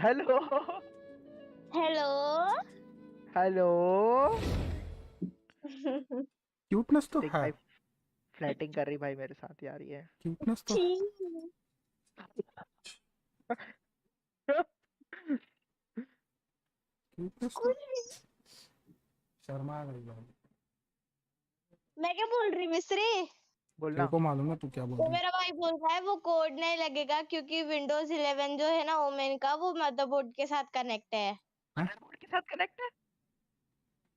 Hello hello hello. Cuteness तो देख है, भाई फ्लैटिंग कर रही भाई मेरे साथ यार ये। क्यूटनेस तो छी। क्यूटनेस तो कुछ भी। शर्मा गई भाई। मैं क्या बोल रही मिस्री? बोलना। तेरे को मालूम है तू क्या बोल तो रही है। मेरा भाई बोल रहा है वो कोड नहीं लगेगा क्योंकि विंडोज 11 जो है ना ओमेन का वो मदरबोर्ड के साथ कनेक्ट है। मदरबोर्ड के साथ कनेक्ट है।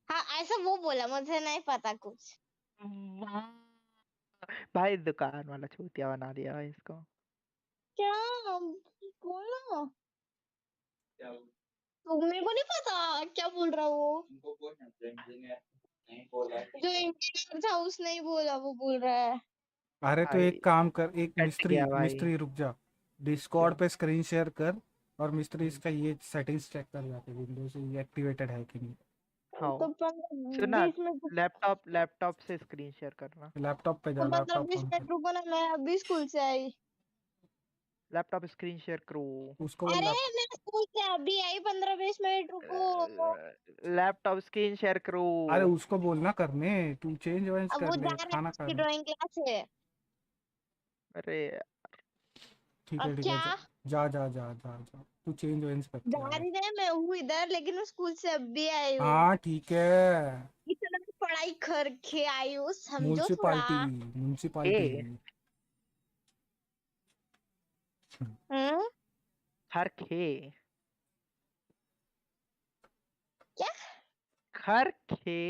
हाँ ऐसा वो बोला, मुझे नहीं पता कुछ। वाह। भाई दुकान वाला चूतिया बना दिया भाई इसको। क्या बोलो? तो मेरे को नहीं पता क्या बोल रहा वो। जो इंजीनियर था उसने ही बोला, वो बोल रहा है। अरे तो भाई एक काम कर, एक कट गया भाई। मिस्त्री रुक जा, डिस्कॉर्ड पे स्क्रीन शेयर कर और मिस्त्री इसका ये सेटिंग्स चेक कर जाके विंडोज से ये एक्टिवेटेड है कि नहीं। हाँ तो 15 सुना 20 मिनट। लैपटॉप से स्क्रीन शेयर करना। लैपटॉप पे तो जा, 15 लैपटॉप 20 ऑन कर, मिनट रुको ना, मैं अभी स्कूल से आई। लैपटॉप स्क्रीन शेयर करो। उसको बोल अरे मैं स्कूल से अभी आई, 15-20 मिनट रुको। लैपटॉप स्क्रीन शेयर करो। अरे उसको बोलना करने, तू चेंज वेंज अब वो कर जा ले, रहा है, खाना खा उसकी ले। ड्राइंग क्लास है। अरे ठीक अब है ठीक है, क्या? जा जा जा जा जा जा, तू चेंज वेंज करके जा आ। रही है, मैं हूँ इधर, लेकिन मैं स्कूल से अभी आई हूँ। हाँ ठीक है, इतना पढ़ाई करके आई हूँ, समझो थोड़ा। Municipality municipality. ए हम्म। खर खे क्या? खर खे।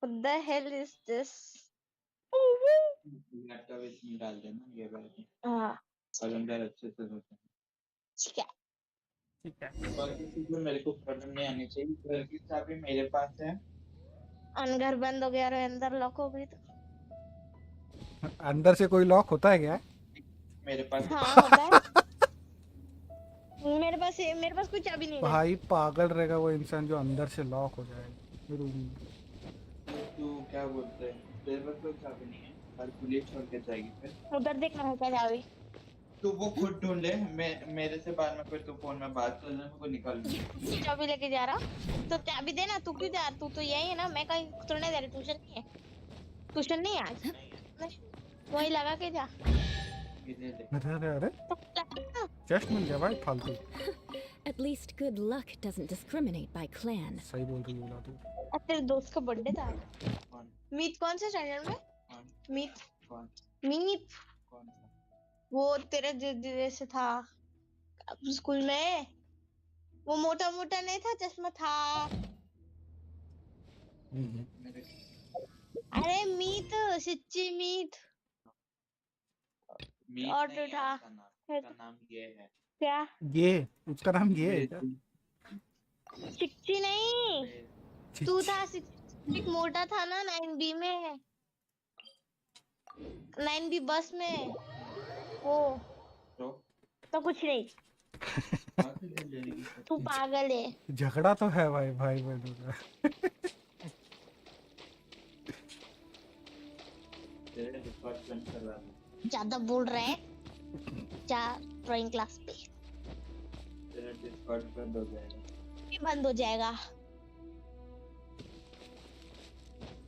What the hell is this? Laptop इसमें डाल देना ये वाला, हाँ और अंदर अच्छे से हो जाए। ठीक है। ठीक है, बाकी चीजें मेरे को प्रॉब्लम नहीं आनी चाहिए। घर की चाबी मेरे पास है। घर बंद हो गया और अंदर लॉक हो गई तो। अंदर से कोई लॉक होता है क्या? मेरे पास हाँ होता है। मेरे पास कोई चाबी नहीं है। भाई पागल रहेगा वो इंसान जो अंदर से लॉक हो जाए रूम। तू क्या बोलते हैं, तेरे पास कोई चाबी नहीं है और पुलिस छोड़ के जाएगी फिर। उधर देखना है क्या चाबी। तू वो खुद ढूंढ ले, मैं मेरे से बाद में फिर तू फोन में बात कर ले, को निकाल लूंगा। चाबी लेके जा रहा, तो चाबी देना। तू क्यों जा? तू तो यही है ना, मैं कहीं छोड़ने जा रही। ट्यूशन नहीं है, ट्यूशन नहीं है आज। नहीं, वही लगा के जा। ये दे दे। अरे अरे अरे, तो लगा ना। जस्ट मिल गया भाई फालतू। At least good luck doesn't discriminate by clan. सही बोल रही बोला तू। अब तेरे दोस्त का बर्थडे था। कौन मीत कौन से स्टैंडर्ड में? कौन मीत कौन मीत कौन सा? वो तेरे जैसे था स्कूल में। वो मोटा मोटा नहीं था, चश्मा था। मेरे अरे मीत, सच्ची मीत। मीत और नहीं तो है था। उसका नाम, उसका नाम ये है। क्या? ये उसका नाम ये है क्या? चिच्ची नहीं, तू था। एक मोटा था ना 9B में, 9B बस में। वो तो कुछ नहीं, तू पागल है। झगड़ा तो है भाई भाई बहनों का। तेरे रिकॉर्ड बंद करवा दे। ज्यादा बोल रहा है, जा ड्राइंग क्लास पे। तेरा डिस्कॉर्ड बंद हो जाएगा। ये बंद हो जाएगा।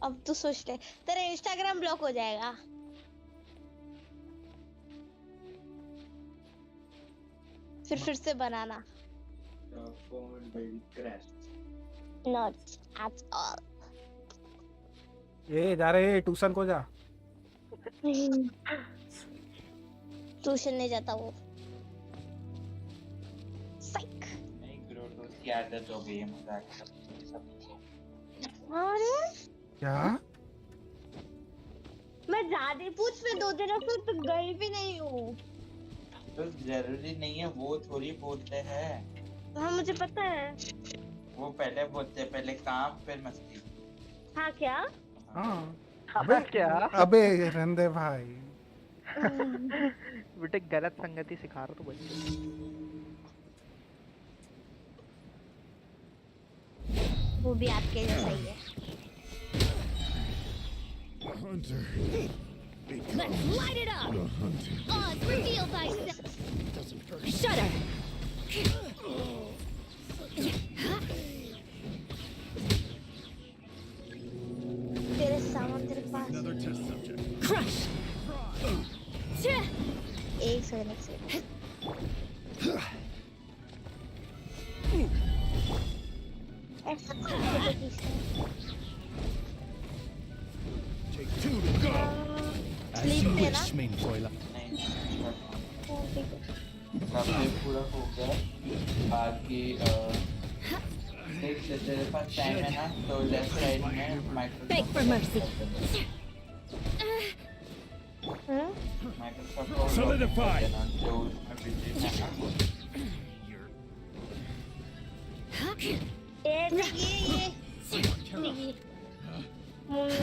अब तू सोच ले, तेरा इंस्टाग्राम ब्लॉक हो जाएगा। फिर से बनाना। The phone will crash. Not at all. ए जा रहे ट्यूशन को जा। ट्यूशन नहीं जाता वो। साइक। नहीं ग्रो दोस्त की आदत हो गई है मजाक करने सब। अरे क्या? मैं ज्यादा पूछ, मैं 2 दिनों से तो गई भी नहीं हूँ। तो जरूरी नहीं है वो थोड़ी बोलते हैं। हाँ मुझे पता है। वो पहले बोलते हैं, पहले काम फिर मस्ती। हाँ क्या? हाँ अबे क्या अबे रंदे भाई। बेटे गलत संगति सिखा रहा तो बच्चे। वो भी आपके जैसा ही है। Let's light it up! Oz, reveal thyself! Shudder! तेरे सामान तेरे पास Crush! एक सेकंड ऐसा स्लीप पे ना नहीं सबसे पूरा हो गया बाकी देख ले तेरे पास टाइम है ना तो लेफ्ट साइड में Beg for mercy. Microsoft Solidify. जो उसमें पीछे है ना ये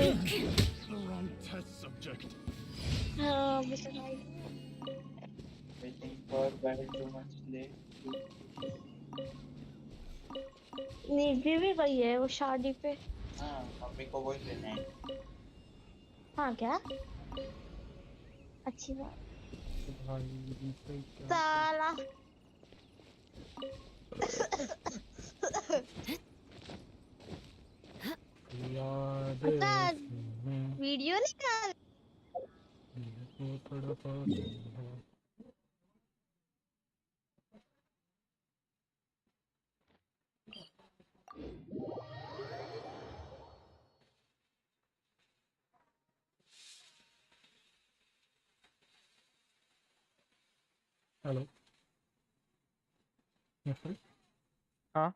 देखिए The wrong test subject. हाँ बस भाई waiting for very too much late निधि भी गई है वो शादी पे हाँ मम्मी को वही लेना है हाँ क्या अच्छी बात भाई रिप्ले क्या साला याद पता में वीडियो निकाल को तड़पा है। हेलो हाँ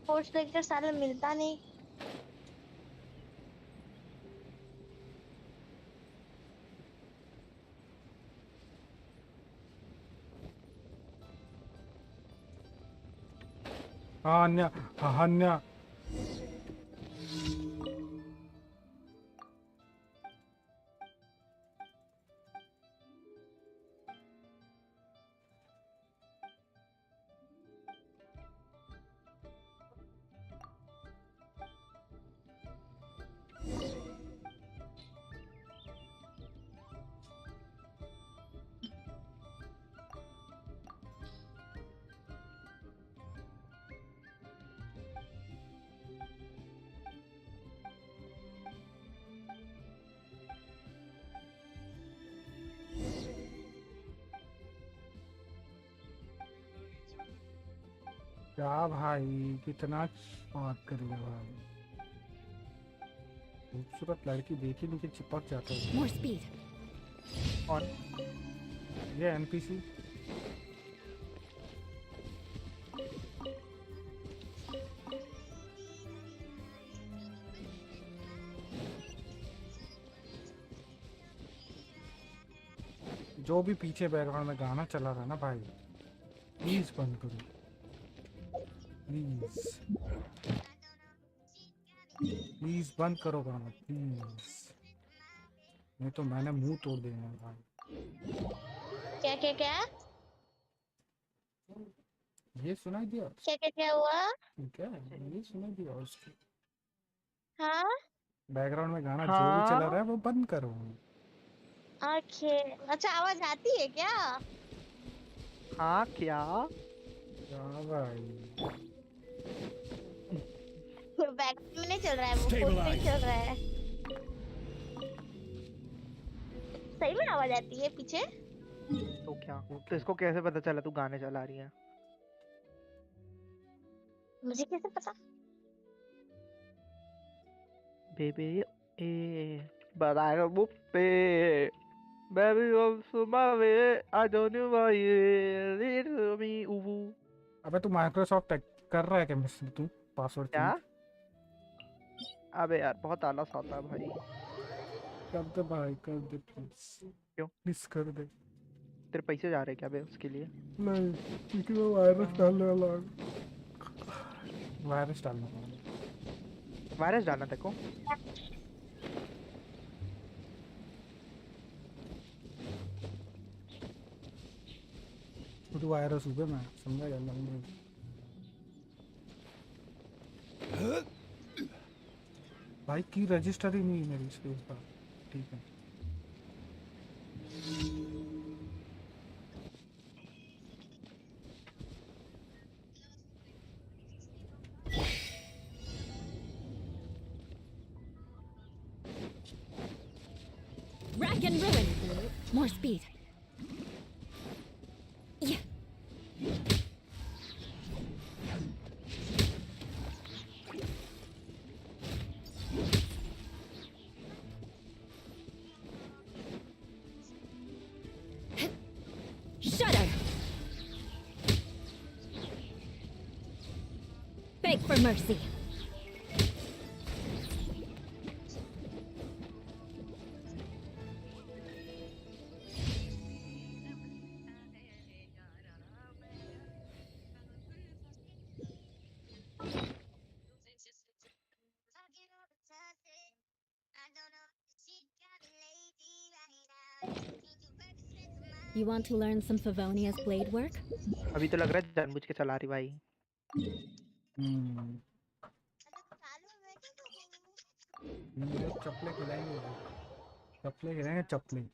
पोस्ट लेक्चर साला मिलता नहीं हाँ अन्य हाँ अन्य क्या भाई कितना बात कर रहे हो भाई खूबसूरत लड़की देखी नहीं कि चिपक जाता है More speed. कौन ये एनपीसी जो भी पीछे बैकग्राउंड में गाना चला रहा है ना भाई प्लीज बंद करो प्लीज प्लीज बंद करो गाना प्लीज नहीं तो मैंने मुंह तोड़ देना भाई क्या क्या क्या ये सुनाई दिया क्या क्या क्या हुआ क्या ये सुनाई दिया उसके हाँ बैकग्राउंड में गाना जो हाँ? भी चला रहा है वो बंद करो ओके अच्छा आवाज आती है क्या हाँ क्या क्या भाई बैकग्राउंड में नहीं चल रहा है वो फोन पे ही चल रहा है सही में आवाज आती है पीछे तो क्या तो इसको कैसे पता चला तू गाने चला रही है मुझे कैसे पता बेबी ए बराबर बुप्पे बेबी सुमावे I don't know why lead me उबू अबे तू माइक्रोसॉफ्ट कर रहा है क्या मिस्टर तू पासवर्ड क्या अबे यार बहुत आलस आता है भाई कर दे भाई कर दे प्लीज क्यों प्लीज कर दे तेरे पैसे जा रहे क्या बे उसके लिए नहीं क्योंकि वो वायरस डालने वाला वायरस डालने वाला वायरस डालना तेरे को तो वायरस हुए मैं समझा गया लंबे भाई की रजिस्टर ही नहीं है मेरी स्पेस पर। ठीक है Rack and ruin. More speed. Yeah. Shudder. Beg for mercy. You want to learn some Favonia's blade work? अभी तो लग रहा है जानबूझ के चला रही भाई। मुझे चप्पलें खिलाएंगे भाई। चप्पलें खिलाएंगे चप्पलें।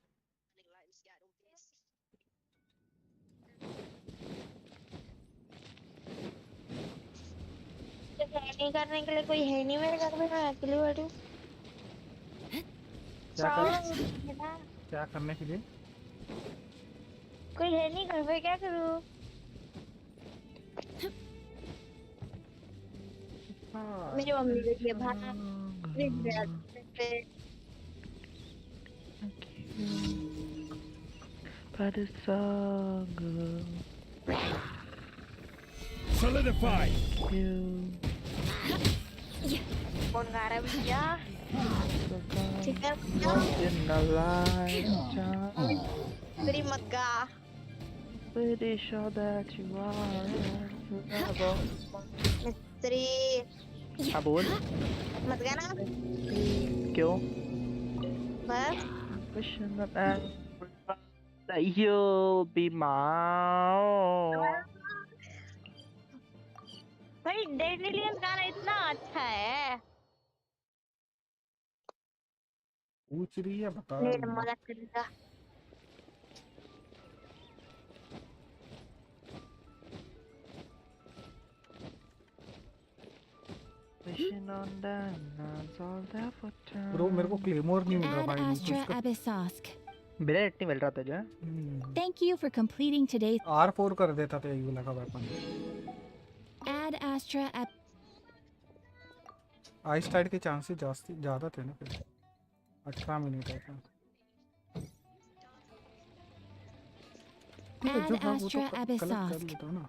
नहीं करने के लिए कोई है नहीं मेरे घर में, मैं अकेली बैठी हूँ। क्या करने के लिए? कोई है नहीं घर पे, क्या करूँ? मेरी मम्मी गई है बाहर। Solidify. कौन गा रहा है भैया? मेरी मत गा। Pretty sure that you are. मिस्त्री हाँ बोल। मत गाना। क्यों? बस You'll be mine. भाई डेनिलियन गाना इतना अच्छा है। पूछ रही है बता नहीं रही है। मजाक करेगा। ब्रो मेरे को क्लेमोर नहीं मिल रहा Ad भाई। Astra Abyssosk. बिना नेट नहीं मिल रहा था जो। Thank you for completing today's R4 कर देता था ये लगा weapon. Ad Astra Ab. I start के चांसेस ज़्यादा थे ना फिर। 18 मिनट है था। Ad Astra Abyssosk. ना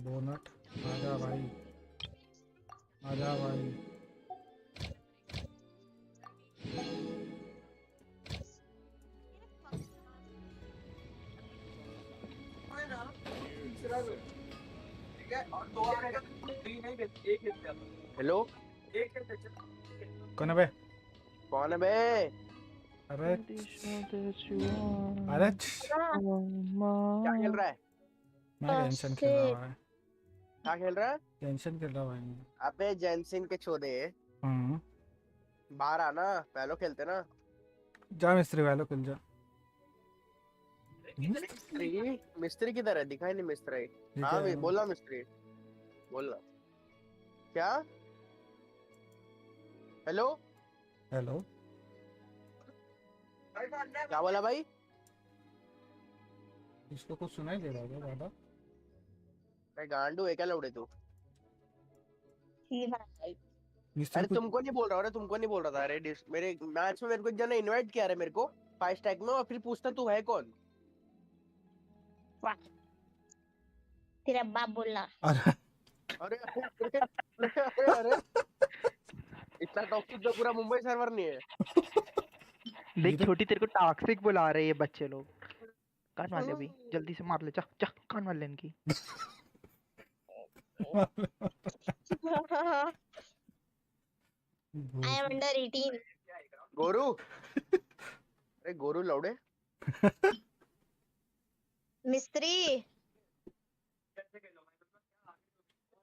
बोनट आजा भाई, आजा भाई। हेलो कौन है बे? कौन है बे? अरे अरे क्या खेल रहा है? मैं टेंशन खेल रहा है। क्या खेल रहा है? टेंशन खेल रहा भाई। अबे जेनसिन के चोदे बाहर आना, पहलो खेलते ना। जा मिस्त्री वालों खेल जा। मिस्त्री किधर है? दिखाई नहीं मिस्त्री। हाँ बोला मिस्त्री, बोलना। क्या? हेलो हेलो क्या बोला भाई? इसको कुछ सुनाई दे रहा है ज्यादा? मैं गांडू है क्या लौड़े तू? मिस्त्री अरे तुमको नहीं बोल रहा, अरे तुमको नहीं बोल रहा था। अरे मेरे मैच में मेरे को जन इनवाइट किया है मेरे को 5 स्टैक में, और फिर पूछता तू है कौन? तेरा बाप बोलना। अरे अरे अरे अरे इतना टॉक्सिक तो पूरा मुंबई सर्वर नहीं है। देख छोटी तेरे को टॉक्सिक बुला रहे हैं ये बच्चे लोग। कान वाले अभी जल्दी से मार ले, जा जा कान वाले इनकी। I am under 18. गोरू अरे गोरू लौड़े मिस्त्री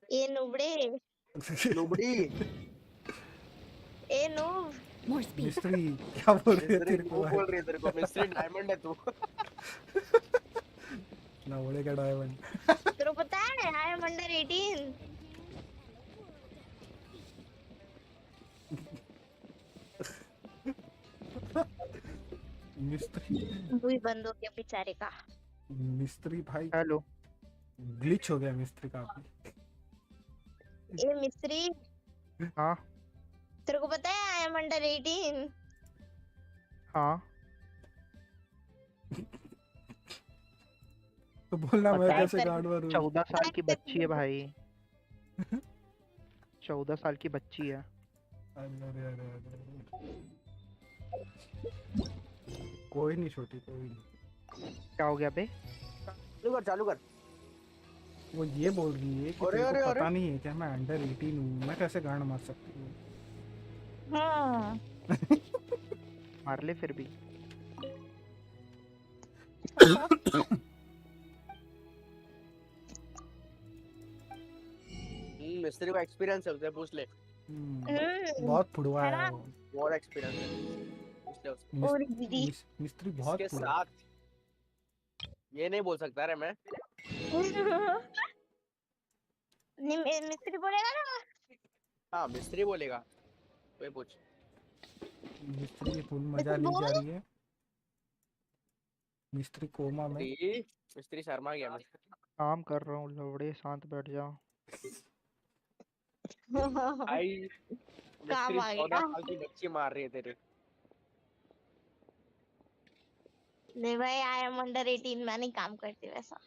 ये नुबड़े लुबड़ी ए नूब More speed. मिस्त्री क्या बोल रही है मिस्त्री तेरे को वो भाई? बोल रही है तेरे को मिस्त्री डायमंड है तू ना बोले का डायमंड। तेरे को पता है आई एम अंडर 18 मिस्त्री वही बंद हो गया बेचारे का मिस्त्री भाई हेलो ग्लिच हो गया मिस्त्री का अभी। ए मिस्त्री हाँ तेरे को पता है आई एम अंडर 18 हाँ तो बोलना मैं पता है, कैसे गार्ड मारूं? 14 साल की बच्ची है भाई 14 साल की बच्ची है। अरे अरे अरे कोई नहीं छोटी कोई नहीं। क्या हो गया बे? चालू कर वो ये बोल रही है कि अरे, तेरे अरे, को अरे। पता नहीं है क्या मैं अंडर 18 हूँ, मैं कैसे गांड मार सकती हूँ? हाँ मार ले फिर भी। मिस्त्री का एक्सपीरियंस है उससे पूछ ले बहुत फुड़वा है है ना? वो। बहुत एक्सपीरियंस है पूछ ले उससे मिस- और दीदी मिस्त्री बहुत इसके फुड़वा। साथ ये नहीं बोल सकता रे मैं मिस्त्री बोलेगा ना हाँ मिस्त्री बोलेगा कोई पूछ मिस्त्री की फुल मजा ली जा रही है। मिस्त्री कोमा में। मिस्त्री शर्मा गया मिस्त्री काम कर रहा हूँ लवड़े, शांत बैठ जा। भाई काम मिस्त्री आ 14 गया साल की बच्ची मार रही है तेरे नहीं भाई आई एम अंडर 18 मैं नहीं काम करती वैसा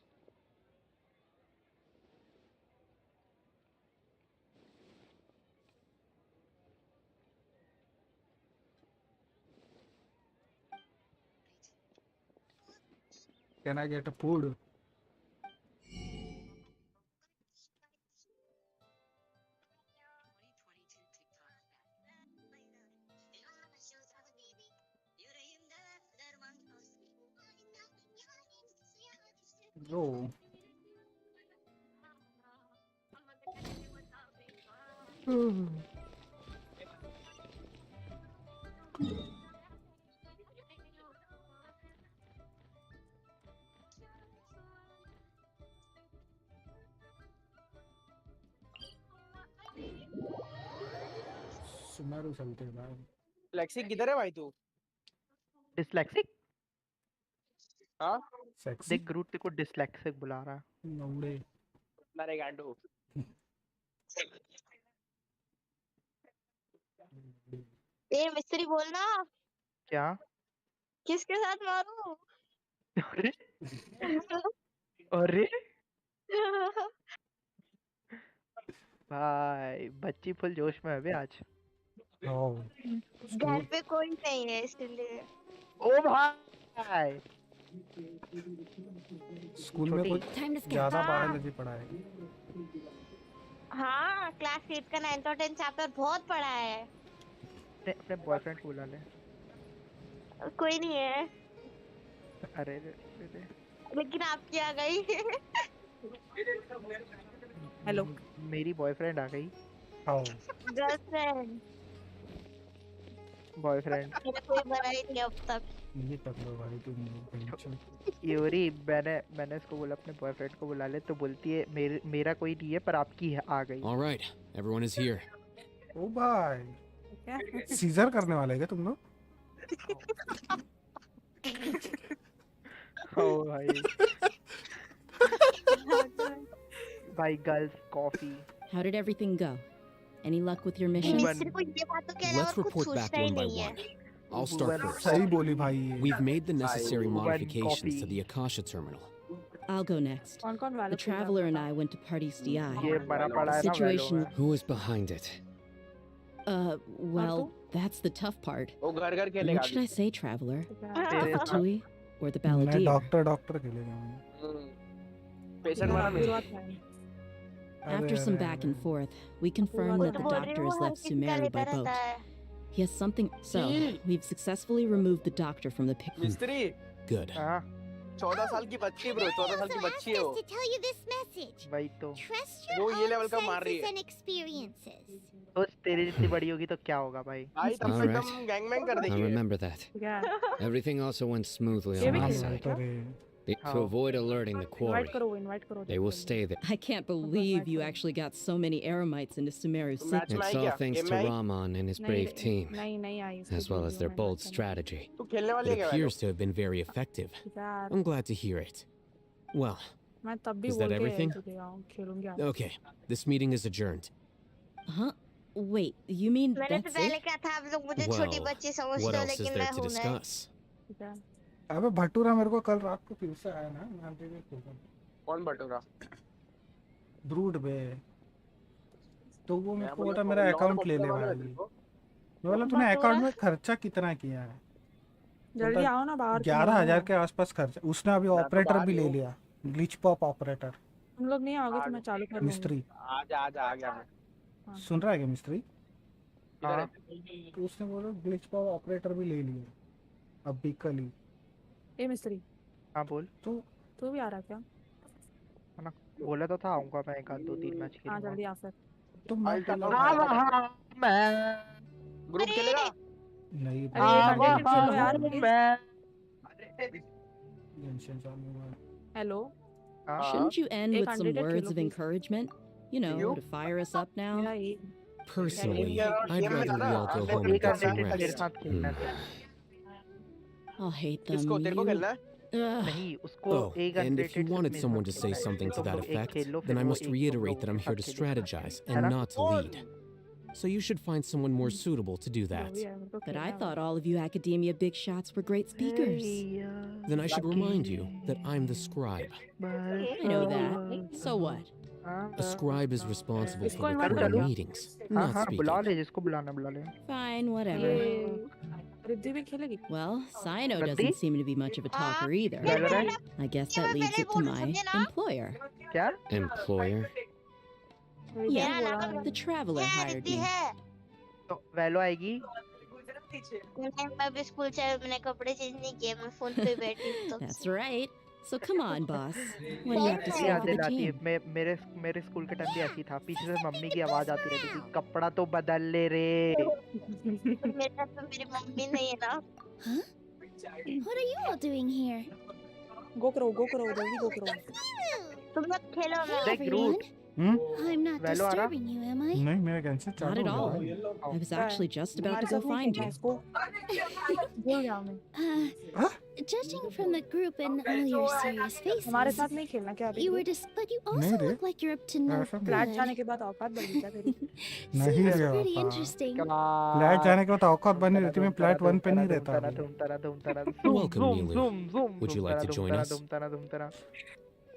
Can I get a food? Bro. सुनारू चलते हैं भाई। फ्लेक्सी किधर है भाई तू डिसलेक्सिक? हाँ सेक्सी देख ग्रूट तेरे को डिसलेक्सिक बुला रहा है। नौड़े। मेरे गांडू ए मिस्त्री बोलना क्या? किसके साथ मारूं अरे अरे भाई बच्ची फुल जोश में है बे आज। घर पे कोई नहीं है इसलिए ओ भाई स्कूल में छोटी। कोई Time to skip. ज्यादा हाँ। बायोलॉजी पढ़ा है। हाँ क्लास 8 का 9th और 10th चैप्टर बहुत पढ़ा है अपने बॉयफ्रेंड को बुला ले। कोई नहीं है अरे रे, रे, रे। लेकिन आपकी आ गई हेलो मेरी बॉयफ्रेंड आ गई। हाँ गर्लफ्रेंड बॉयफ्रेंड मेरा कोई बना ही नहीं अब तक ये पकड़ो भाई तुम टेंशन। यूरी मैंने इसको बोला अपने बॉयफ्रेंड को बुला ले तो बोलती है मेरा कोई नहीं है पर आपकी है आ गई। All right, everyone is here. ओ भाई क्या सीजर करने वाले क्या तुम लोग? ओ भाई भाई girls coffee. How did everything go? Any luck with your mission? मिस्त्री को ये बातों के अलावा Let's कुछ report back सोचना ही one by नहीं है one. I'll start first. सही बोली भाई ये। We've made the necessary One modifications to copy. the Akasha terminal. I'll go next. कौन कौन वाला The traveler and I went to Party's DI. ये बड़ा पड़ा है ना Situation. Who is behind it? Well, that's the tough part. वो घर घर खेलेगा What should I say, traveler? The तेरे Fatui or the मैं Balladeer? डॉक्टर खेलेगा मैं। पेशेंट वाला शुरुआत में After some back and forth, we confirmed that the बोल रही doctor हूँ has हर left किसी का Sumeri लेता by रहता boat. है He has something. So, we've successfully removed the doctor from the picture. मिस्त्री Good. हाँ 14 साल की बच्ची ब्रो, 14 साल की बच्ची है वो। to tell you this message. वही तो Trust वो your ये own level का मार रही senses है। and experiences. तो तेरी जितनी बड़ी होगी तो क्या होगा भाई? भाई तब All तक right. हम गैंगमैंग कर I देंगे। remember that. क्या Everything also went smoothly ये on भी my खेलना है side. क्या? To avoid alerting the quarry, invite करो they will stay there. I can't believe you actually got so many Eremites into Sumeru's match secret. में आई It's all क्या? thanks game to में आई? Rahman and his नहीं brave team, नहीं नहीं आई इसकी as well as video their में bold match में। strategy. तू खेलने वाली It है क्या? appears to have been very effective. यार I'm glad to hear it. Well, मैं तब भी Is that बोल के everything? तुझे आओ खेलूंगी आज। okay. This meeting is adjourned. Huh? Wait, you mean मैंने तो that's पहले it? क्या था, आप लोग मुझे छोटी Well, बच्ची what समझते हो, else is लेकिन there मैं to हूँ नहीं। discuss? ठीक है अबे भटूरा मेरे को कल रात को फिर से आया ना, मैं भी खेला कौन बटूरा? ब्रूड बे। तो वो मेरे मैं को बोला बोला मेरा लॉर्ड अकाउंट ले ले बटूरा भाई। वाला देखो। मैं बोला तूने अकाउंट में खर्चा कितना किया है? जल्दी आओ ना बाहर। 11,000 के आसपास खर्चा। उसने अभी मैं तो ऑपरेटर बाहर भी ही ले हूँ। लिया, ग्लिच पॉप ऑपरेटर। तुम लोग नहीं आओगे तो मैं चालू कर लूंगी। मिस्त्री आजा आजा आ गया मैं। सुन रहा है क्या मिस्त्री? इधर है। तो उसने बोला ग्लिच पॉप ऑपरेटर भी ले लिया अभी कल ही। ए मिस्त्री हाँ बोल। तू भी आ रहा क्या? है ना, बोला तो था आऊंगा मैं, 1 2 3 मैच हाँ खेलूंगा। जल्दी आ फिर। तो मैं आई खेला हाँ, हूँ। हाँ मैं ग्रुप खेलेगा? नहीं अरे एक घंटे के खेलो यार please। मैं टेंशन चालू है। हेलो हाँ Shouldn't you end एक with some unrated words Khelo of please। encouragement? You know, You? to fire us up now? मेरा ये Personally, Yeah, I'd yeah, rather we all go yeah. home and एक get some घंटे तेरे rest. साथ खेलना है। I'll hate them. किसको? तेरे को You- खेलना है? Ugh. नहीं उसको Oh, एक and if you unrated wanted मेरे someone साथ to say खेलना है। something to तुम that लोग एक effect, खेल लो, then फिर I वो must एक तुम reiterate लोग that I'm here to साथ खेलो। strategize है and ना? not to lead. So you should find someone more suitable to do जो that. भी है मेरे को But I खेलना है। thought all of you academia big shots were great speakers. Then I should remind you that I'm the scribe. I know that. So what? A scribe is responsible इसको for invite recording करो। meetings, हाँ not हाँ बुला speaking. ले, जिसको बुलाना बुला ले। Fine, whatever. ये रिद्धि भी खेलेगी? Well, Sino Radhi? doesn't seem to be much of a talker either. Valorant? I guess that leaves it to my employer. क्या? Employer? Yeah, रिद्धि बोला the traveler hired Riddhi me. है। तो वैलो आएगी। नहीं, मैं अभी स्कूल से मैंने कपड़े चेंज नहीं किए, मैं फोन पे बैठी हूँ तो। That's right. So come on, boss. What do you have to say याद for the दिलाती है, team? मेरे स्कूल के टाइम भी ऐसी था, पीछे से मम्मी की आवाज आती रहती थी, कपड़ा तो बदल ले रे। मेरा तो मेरी मम्मी नहीं है ना। Huh? What are you all doing here? गो करो जल्दी गो करो। तुम लोग खेलो ना। Hey Like Groot. everyone. Hmm? I'm not Valo आ रहा? disturbing you, am I? नहीं मेरा कैंसिल Not चालू at हो all. गया भाई। I was actually just about to go find you. भूल गया मैं। Judging from the group and all your serious हमारे faces, साथ नहीं खेलना क्या अभी? you were but you also नहीं रे। look like you're up to no ऐसा नहीं। Flat good. जाने के बाद औकात बढ़ गई क्या तेरी? नहीं Seems रे pretty बापा। interesting. फ्लैट जाने के बाद औकात बनी रहती, मैं फ्लैट 1 पे नहीं रहता अभी। Welcome, Nilu. Would you like to join us?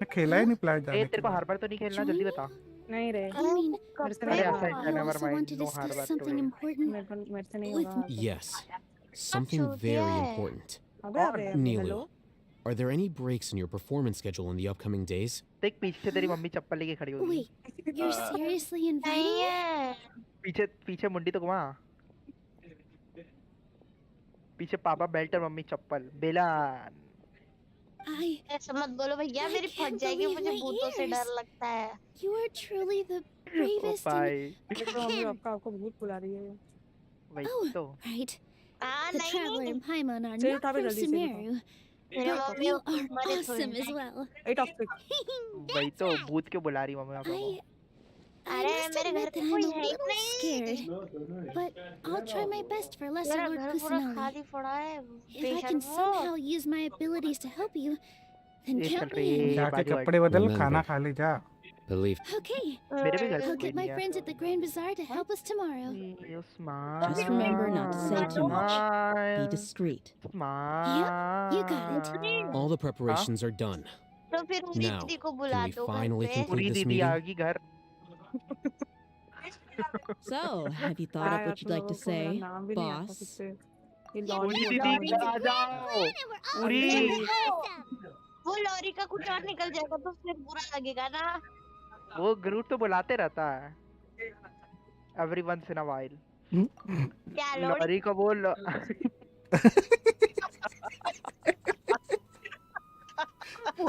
मैं खेला ही नहीं फ्लैट ए जाने के तेरे को बाद। हर बार तो नहीं खेलना, जल्दी बता। नहीं रे I mean, मेरे से अरे नहीं ऐसा होगा। ही I है, never also mind, want to no hard discuss work something today. important. मेरे से नहीं With होगा। Yes. Something छोड़ very दिया है। important. अबे अबे Nilu, hello are there any breaks in your performance schedule in the upcoming days? देख पीछे से तेरी मम्मी चप्पल लेके खड़ी होगी। Wait, you're seriously inviting नहीं me? है। पीछे मुंडी तो घुमा। पीछे पापा बेल्ट और मम्मी चप्पल। बेलन। ऐसा मत बोलो भैया, I मेरी फट can't जाएगी, believe मुझे my भूतों से डर ears. लगता है। You are truly the bravest and... भाई तो मम्मी आपको भूत बुला रही है। वही Oh, तो। right. हाँ The Traveler नहीं, and Paimon are Say not it, Tavi, from jaldi, say it. Sumeru, मेरे but मम्मी you ऊपर are मरे awesome थोड़े। as well. 8 ऑफ 6 वही तो भूत क्यों बुला रही मम्मी पापा को? I अरे must मेरे घर admit पे that I'm कोई a है ही little नहीं। scared, but I'll try my best for lesser मेरा Lord घर पूरा Kusanali. खाली पड़ा है। If I can बेशर्म हो। somehow use my abilities to help you, then ये चल count रही me in. है जाके बाजू कपड़े बदल, Remember. खाना खा ले जा। Believe Okay, मेरे भी घर I'll पे कोई get my नहीं है। friends at the Grand Bazaar to help us tomorrow. Just remember not to say too much. Be discreet. you got it. all the preparations are done. तो फिर Uri Now, दीदी को बुला can we दो घर finally पे। conclude पूरी this दीदी आ meeting? गई घर। So, have you thought up what you'd like to say, boss? ये पूरी लॉरी दीदी होता आ जाओ। पूरी वो लॉरी का कुछ और निकल जाएगा तो फिर बुरा लगेगा ना। वो ग्रूट तो बुलाते रहता है। Every once in a while. क्या लॉरी? लॉरी को बोल।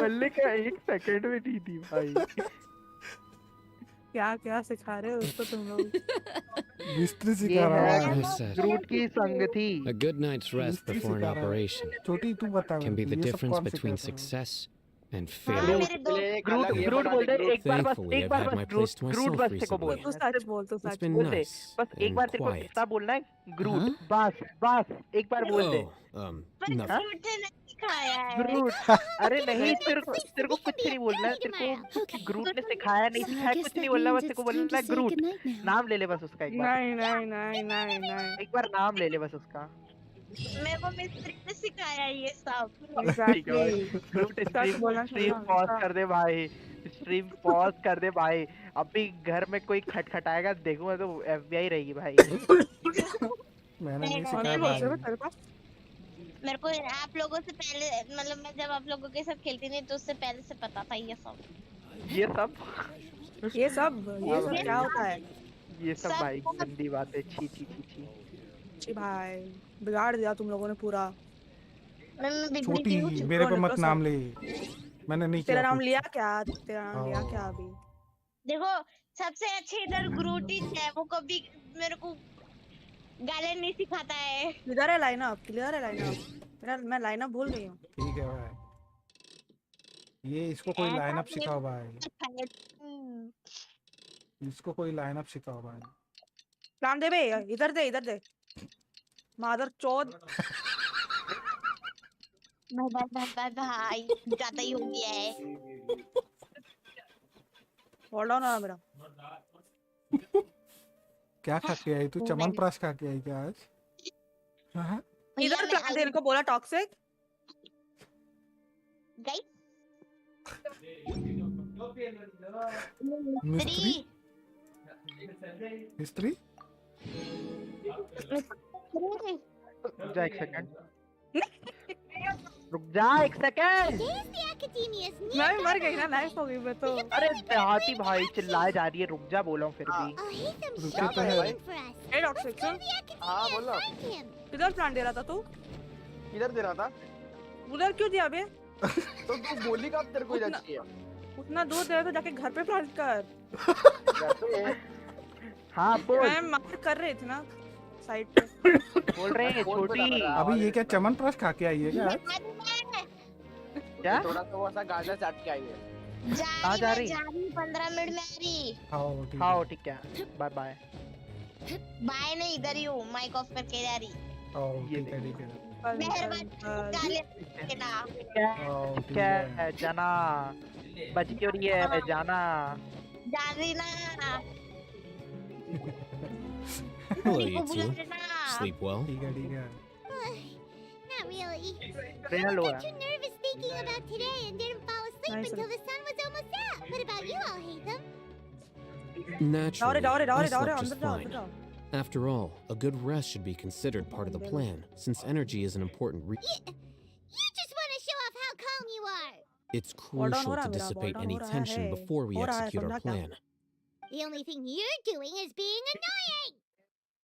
बोलने का 1 सेकंड में नहीं दी भाई। क्या क्या सिखा रहे हो उसको तुम लोग? मिस्त्री ये सिखा रहा है है। Yes, ग्रूट की संगति। A good night's rest मिस्त्री before an सिखा रहा है। operation छोटी तू बता can be मेरे the को, ये सब difference कौन between सिखाता है? success and हाँ failure. मेरे दो एक ग्रूट अलग ये ग्रूट बना बोल दे दे, ग्रुप। Thankfully, एक I've बार had बस my grout place to grout myself बस तेरे को recently. बोलना तू है। सच बोल, तू It's सच been बोल। बोल दे, nice बस एक and बार तेरे को quiet. इतना बोलना है, ग्रूट Huh? बस एक बार बोल दे। Oh, पर nothing. ग्रूट ने नहीं सिखाया है। ग्रूट, अरे नहीं तेरे को Sleep so तेरे को we can कुछ be नहीं up बोलना है, early तेरे को tomorrow. ग्रूट ने सिखाया नहीं So I सिखाया guess कुछ that नहीं बोलना, means बस तेरे को it's time बोलना to है say ग्रूट। goodnight now. नाम ले ले बस उसका एक बार, नहीं नहीं नहीं नहीं नहीं। एक बार नाम ले ले बस उसका। मेरे को मिस्त्री ने सिखाया ये सब। ठीक है भाई, एग्जैक्टली। ग्रूट सच बोलना स्ट्रीम चाहिए पॉज ना। कर दे भाई, स्ट्रीम पॉज कर दे भाई। अभी घर में कोई खटखटाएगा देखूंगा तो FBI रहेगी भाई। मैंने नहीं नहीं, कौन सिखाया सी बोल रहे हो भाई। तेरे पास? मेरे को आप लोगों से पहले मतलब मैं जब आप लोगों के साथ खेलती थी तो उससे पहले से पता था ये सब। ये सब क्या होता है? ये सब सब भाई बहुत- गंदी बात है, छी छी छी छी। छी भाई, बिगाड़ दिया तुम लोगों ने पूरा। मैं बिगड़ी छोटी थी कुछ। मेरे पे मत निकलो नाम ले, मैंने नहीं तेरा किया नाम कुछ। लिया क्या? तेरा नाम लिया हाँ। क्या अभी? देखो सबसे अच्छे इधर ग्रूटी है, वो कभी मेरे को गाले नहीं सिखाता है। किधर है लाइनअप? क्लियर है लाइनअप? मैं लाइनअप भूल गई हूँ। ठीक है भाई, ये इसको कोई ऐसा लाइनअप नहीं सिखाओ भाई, हम्म, इसको कोई लाइनअप सिखाओ भाई। प्लान दे बे, इधर दे मादर चौथ। भाई ज्यादा ही हो गया है। होल्ड ऑन ना मेरा। क्या खा के आई तू? चमनप्राश खा के आई क्या आज? हाँ? भैया इधर मैं प्लान देने को बोला टॉक्सिक। गई मिस्त्री मिस्त्री रुक जा एक सेकंड, रुक जा एक second. Today's the academia's new मैं भी मर गई ना, नाइस हो गई मैं तो। अरे देहाती भाई चिल्लाए जा रही है, रुक जा बोला हूँ फिर भी। I'll hate them रुके short तो है। waiting for us. A toxic soon, The academia हाँ बोल ना, find him. किधर प्लान दे रहा था तू? किधर दे रहा था? उधर क्यों दिया बे? तो तू बोली कब तेरे को इधर उतना- चाहिए? उतना दूर दे रहा तो जाके घर पे प्लान कर। घर पे है। हाँ बोल, मैं मार कर रही थी ना साइड पे। बोल रहे हैं फोन पे लगा छोटी। रहा, अभी ये क्या चमनप्राश खा के आई है क्या आज? क्या थोड़ा सा वो ऐसा गाजर चाट के आई है। कहाँ जा रही? 15 मिनट में आ रही। खाओ ठीक हाँ है। ठीक है, बाय बाय। बाय नहीं, इधर ही हूँ, माइक ऑफ करके जा रही। आओ ये ठीक है ठीक है। मेहरबानी गाले के ना। आओ ठीक क्या है। है जाना, बच क्यों रही है जाना। जा रही ना। Hello, मेरे को you बुला two. लेना। Sleep well? ठीक है ठीक है। Not really. Trainer low I है। got too nervous thinking about today and didn't fall asleep Nice. until the sun was almost out. What about you? I'll hate them. Naturally, I डाउरे slept अंदर just जाओ, fine. अंदर जाओ। After all, a good rest should be considered part of the plan, since energy is an important You just want to show off how calm you are. It's Hold on, crucial hold to on, मेरा dissipate hold on, any हो रहा tension है। before we हो रहा है, execute our समझा क्या? plan. The only thing you're doing is being annoying.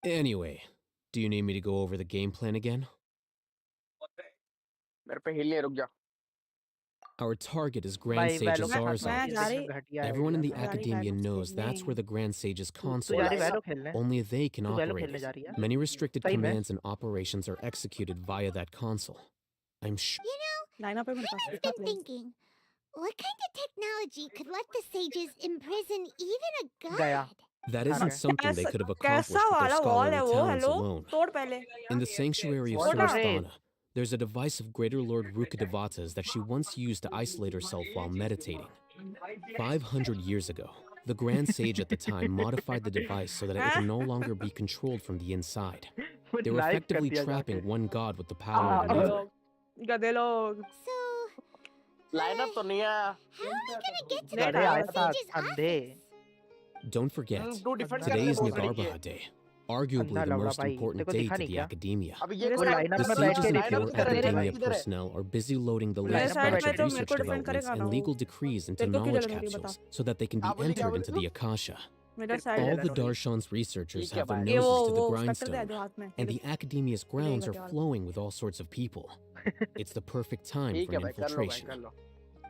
Anyway, do you need me to go over the game plan again? मेरे पे हिल नहीं, रुक जा। Our target is Grand भाई Sage वैलो मैं- Azar's मैं office. जा रही- घटिया है। Everyone in the जा रही academia Gammix knows खेलने। that's where the Grand Sage's तू console जा रही is. वैलो खेलने? Only they can तू वैलो operate खेलने it. जा रही है? Many restricted सही में? commands and operations are executed via that console. I'm sure. You know, lineup पे मेरे पास I've देखा been please. thinking, what kind of technology could let the sages imprison even a god? गया। That Okay. isn't something they could have accomplished कैसा with their वाला wall है scholarly वो? talents hello alone. तोड़ पहले। In the sanctuary of What Source are they? Dana, there's a device of Greater Lord Rukadevata's that she once used to isolate herself while meditating. 500 years ago, the Grand Sage at the time modified the device so that it can no longer be controlled from the inside. They were Live कर effectively दिया trapping जाके। one god with the power of another. गधे लोग। So, lineup तो नहीं आया। how are we gonna get to Let the गधे us- आया Grand था Sage's अंधे। office? Don't forget, तू डिफेंड today करने is बोल रही है। Nagarbha Day, arguably अंधा the लौड़ा most भाई, important तेरे को day दिखा to नहीं the क्या? academia. अभी ये वो कोई लाइनअप The में बैठ sages के and देखिए, core किधर है? academia किधर है? personnel are busy loading the मेरे latest side batch पे of तो मेरे research को defend developments करेगा ना and वो। legal decrees into तेरे को क्यों knowledge जलन होती है capsules so that they can be क्या बोली, क्या entered बोली into तू? the Akasha. मेरा All साइड All है। the Darshan's researchers ठीक है have their भाई। ये वो noses to the वो स्पेक्टर दे grindstone, दो हाथ में। and the academia's grounds are flowing with all sorts of people. It's the perfect time ठीक for है an भाई, कर लो भाई, infiltration. कर लो।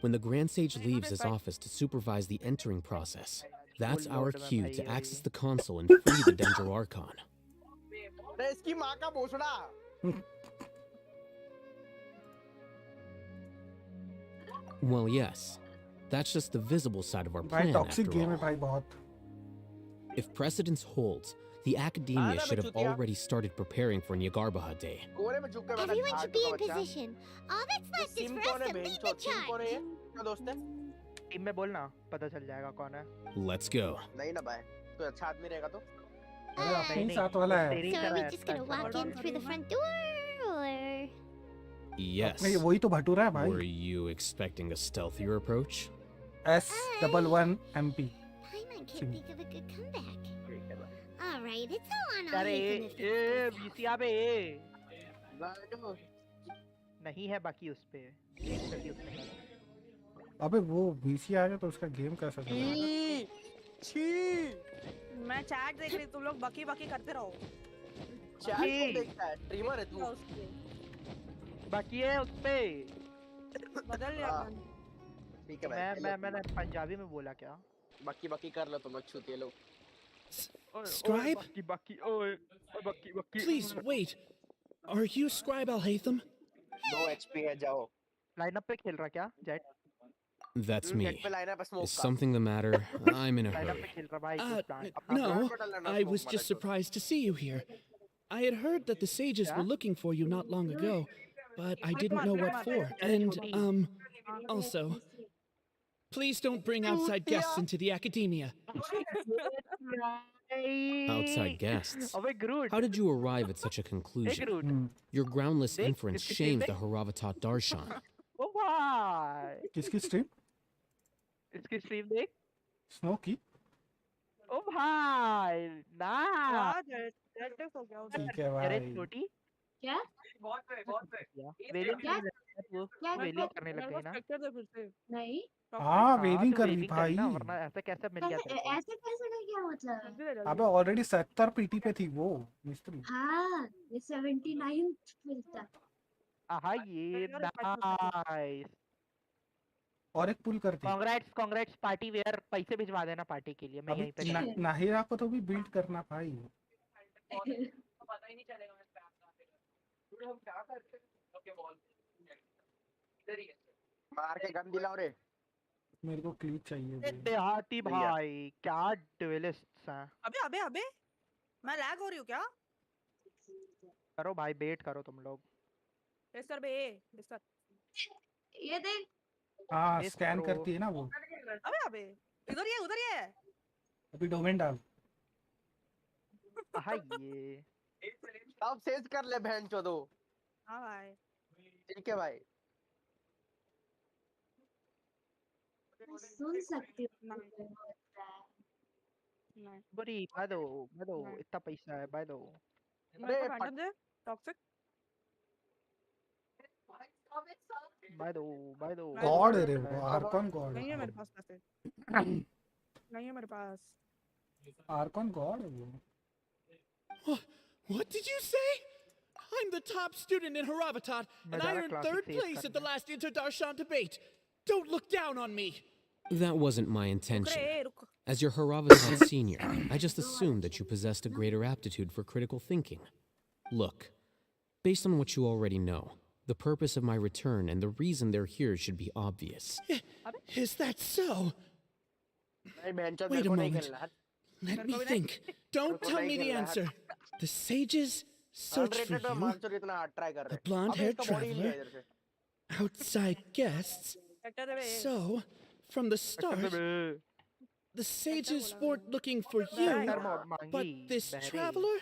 When the Grand Sage leaves his office to supervise the entering process, that's our cue to access the console and free the Dendro Archon. अरे इसकी माँ का भोसड़ा। Well, yes, that's just the visible side of our भाई plan toxic after game है all. भाई बहुत. If precedence holds, the academia should have already started preparing for Nyagarbha Day. कोने में झुक के बैठा Everyone should be in बच्चा। position. All that's left is SIM for कौन us है to बहन lead the चोद? सिम कौन है ये? charge. क्या दोस्त है? टीम में बोलना पता चल जाएगा कौन है। Let's go. नहीं ना भाई, तो अच्छा आदमी रहेगा तो। अरे अपने ही नहीं, साथ वाला है. तेरी So are तरह we है, just gonna टेंशन walk मत in ले। through the front door, or? Yes. नहीं वही तो भटूरा है भाई. Were you expecting a stealthier approach? S11MP. Paimon can't think of a good comeback. All right, it's all on अरे Ethan if A it's बीसीआ पे लाडो। नहीं है बाकी उस पे। जल्दी उस पे। अबे वो VC आ गया तो उसका गेम कैसा चलेगा? छी, छी। मैं चैट देख रही, तुम लोग बकी बकी करते रहो। चैट को देखता है, स्ट्रीमर है तू। बाकी है उस पे। बदल लिया हाँ। अपन। ठीक है भाई। मैंने पंजाबी में बोला क्या? बाकी बाकी कर लो तुम छूतिए लोग। Scribe? बाकी ओए बाकी। Please wait. Are you Scribe Alhaitham? 2 HP है जाओ। लाइनअप पे खेल रहा क्या? Jet That's me. जेट पे लाइनअप पे स्मोक Is का। something the matter? I'm in a lineup पे hurry. खेल रहा भाई कुछ प्लान। अपना No, plan बदल लेना, I smoke was मारा just छोड़। surprised to see you here. I had heard that the sages were looking for you not long ago, but I didn't know what for. And, also, please don't bring outside guests into the academia. Outside guests. अबे ग्रूट। How did you arrive at such a A conclusion? Grout. Your groundless Dick, inference it's shames dick. the Haravatat Darshan. ओ भाई किसकी stream? इसकी stream देख। Snow की? ओ भाई ना। यार jet हो गया उधर। ठीक है अरे भाई. छोटी क्या? वेलिंग क्या? वो क्या? वेलिंग करने लग गई ना। स्पेक्टर दे फिर से। नहीं। हाँ वेलिंग तो कर ली वेलिंग भाई. करना वरना ऐसा कैसे मिल गया तेरे को? ऐसे कैसे का क्या मतलब? जल्दी दे, जल्दी अबे दे। ऑलरेडी 70 पीटी पे थी वो मिस्त्री. हाँ, ये 79 मिलता। आहा ये अरे, नाइस। और एक पुल कर दी. कांग्रेट्स पार्टी वेयर पैसे भिजवा देना पार्टी के लिए मैं अभी यहीं पे नाहिरा को तो भी बिल्ड करना भाई. मार के गन दिलाओ रे। मेरे को क्लीच चाहिए भी. देहाती भाई क्या ड्यूलिस्ट्स हैं। अबे अबे अबे मैं लैग हो रही हूँ क्या? करो भाई बेट करो तुम लोग। यस सर बे, यस सर। ये देख। हाँ Yes, स्कैन bro. करती है ना वो. अबे अबे इधर ही है, उधर ही है। अभी डोमेन डाल. आहा ये अब सेज कर ले बहन चोदो। हाँ भाई। ठीक है भाई। मैं सुन सकती हूँ। नहीं बुरी मैं दो इतना पैसा है बाय दो। मेरे को फैंटम दे टॉक्सिक। बाय दो गॉड है रे वो. आर्कॉन गॉड नहीं है मेरे है. पास पैसे। नहीं है मेरे पास। आर्कॉन गॉड है वो. What did you say? I'm the top student in Haravatat, and I Madara earned class third is safe place at the karna. last Inter-Darshan debate. Don't look down on me. That wasn't my रुक intention. रे रुक। As your Haravatat senior, I just assumed that you possessed a greater aptitude for critical thinking. Look, based on what you already know, the purpose of my return and the reason they're here should be obvious. Is that so? नहीं बहन चोद Wait मेरे a को नहीं moment. खेलना। Let me think. Don't tell me the answer. The sages search for Unrated और you, मानसूर इतना hard try कर रहे the हैं। blonde-haired अबे इसका body नहीं है traveler, इधर से। outside guests. सेक्टर दे बे। So, from the start, the sages weren't looking for you, but this traveler?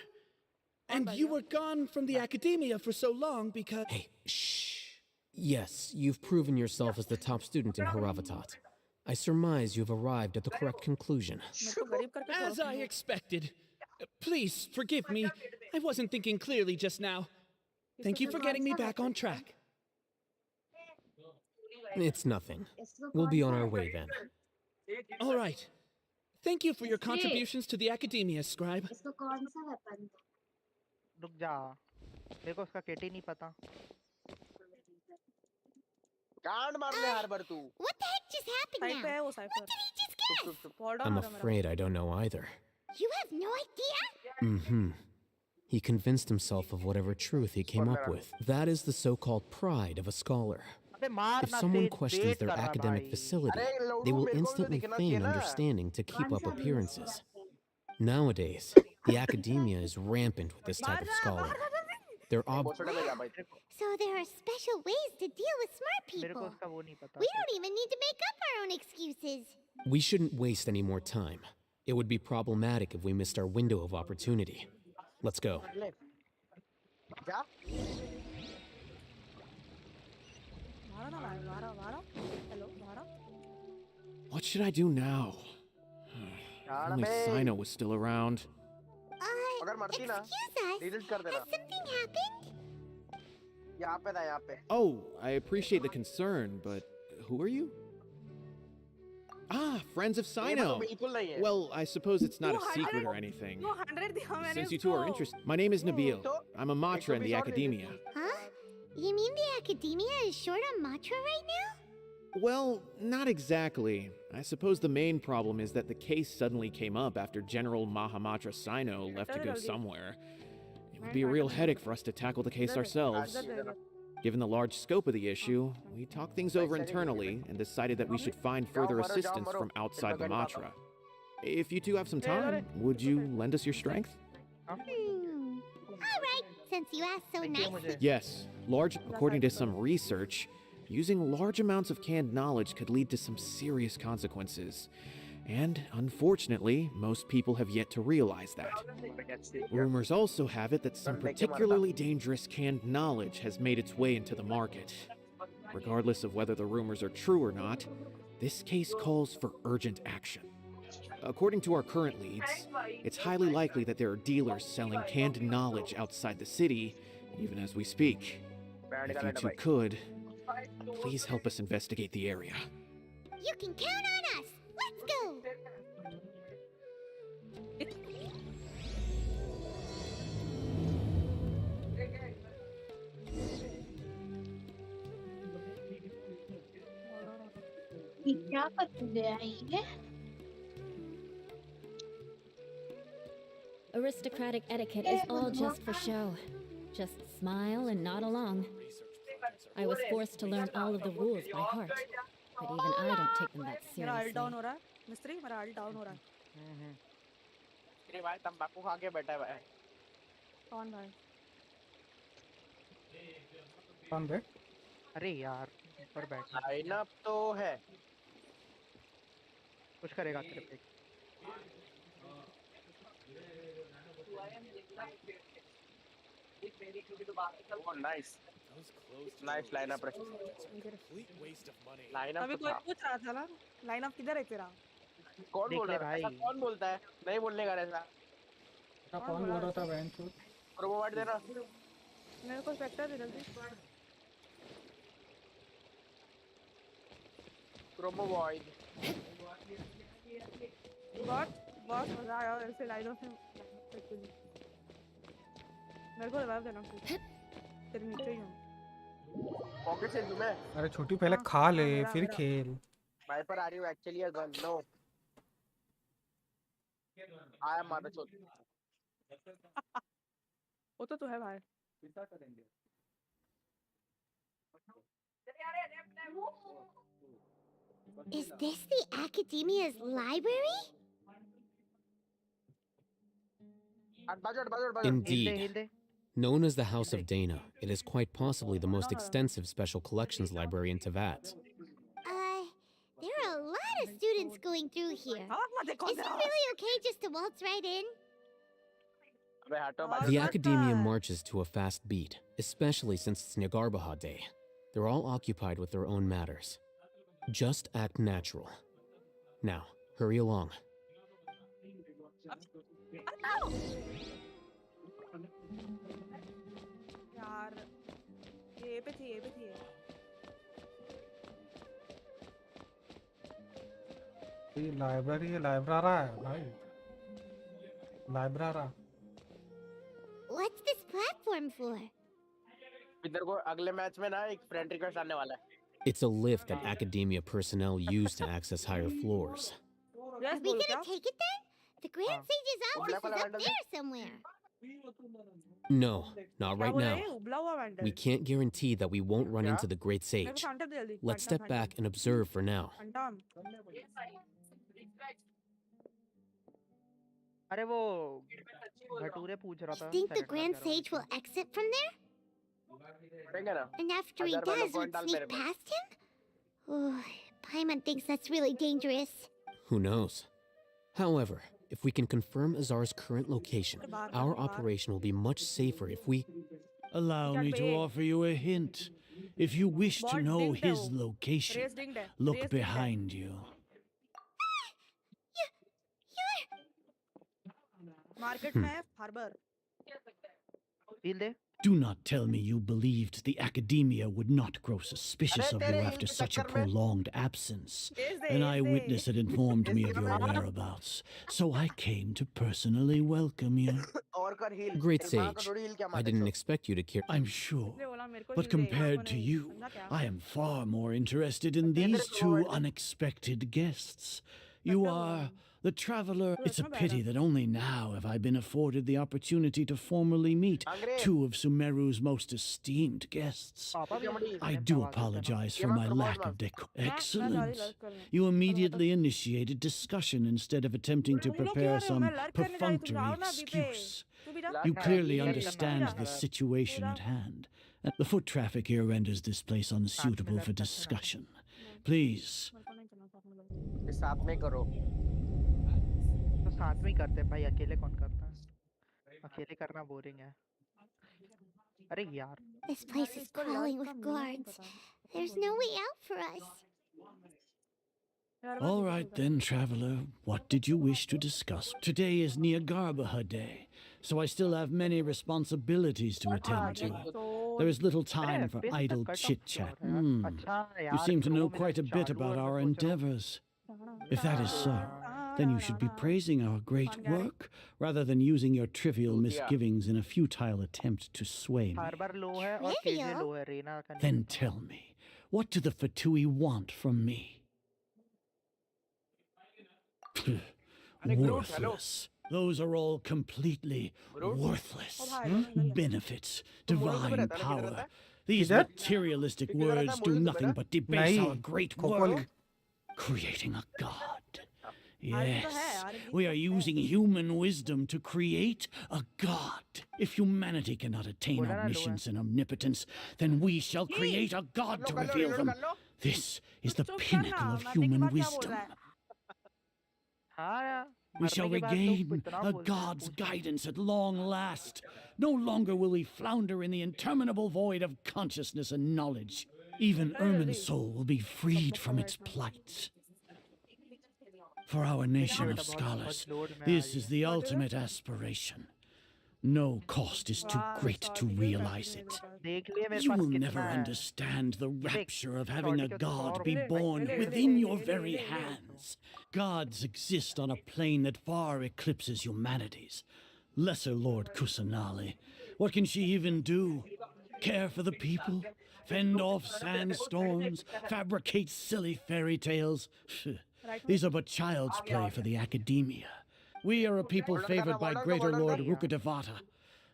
And you were gone from the academia for so long because... Hey, shh. Yes, you've proven yourself as the top student in Haravatat. I surmise you've arrived at the correct conclusion. मेरे को गरीब करके As छोड़ो। I expected. Please, forgive me. I wasn't thinking clearly just now. Thank you for getting me back on track. It's nothing. इसको We'll be कौन on सा our way then. All right. Thank you for your contributions to the academia, Scribe. इसको कौन सा weapon दो? रुक जा मेरे को उसका केटी नहीं पता। कांड मार ले हर बार तू। What the heck just happened side पे now? है वो cipher. What did he just guess? चुप चुप। Fall down I'm हो रहा है मेरा। afraid I don't know either. You have no idea? Mm-hmm. He convinced himself of whatever truth he came up with. That is the so-called pride of a scholar. अबे मार If ना someone तेज questions wait their कर रहा academic भाई। facility, अरे they लौड़ू will मेरे को भी तो instantly दिखना चाहिए feign ना। understanding to keep up appearances. Nowadays, the academia is rampant with this type of scholar. They're भोसड़े में जा भाई। So there are special ways to deal with smart मेरे को people. उसका वो नहीं पता। We don't even need to make up our own excuses. We shouldn't waste any more time. It would be problematic if we missed our window of opportunity. Let's go. ले। जा। मारा ना भाई, मारा। हेलो, मारा। What should I do now? If यार only bay. Sino was still around. अगर मरती ना, Excuse us. डिलीट कर देना। Has something happened? यहाँ पे था यहाँ पे। Oh, I appreciate the concern, but who are you? Ah, friends of ये तो Sino. बिल्कुल नहीं है। Well, I suppose it's not a 200 secret or anything. 200 दिया मैंने Since you two are उसको। interested, my name is Nabil. I'm a Matra in the academia. Huh? You mean the academia is short on Matra right now? Well, not exactly. I suppose the main problem is that the case suddenly came up after General Mahamatra Sino left to go somewhere. It would be a real headache for us to tackle the case ourselves. Given the large scope of the issue, we talked things over internally and decided that we should find further assistance from outside the Matra. If you two have some time, would you lend us your strength? All right, since you asked so nicely. Yes, according to some research, using large amounts of canned knowledge could lead to some serious consequences. And unfortunately, most people have yet to realize that. Rumors also have it that some particularly dangerous canned knowledge has made its way into the market. Regardless of whether the rumors are true or not, this case calls for urgent action. According to our current leads, it's highly likely that there are dealers selling canned knowledge outside the city, even as we speak. If you two could, please help us investigate the area. You can count on us. Let's go. ये क्या कर दिया ये? Aristocratic etiquette is all just for show. Just smile and nod along. I was forced to learn all of the rules by heart, but even I don't take them that मेरा alt down seriously. हो रहा है मिस्त्री, मेरा alt down हो रहा है। तेरे भाई तंबाकू खा के बैठा है भाई। कौन भाई? कौन बे? अरे यार ऊपर बैठ। लाइन अप तो है। कुछ करेगा तेरे पे। Oh, nice. Nice lineup रखी। Lineup अभी तो कोई था। पूछ रहा था ना, लाइन अप किधर है तेरा? कौन बोल रहा है? ऐसा कौन बोलता है? नहीं बोलने का ऐसा। कौन बोल रहा था बहन चोद? प्रोमोट देना। मेरे को स्पेक्टर दे जल्दी। Promo void. बहुत मजा आया ऐसे लाइनों से। मेरे को रिवाइव देना प्लीज। तेरे नीचे ही हूँ। पॉकेट से तुम्हें। अरे छोटी पहले खा ले फिर खेल। Viper are you actually a gun? No. I am मादर चोद। वो तो है भाई। Is this the academia's library? Indeed. Known as the House of Dana, it is quite possibly the most extensive special collections library in Teyvat. There are a lot of students going through here. Is it really okay just to waltz right in? The academia marches to a fast beat, especially since it's Nyagarbaha Day. They're all occupied with their own matters. Just act natural. Now, hurry along. यार ये पे थी ये library है, लाइब्रारा है भाई, लाइब्रारा। What's this platform for? इधर को अगले मैच में ना एक फ्रेंड रिक्वेस्ट आने वाला है। It's a lift that academia personnel use to access higher floors. Are Yes, we bolo gonna kya? take it then? The Grand Sage's office is up there somewhere. No, not क्या right बोल रहे now. हैं? उबला हुआ vendor. We can't guarantee that we won't run into the Great मेरे को Sage. phantom दे जल्दी. Let's Phantom, step back and observe for now. Phantom. अरे वो भटूरे पूछ रहा You था think the salad Grand वगैरह Sage will exit from there? करेंगे ना And after he 1000 वाला does, would point डाल मेरे sneak pass past him? Oh, Paimon thinks that's really dangerous. Who knows? However, if we can confirm Azar's current location, our operation will be much safer if we... Allow me to offer you a hint. If you wish to Bot know dinged है his वो. location, Race dinged है. look Race dinged है. behind you. Market में है harbor. Deal they Do not tell me you believed the academia would not grow suspicious of you after such a prolonged absence. An eyewitness had informed me of your whereabouts, so I came to personally welcome you. और कर heal Great तेरे माँ का Sage, थोड़ी heal क्या I मार didn't सकते expect you to care. I'm sure. इसलिए बोला मेरे को But heal दे, compared इसको to नहीं. you, समझा क्या? I am far more interested in these two unexpected guests. You are the traveler. It's a pity that only now have I been afforded the opportunity to formally meet two of Sumeru's most esteemed guests. पापा भी I do apologize for my lack of excellence. You immediately initiated discussion instead of attempting to prepare some perfunctory excuse. तू भी जा. You clearly understand the situation at hand. The foot traffic here renders this place unsuitable for discussion. Please, हैं साथ में करो तो साथ में ही करते हैं भाई अकेले कौन करता है अकेले करना बोरिंग है अरे यार This place is crawling with guards. There's no way out for us. all right then, traveler. What did you wish to discuss? Today is Neogarbaha Day, so I still have many responsibilities to attend to. There is little time for idle chit-chat. अच्छा You यार seem to know flow में quite a bit चालू about और our मैं सोच रहा हूँ, endeavors. If that is so, then you should be praising our great work rather than using your trivial misgivings in a futile attempt to sway me. Harbour लो है और KJ लो है रेना का Then tell me, what do the Fatui want from me? Worthless. Those are all completely worthless. Benefits, divine power. These materialistic words do nothing but debase our great work. Creating a god. Yes, we are using human wisdom to create a god. If humanity cannot attain omniscience and omnipotence, then we shall create a god to reveal them. This is the pinnacle of human wisdom. हाँ We shall regain a god's guidance at long last. No longer will we flounder in the interminable void of consciousness and knowledge. Even Ermin's soul will be freed from its plight. For our nation of scholars, this is the ultimate aspiration. No cost is too great to realize it. You will never understand the rapture of having a god be born within your very hands. Gods exist on a plane that far eclipses humanity's. Lesser Lord Kusanali, what can she even do? Care for the people? Fend off sandstorms? Fabricate silly fairy tales? These are but child's play for the academia. We are a people favored by Greater Lord Rukadevata.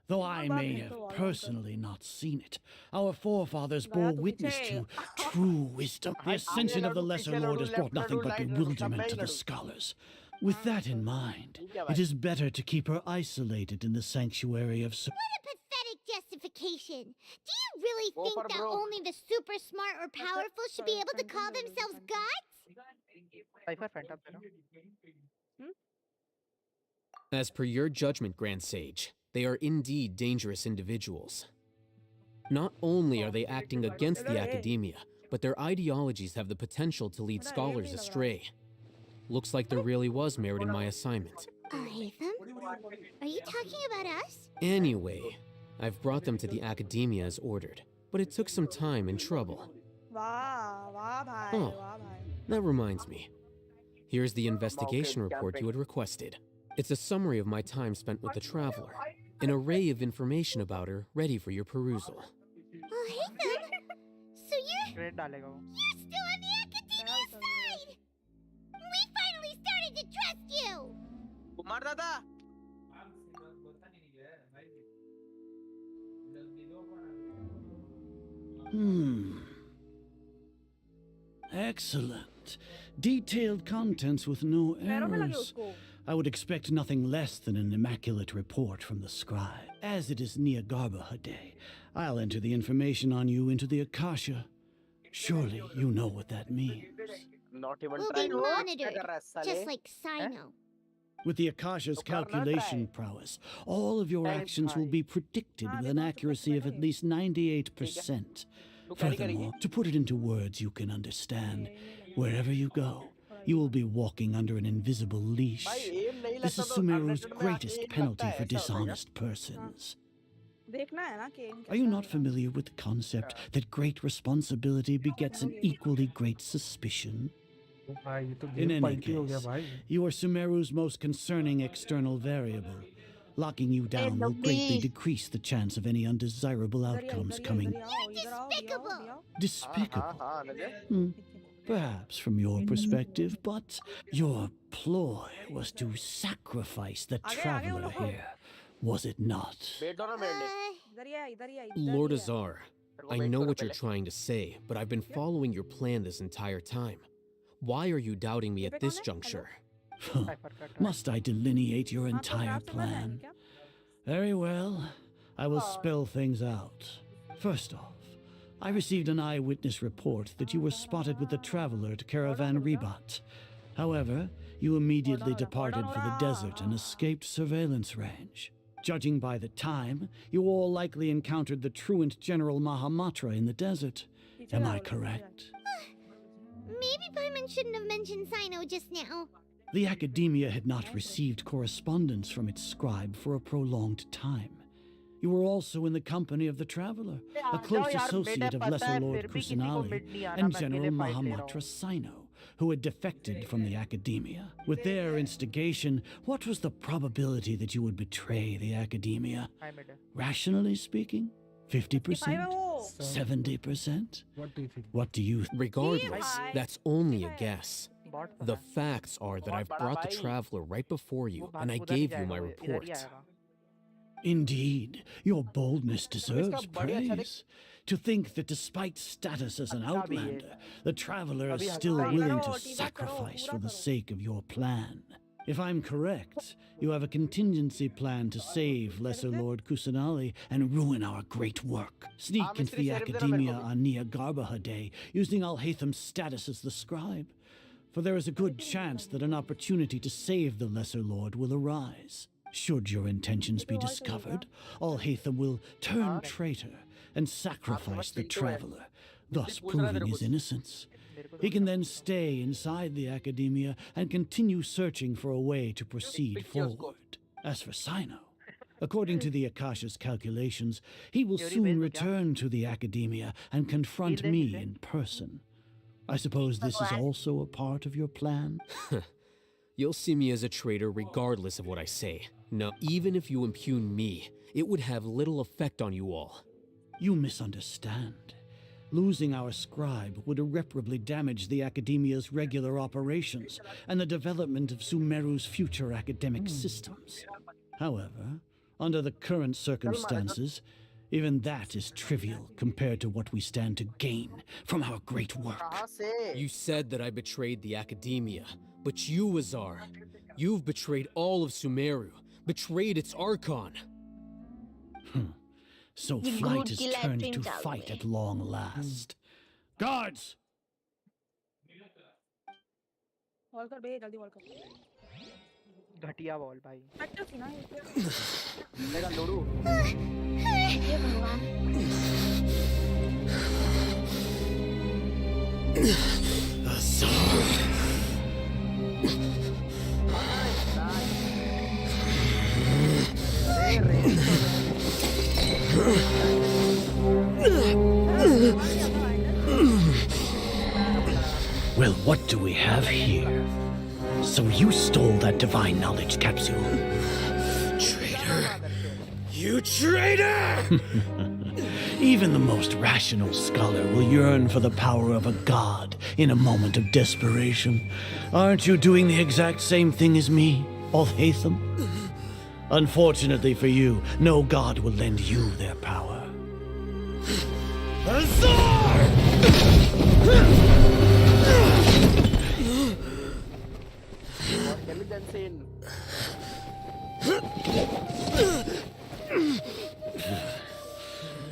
Though I may have personally not seen it, our forefathers bore witness to true wisdom. The ascension of the Lesser Lord has brought nothing but bewilderment to the scholars. With that in mind, it is better to keep her isolated in the sanctuary of... What a pathetic justification. Do you really think that only the super smart or powerful should be able to call themselves gods? Cipher Phantom है ना As per your judgment, Grand Sage, they are indeed dangerous individuals. Not only are they acting against the academia, but their ideologies have the potential to lead scholars astray. Looks like there really was merit in my assignment. Hatham? Are you talking about us? Anyway, I've brought them to the academia as ordered, but it took some time and trouble. वाह वाह भाई Oh. वाह भाई. That reminds me. Here's the investigation report you had requested. It's a summary of my time spent with the Traveler. An array of information about her ready for your perusal. Oh, Hatham! So you're credit डालेगा वो still on the academia side. We finally started to trust you. Kumar दादा Excellent. Detailed contents with no पैरों में लगे errors. उसको. I would expect nothing less than an immaculate report from the scribe. As it is Niagarbha Day, I'll enter the information on you into the Akasha. Surely you know what that means. not even We'll try be to monitored, कर रहा है साले just like Sino. With the Akasha's तो करना calculation try. prowess, all of your Try actions will try. be predicted with an accuracy of at least 98%. तू carry Furthermore, करेगी to put it into words you can understand, wherever you go, you will be walking under an invisible leash. भाई aim नहीं This लगता is तो Sumeru's unrated में greatest aim लगता penalty है, for ऐसा होता है क्या? dishonest persons. देखना है ना कि Are you not familiar with the concept that great responsibility begets an equally great suspicion? भाई ये तो In गेम any पलटी हो गया case, भाई. you are Sumeru's most concerning external variable. Locking you down will greatly decrease the chance of any undesirable outcomes coming. Despicable. Despicable, हाँ हाँ नजर perhaps from your perspective, but your ploy was to sacrifice the traveler here, was it not? बैठ दो ना बैठ इधर ही है इधर ही है Lord Azar, I know what you're trying to say, but I've been following your plan this entire time. Why are you doubting me at this juncture? Must I delineate your entire plan? Very well. I will spell things out. First off, I received an eyewitness report that you were spotted with the traveler at Caravan Rebat. However, you immediately departed for the desert and escaped surveillance range. Judging by the time, you all likely encountered the truant General Mahamatra in the desert. Am I correct? Maybe Paimon shouldn't have mentioned Sino just now. The academia had not received correspondence from its scribe for a prolonged time. You were also in the company of the traveler, a close associate of Lesser Lord Kusanali and General Mahamatra Sino, who had defected from the academia. With their instigation, what was the probability that you would betray the academia? Rationally speaking, 50%? 70%? What do you think? What do you Regardless, that's only a guess. The facts are that I've brought the traveler right before you, and I gave you my report. Indeed, your boldness deserves praise. To think that despite status as an outlander, the traveler is still willing to sacrifice for the sake of your plan. If I'm correct, you have a contingency plan to save Lesser Lord Kusanali and ruin our great work. Sneak into the academia on Niagarbha Day, using Alhatham's status as the scribe. For there is a good chance that an opportunity to save the Lesser Lord will arise. Should your intentions be discovered, Alhatham will turn traitor and sacrifice the traveler, thus proving his innocence. He can then stay inside the academia and continue searching for a way to proceed forward. As for Sino, according to the Akasha's calculations, he will soon return to the academia and confront me in person. I suppose this is also a part of your plan? You'll see me as a traitor regardless of what I say. No, even if you impugn me, it would have little effect on you all. You misunderstand. Losing our scribe would irreparably damage the academia's regular operations and the development of Sumeru's future academic systems. However, under the current circumstances, even that is trivial compared to what we stand to gain from our great work. You said that I betrayed the academia, but you, Azar, you've betrayed all of Sumeru, betrayed its Archon. So flight is turned to fight at long last. Guards! Wall कर बे जल्दी wall कर घटिया ball भाई अच्छा थी ना लेगा लोडू ये भगवान Well, what do we have here? So you stole that divine knowledge capsule. Traitor! You traitor! Even the most rational scholar will yearn for the power of a god in a moment of desperation. Aren't you doing the exact same thing as me, Alhaitham? Unfortunately for you, no god will lend you their power.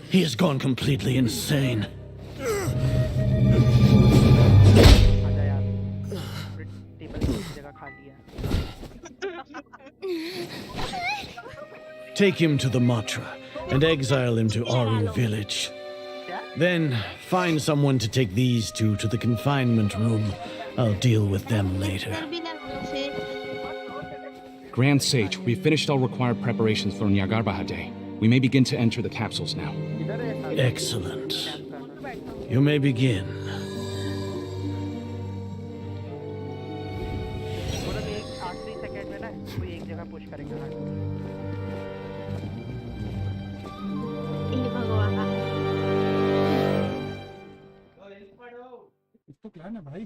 He has gone completely insane. आजा यार table की जगह खाली है Take him to the Matra and exile him to Aru village. Then find someone to take these two to the confinement room. I'll deal with them later. Grand Sage, we've finished all required preparations for Nyagarbha Day. We may begin to enter the capsules now. Excellent. You may begin. मतलब एक आखिरी second में ना कोई एक जगह push करेगा इसको क्या है भाई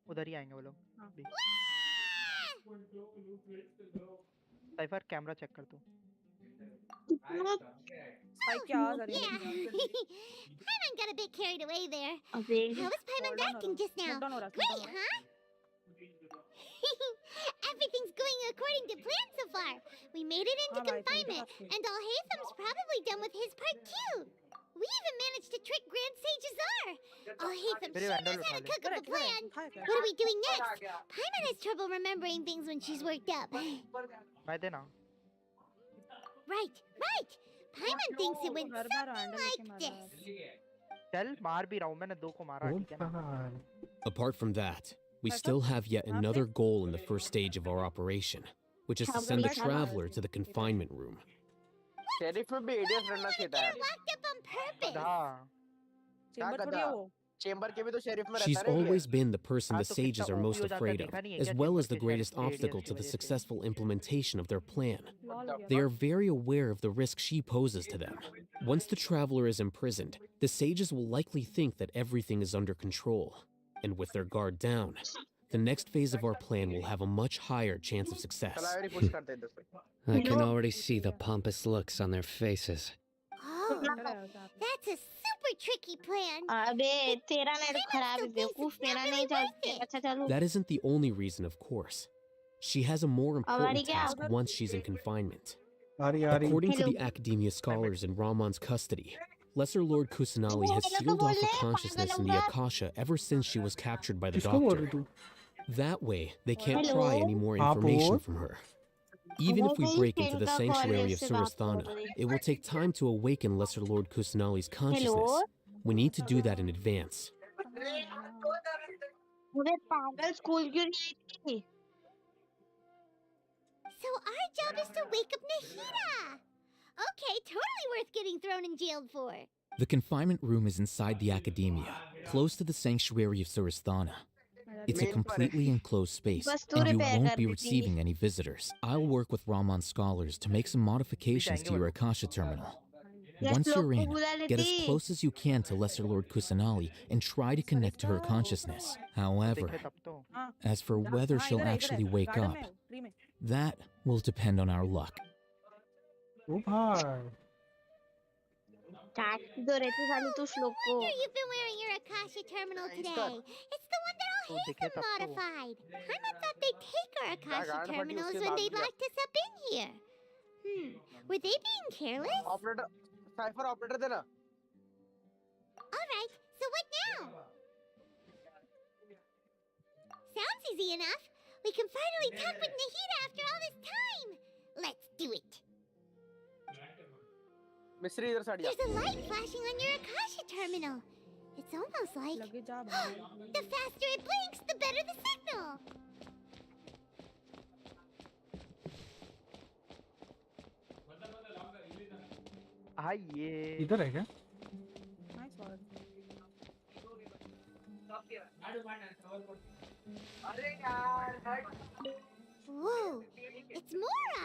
उधर ही आएंगे वो लोग साइफर कैमरा चेक कर तू Paimon got a bit carried away there. How was Paimon acting just now? Great, huh? Everything's going according to plan so far. We made it into confinement, and Alhaitham's probably done with his part too. We even managed to trick Grand Sage Azar. Alhaitham sure knows how to cook up a plan. What are we doing next? Paimon has trouble remembering things when she's worked up. Right. Paimon thinks it went something like this. चल मार भी रहा हूँ मैंने दो को मारा ठीक है ना Apart from that, we still have yet another goal in the first stage of our operation, which is to send the traveler to the confinement room. Sheriff में भी इडियट रहना चाहिए था Locked up on purpose. हाँ क्या गधा chamber के भी तो शेरिफ में रहता है She's always been the person the sages are most afraid of, as well as the greatest obstacle to the successful implementation of their plan. They are very aware of the risk she poses to them. Once the traveler is imprisoned, the sages will likely think that everything is under control. And with their guard down, the next phase of our plan will have a much higher chance of success. I can already see the pompous looks on their faces. Oh, that's a super tricky plan. That isn't the only reason, of course. She has a more important task once she's in confinement. According to the academia scholars in Ramon's custody, Lesser Lord Kusanali has sealed off her consciousness in the Akasha ever since she was captured by the doctor. That way, they can't pry any more information from her. Even if we break into the sanctuary of Surasthana, it will take time to awaken Lesser Lord Kusanali's consciousness. We need to do that in advance. So our job is to wake up Nahida. Okay, totally worth getting thrown in jail for. The confinement room is inside the academia, close to the sanctuary of Surasthana. It's a completely enclosed space, and you won't be receiving any visitors. I'll work with Ramon's scholars to make some modifications to your Akasha terminal. Once you're in, get as close as you can to Lesser Lord Kusanali and try to connect to her consciousness. However, as for whether she'll actually wake up, that will depend on our luck. No wonder you've been wearing your Akasha terminal today. It's the one that Alhaitham modified. Paimon thought they'd take our Akasha terminals when they locked us up in here. Were they being careless? Operator, cipher operator dena. Alright, so what now? Sounds easy enough. We can finally talk with Nahida after all this time. Let's do it. There's a light flashing on your Akasha terminal. It's almost like the faster it blinks, the better the signal. इधर है क्या Whoa, it's Mora!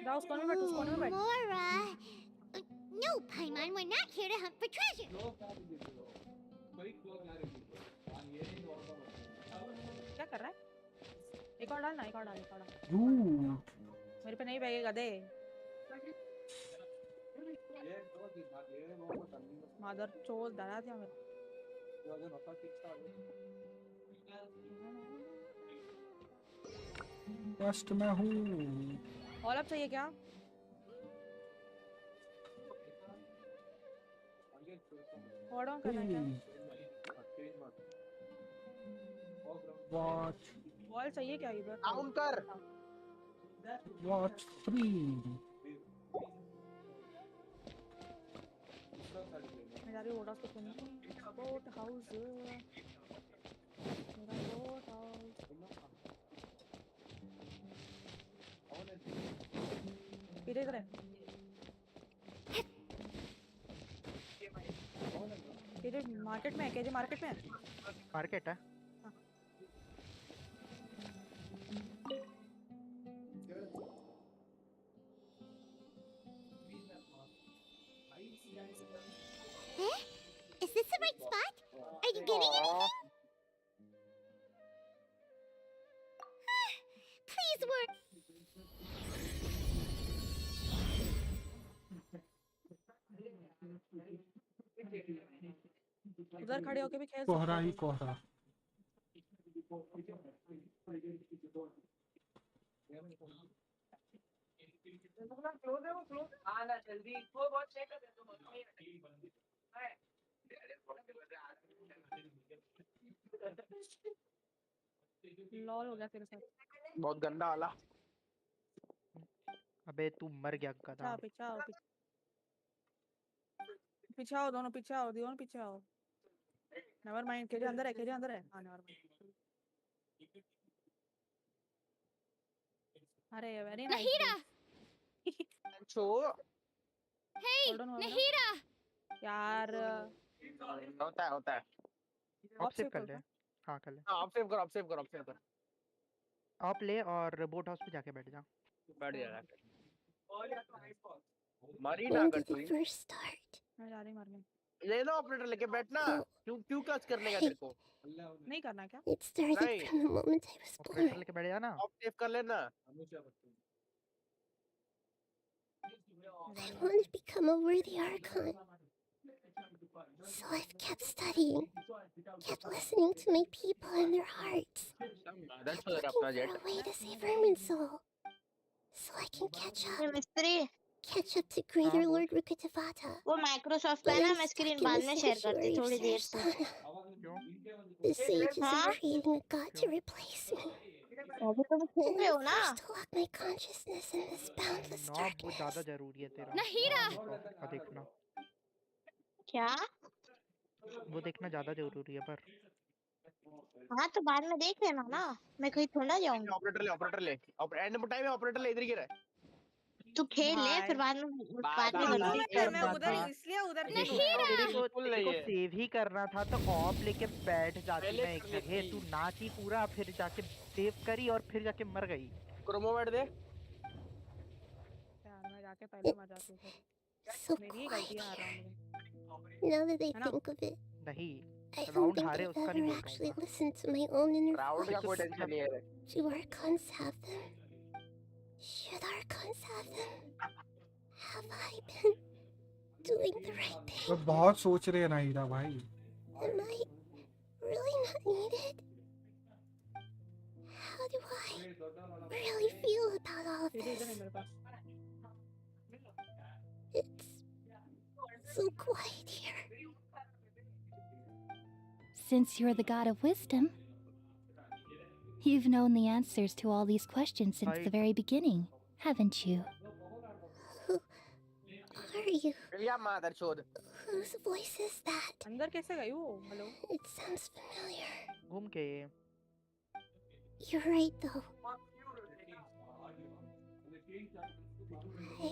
जाओ उस कोने में बैठ, उस कोने में बैठ। Mora! No, Paimon, we're not here to hunt for treasure! क्या कर रहा है? एक और डाल ना, एक और डाल, एक और डाल। मेरे पे नहीं बैगेगा दे। मादर चोद डरा दिया मेरे। क्वेस्ट में हूँ। ऑल अप चाहिए क्या? ऑर्डर ऑन करना है क्या? वॉच वॉल चाहिए क्या इधर? डाउन कर। वॉच 3 मैं जा रही हूँ बोट हाउस को सुनने। बोट हाउस, मेरा बोट हाउस। पीछे इधर है। केजे मार्केट में है, केजे मार्केट में है। मार्केट है। Is this the right spot? Are you getting anything? Please work. उधर खड़े होके भी खेल कोहरा ही कोहरा। लॉल हो गया तेरे साथ। बहुत गंदा वाला। अबे तू मर गया गधा। पीछे आओ, पीछे आओ, दोनों पीछे आओ, दोनों पीछे आओ। नेवर माइंड, केजे अंदर है, केजे अंदर है। हाँ नेवर माइंड। अरे very nice. Nahida! Hey, Nahida! यार होता है। ऑफ सेव कर ले। हाँ कर ले। ऑफ सेव कर। ऑफ ले और बोट हाउस पे जाके बैठ जा। बैठ जा। मरी ना कर तू। First start. मैं जा रही मारने। ले लो ऑपरेटर लेके बैठना। क्यों कस करने का तेरे को? नहीं करना क्या? It started from the moment I was born. Operator लेके बैठ जा ना। ऑफ सेव कर लेना। I wanted to become a worthy Archon. So I've kept studying, kept listening to my people and their hearts, looking for a way to save Ermin's soul, so I can catch up to Greater Lord Rukkhadevata. वो Microsoft पे ना मैं screen बाद में share करती थोड़ी देर से। The sages are creating a god to replace me. अभी तुम खेल रहे हो ना? To lock my consciousness in this boundless darkness. वो ज़्यादा जरूरी है तेरा। Nahida! देखना। क्या? वो देखना ज़्यादा जरूरी है पर। हाँ तो बाद में देख लेना ना, मैं कहीं थोड़ा जाऊंगी। ऑपरेटर ले एंड टाइम है। ऑपरेटर ले इधर गिरा है। तू खेल ले फिर बाद में मैं उधर इसलिए उधर तेरे को सेव ही करना था तो ऑफ लेके बैठ जाती मैं एक जगह। तू नाची पूरा फिर जाके सेव करी और फिर जाके मर गई। क्रोमो बैठ दे। यार मैं जाके पहले मर जाती हूँ। मेरी गलती आ रहा है। Now that I think of it, नहीं I don't think I've ever actually listened to my own inner voice. Do Archons have them? Should Archons have them? Have I been doing the right thing? तो बहुत सोच रहे हैं नाहिदा भाई। Am I really not needed? How do I really feel about all of this? It's so quiet here. Since you're the god of wisdom, you've known the answers to all these questions since the very beginning, haven't you? Who are you? Mother-chode. Whose voice is that? अंदर कैसे गई वो? Hello. It sounds familiar. घूम के। You're right though. I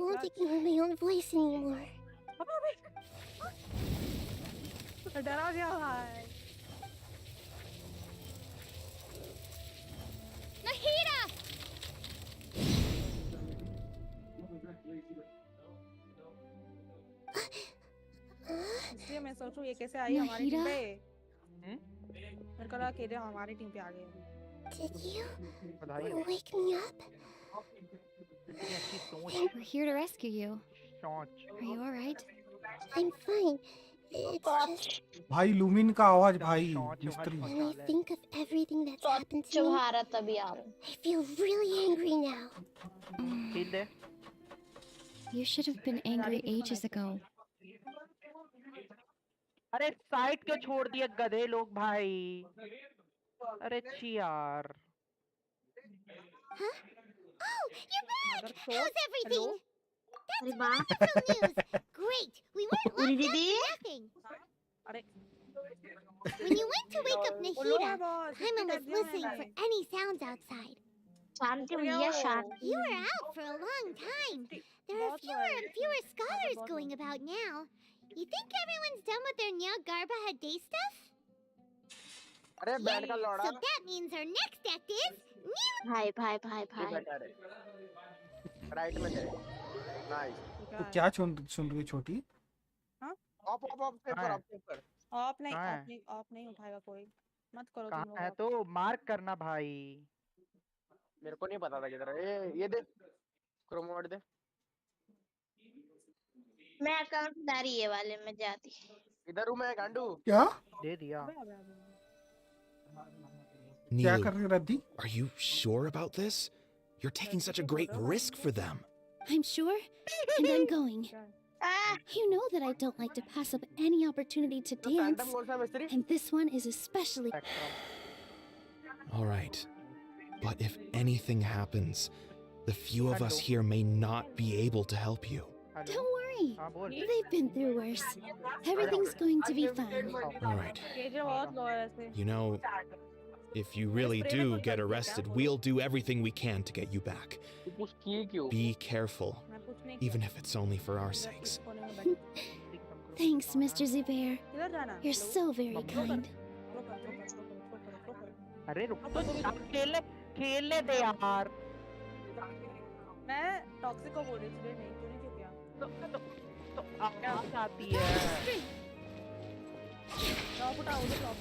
won't ignore my own voice anymore. डरा गया भाई। Nahida! इसलिए मैं सोचूं ये कैसे आई हमारी टीम पे। मेरे को लगा कि ये हमारी टीम पे आ गई अभी। Did you wake me up? We're here to rescue you. Are you alright? I'm fine. It's just भाई लूमिन का आवाज भाई मिस्त्री when I think of everything that's happened to me, I feel really angry now. You should have been angry ages ago. अरे side क्यों छोड़ दिए गधे लोग भाई? अरे छी यार। Huh? Oh, you're back! How's everything? That's wonderful news! Great! We weren't locked up for nothing! When you went to wake up Nahida, Hyman was listening for any sounds outside. You were out for a long time. There are fewer and fewer scholars going about now. You think everyone's done with their Nyagarba Day stuff? अरे बैठ का लौड़ा। So that means our next act is right में तेरे। Nice. तो क्या सुन रही छोटी? Of paper. Of नहीं उठाएगा कोई। मत करो तुम लोग। है तो मार्क करना भाई। मेरे को नहीं पता था किधर है। ये दे क्रोम मोड दे। मैं अकाउंट दारी ये वाले में जाती। इधर हूँ मैं गांडू। क्या? दे दिया। क्या कर रही रद्दी? Are you sure about this? You're taking such a great risk for them. I'm sure, and I'm going. You know that I don't like to pass up any opportunity to dance, and this one is especially... All right. But if anything happens, the few of us here may not be able to help you. Don't worry. They've been through worse. Everything's going to be fine. All right. You know, if you really do get arrested, we'll do everything we can to get you back. Be careful, even if it's only for our sakes. Thanks, Mr. Zubair. You're so very kind. अरे रुक तो खेलने दे यार। मैं toxic को बोल रही थी नहीं तूने क्यों किया? तो आवाज आती है। टॉप उठाओ उधर टॉप।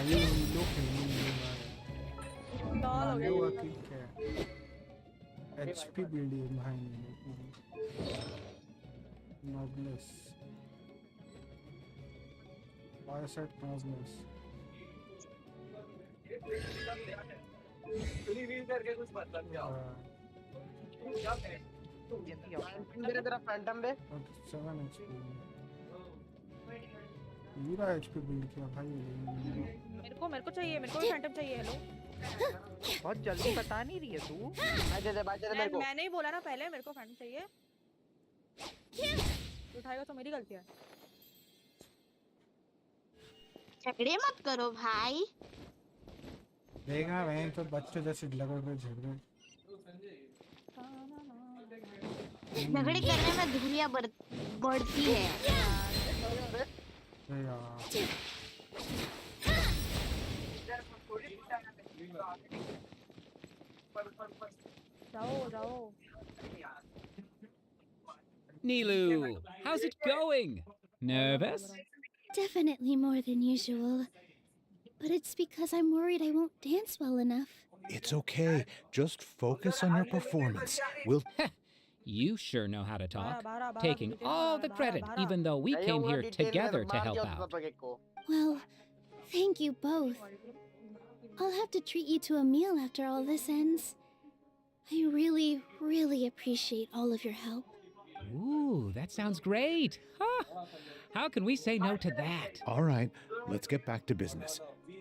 ये लोग डॉल हो गया। HP बिल्डिंग भाई नॉबलेस Fireside Cosmos तेरा फैंटम दे 7 HP पूरा HP बिल्ड किया भाई। मेरे को चाहिए, मेरे को भी फैंटम चाहिए। हेलो बहुत जल्दी बता नहीं रही है तू। मेरे को मैंने ही बोला ना पहले मेरे को फैंटम चाहिए। उठाएगा तो मेरी गलती है। झगड़े मत करो भाई। देखा मैं तो बच्चों जैसे लगा रहे झगड़े। झगड़े करने में धुरियां बढ़ती है। जाओ। Nilu, how's it going? Nervous? Definitely more than usual. But it's because I'm worried I won't dance well enough. It's okay. Just focus on your performance. We'll... You sure know how to talk. Taking all the credit, even though we came here together to help out. Well, thank you both. I'll have to treat you to a meal after all this ends. I really, really appreciate all of your help. Ooh, that sounds great. Huh. How can we say no to that? All right, let's get back to business.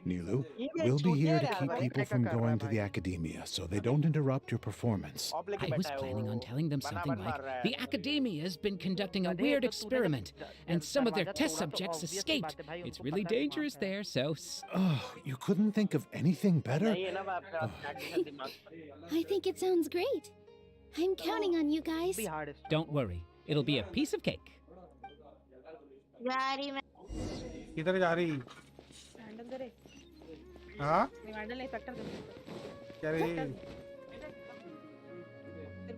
Nilu, we'll be here to keep people from going to the academia so they don't interrupt your performance. I was planning on telling them something like, the academia has been conducting a weird experiment, and some of their test subjects escaped. It's really dangerous there, so... Oh, you couldn't think of anything better? I think it sounds great. I'm counting on you guys. Be hardest. Don't worry, it'll be a piece of cake. जा रही मैं किधर जा रही? Handle दे रे हाँ मैं handle नहीं फैक्टर दे क्या रे?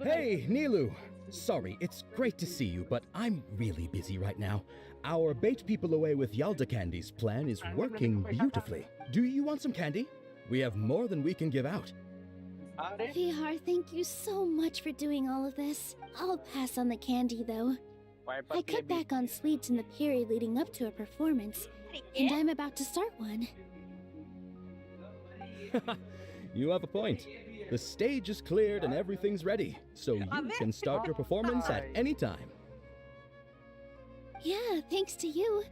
Hey, Nilu. Sorry, it's great to see you, but I'm really busy right now. Our Bait People Away with Yalda Candies plan is working beautifully. Do you want some candy? We have more than we can give out. VR, thank you so much for doing all of this. I'll pass on the candy though. I cut back on sweets in the period leading up to a performance, and I'm about to start one. You have a point. The stage is cleared and everything's ready, so you can start your performance at any time. Yeah, thanks to you.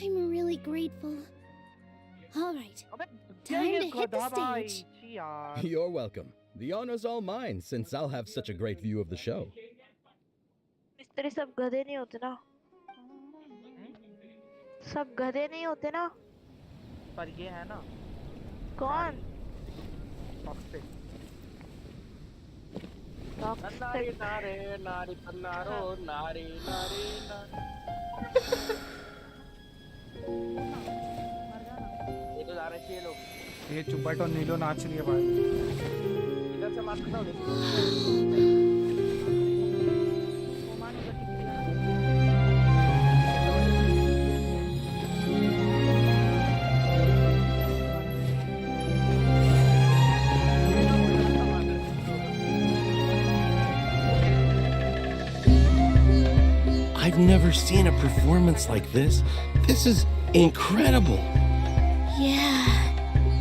I'm really grateful. All right, time to hit the stage. You're welcome. The honor's all mine, since I'll have such a great view of the show. मिस्त्री सब गधे नहीं होते ना सब गधे नहीं होते ना पर ये है ना कौन नारी नारे नारी पन्नारो नारी नारी ये तो जा रहे हैं लोग ये चुपट और नीलो नाच रही है भाई इधर से मारता हूँ I've never seen a performance like this. This is incredible. Yeah,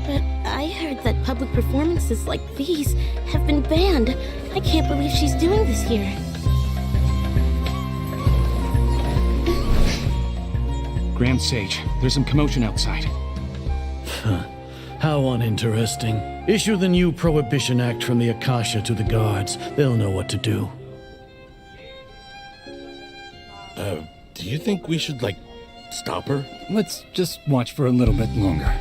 but I heard that public performances like these have been banned. I can't believe she's doing this here. Grand Sage, there's some commotion outside. How uninteresting. Issue the new Prohibition Act from the Akasha to the guards. They'll know what to do. Do you think we should, like, stop her? Let's just watch for a little bit longer.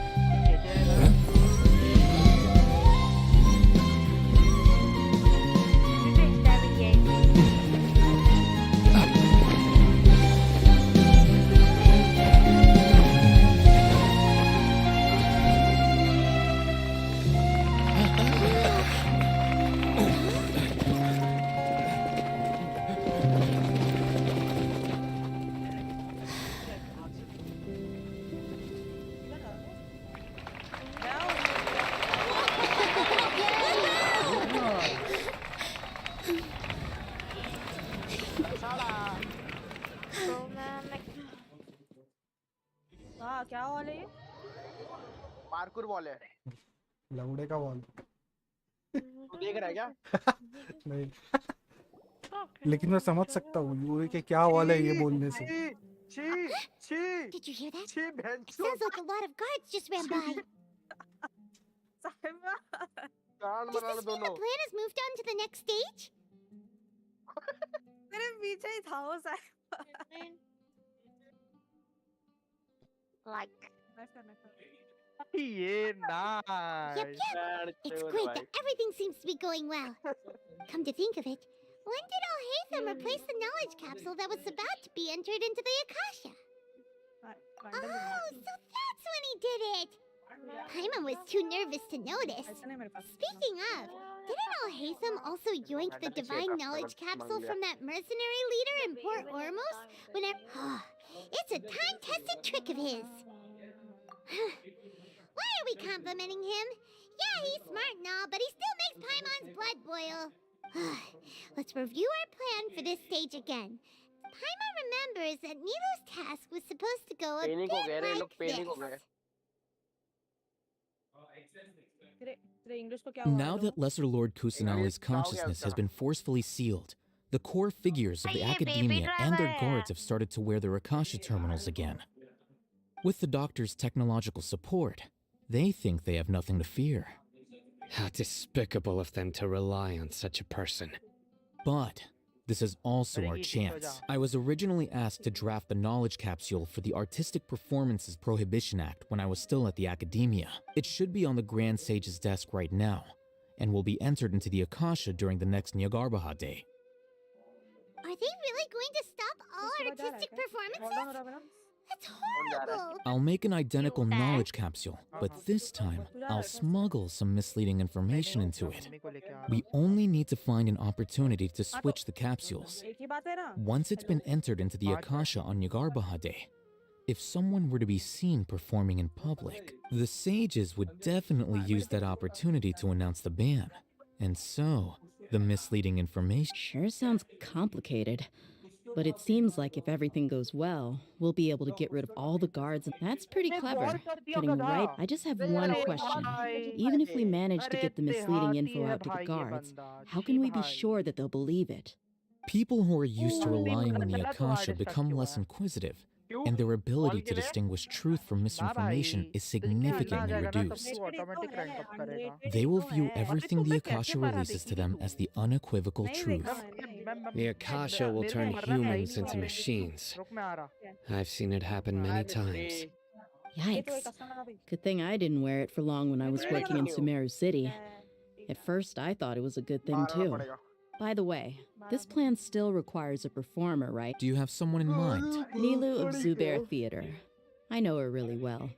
हाँ क्या वाला ये parkour wall है लौड़े का wall तू देख रहा है क्या नहीं लेकिन मैं समझ सकता हूँ यूरी के क्या वॉल है ये बोलने से Did you hear that? Sounds like a lot of guards just ran by. Does this mean the plan has moved on to the next stage? मेरे पीछे ही था वो साहब like Yeah, nice. Yep. It's great that everything seems to be going well. Come to think of it, when did Al-Haytham replace the knowledge capsule that was about to be entered into the Akasha? Oh, so that's when he did it! Paimon was too nervous to notice. Speaking of, didn't Al-Haytham also yoink the divine knowledge capsule from that mercenary leader in Port Ormos? It's a time-tested trick of his. Why are we complimenting him? Yeah, he's smart and all, but he still makes Paimon's blood boil. Let's review our plan for this stage again. Paimon remembers that Nilo's task was supposed to go a bit like this. Now that Lesser Lord Kusanali's consciousness has been forcefully sealed, the core figures of the academia and their guards have started to wear their Akasha terminals again. With the doctor's technological support, they think they have nothing to fear. How despicable of them to rely on such a person. But this is also our chance. I was originally asked to draft the knowledge capsule for the Artistic Performances Prohibition Act when I was still at the academia. It should be on the Grand Sage's desk right now, and will be entered into the Akasha during the next Nyagarbha Day. Are they really going to stop all artistic performances? That's horrible! I'll make an identical knowledge capsule, but this time, I'll smuggle some misleading information into it. We only need to find an opportunity to switch the capsules. Once it's been entered into the Akasha on Nyagarbha Day, if someone were to be seen performing in public, the sages would definitely use that opportunity to announce the ban. And so, the misleading information... Sure sounds complicated. But it seems like if everything goes well, we'll be able to get rid of all the guards. That's pretty clever. Getting right. I just have one question. Even if we manage to get the misleading info out to the guards, how can we be sure that they'll believe it? People who are used to relying on the Akasha become less inquisitive, and their ability to distinguish truth from misinformation is significantly reduced. They will view everything the Akasha releases to them as the unequivocal truth. The Akasha will turn humans into machines. I've seen it happen many times. Yikes. Good thing I didn't wear it for long when I was working in Sumeru City. At first, I thought it was a good thing too. By the way, this plan still requires a performer, right? Do you have someone in mind? Nilu of Zubair Theater. I know her really well.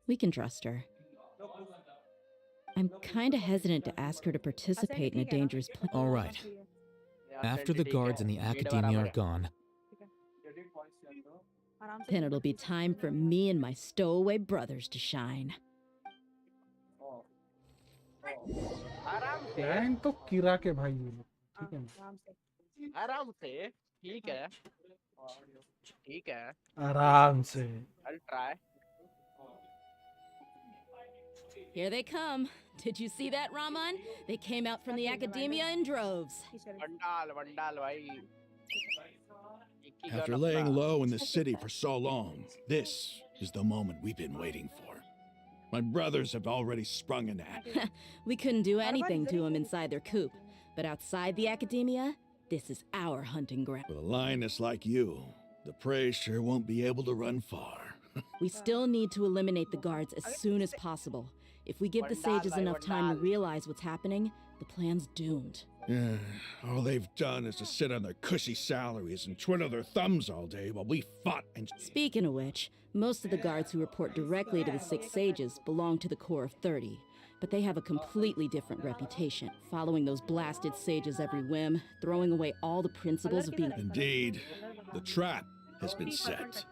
We can trust her. I'm kinda hesitant to ask her to participate in a dangerous plan. All right. After the guards and the academia are gone, then it'll be time for me and my stowaway brothers to shine. Plan तो किरा के भाई ये लोग, ठीक है ना? आराम से, ठीक है, ठीक है, आराम से. I'll try. Here they come. Did you see that, Raman? They came out from the academia in droves. Vandal, bhai. After laying low in the city for so long, this is the moment we've been waiting for. My brothers have already sprung an act. We couldn't do anything to them inside their coop, but outside the academia, this is our hunting ground. With a lioness like you, the prey sure won't be able to run far. We still need to eliminate the guards as soon as possible. If we give the sages enough time to realize what's happening, the plan's doomed. Yeah, all they've done is to sit on their cushy salaries and twiddle their thumbs all day while we fought and... Speaking of which, most of the guards who report directly to the 6 sages belong to the Corps of 30, but they have a completely different reputation, following those blasted sages every whim, throwing away all the principles of being... Indeed, the trap has been set.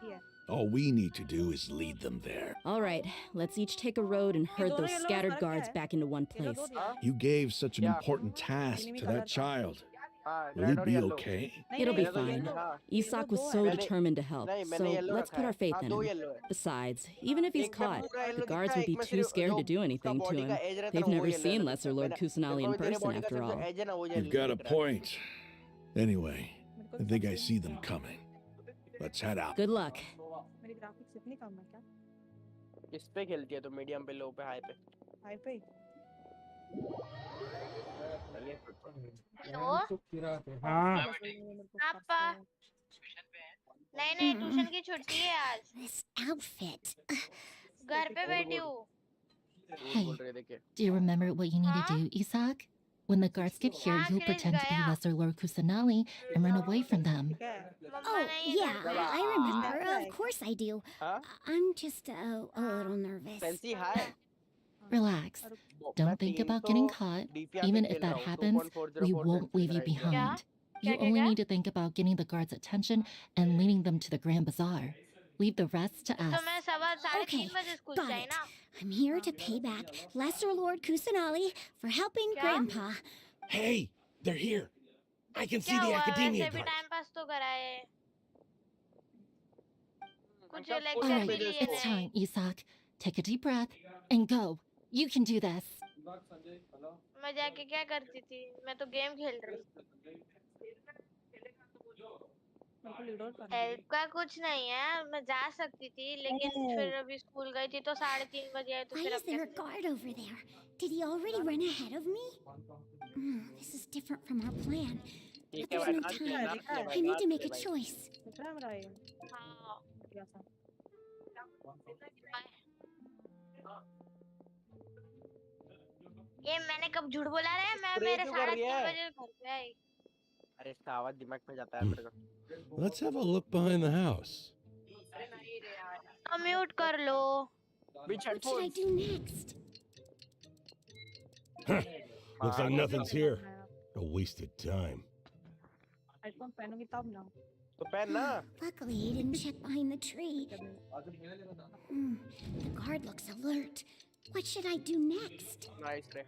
All we need to do is lead them there. All right, let's each take a road and herd those scattered guards back into one place. You gave such an important task to that child. Will it be okay? It'll be fine. Isak was so determined to help, so let's put our faith in him. Besides, even if he's caught, the guards would be too scared to do anything to him. They've never seen Lesser Lord Kusanali in person, after all. You've got a point. Anyway, I think I see them coming. Let's head out. Good luck. किस पे खेलती है तो medium पे लो पे high पे हाँ पापा नहीं ट्यूशन की छुट्टी है आज This outfit. घर पे बैठी हूँ Hey, do you remember what you need to do, Isak? When the guards get here, you'll pretend to be Lesser Lord Kusanali and run away from them. Oh, yeah, I remember. Of course I do. I'm just a little nervous. Relax. Don't think about getting caught. Even if that happens, we won't leave you behind. You only need to think about getting the guards' attention and leading them to the Grand Bazaar. Leave the rest to us. Okay, got it. I'm here to pay back Lesser Lord Kusanali for helping Grandpa. Hey, they're here. I can see the academia guard. All right, it's time, Isak. Take a deep breath and go. You can do this. मैं जाके क्या करती थी मैं तो game खेल रही help का कुछ नहीं है मैं जा सकती थी लेकिन फिर अभी स्कूल गई थी तो 3:30 बजे आई तो Why फिर is there a guard over there? Did he already run ahead of me? This is different from our plan. But there's no time. I need to make a choice. ये मैंने कब झूठ बोला रे? मैं मेरे 3:30 बजे घर पे आई। अरे इसका आवाज दिमाग में जाता है मेरे को। Let's have a look behind the house. तो म्यूट कर लो। What should I do next? Huh. Looks like nothing's here. A wasted time. IPhone पहनूंगी तब ना। तो पहन ना। Luckily, he didn't check behind the tree. The guard looks alert. What should I do next? Nice रे।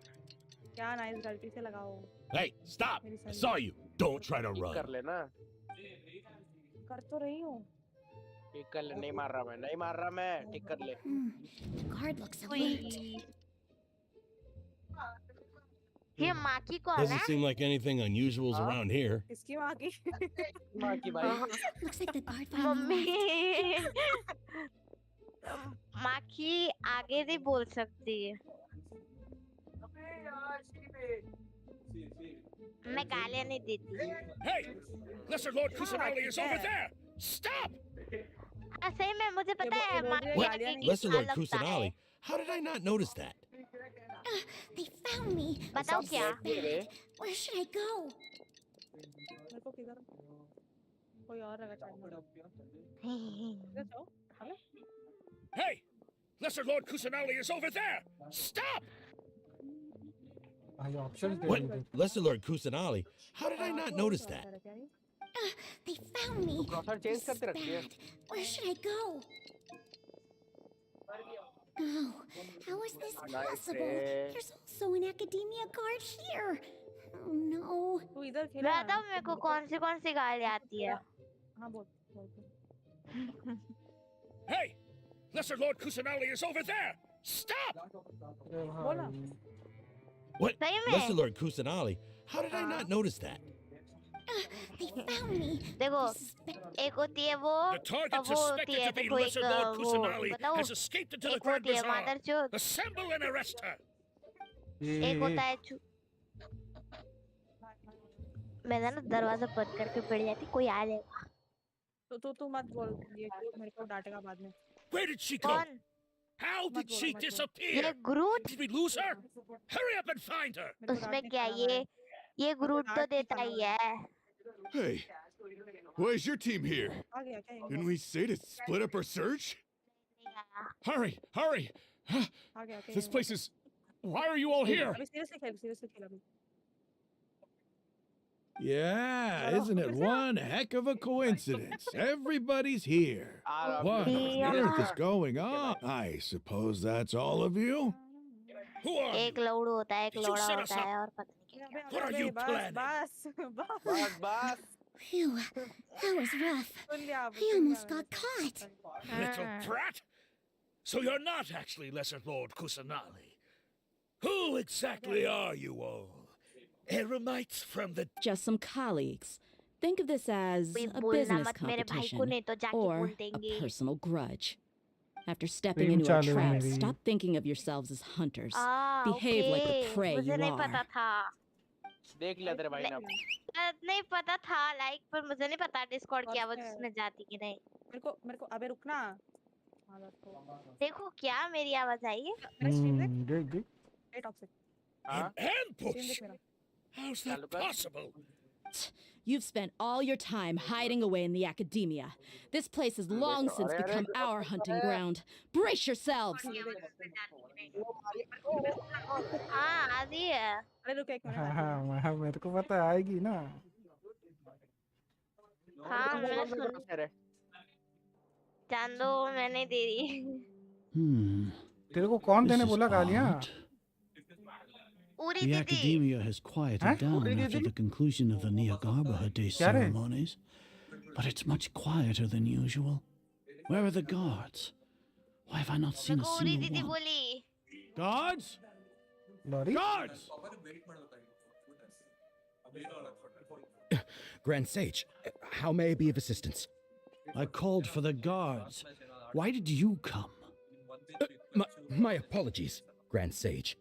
क्या nice गलती से लगाओ। Hey, stop! I saw you. Don't try to run. कर लेना। कर तो रही हूँ। ठीक कर ले, नहीं मार रहा मैं, ठीक कर ले। The guard looks alert. ये माँ की कौन Doesn't है? seem like anything unusual is around here. इसकी माँ की। माँ की भाई। Looks like the guard finally left. Mummy माँ की आगे नहीं बोल सकती है। मैं गालियाँ नहीं देती। Hey, Lesser Lord Kusanagi is over there. Stop! सही में मुझे पता है माँ की What? आगे Lesser क्या Lord लगता है। Kusanagi? How did I not notice that? They found me. बताओ क्या? Where should I go? मेरे को किधर? कोई और रहेगा चाहिए। Hey, Lesser Lord Kusanagi is over there. Stop! What? Lesser Lord Kusanagi? How did I not notice that? They found me. Change करते रखती है। Where should I go? Oh, how is this possible? There's also an academia guard here. Oh no. तू इधर खेला। बताओ मेरे को कौन सी गालियाँ आती है? हाँ बोल। Hey, Lesser Lord Kusanagi is over there. Stop! बोला। What? Lesser Lord Kusanagi? How did I not notice that? They found me. देखो एक होती है वो होती है देखो एक वो बताओ एक होती है मादरचोद Assemble and arrest her. एक होता है मैं ना दरवाजा बंद करके बैठ जाती कोई आ जाएगा तो मत बोल ये मेरे को डांटेगा बाद में। Where did she go? How did she disappear? ये ग्रूट Did we lose her? Hurry up and find her. उसमें क्या ये ग्रूट तो देता ही है। Hey, where's your team here? Didn't we say to split up our search? Hurry, hurry! This place is... Why are you all here? Yeah, isn't it one heck of a coincidence? Everybody's here. What on earth is going on? I suppose that's all of you? Who are you? एक लौड़ू होता है एक लौड़ा होता है और पता नहीं क्या। What are you planning? बस। Phew, that was rough. I almost got caught. Little brat! So you're not actually Lesser Lord Kusanagi. Who exactly are you all? Eremites from the... Just some colleagues. Think of this as a business competition or a personal grudge. After stepping into our trap, stop thinking of yourselves as hunters. Behave like the prey you are. देख लिया तेरे भाई ने। नहीं पता था like पर मुझे नहीं पता डिस्कॉर्ड की आवाज उसमें जाती कि नहीं। मेरे को अबे रुकना। देखो क्या मेरी आवाज आई है? देख toxic. Ambush! How's that possible? You've spent all your time hiding away in the academia. This place has long since become our hunting ground. Brace yourselves! हाँ आधी है। हाँ मेरे को पता आएगी ना। हाँ मैं सुन। जान दो मैं नहीं दे रही। तेरे को कौन देने बोला गालियाँ? The academia has quieted down after the conclusion of the Niagara Day ceremonies, but it's much quieter than usual. Where are the guards? Why have I not seen a single one? Guards? Guards! Grand Sage, how may I be of assistance? I called for the guards. Why did you come? My apologies, Grand Sage.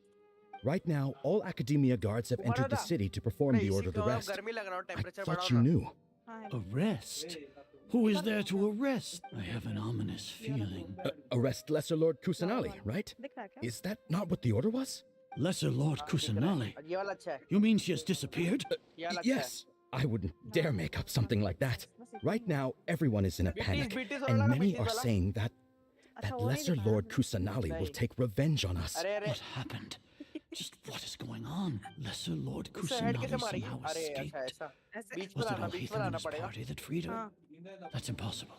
Right now, all Academia guards have entered the city to perform the order of arrest. I thought you knew. Arrest? Who is there to arrest? I have an ominous feeling. Arrest Lesser Lord Kusanagi, right? Is that not what the order was? Lesser Lord Kusanali? ये वाला अच्छा है. You mean she has disappeared? ये वाला अच्छा है. Yes, I wouldn't dare make up something like that. Right now, everyone is in a panic, and many are saying that Lesser Lord Kusanali will take revenge on us. What happened? Just what is going on? Lesser Lord Kusanali somehow escaped. Was it Al-Haytham and his party that freed her? That's impossible.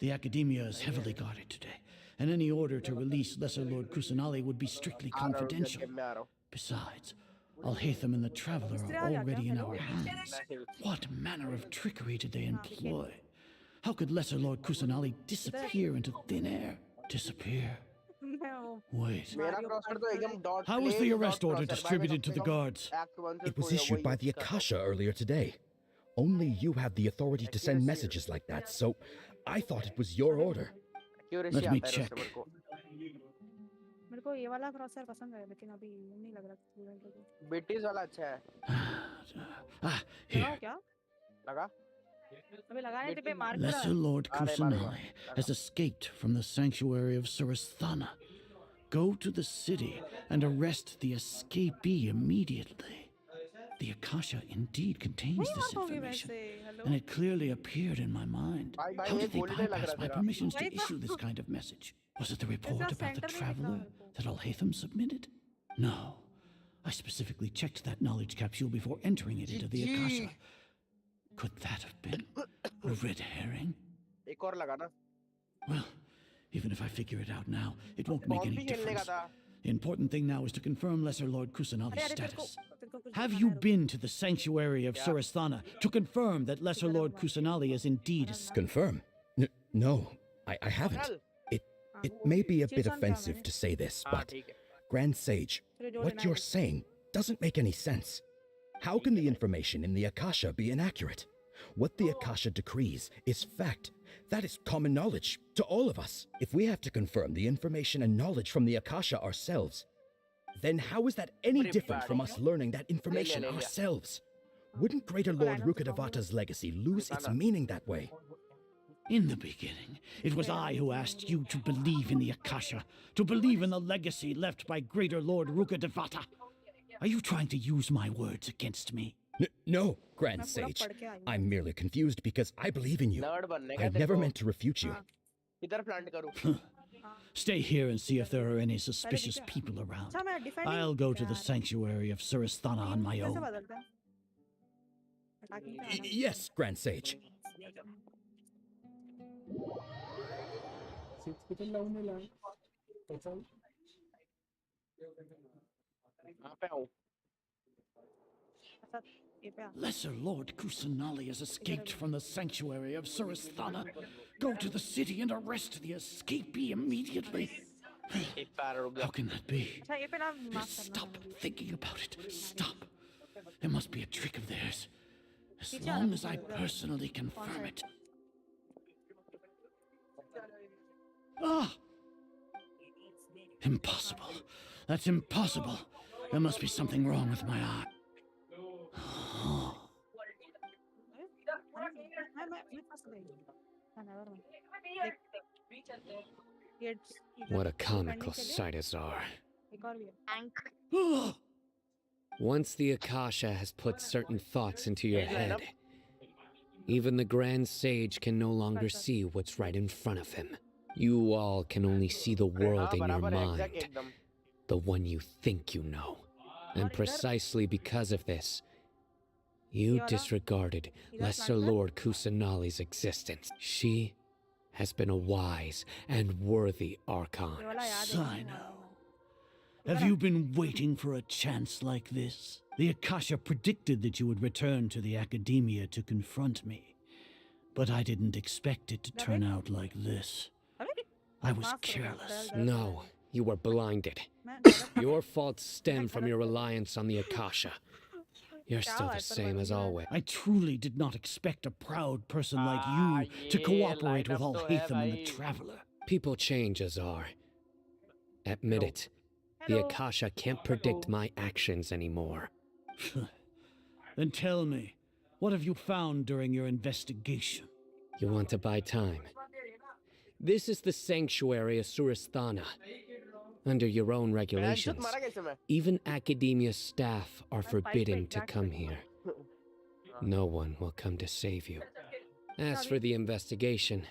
The academia is heavily guarded today, and any order to release Lesser Lord Kusanali would be strictly confidential. Besides, Al-Haytham and the Traveler are already in our hands. What manner of trickery did they employ? How could Lesser Lord Kusanali disappear into thin air? Disappear? Wait. How was the arrest order distributed to the guards? It was issued by the Akasha earlier today. Only you have the authority to send messages like that, so I thought it was your order. Let me check. मेरे को ये वाला processor पसंद है लेकिन अभी नहीं लग रहा BTS वाला अच्छा है. Here. क्या लगा? अबे लगाने पे मार Lesser Lord Kusanali has escaped from the sanctuary of Surasthana. Go to the city and arrest the escapee immediately. The Akasha indeed contains this information, and it clearly appeared in my mind. How did they bypass my permissions to issue this kind of message? Was it the report about the Traveler that Al-Haytham submitted? No. I specifically checked that knowledge capsule before entering it into the Akasha. Could that have been a red herring? एक और लगा ना. Well, even if I figure it out now, it won't make any difference. The important thing now is to confirm Lesser Lord Kusanali's status. Have you been to the sanctuary of Surasthana to confirm that Lesser Lord Kusanali is indeed... Confirm? No, I haven't. It may be a bit offensive to say this, but Grand Sage, what you're saying doesn't make any sense. How can the information in the Akasha be inaccurate? What the Akasha decrees is fact. That is common knowledge to all of us. If we have to confirm the information and knowledge from the Akasha ourselves, then how is that any different from us learning that information ourselves? Wouldn't Greater Lord Rukkhadevata's legacy lose its meaning that way? In the beginning, it was I who asked you to believe in the Akasha, to believe in the legacy left by Greater Lord Rukkhadevata. Are you trying to use my words against me? No, Grand Sage. I'm merely confused because I believe in you. I never meant to refute you. Stay here and see if there are any suspicious people around. I'll go to the sanctuary of Surasthana on my own. Yes, Grand Sage. Lesser Lord Kusanali has escaped from the sanctuary of Surasthana. Go to the city and arrest the escapee immediately. How can that be? Stop thinking about it. Stop. There must be a trick of theirs. As long as I personally confirm it. Ah! Impossible. That's impossible. There must be something wrong with my eye. What a comical sight is our. Once the Akasha has put certain thoughts into your head, even the Grand Sage can no longer see what's right in front of him. You all can only see the world in your mind, the one you think you know. And precisely because of this, you disregarded Lesser Lord Kusanali's existence. She has been a wise and worthy Archon. Sino, have you been waiting for a chance like this? The Akasha predicted that you would return to the Academia to confront me, but I didn't expect it to turn out like this. I was careless. No, you were blinded. Your faults stem from your reliance on the Akasha. You're still the same as always. I truly did not expect a proud person like you to cooperate with Al-Haytham and the Traveler. People change, Azar. Admit it. The Akasha can't predict my actions anymore. Then tell me, what have you found during your investigation? You want to buy time? This is the sanctuary of Surasthana. Under your own regulations, even academia staff are forbidden to come here. No one will come to save you. As for the investigation,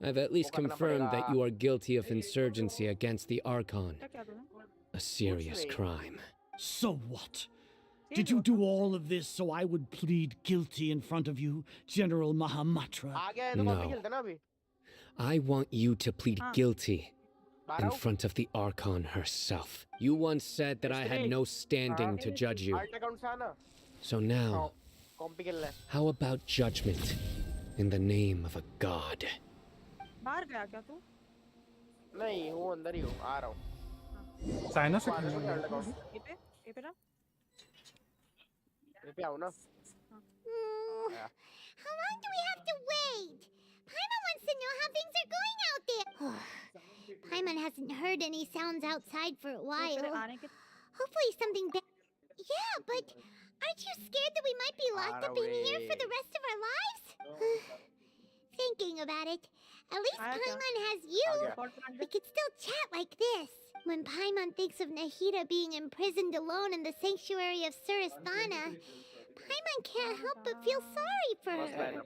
I've at least confirmed that you are guilty of insurgency against the Archon. A serious crime. So what? Did you do all of this so I would plead guilty in front of you, General Mahamatra? No. I want you to plead guilty in front of the Archon herself. You once said that I had no standing to judge you. So now, how about judgment in the name of a god? बाहर गया क्या तू? नहीं वो अंदर ही हूँ आ रहा हूँ साइनो से ये पे ना आओ ना How long do we have to wait? Paimon wants to know how things are going out there. Paimon hasn't heard any sounds outside for a while. Hopefully something bad. Yeah, but aren't you scared that we might be locked up in here for the rest of our lives? Thinking about it, at least Paimon has you. We could still chat like this. When Paimon thinks of Nahida being imprisoned alone in the sanctuary of Surasthana, Paimon can't help but feel sorry for her.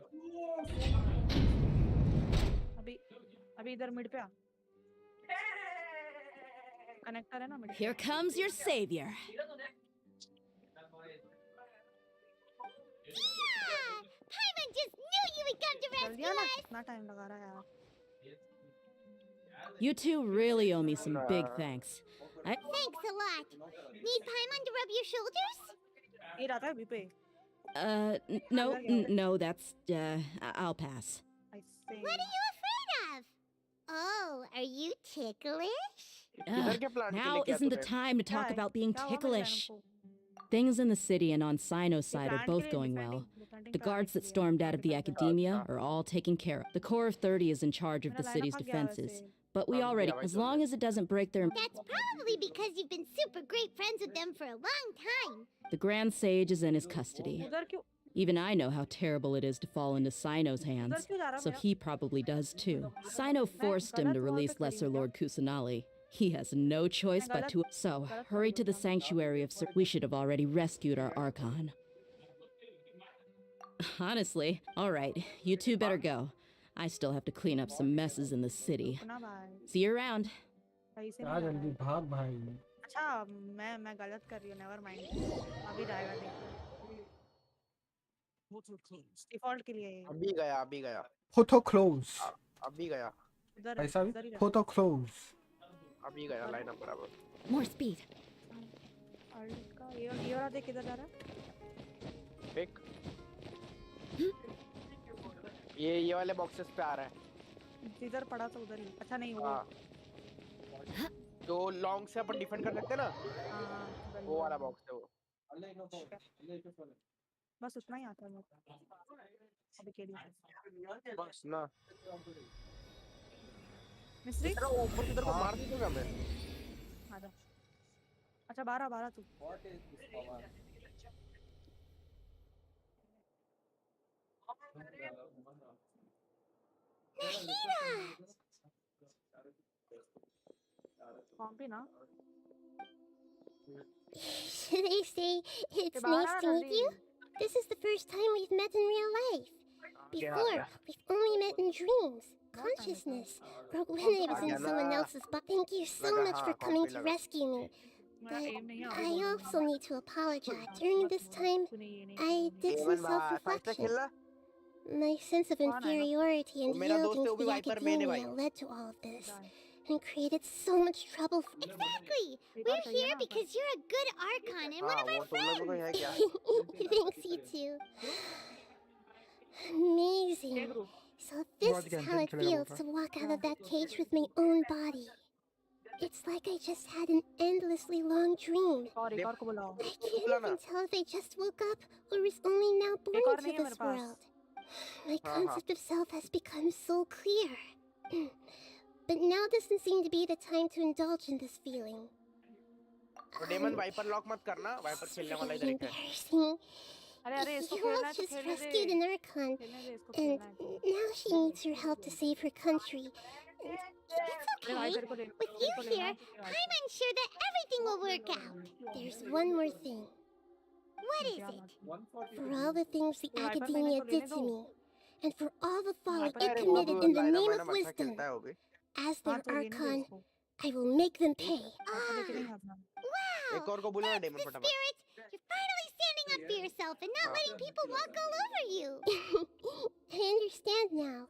अभी इधर mid पे आ connector है ना mid Here comes your savior. Yeah! Paimon just knew you would come to rescue us! कितना time लगा रहा है यार You two really owe me some big thanks. Thanks a lot. Need Paimon to rub your shoulders? ये रहा था अभी पे No, that's, I'll pass. What are you afraid of? Oh, are you ticklish? Now isn't the time to talk about being ticklish. Things in the city and on Sino's side are both going well. The guards that stormed out of the academia are all taken care of. The Corps of 30 is in charge of the city's defenses. But we already, as long as it doesn't break their... That's probably because you've been super great friends with them for a long time. The Grand Sage is in his custody. Even I know how terrible it is to fall into Sino's hands, so he probably does too. Sino forced him to release Lesser Lord Kusanali. He has no choice but to... So, hurry to the sanctuary of Sir... We should have already rescued our Archon. Honestly, alright, you two better go. I still have to clean up some messes in the city. See you around. जल्दी भाग भाई अच्छा मैं गलत कर रही हूँ never mind अभी जाएगा देख डिफॉल्ट के लिए अभी गया photo close अभी गया ऐसा भी photo close अभी गया लाइन अप बराबर More speed. ये वाला देख किधर जा रहा है पिक ये वाले बॉक्सेस पे आ रहा है जिधर पड़ा था उधर ही अच्छा नहीं वो जो लॉन्ग से अपन डिफेंड कर सकते हैं ना वो वाला बॉक्स है वो बस उतना ही आता है अभी के लिए बस ना मिस्त्री तेरा ऊपर किधर को मार दूंगा मैं आजा अच्छा 12 तू Should I say it's nice to meet you? This is the first time we've met in real life. Before, we've only met in dreams, consciousness, or when I was in someone else's body. Thank you so much for coming to rescue me. But I also need to apologize. During this time, I did some self-reflection. My sense of inferiority and yielding to the academia led to all of this, and created so much trouble. Exactly! We're here because you're a good Archon and one of our friends! Thanks, you two. Amazing. So this is how it feels to walk out of that cage with my own body. It's like I just had an endlessly long dream. I can't even tell if I just woke up or was only now born into this world. My concept of self has become so clear. But now doesn't seem to be the time to indulge in this feeling. Demon Viper lock मत करना wiper खेलने वाला इधर एक है You all just rescued an Archon, and now she needs your help to save her country. It's with you here, I'm unsure that everything will work out. There's one more thing. What is it? For all the things the academia did to me, and for all the folly it committed in the name of wisdom, as their Archon, I will make them pay. Wow! That's the spirit! You're finally standing up for yourself and not letting people walk all over you! I understand now.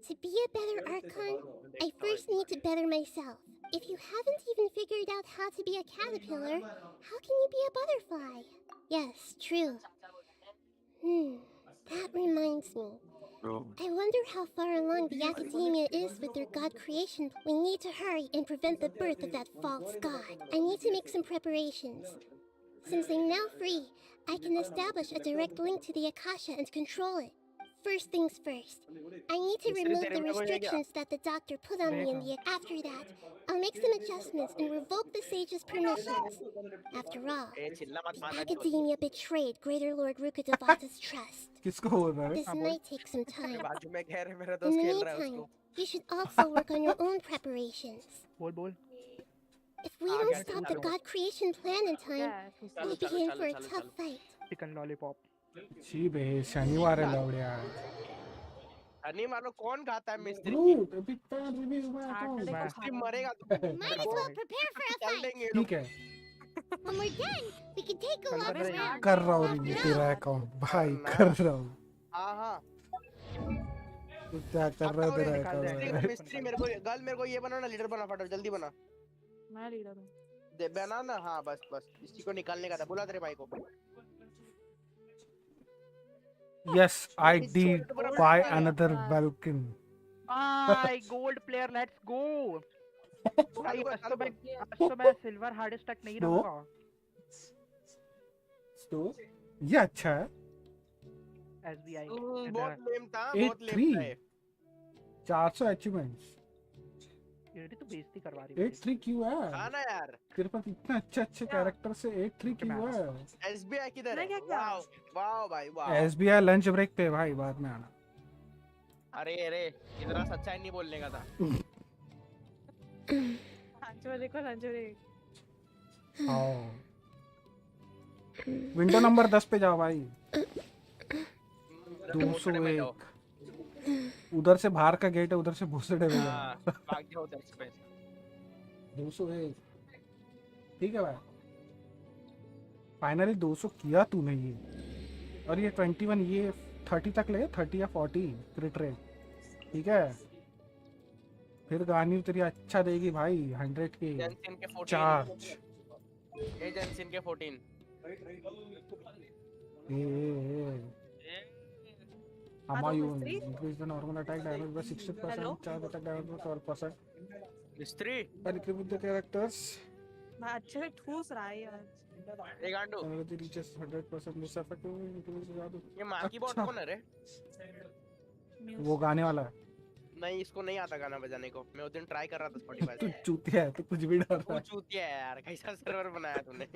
To be a better Archon, I first need to better myself. If you haven't even figured out how to be a caterpillar, how can you be a butterfly? Yes, true. That reminds me. I wonder how far along the academia is with their god creation. We need to hurry and prevent the birth of that false god. I need to make some preparations. Since I'm now free, I can establish a direct link to the Akasha and control it. First things first, I need to remove the restrictions that the doctor put on me in the... After that, I'll make some adjustments and revoke the sage's permissions. After all, the academia betrayed Greater Lord Rukkhadevata's trust. This might take some time. In the meantime, you should also work on your own preparations. If we don't stop the god creation plan in time, we'll be in for a tough fight. Chicken lollipop. छी बे शनिवार है लौड़िया शनिवार को कौन खाता है मिस्त्री मिस्त्री मरेगा तो Might as well prepare for a fight. ठीक है When we're done, we can take a look around. कर रहा हूँ तेरा अकाउंट भाई कर रहा हूँ हाँ क्या कर रहा है तेरा अकाउंट मिस्त्री मेरे को ये बना ना लीडर बना फटाफट जल्दी बना मैं लीडर हूँ दे बना ना हाँ बस इसी को निकालने का था बुला तेरे भाई को Yes, I did buy another Vulcan. Bye, gold player, let's go. भाई आज तो मैं सिल्वर हार्डेस्ट तक नहीं रहूँगा. तो ये अच्छा है. SBI. बहुत लेम था, बहुत लेम था. 400 achievements. ये तो बेइज्जती करवा रही है. 83 क्यों है? हाँ ना यार. तेरे पास इतना अच्छे कैरेक्टर से 83 क्यों है? SBI किधर है? वाव वाव भाई वाव. SBI लंच ब्रेक पे भाई बाद में आना. अरे इतना सच्चाई नहीं बोलने का था. हाँ. विंडो नंबर 10 पे जाओ भाई. 201. उधर से बाहर का गेट है उधर से भूसड़े में भाग जाओ उधर से 201 ठीक है भाई फाइनली 200 किया तूने ये और ये 21 ये 30 तक ले 30 या 40 क्रिट रेट ठीक है फिर गानी तेरी अच्छा देगी भाई 100 के चार्ज ये जेनशिन के 14 Amayun increase the normal attack damage by 60%, charge attack damage by 12%. मिस्त्री and equip with the characters. मैं अच्छे से ठूस रहा है यार. एक आंडू. Ability reaches 100% less effective. ये माँ की बॉट कौन है रे? वो गाने वाला है. नहीं इसको नहीं आता गाना बजाने को. मैं उस दिन ट्राई कर रहा था Spotify तू चूतिया है तू कुछ भी डाल रहा है. तू चूतिया है यार कैसा सर्वर बनाया तूने?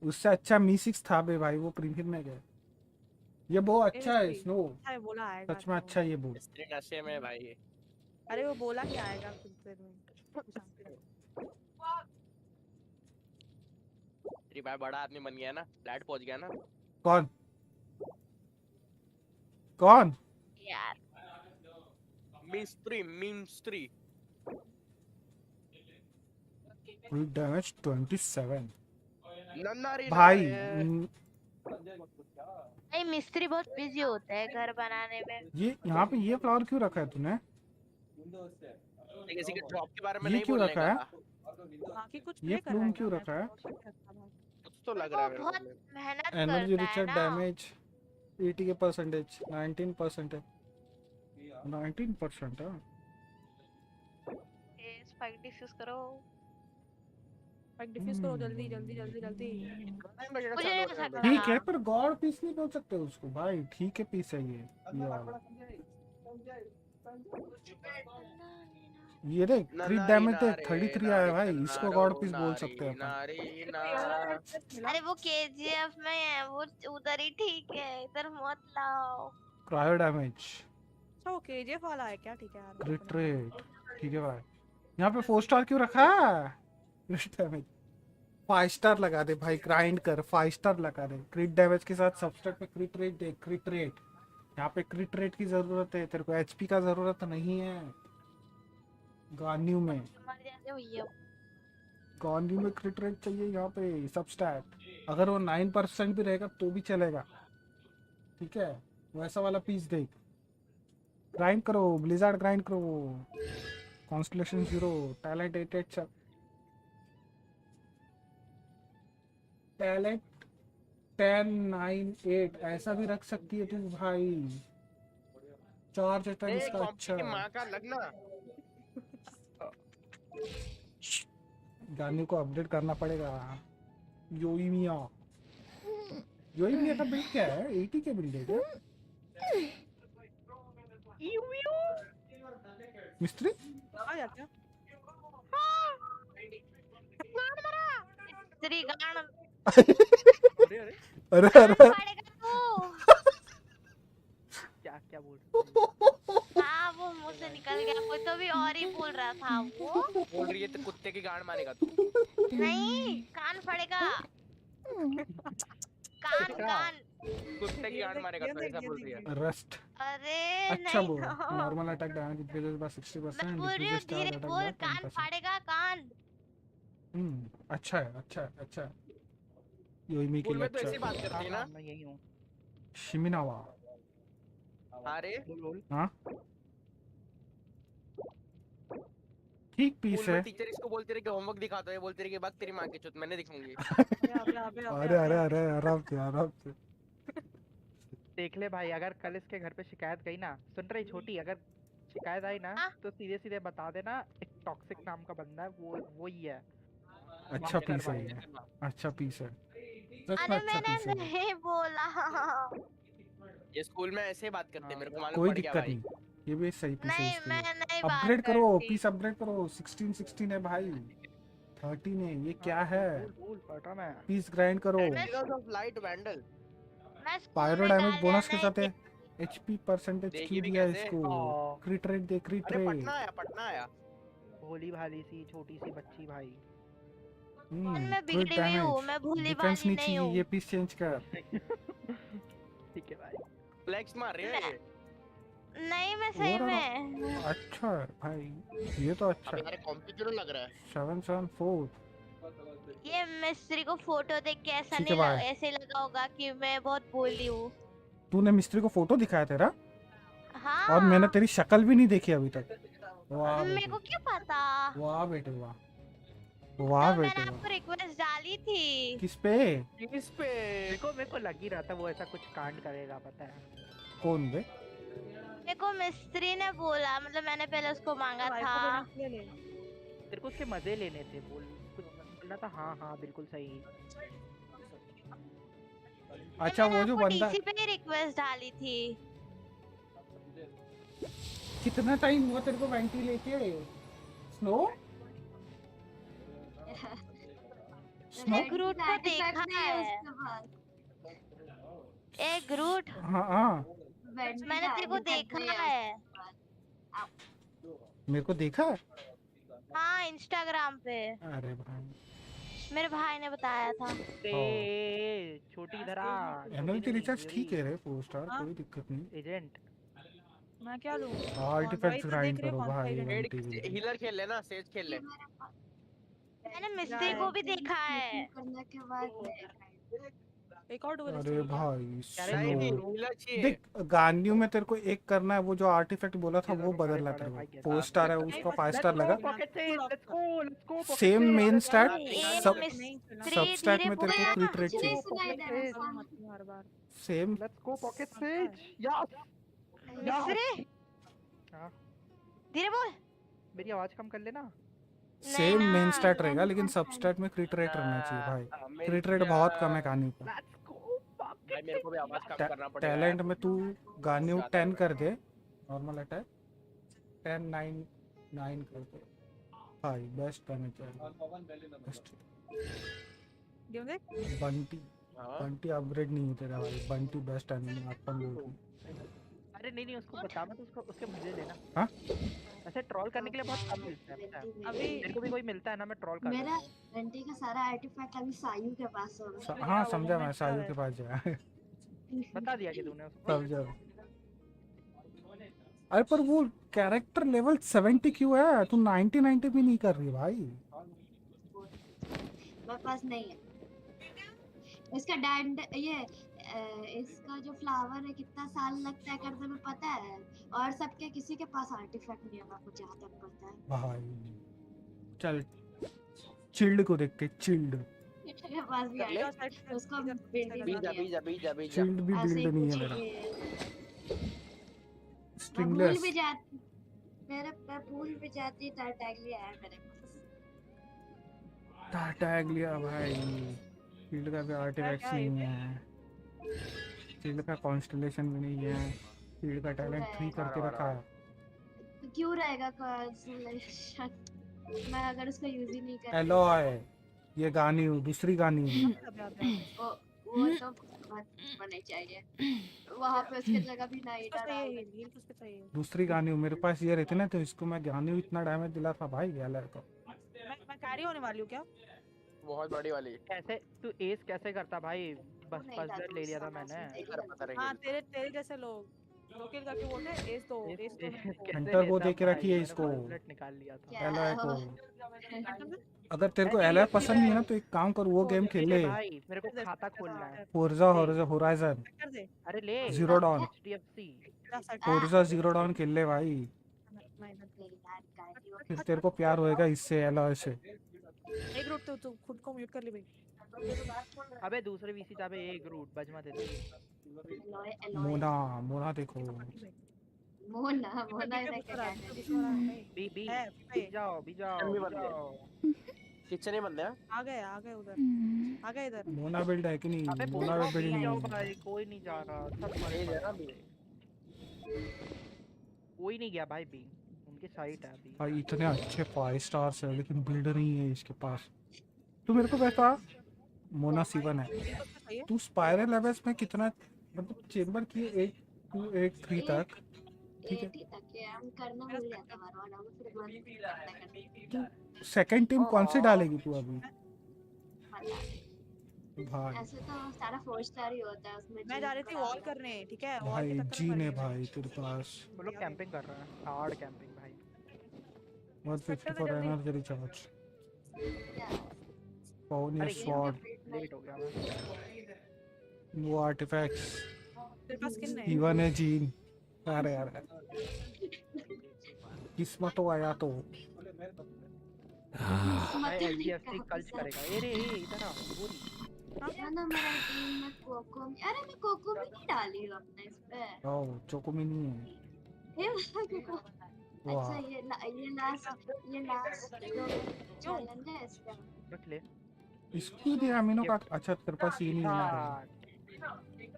उससे अच्छा मी 6 था बे भाई वो प्रीमियम में गया. ये बहुत अच्छा है स्नो. बोला आएगा. सच में अच्छा है ये बहुत. मिस्त्री नशे में भाई ये. अरे वो बोला कि आएगा कुछ देर में. तेरी भाई बड़ा आदमी बन गया ना फ्लैट पहुंच गया ना. कौन यार मिस्त्री फुल डैमेज 27 नन्नारी भाई. नहीं मिस्त्री बहुत बिजी होता है घर बनाने में. ये यहाँ पे ये फ्लावर क्यों रखा है तूने? किसी के जॉब के बारे में ये नहीं क्यों बोलने रखा है? बाकी कुछ ये प्लूम क्यों रखा है? कुछ तो लग रहा है बहुत मेहनत एनर्जी करता है रिचार्ज ना. डैमेज 80 के परसेंटेज 19% है. 19% है. स्पाइक डिफ्यूज करो. डिफ्यूज करो जल्दी. ठीक है पर गॉड पीस नहीं बोल सकते उसको भाई. ठीक है पीस है ये ये देख 3 डैमेज है 33 आया भाई. इसको गॉड पीस बोल सकते हैं. अरे वो केजीएफ में है वो उधर ही ठीक है इधर मत लाओ. क्रायो डैमेज अच्छा वो केजीएफ वाला है क्या? ठीक है यार क्रिट रेट ठीक है भाई. यहाँ पे 4 स्टार क्यों रखा? 5 स्टार लगा दे भाई, ग्राइंड कर 5 स्टार लगा दे। क्रिट डैमेज के साथ सबस्ट्रेट पे क्रिट रेट दे, क्रिट रेट। यहाँ पे क्रिट रेट की जरूरत है तेरे को, एचपी का जरूरत नहीं है। गान्यू में क्रिट रेट चाहिए यहाँ पे सबस्टैट। अगर वो 9% भी रहेगा तो भी चलेगा, ठीक है? वैसा वाला पीस देख, ग्राइंड करो, ब्लिजार्ड ग्राइंड करो। कॉन्स्टलेशन 0, टैलेंट 88, टैलेंट 1098 ऐसा भी रख सकती है तू भाई। चार्ज अटैक इसका अच्छा। माँ का लगना गाने को अपडेट करना पड़ेगा। योइमिया का बिल्ड क्या है? 80 के बिल्ड है क्या? मिस्त्री अरे क्या क्या बोल हाँ वो मुंह से निकल गया, कोई तो भी और ही बोल रहा था। वो बोल रही है तो कुत्ते की गांड मारेगा तू। नहीं, कान फड़ेगा। कान कुत्ते की गांड मारेगा तो ऐसा बोल रही है। रस्ट अरे अच्छा नहीं बोल। तो। Normal attack damage increases by 60%, मैं बोल रही हूँ धीरे बोल, कान फाड़ेगा कान। अच्छा है, अच्छा है। योइमी के लिए तो ऐसी बात करती है ना। मैं यही हूँ। शिमिनावा। अरे हाँ ठीक पीस है। टीचर इसको बोलते रहे कि होमवर्क दिखा दो, ये बोलते रहे कि बात तेरी माँ की चुत मैंने दिखाऊंगी। अरे आराम से देख ले भाई, अगर कल इसके घर पे शिकायत गई ना, सुन रही छोटी, अगर शिकायत आई ना तो सीधे सीधे बता देना एक टॉक्सिक नाम का बंदा है, वो ही है। अच्छा पीस है ये, अच्छा पीस है। अरे मैंने नहीं बोला। ये स्कूल में ऐसे बात करते हैं, मेरे को मालूम कोई पड़ गया दिक्कत भाई। नहीं, ये भी सही पीस है इसके लिए। नहीं अपग्रेड करो, पीस अपग्रेड करो। 16 है भाई, 13 है। ये क्या है? पीस ग्राइंड करो। Light vandal pyro damage bonus के साथ है। एचपी परसेंटेज की दिया इसको। क्रिट रेट दे, क्रिट रेट। पटना आया भोली भाली सी छोटी सी बच्ची भाई। मैं बिगड़ी हुई हूँ, मैं भोली भाली नहीं हूँ। ये पीस चेंज कर। ठीक है भाई। फ्लेक्स मार रहे हैं। नहीं मैं सही में। अच्छा है भाई, ये तो अच्छा है। अरे कंप्यूटर लग रहा है। 774। ये मिस्त्री को फोटो देख के ऐसा नहीं ऐसे लगा होगा कि मैं बहुत भोली हूँ। तूने मिस्त्री को फोटो दिखाया तेरा? हाँ। और मैंने तेरी शक्ल भी नहीं देखी अभी तक। वाह मेरे को क्या पता। वाह बेटे वाह तो बेटे। मैंने आपको रिक्वेस्ट डाली थी। किस पे? मेरे को लग ही रहा था वो ऐसा कुछ कांड करेगा, पता है। कौन बे? मेरे को मिस्त्री ने बोला, मतलब मैंने पहले उसको मांगा था। तेरे को उसके मजे लेने थे, कुछ बोलना था। हाँ बिल्कुल सही। अच्छा वो जो बंदा डीसी पे ही रिक्वेस्ट डाली थी। कितना टाइम हुआ तेरे को वेंटी लेके? स्नो ग्रूट को देखा है। ए ग्रूट। हाँ मैंने तेरे को देखा है। मेरे को देखा? हाँ इंस्टाग्राम पे। अरे भाई मेरे भाई ने बताया था। छोटी इधर आ। एमएल की रिचार्ज ठीक है रे, 4 स्टार कोई दिक्कत नहीं। एजेंट मैं क्या लूं? आर्टिफैक्ट्स ग्राइंड करो भाई। हीलर खेल ले ना, सेज खेल ले। मैंने मिस्त्री को भी देखा है। एक और डुअल। अरे भाई देख, गान्यू में तेरे को एक करना है, वो जो आर्टिफैक्ट बोला था वो बदलना तेरे को। 4 स्टार है उसको 5 स्टार लगा। सेम मेन स्टैट, सब स्टैट में तेरे को क्रिट रेट चाहिए। Same let's go pocket says. मिस्त्री धीरे बोल, मेरी आवाज कम कर लेना। सेम मेन स्टैट रहेगा लेकिन सब स्टैट में क्रिट रेट रहना चाहिए भाई। क्रिट रेट बहुत कम है गान्यू का। भाई मेरे को भी आवाज कम करना पड़ेगा। टैलेंट में तू गान्यू 10 कर दे, नॉर्मल अटैक 10 9 कर दे भाई, बेस्ट डैमेज है। बंटी अपग्रेड नहीं है तेरा भाई। बंटी बेस्ट डैमेज अपन बोल। अरे नहीं उसको बता मत, उसके मजे लेना। हां ऐसे ट्रोल करने के लिए बहुत कम मिलता है पता है। अभी मेरे को भी कोई मिलता है ना मैं ट्रोल कर देता मेरा हूँ। घंटे का सारा आर्टिफैक्ट अभी सायू के पास होगा। हाँ समझा मैं, सायू के पास जा बता दिया कि तूने उसको। समझा। अरे पर वो कैरेक्टर लेवल 70 क्यों है? तू 90 भी नहीं कर रही भाई। मेरे पास नहीं है। इसका डैंड ये इसका जो फ्लावर है कितना साल लगता है करने में पता है? और सबके किसी के पास आर्टिफैक्ट नहीं होगा मुझे जहाँ तक पता है। भाई चल चिल्ड को देख के चिल्ड। मेरे पास भी है उसको बिल्ड चिल्ड भी बिल्ड नहीं है मेरा। स्ट्रिंगलेस भी जाती मेरे पे भूल भी जाती टाटाग्लिया है मेरे पास। टाटाग्लिया भाई चिल्ड का भी आर्टिफैक्ट नहीं है, चिल्ड का कॉन्स्टलेशन भी नहीं है, चिल्ड का टैलेंट 3 करके रखा है। क्यों रहेगा कॉन्स्टलेशन? मैं अगर उसको यूज ही नहीं करती। एलॉय ये गानी दूसरी गानी वो तो होने चाहिए वहाँ पे उसके जगह भी नहीं डाला। दूसरी गानी मेरे पास ये रहती ना तो इसको मैं गानी इतना डैमेज दिला था भाई एलॉय को। मैं कैरी होने वाली हूँ क्या? बहुत बड़ी वाली। कैसे तू एस कैसे करता भाई? बस पजल ले लिया था मैंने। हाँ तेरे जैसे लोग 2 किल करके बोलते हैं एस तो हंटर को दे के रखी है इसको निकाल लिया था एलॉय को। अगर तेरे को एलॉय पसंद नहीं है ना तो एक काम कर वो गेम खेल ले भाई मेरे को खाता खोलना है। Forza Horizon. अरे ले Zero Dawn Forza Zero Dawn खेल ले भाई। फिर तेरे को प्यार होएगा इससे एलॉय से। एक रूट तो तू खुद को म्यूट कर ले भाई। अबे दूसरे वीसी जाबे एक रूट बजमा दे दे। मोना देखो मोना ने क्या बी जाओ किचन ही बंद है। आ गए उधर इधर। मोना बिल्ड है कि नहीं? मोना बिल्ड नहीं है भाई कोई नहीं जा रहा सब मरे जा अभी। कोई नहीं गया भाई बी उनकी साइट है अभी। भाई इतने अच्छे 5 स्टार्स है लेकिन बिल्ड नहीं है इसके पास। तू मेरे को बता मोना C1 है तू स्पाइरल लेवल्स में कितना मतलब चेंबर की 8 2 8 3 तक ठीक है। हम करना भूल जाता हर बार सेकंड टीम कौन सी डालेगी तू अभी? भाई ऐसे तो सारा 4 स्टार ही होता है उसमें। मैं जा रही थी वॉल करने ठीक है। भाई जीन है भाई तेरे पास। वो लोग कैंपिंग कर रहे हैं हार्ड कैंपिंग भाई। 154 एनर्जी रिचार्ज पाउनी स्वॉर्ड लेट हो गया मैं। नो आर्टिफैक्ट्स तेरे पास किन है? इवन है जीन। अरे यार किस्मत तो आया तो एलजीएफसी कल्च करेगा। ए रे इधर आ पूरी ना मेरा टीम में कोको अरे मैं कोको भी नहीं डाली हूं अपने इस पे। ओ चोको में नहीं है। अच्छा ये लास्ट चैलेंज है इसका रख ले इसकी भी अमीनो का। अच्छा तेरे पास ये नहीं है ना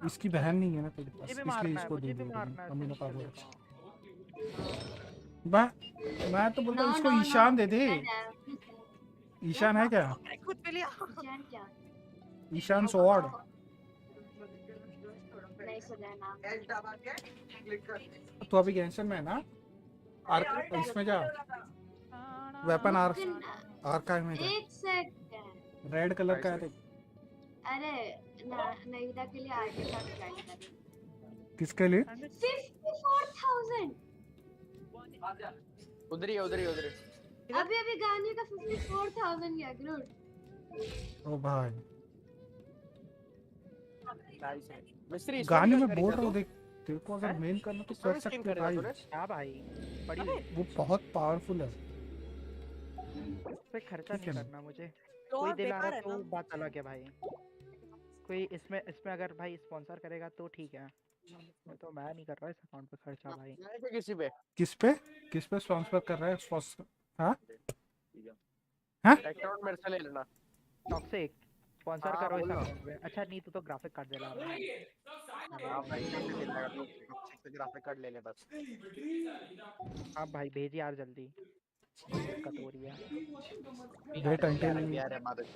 इसकी बहन नहीं है ना तेरे पास इसलिए इसको दे दे अमीनो का वो। मैं तो बोलता हूँ इसको ईशान दे दे। ईशान है क्या? ईशान स्वॉर्ड तो अभी गेंशन में है ना आर्क इसमें जा वेपन आर्काइव में जा। एक सेकंड रेड कलर का है। अरे नईदा के लिए आर्टिफैक्ट ज्वाइन कर। किसके लिए? 54,000 उधर ही अभी गाने का 54,000 गया ग्रूट। ओ भाई मिस्त्री गाने में बोल रहा हूँ देख तेरे को अगर मेन करना तो कर सकते हैं भाई। क्या भाई बड़ी वो बहुत पावरफुल है। पे खर्चा नहीं करना मुझे। कोई दिला रहा तो बात अलग है भाई। कोई इसमें अगर भाई स्पॉन्सर करेगा तो ठीक है। तो मैं नहीं कर रहा इस अकाउंट पे खर्चा भाई। किस पे स्पॉन्सर कर रहा है स्पॉन्सर? हां अकाउंट मेरे से ले लेना टॉक्सिक स्पॉन्सर करो इस अकाउंट पे। अच्छा नहीं तू तो ग्राफिक कार्ड दे रहा है। ग्राफिक कार्ड ले ले बस। आप भाई भेज यार जल्दी दिक्कत हो रही है। वेट अंटिल यार है मादक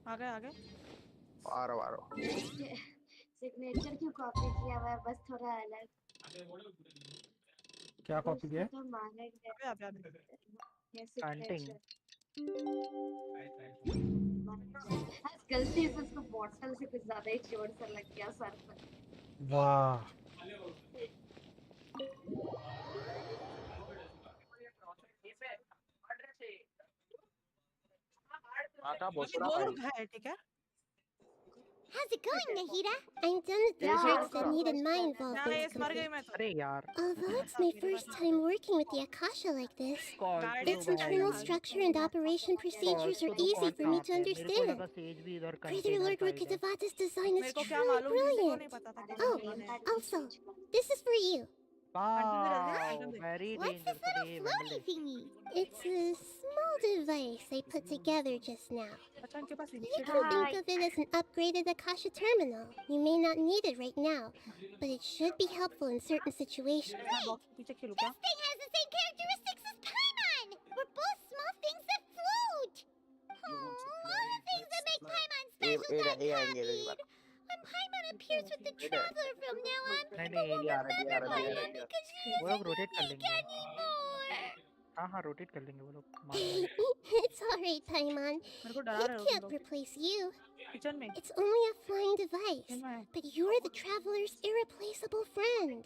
आ गए आ रहा सिग्नेचर क्यों कॉपी किया हुआ है बस थोड़ा अलग। क्या कॉपी किया? कांटिंग। गलती से उसको बॉटल से कुछ ज्यादा ही चोट सा लग गया सर पर। वाह। ठीक है। How's it going, Nahida? I'm done with the parts that needed my involvement to complete. अरे यार। Although it's my first time working with the Akasha like this, its internal structure and operation procedures are easy for me to understand. Greater Lord Rukkhadevata's design is truly brilliant. Oh, also, this is for you. Wow, very What's this dangerous. little floaty thingy? It's a small device I put together just now. You can think of it as an upgraded Akasha terminal. You may not need it right now, but it should be helpful in certain situations. Wait! This thing has the same characteristics as Paimon! We're both small things that float! All the things that make Paimon special got copied! When Paimon appears with the Traveler from now on, people won't remember Paimon because she isn't unique anymore! हाँ rotate कर लेंगे वो लोग। It's alright, Paimon. It can't replace you. It's only a flying device, but you're the Traveler's irreplaceable friend.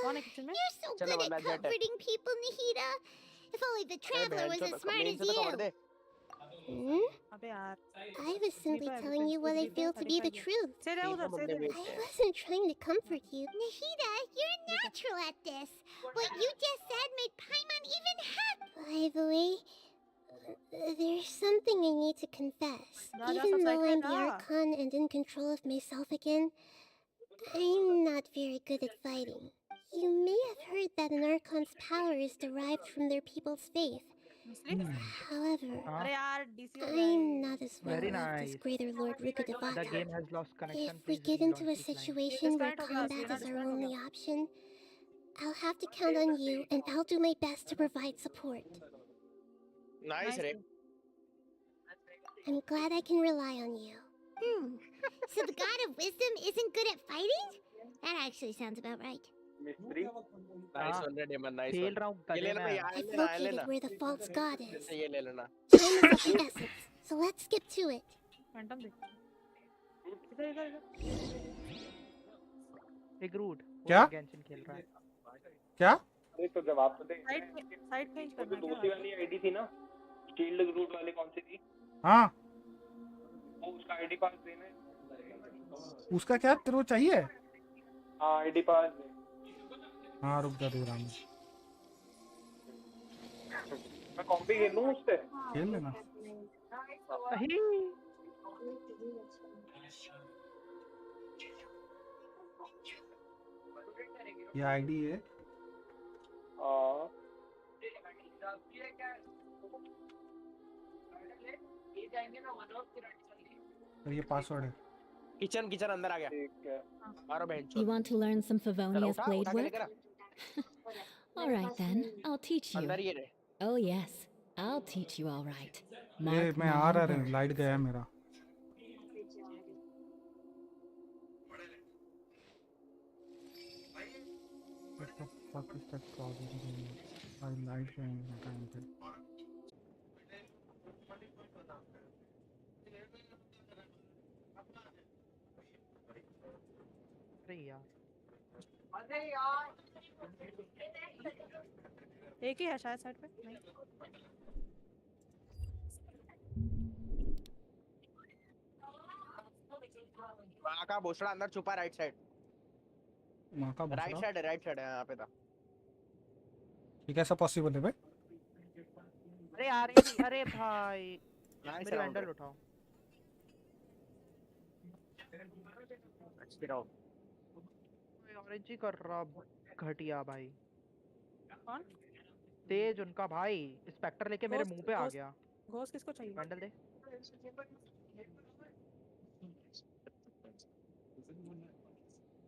You're so good at comforting people, Nahida. If only the Traveler was as smart as you. I was simply telling you what I feel to be the truth. I wasn't trying to comfort you. Nahida, you're a natural at this. What you just said made Paimon even happy. By the way, there's something I need to confess. Even though I'm the Archon and in control of myself again, I'm not very good at fighting. You may have heard that an Archon's power is derived from their people's faith. However, I'm not as well off as Greater Lord Rukkhadevata. The game has lost connection. If we get into a situation where combat is our only option, I'll have to count on you, and I'll do my best to provide support. Nice, Ray. I'm glad I can rely on you. So the God of Wisdom isn't good at fighting? That actually sounds about right. Nice one, Redman. Nice one. I've located where the false god is. ये ले लेना. Time is of the essence, so let's skip to it. एक root क्या? Genshin खेल रहा है। क्या? अरे तो जवाब तो दे। साइड चेंज करना है। दूसरी वाली आईडी थी ना, शील्ड ग्रूट वाली कौन सी थी? हाँ। वो उसका आईडी पास देना है। उसका क्या तेरे को चाहिए? हाँ आईडी पास दे। हाँ रुक जा दे रहा हूँ। मैं कॉपी खेल लूँ उससे? खेल लेना। ये आईडी है। और ये पासवर्ड है। किचन अंदर आ गया। मारो बहन। You want to learn some Favonia's blade work? All right then, I'll teach you. Oh yes, I'll teach you all right. ये मैं आ रहा है, लाइट गया मेरा। What the fuck is that problem? I light going time पे। एक ही है शायद साइड पे। नहीं। माँ का भोसड़ा अंदर छुपा राइट साइड। माँ का भोसड़ा? राइट साइड है यहाँ पे था। ये कैसा पॉसिबल है भाई? अरे यार अरे भाई मेरी हैंडल उठाओ। ऑरेंज ही कर रहा घटिया भाई। कौन? तेज उनका भाई स्पेक्टर लेके मेरे मुंह पे आ गया। घोस्ट किसको चाहिए? हैंडल दे।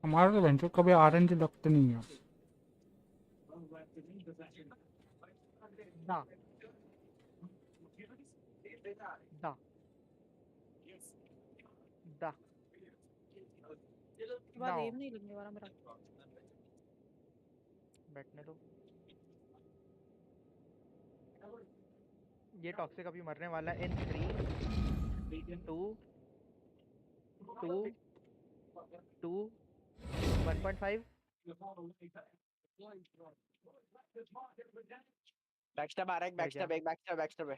हमारे तो वेंचर कभी ऑरेंज लगते नहीं है। ना ना दा बात एम नहीं लगने वाला मेरा। बैठने दो। ये टॉक्सिक अभी मरने वाला है इन 3 2 2 2 1.5 बैकस्टैब आ रहा है, बैकस्टैब एक बैकस्टैब है।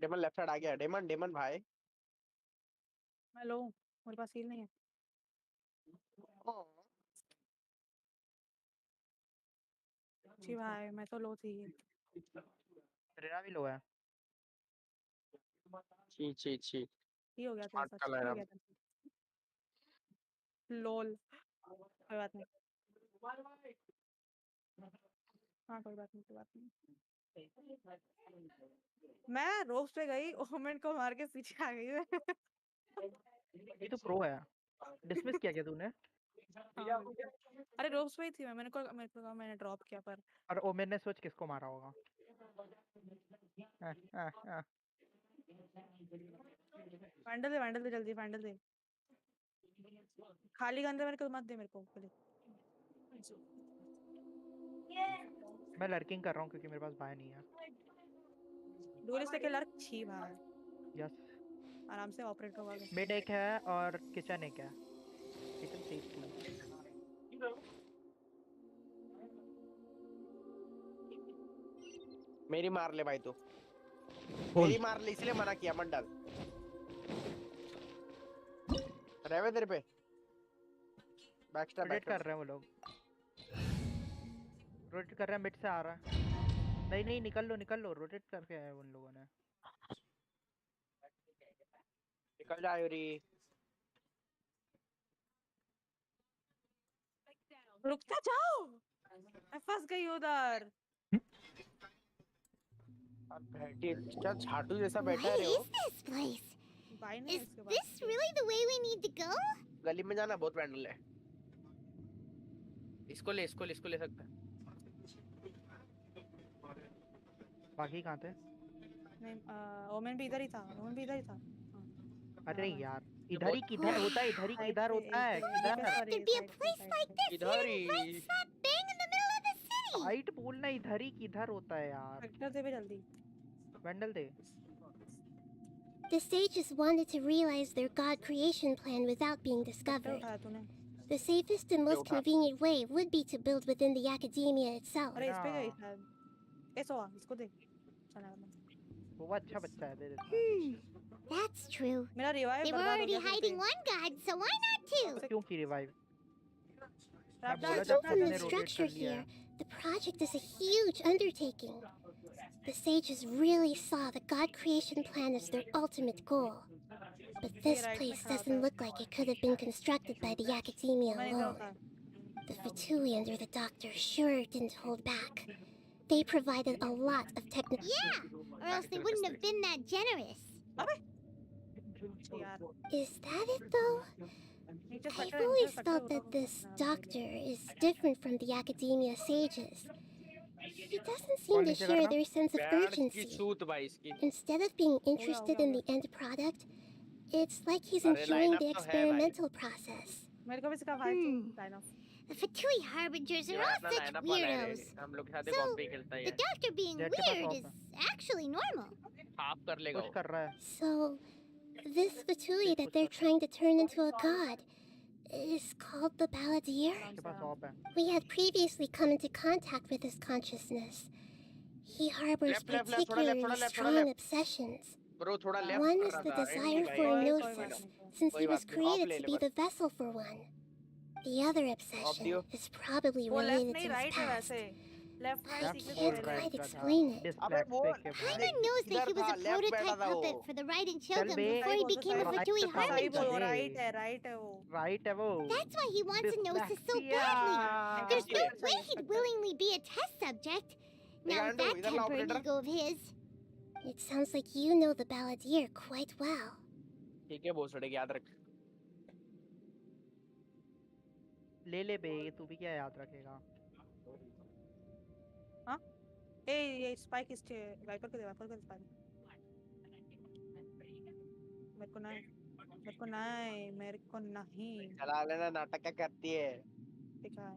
डेमन लेफ्ट साइड आ गया। डेमन भाई हेलो, मेरे पास हील नहीं है। जी भाई मैं तो लो थी। रेना भी लो है। छी ही हो गया था, सच ही हो गया था। लोल, कोई बात नहीं। हाँ कोई बात नहीं। मैं रोस्ट पे गई, ओमेंट को मार के पीछे आ गई। ये तो प्रो है। डिसमिस किया क्या तूने? अरे रोस्ट पे ही थी मैं, मैंने ड्रॉप किया पर। और ओमेन ने सोच किसको मारा होगा? वैंडल दे जल्दी, वैंडल दे। खाली गन मेरे को मत दे, मेरे को प्लीज। मैं लर्किंग कर रहा हूँ क्योंकि मेरे पास भाई नहीं है। डोरिस से लर्क छी भाई। यस, आराम से ऑपरेट होगा। मिड एक है और किचन एक है। किचन सेफ थी। मेरी मार ले भाई तू। मेरी मार ले, इसलिए मना किया, मत डाल। रहवे तेरे पे। बैकस्टैब रोटेट कर रहे हैं वो लोग। रोटेट कर रहे हैं, मिड से आ रहा है। नहीं निकल लो। रोटेट करके आए उन लोगों ने। निकल जा यूरी। रुकता जाओ, मैं फंस गई उधर। क्या झाटू जैसा बैठा है वो। Is this really the way we need to go? गली में जाना बहुत वैंडल है। इसको ले सकता है। बाकी कहाँ थे? नहीं, ओमेन भी इधर ही था। अरे यार, इधर ही किधर होता है? इधर ही किधर होता है? किधर? There'd be a place like this right slap bang in the middle of the city. Site बोलना, इधर ही किधर होता है यार? वेक्टर दे जल्दी। Vandal they. The sages wanted to realize their god creation plan without being discovered. The safest and most convenient way would be to build within the academia itself. अरे इस पे गई शायद। इसको दे। वो अच्छा बच्चा है, दे देता है। That's true. They were already hiding one god, so why not two? क्यों की revive? Judging from the structure here, the project is a huge undertaking. The sages really saw the god creation plan as their ultimate goal. But this place doesn't look like it could have been constructed by the academia alone. The Fatui under the doctor sure didn't hold back. They provided a lot of technical... Yeah, or else they wouldn't have been that generous. Is that it though? I've always felt that this doctor is different from the academia sages. He doesn't seem to share their sense of urgency. Instead of being interested in the end product, it's like he's enjoying the experimental process. The Fatui Harbingers are all such weirdos. So, the doctor being weird is actually normal. So, this Fatui that they're trying to turn into a god is called the Balladeer? We had previously come into contact with his consciousness. He harbors particularly strong obsessions. One is the desire for a gnosis, since he was created to be the vessel for one. The other obsession is probably related to his past. I can't quite explain it. Paimon knows that he was a prototype puppet for the Raiden Shogun before he became a Fatui Harbinger. That's why he wants a gnosis so badly. There's no way he'd willingly be a test subject. Now that tempered ego of his. It sounds like you know the Balladeer quite well. ले बे, तू भी क्या याद रखेगा? हाँ? ये spike इसके wiper को दे स्पाइक। मेरे को नहीं। चला लेना, नाटक क्या करती है? ठीक है।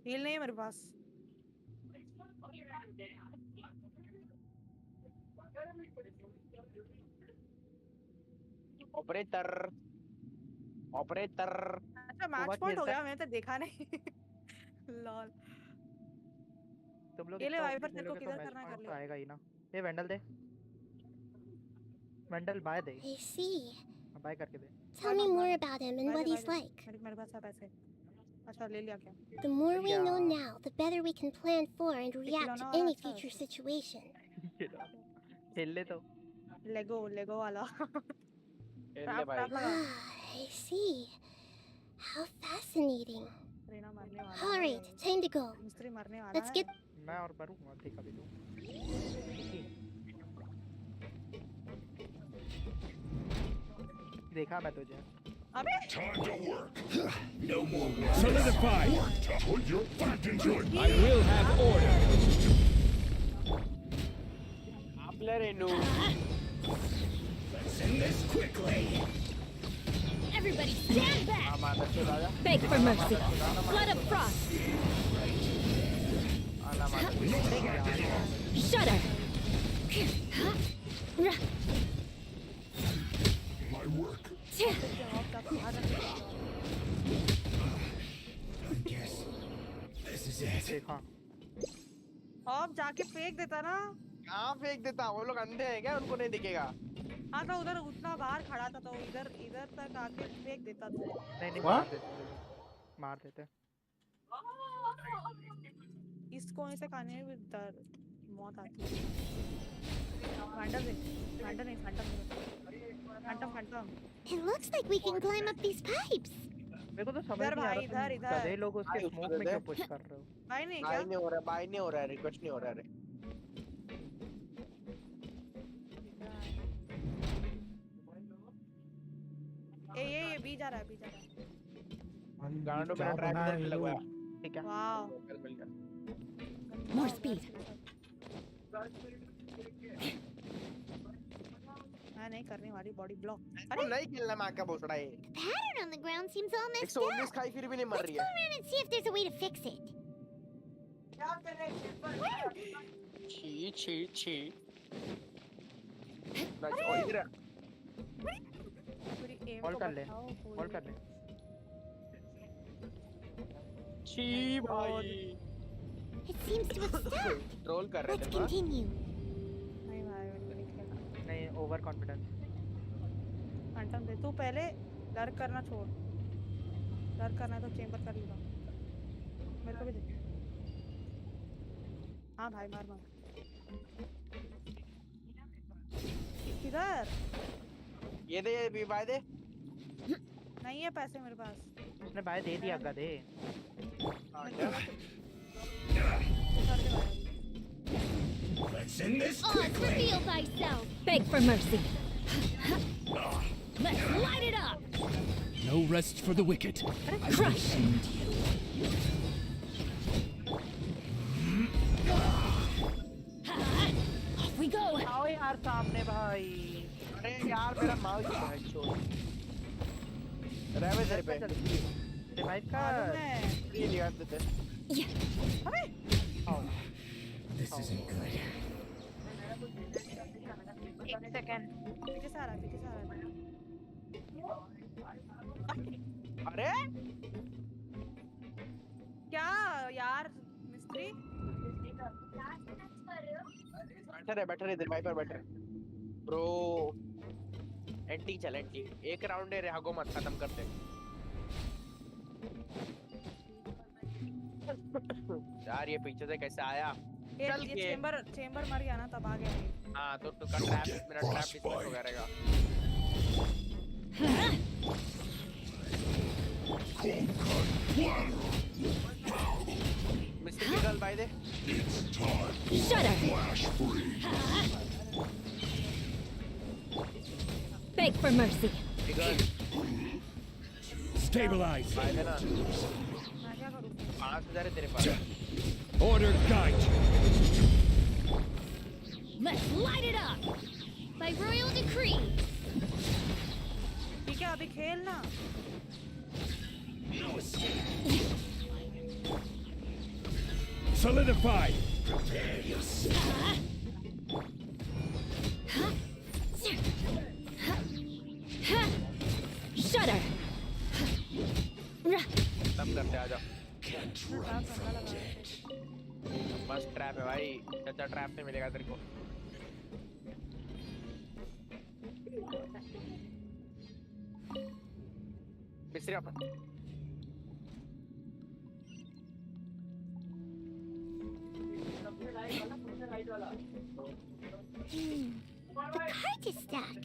हील नहीं है मेरे पास। ऑपरेटर अच्छा मैच पॉइंट हो गया, मैंने तो देखा नहीं। लॉल। तुम लोग ये ले इतना वाइपर, OP तेरे को खेलोगे तो किधर मैच करना है कर पॉइंट ले। तो आएगा ही ना। ये वेंडल दे, वेंडल बाय दे। I see. बाय करके दे। Tell me more about him and what he's like. मेरे पास है पैसे। अच्छा ले लिया क्या? The more we know now, the better we can plan for and react to any future situation. हिल ले तो। लेगो वाला। I see. How fascinating. All right, time to go. Let's get. मैं और करूँगा देखा भी तो। देखा मैं तुझे। अबे Time to work. No more work. Solidify. Put your back into it. I will have order. Let's end this quickly. Everybody stand back! Beg for mercy! Blood of frost! Shudder! My work. Yes. This is it. देखा। अब जाके फेंक देता ना। कहाँ फेंक देता? वो लोग अंधे हैं क्या? उनको नहीं दिखेगा? हाँ तो उधर उतना बाहर खड़ा था तो इधर तक आके फेंक देता था। नहीं मार देते। इसको ऐसे खाने में दर्द मौत आती है। Phantom. It looks like we can climb up these pipes. मेरे को तो समझ नहीं आ रहा तुम गधे लोग उसके स्मोक में क्यों पुश कर रहे हो? भाई नहीं हो रहा है, रिक्वेस्ट नहीं हो रहा है। ये बी जा रहा है। गांडो मेरा ट्रैक इधर पे लगा है। ठीक है। वाओ। More speed! मैं नहीं करने वाली बॉडी ब्लॉक। अरे नहीं खेलना मां का भोसड़ा है। The pattern on the ground seems all messed 119 up. खाई फिर भी नहीं मर रही Let's है। go around and see if there's a way to fix it. छी। ओ इधर होल्ड कर ले। छी भाई। It seems to have stopped. Roll कर रहे थे। Let's continue. नहीं भाई मेरे को नहीं खेलना। नहीं ओवर कॉन्फिडेंस। फैंटम दे तू पहले लर्क करना छोड़। लर्क करना है तो चेंबर कर लूँगा। मेरे को भी दे। हाँ भाई मार। किधर? ये दे भी बाय दे। नहीं है पैसे मेरे पास। उसने बाय दे दिया गधे। Let's end this Odds, reveal thyself! Beg for mercy! Let's light it up! No rest for the wicked. Crush! Off we go! आओ यार सामने भाई। अरे यार मेरा माउस है छोड़। रेवेजर पे। डिवाइस का ये लिया देते। अबे This isn't good. एक सेकंड। पीछे से आ रहा है। अरे क्या यार मिस्त्री? बैठा रहे इधर वाइपर बैठा ब्रो। एंटी चल एंटी। एक राउंड है रेहागो मत खत्म करते। यार ये पीछे से कैसे आया? ये चेंबर मर गया ना तब आ गया। हाँ तो का ट्रैप मेरा ट्रैप डिस्ट्रॉय हो गया रहेगा। मिस्टर गिगल बाय दे। Shudder! Beg for mercy! Giggle Stabilize! Buy दे ना। मैं क्या करूँ? 5000 है तेरे पास। Order guide. Let's light it up! By royal decree! ठीक है अभी खेल ना। Solidify. Shudder! खत्म करते आ जाओ। बस ट्रैप है भाई, चाचा ट्रैप से मिलेगा तेरे को। मिस्त्री अपना The cart is stuck.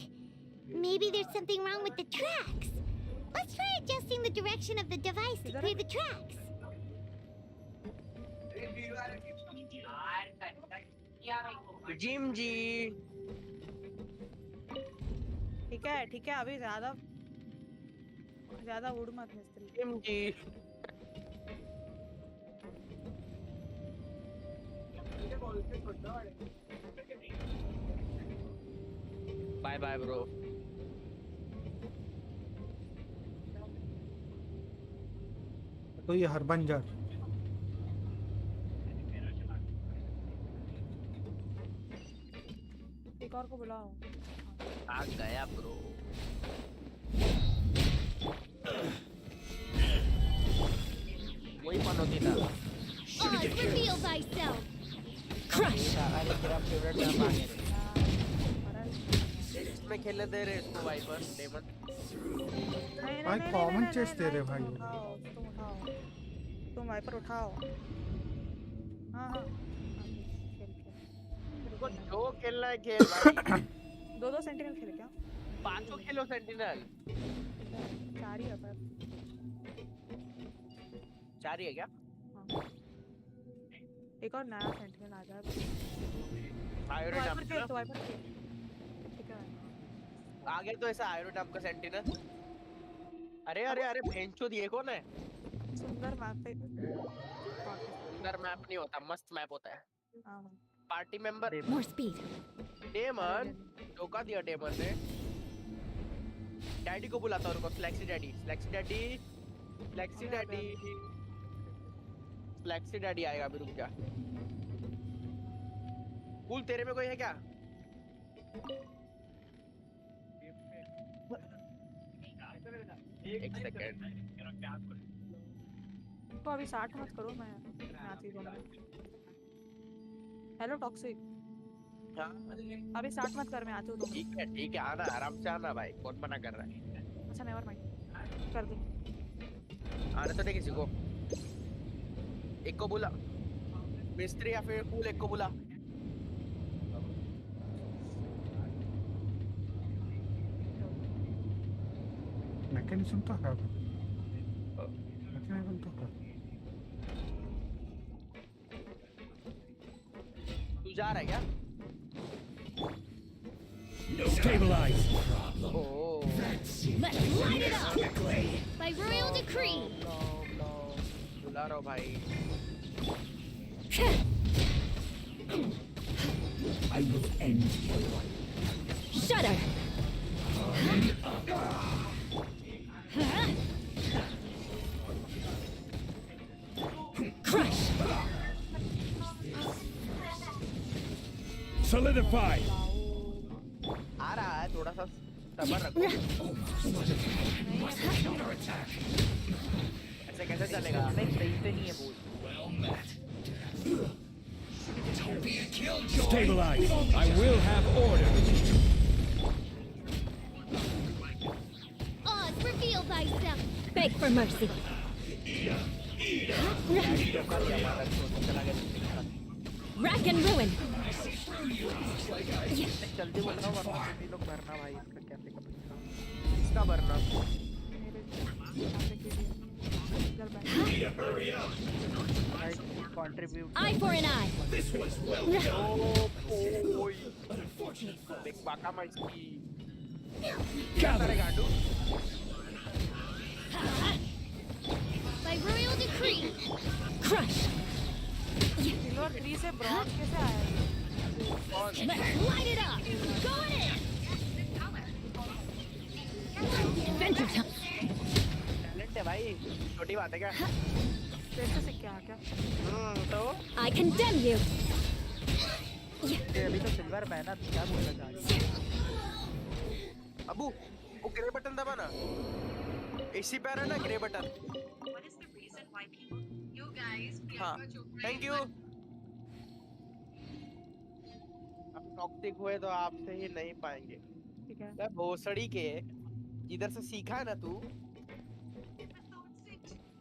Maybe there's something wrong with the tracks. Let's try adjusting the direction of the device to clear the tracks. Jim ji. ठीक है अभी ज्यादा उड़ मत मिस्त्री। Jim ji. Bye bye bro. तो ये हरबंजर एक और को बुलाओ। आ गया ब्रो। वही फन होती था। Oz, reveal thyself! Crush! अरे तेरा फेवरेट मैप आ गया। इसमें खेलने दे रहे इसको वाइपर डेमन। भाई कॉमन चेस दे रहे भाई। तुम वाइपर उठाओ। हाँ खेल जो खेलना है खेल भाई। 2 सेंटिनल खेले क्या? 5 खेलो सेंटिनल। 4 ही है पर। 4 ही है क्या? हाँ। एक और नया सेंटिनल आ जाएगा। वाइपर खेल तो वाइपर खेल। ठीक है। आगे तो ऐसा आयरोटाप का सेंटिनल। अरे भेंचोद ये कौन है? सुंदर मैप है। सुंदर मैप नहीं होता, मस्त मैप होता है। Party member More speed. Demon धोखा दिया डेमन ने। डैडी को बुलाता हूँ, रुको। फ्लेक्सी डैडी आएगा अभी, रुक जा। कूल तेरे में कोई है क्या? एक सेकंड। तो अभी 60 मत करो, मैं आती हूँ। Hello toxic. अभी 60 मत कर, मैं आती हूँ। ठीक है आना, आराम से आना भाई, कौन मना कर रहा है? अच्छा नेवर माइंड, कर दूँ। आने तो दे किसी को। एक को बुला, मिस्त्री या फिर कूल, एक को बुला। मैकेनिज्म तो है, मैकेनिज्म तो है। तू जा रहा है क्या? Stabilize. Oh. Let's light it up! By royal decree! बुला रहा हूँ भाई। I will end you. Shudder! Crush! Solidify. आ रहा है, थोड़ा सा सब्र रखो। ऐसे कैसे चलेगा? नहीं सही से नहीं है बोल। Stabilize. I will have order. Oz, reveal thyself! Beg for mercy! Rack and ruin! जल्दी बताओ वरना किसी लोग भरना भाई, इसका कैसे कर सकता हूँ? इसका भरना। Contribute. Eye for an eye! देख बाका मैं इसकी By royal decree! बी से ब्रॉन्ज कैसे आया? Let's light it up. Go in. Adventure time. Talent है भाई, छोटी बात है क्या? कैसे से क्या क्या? तो I condemn you. ये अभी तो सिल्वर में है ना, क्या बोलना चाह रही है? अबू वो ग्रे बटन दबा ना, इसी पे है ना ग्रे बटन। हाँ थैंक यू। अब टॉक्सिक हुए तो आपसे ही नहीं पाएंगे। ठीक है। भोसड़ी के इधर से सीखा है ना तू,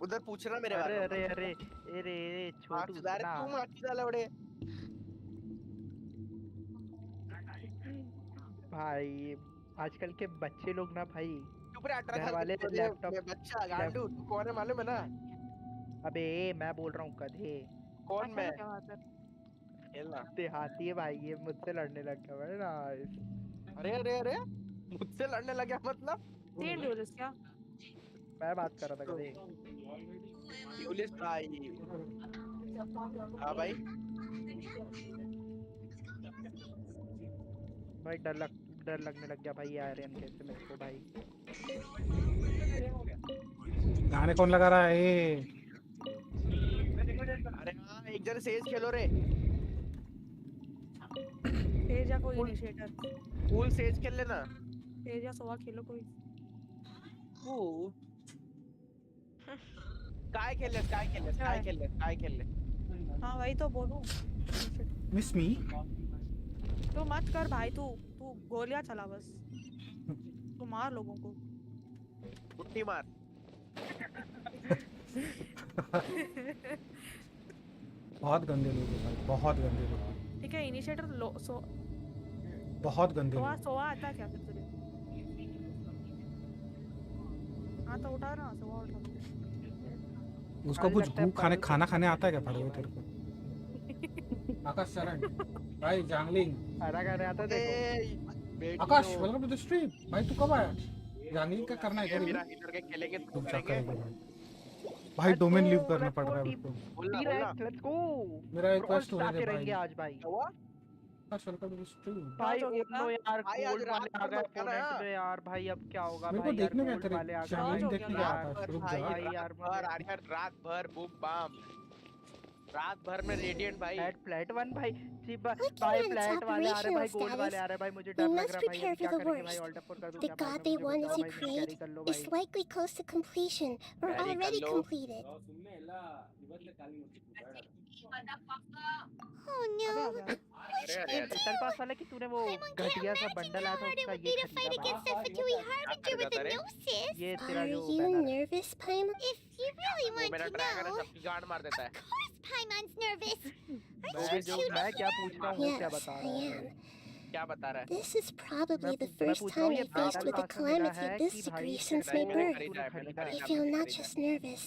उधर पूछना मेरे बारे में। अरे अरे अरे अरे छोटू सुधार तू माची डाला बड़े भाई। आजकल के बच्चे लोग ना भाई, चुप रहे, 18 घर साल वाले के लैपटॉप बच्चा गांडू, तू कौन है मालूम है ना? अबे मैं बोल रहा हूँ गधे। कौन मैं? क्या बात है? खेलना देहाती है भाई, ये मुझसे लड़ने लग गया भाई ना। अरे अरे अरे मुझसे लड़ने लगा मतलब? तीन ड्यूलिस्ट क्या? मैं बात कर रहा था गधे। ड्यूलिस्ट भाई। हाँ भाई भाई डर लगने लग गया भाई आर्यन कैसे मेरे को भाई। गाने कौन लगा रहा है? अरे हाँ एक जन सेज खेलो रे। तेज या कोई इनिशिएटर? कूल सेज खेल लेना। तेज या सोवा खेलो कोई। वो काय खेल ले। हाँ वही तो बोलूं। मिस मी? तो मत कर भाई, तू गोलियां चला बस, तू मार लोगों को। गुट्टी मार। बहुत गंदे लोग हैं भाई, बहुत गंदे लोग हैं। ठीक है इनिशिएटर बहुत गंदे लोग। सोवा आता है क्या फिर तुझे? हाँ तो उठा ना, सोवा उठा। उसको कुछ खाना खाने आता है क्या पड़े हुए तेरे को? आकाश शरण भाई, जांगलिंग खाना खाने आता देखो। आकाश वेलकम टू द स्ट्रीम भाई। तू कब आया? जांगलिंग का करना है क्या? मेरा इधर के खेलेंगे तो करेंगे भाई, डोमेन लीव करना पड़ रहा है उसको। Let's go. मेरा एक क्वेस्ट हो रहा है भाई आज भाई। आकाश वेलकम टू द स्ट्रीम भाई। नो यार गोल्ड वाले आ गए अपोनेंट में यार भाई, अब क्या होगा भाई? मेरे को देखने में तेरे वाले आ गए जांगलिंग देखने का आकाश। रुक जा भाई यार, रात भर बूम बाम, रात भर में रेडिएंट भाई। फ्लैट 1 भाई भाई फ्लैट वाले आ रहे भाई, गोल्ड वाले आ रहे भाई। मुझे डर लग रहा है भाई, क्या करेंगे भाई? ऑल्ट अप कर दूं क्या? The god they wanted to create is likely close to completion or already completed. Oh no! चल पास वाले कि तूने वो घटिया सा बंडल आया था उसका ये खरीदा। ये तेरा जो Are you nervous, Paimon? If you really want मेरा to ड्रैगन है, know, सबकी गांड मार देता है। of course Paimon's nervous. मैं क्या पूछ रहा हूँ, क्या Yes, बता I रहा am. है? क्या बता रहा है? This is probably the first time you're faced with a calamity of this degree since my birth. I feel not just nervous,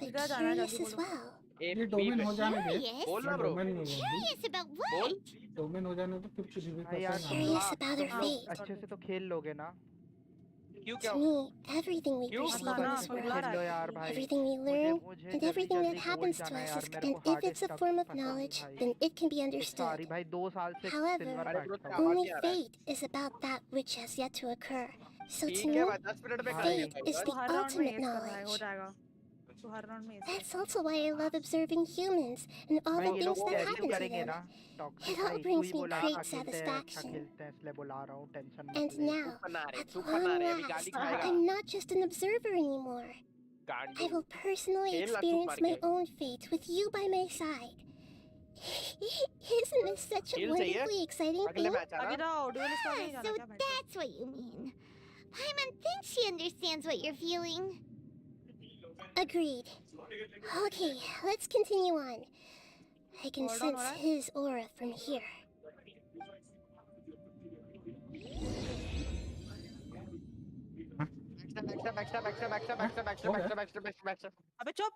but curious as well. ये डोमेन हो जाने दे। बोल ना bro. Curious about what? Domain हो जाने तो फिर कुछ भी कर यार Curious about her fate. अच्छे से तो खेल लोगे ना? क्यों To me, everything we perceive in this world, everything we learn, and everything that happens to us is, and if it's a form of knowledge, then it can be understood. भाई 2 साल से However, only fate is about that which has yet to occur. So to me, fate is the ultimate knowledge. That's also why I love observing humans and all the things that happen to them. It all brings me great satisfaction. And now, at long last, I'm not just an observer anymore. I will personally experience my own fate with you by my side. Isn't this such a wonderfully exciting thing? So that's what you mean. Paimon thinks she understands what you're feeling. Agreed. Okay, let's continue on. I can sense his aura from here. अबे चुप।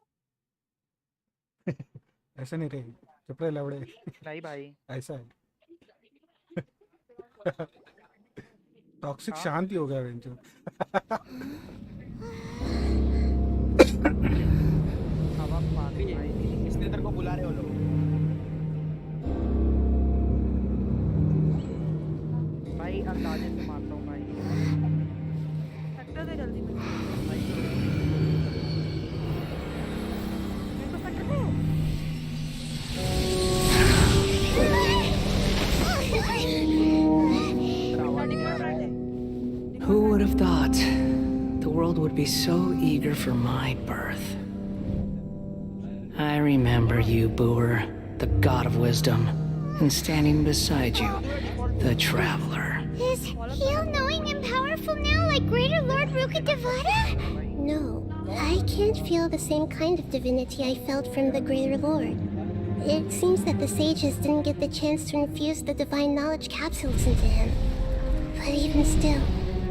ऐसा नहीं रे, चुप रहे लवड़े। नहीं भाई ऐसा है। टॉक्सिक शांति हो गया वेंचर। इसने तेरे को बुला रहे हो लोग। दरवाजे से मारता हूँ भाई। सेक्टर दे जल्दी में। मेरे को sector they. Who would have thought the world would be so eager for my birth? I remember you, Booer, the god of wisdom, and standing beside you, the traveler. Is he all-knowing and powerful now like Greater Lord Rukkhadevata? No, I can't feel the same kind of divinity I felt from the Greater Lord. It seems that the sages didn't get the chance to infuse the divine knowledge capsules into him. But even still,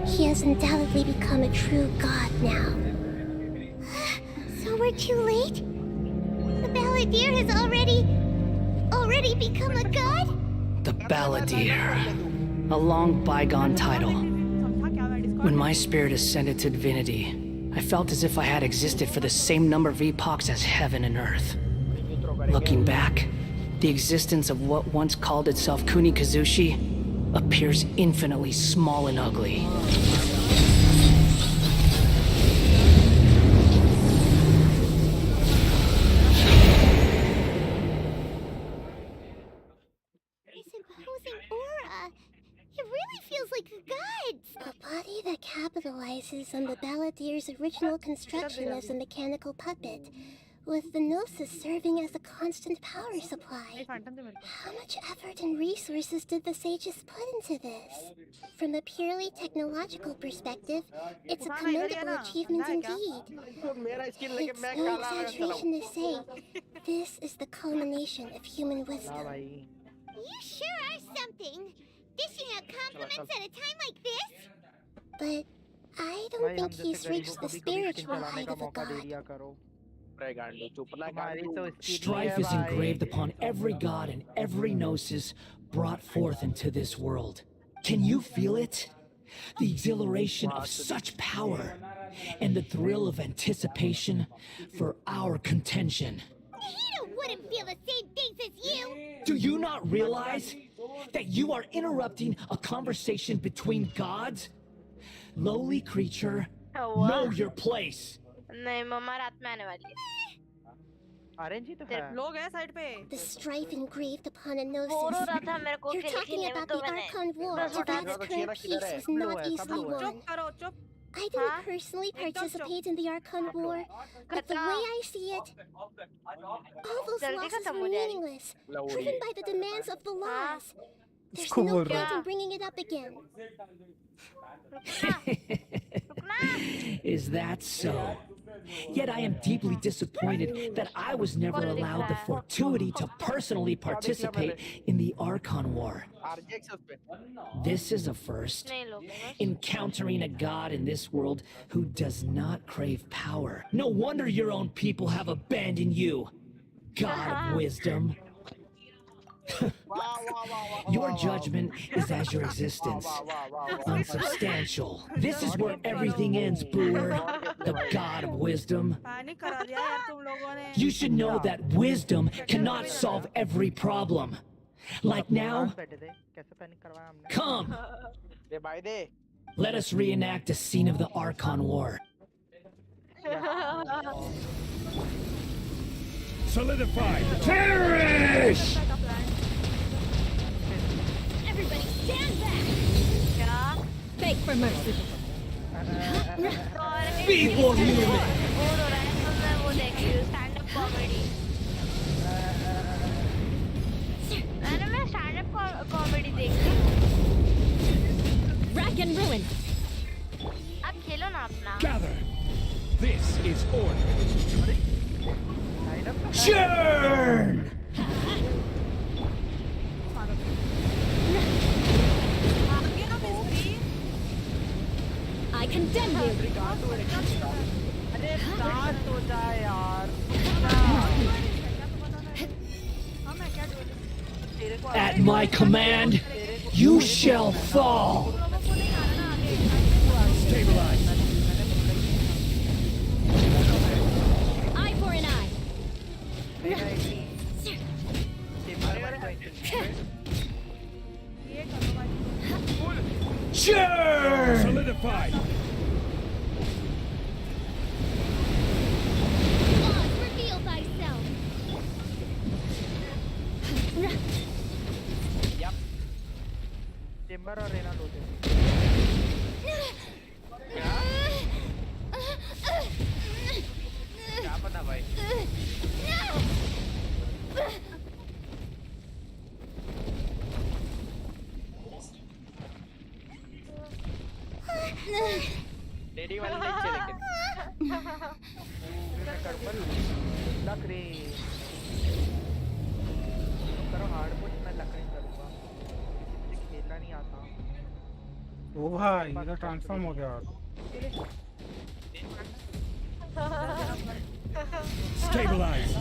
he has undoubtedly become a true god now. So we're too late? The Balladeer has already become a god? The Balladeer. A long bygone title. When my spirit ascended to divinity, I felt as if I had existed for the same number of epochs as heaven and earth. Looking back, the existence of what once called itself Kunikazushi appears infinitely small and ugly. This imposing aura. It really feels like the gods. A body that capitalizes on the Balladeer's original construction as a mechanical puppet, with the Gnosis serving as a constant power supply. How much effort and resources did the sages put into this? From a purely technological perspective, it's a commendable achievement indeed. It's no exaggeration to say, this is the culmination of human wisdom. You sure are something! Dishing out compliments at a time like this? But I don't think he's reached the spiritual height of a god. Strife is engraved upon every god and every gnosis brought forth into this world. Can you feel it? The exhilaration of such power and the thrill of anticipation for our contention. He wouldn't feel the same things as you! Do you not realize that you are interrupting a conversation between gods? Lowly creature, know your place. नहीं मम्मा रात में आने वाली है लोग हैं side पे The strife engraved upon a gnosis. You're talking about the Archon War. Adata's current peace was not easily won. I didn't personally participate in the Archon War, but the way I see it, all those losses were meaningless, driven by the demands of the laws. There's no point in bringing it up again. Is that so? Yet I am deeply disappointed that I was never allowed the fortuity to personally participate in the Archon War. This is a first. Encountering a god in this world who does not crave power. No wonder your own people have abandoned you. God of wisdom. Your judgment is as your existence, unsubstantial. This is where everything ends, Booer, the god of wisdom. You should know that wisdom cannot solve every problem. Like now, come, let us reenact a scene of the Archon War. Solidify! Perish! Everybody stand back! Beg for mercy. Be more human! stand-up comedy. मैंने stand-up comedy देखी. Rack and ruin. अब खेलो ना अपना. Gather! This is order. Churn! I condemn you. At my command, you shall fall. Stabilize. Eye for an eye. Solidified. Reveal thyself. Chamber और रेना लो दे क्या पता भाई dairy वाले नहीं चले लेकिन कर्बल लक रे करो हार्ड पुश मैं लक नहीं करूंगा मुझे खेलना नहीं आता ओ भाई ये तो ट्रांसफॉर्म हो गया Stabilize.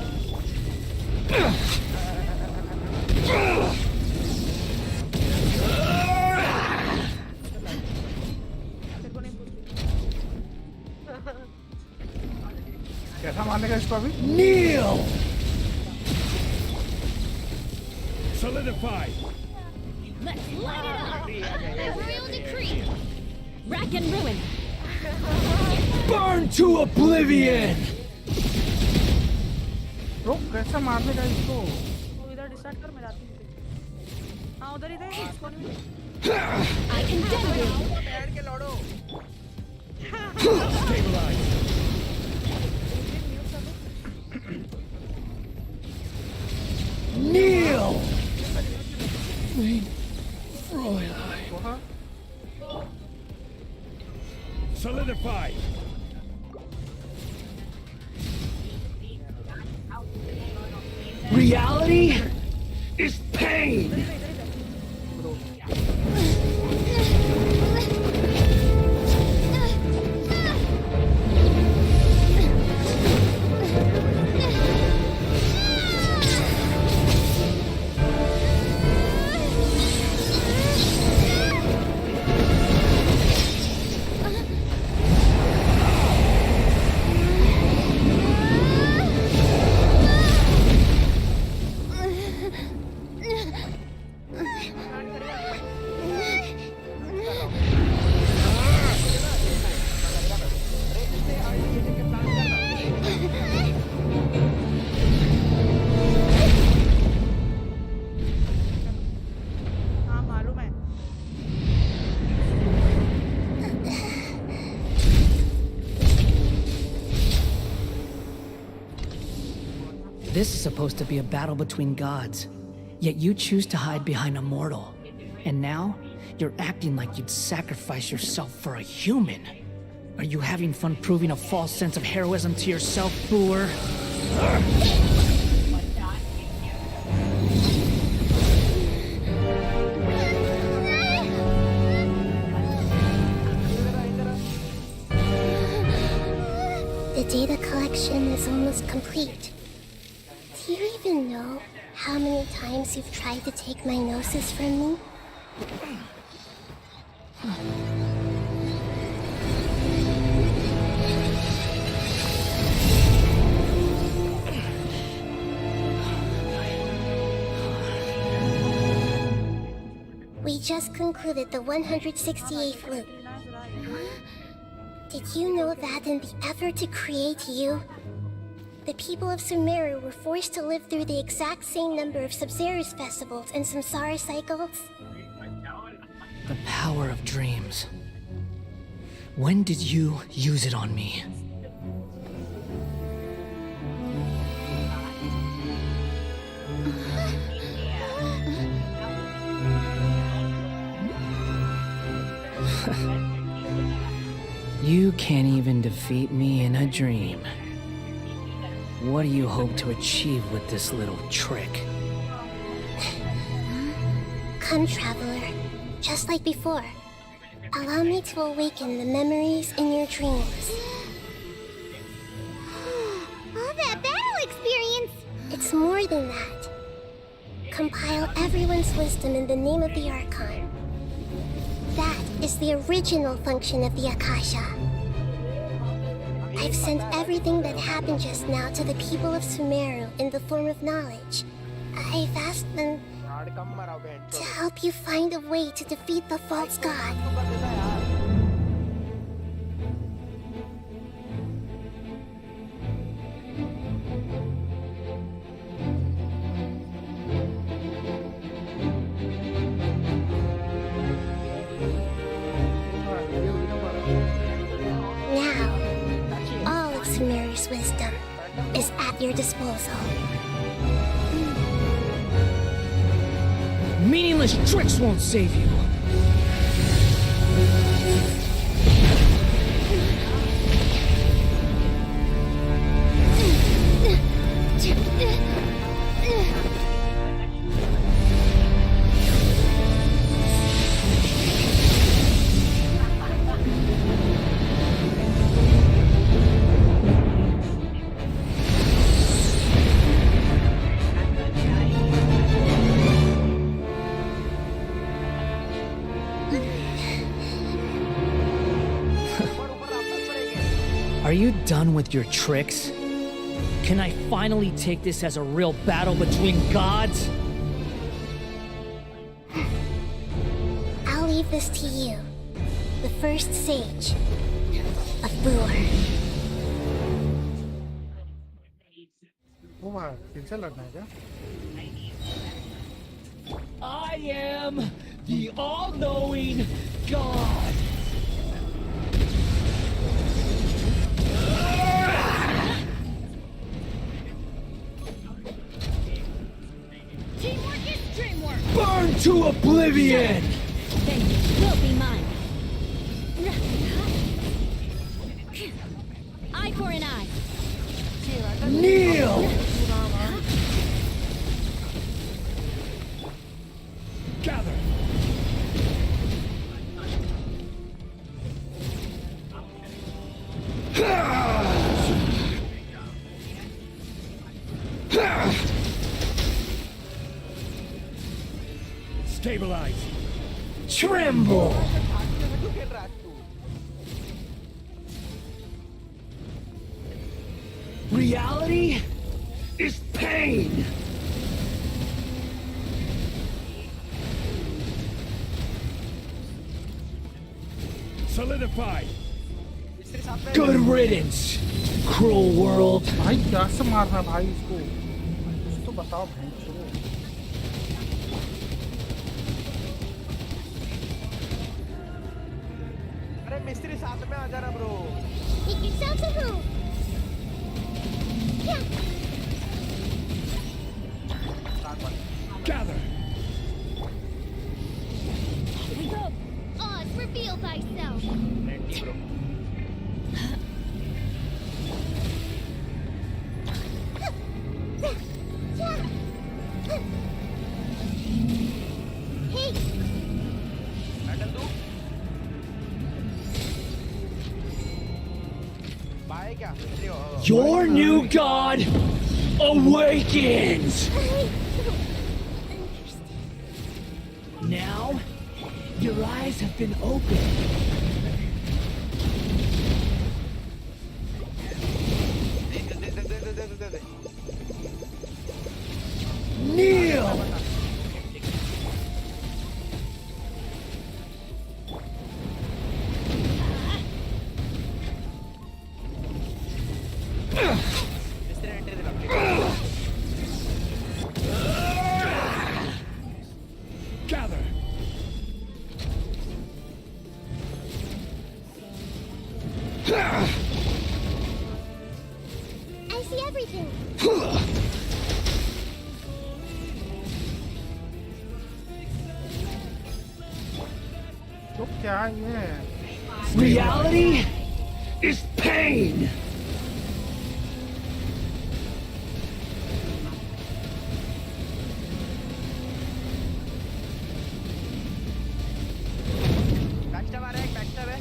कैसा मारने का इसको अभी? Kneel. Solidify. Let's light it up! Royal decree! Rack and ruin! Burn to oblivion. Bro कैसा मारने का इसको? वो इधर डिस्ट्रैक्ट कर मैं जाती हूँ हाँ उधर ही थे इसको नहीं I condemn you! बैठ के लड़ो Stabilize. Kneel. Solidify. Reality is pain. This is supposed to be a battle between gods, yet you choose to hide behind a mortal. And now, you're acting like you'd sacrifice yourself for a human. Are you having fun proving a false sense of heroism to yourself, Boor? The data collection is almost complete. Do you even know how many times you've tried to take my gnosis from me? We just concluded the 168th loop. Did you know that in the effort to create you, the people of Sumeru were forced to live through the exact same number of Sub-Zerus festivals and Samsara cycles? The power of dreams. When did you use it on me? You can't even defeat me in a dream. What do you hope to achieve with this little trick? Come, Traveler. Just like before. Allow me to awaken the memories in your dreams. All that battle experience! It's more than that. Compile everyone's wisdom in the name of the Archon. That is the original function of the Akasha. I've sent everything that happened just now to the people of Sumeru in the form of knowledge. I've asked them to help you find a way to defeat the false god. system is at your disposal. Meaningless tricks won't save you. Are you done with your tricks? Can I finally take this as a real battle between gods? I'll leave this to you, the first sage of War. I am the all-knowing God. Teamwork is dreamwork. Burn to oblivion! Vengeance will be mine. Eye for an eye. Kneel! Gather! Stabilize! Tremble! Reality is pain! Solidify! Good riddance, cruel world! भाई क्या से मारना भाई इसको? कुछ तो बताओ भाई चलो। अरे मिस्त्री साथ में आ जाना bro. Make yourselves a move. Gather! We go. Oz, reveal thyself. Hey. Medal दो। बाय क्या? Your new god awakens! Now, your eyes have been opened. Kneel! Gather! I see everything. तो क्या ये? Reality is pain! बैकस्टैब आ रहा है, एक backstab है।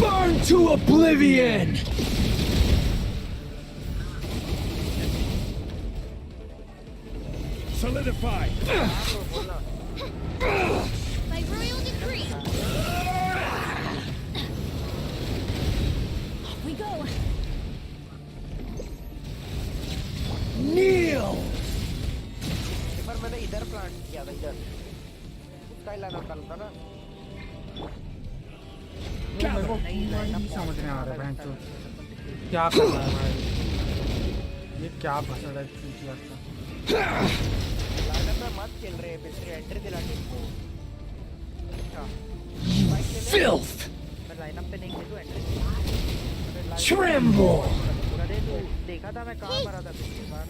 Burn to oblivion! Solidify! By royal decree. Off we go. Kneel! पर मैंने इधर प्लांट किया था इधर। उसका ही लाना था ना। मेरे को नहीं समझ में आ रहा है बहन चो। क्या कर रहा है भाई? ये क्या भसड़ है इस चीज़ का? Filth! Tremble! देखा था मैं कहाँ मरा था पिछली बार।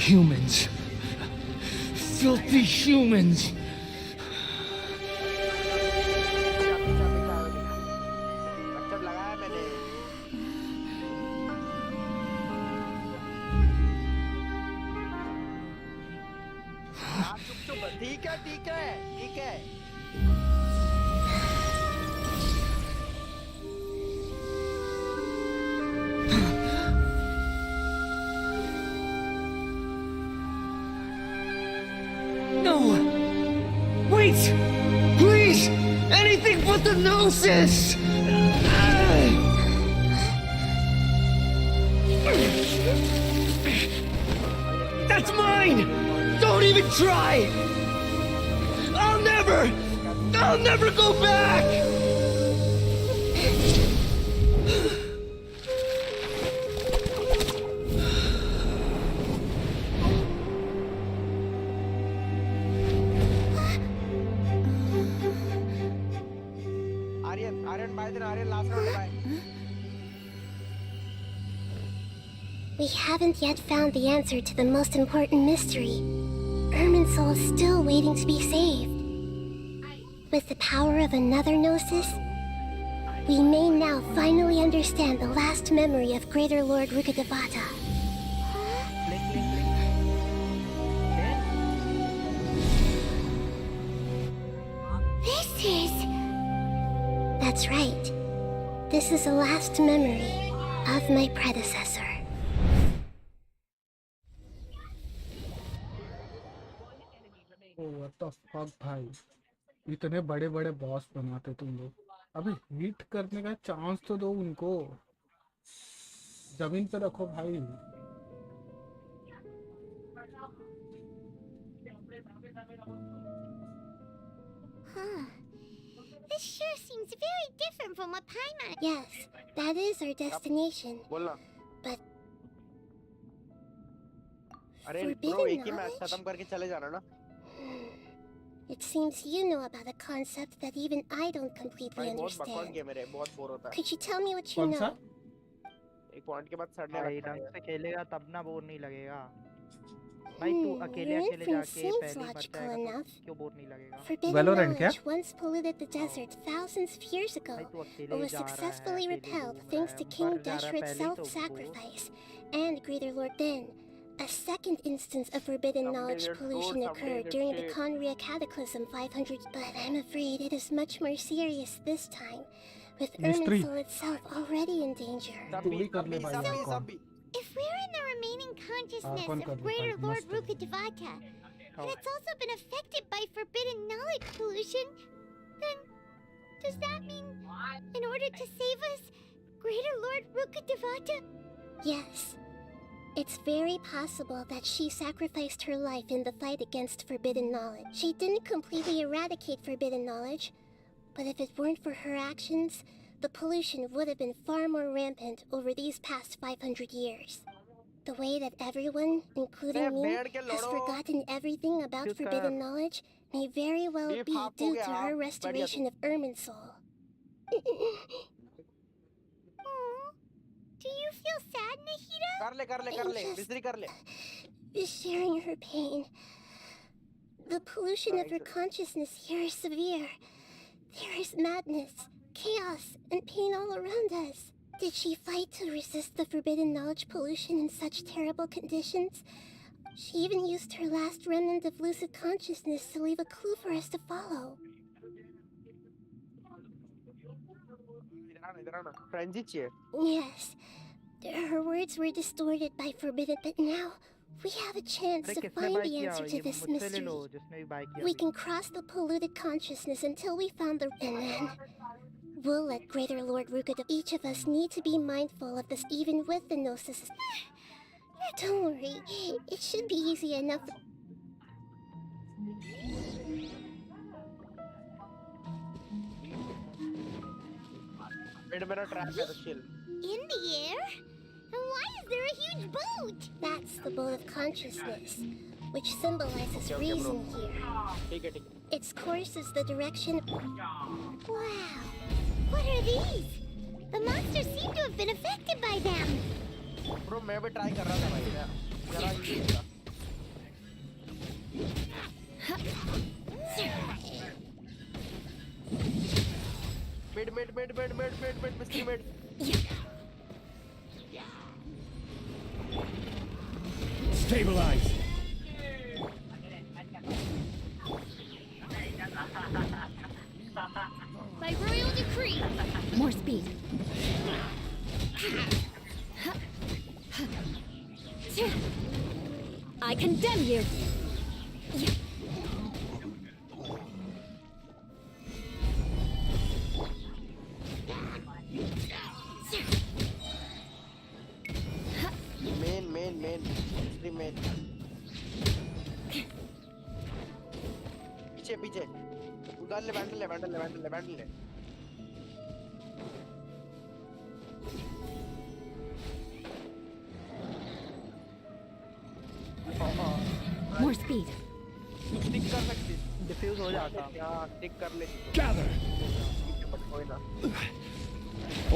Humans. Filthy humans. ठीक है। No! Wait! Please! Anything but the Gnosis! That's mine! Don't even try! I'll never go back! We haven't yet found the answer to the most important mystery. Irminsul is still waiting to be saved. With the power of another Gnosis, we may now finally understand the last memory of Greater Lord Rukkhadevata. That's right. This is the last memory of my predecessor. Oh, what the fuck भाई, इतने बड़े बड़े boss बनाते तुम लोग। अबे hit करने का चांस तो दो उनको, जमीन पे रखो भाई। Huh. This sure seems very different from what Paimon. Yes, that is our destination. But forbidden knowledge? It seems you know about a concept that even I don't completely understand. Could you tell me what you know? एक point के बाद सड़ने भाई लगता ढंग है। से खेलेगा तब ना बोर नहीं लगेगा। भाई तू अकेले अकेले जाके पहले मर जाएगा तो क्यों बोर नहीं लगेगा? Forbidden knowledge once polluted the desert thousands of years ago, but was successfully repelled thanks to King Deshret's self-sacrifice and Greater Lord Ben. A second instance of forbidden knowledge pollution occurred during the Conria Cataclysm 500, but I'm afraid it is much more serious this time, with Irminsul itself already in danger. If we're in the remaining consciousness of Greater Lord Rukkhadevata, and it's also been affected by forbidden knowledge pollution, then does that mean, in order to save us, Greater Lord Rukkhadevata? Yes. It's very possible that she sacrificed her life in the fight against forbidden knowledge. She didn't completely eradicate forbidden knowledge, but if it weren't for her actions, the pollution would have been far more rampant over these past 500 years. The way that everyone, including me, has forgotten everything about forbidden knowledge may very well be due to her restoration of Irminsul. Do you feel sad, Nahida? कर ले, Just sharing her pain. The pollution of her consciousness here is severe. There is madness, chaos, and pain all around us. Did she fight to resist the forbidden knowledge pollution in such terrible conditions? She even used her last remnant of lucid consciousness to leave a clue for us to follow. Yes, her words were distorted by forbidden, but now we have a chance to find the answer to this mystery. We can cross the polluted consciousness until we found the... And then we'll let Greater Lord Rukkhadevata... Each of us need to be mindful of this even with the Gnosis. Don't worry, it should be easy enough. In the air? Why is there a huge boat? That's the boat of consciousness, which symbolizes reason here. Its course is the direction. Wow! What are these? The monsters seem to have been affected by them. Bro, मैं भी try कर रहा था भाई यार. जरा ये था. Mid, mystery mid. Stabilize. By royal decree. More speed. I condemn you. Main. Mystery main. पीछे. उधर ले बैंडल ले. More speed. Stick कर सकती. Diffuse हो जाता. हाँ, stick कर ले. Gather. कोई ना.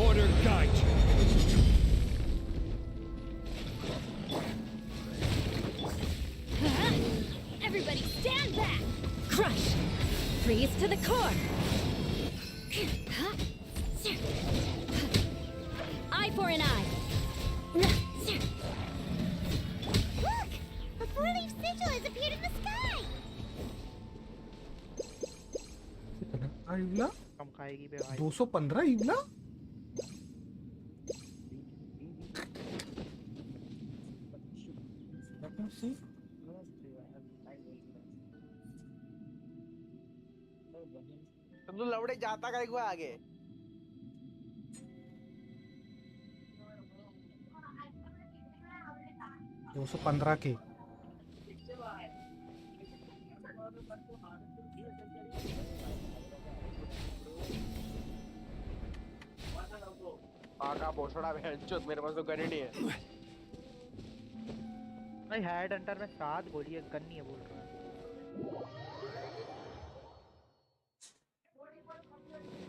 Order guide. Everybody stand back! Crush. Freeze to the core. Eye for an eye. Look! A four-leaf sigil has appeared in the sky! इवला कम खाएगी बे भाई. 215 इवला. तुम तो लवड़े जाता का एक बार आगे. 215 के. आका बोसड़ा भेंचोद मेरे पास तो गन ही नहीं है. भाई हेड हंटर में 7 गोली है, गन नहीं है बोल रहा है.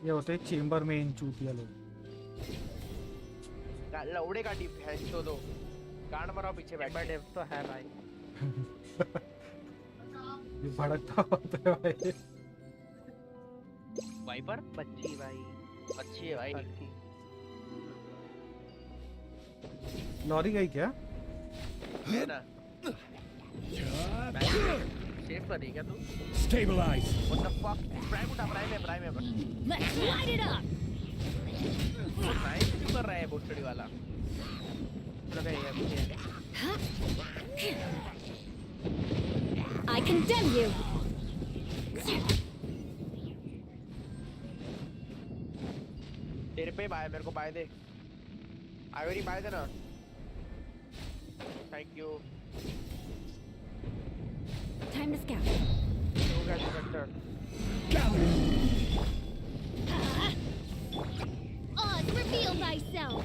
ये होते हैं चेंबर में इन चूतिया लोग. लौड़े का डिप है तो दो. गार्ड मराओ पीछे बैठ. डेव तो है भाई. ये भड़कता होता है भाई. वाइपर बच्ची भाई. अच्छी है भाई. लॉरी गई क्या? है ना. सेफ पर नहीं क्या तू? Stabilize. What the fuck? Prime है. Let's light it up. Prime क्यों कर रहा है बोटड़ी वाला? लगा ये मुझे. I condemn you. तेरे पे बाय मेरे को बाय दे. आइवरी बाय देना. Thank you. Time to scout. You guys are better. Oz, reveal thyself!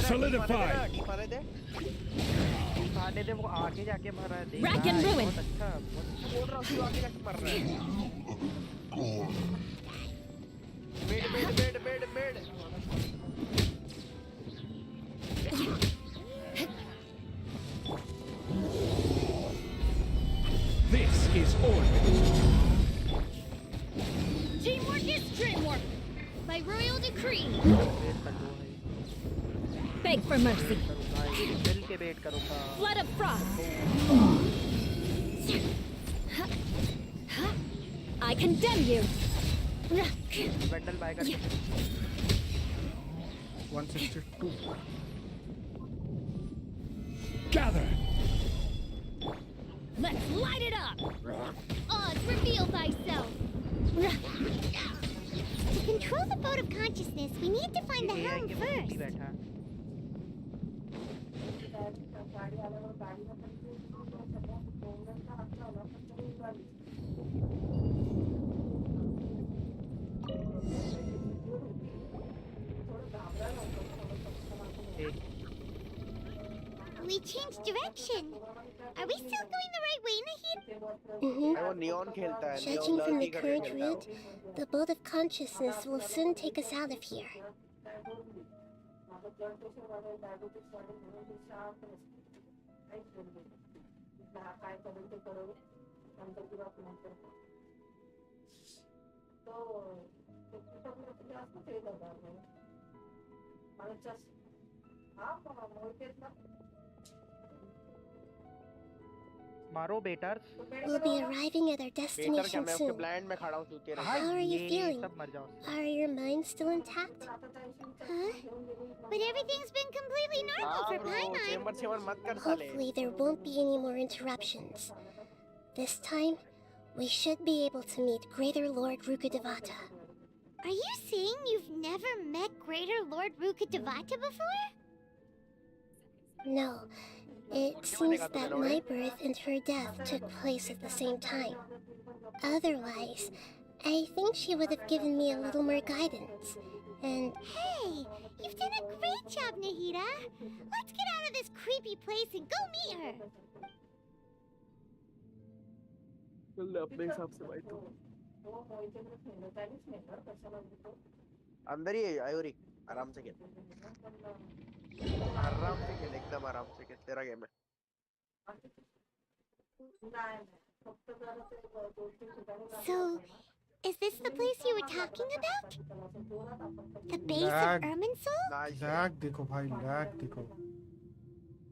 Solidify. आने दे वो आगे जाके मर रहा है. Rack and ruin. बोल रहा हूँ आगे जाके मर रहा है. Mid. This is order. Teamwork is dreamwork! By royal decree! Beg for mercy. मिल के वेट करूँगा. Flood of frost. I condemn you. Wendell buy कर. 162. Gather. Let's light it up! Oz, reveal thyself! To control the boat of consciousness, we need to find the helm first. We changed direction. Are we still going the right way, Nahid? neon खेलता है. Judging from the current route, the boat of consciousness will soon take us out of here. मारो बेटर्स. We'll be arriving at our destination soon. How are you feeling? Are your minds still intact? Huh? But everything's been completely normal for Paimon. Hopefully there won't be any more interruptions. This time, we should be able to meet Greater Lord Rukkhadevata. Are you saying you've never met Greater Lord Rukkhadevata before? No. It seems that my birth and her death took place at the same time. Otherwise, I think she would have given me a little more guidance. And hey, you've done a great job, Nahida. Let's get out of this creepy place and go meet her. अंदर ही है ivory. आराम से खेल. आराम से खेल, एकदम आराम से खेल. तेरा गेम है. So, is this the place you were talking about? The base of Irminsul? Lag देखो भाई, लैग देखो.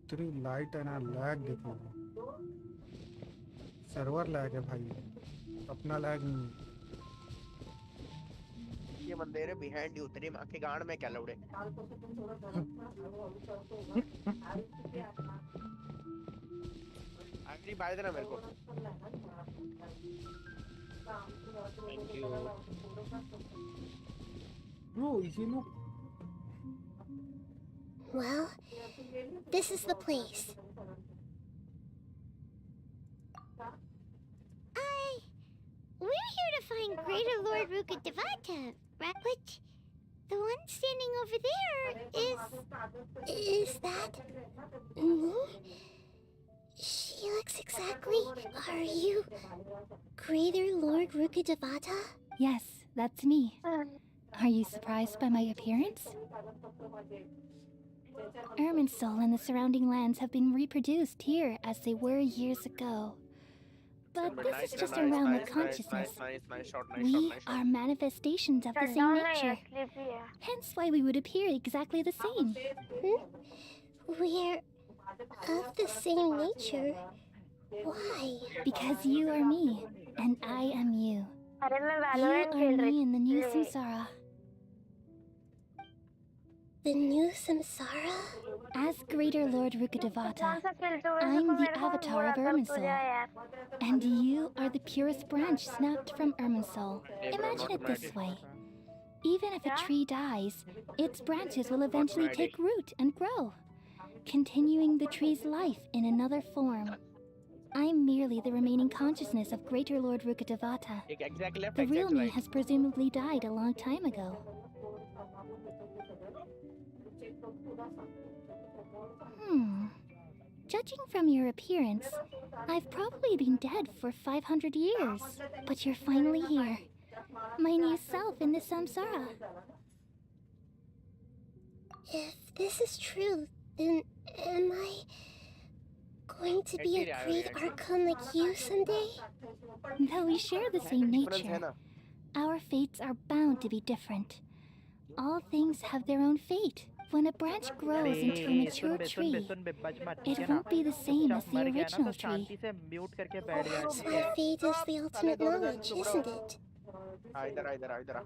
तेरी लाइट है ना, लैग देखो. सर्वर लैग है भाई, अपना लैग नहीं. ये बंदे रे बिहाइंड यू, तेरी मां के गांड में क्या लौड़े. आखिरी बात देना मेरे को. Thank you bro. ये लोग. Well, this is the place. We're here to find Greater Lord Rukkhadevata, right? But the one standing over there is that me? She looks exactly. Are you Greater Lord Rukkhadevata? Yes, that's me. Are you surprised by my appearance? Irminsul and the surrounding lands have been reproduced here as they were years ago. But this is just a realm of consciousness. We are manifestations of the same nature. Hence why we would appear exactly the same. We're of the same nature? Why? Because you are me, and I am you. You are me in the new samsara. The new samsara? As Greater Lord Rukkhadevata, I'm the avatar of Irminsul. And you are the purest branch snapped from Irminsul. Imagine it this way. Even if a tree dies, its branches will eventually take root and grow, continuing the tree's life in another form. I'm merely the remaining consciousness of Greater Lord Rukkhadevata. The real me has presumably died a long time ago. Judging from your appearance, I've probably been dead for 500 years. But you're finally here. My new self in the samsara. If this is true, then am I going to be a great Archon like you someday? Though we share the same nature, our fates are bound to be different. All things have their own fate. When a branch grows into a mature tree, it won't be the same as the original tree. Perhaps my fate is the ultimate knowledge, isn't it?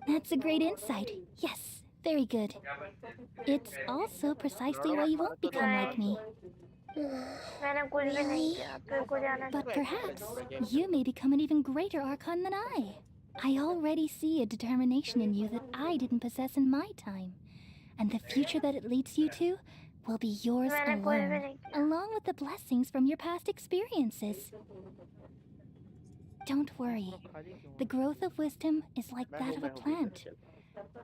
That's a great insight. Yes, very good. It's also precisely why you won't become like me. Really? But perhaps you may become an even greater Archon than I. I already see a determination in you that I didn't possess in my time. And the future that it leads you to will be yours alone, along with the blessings from your past experiences. Don't worry. The growth of wisdom is like that of a plant.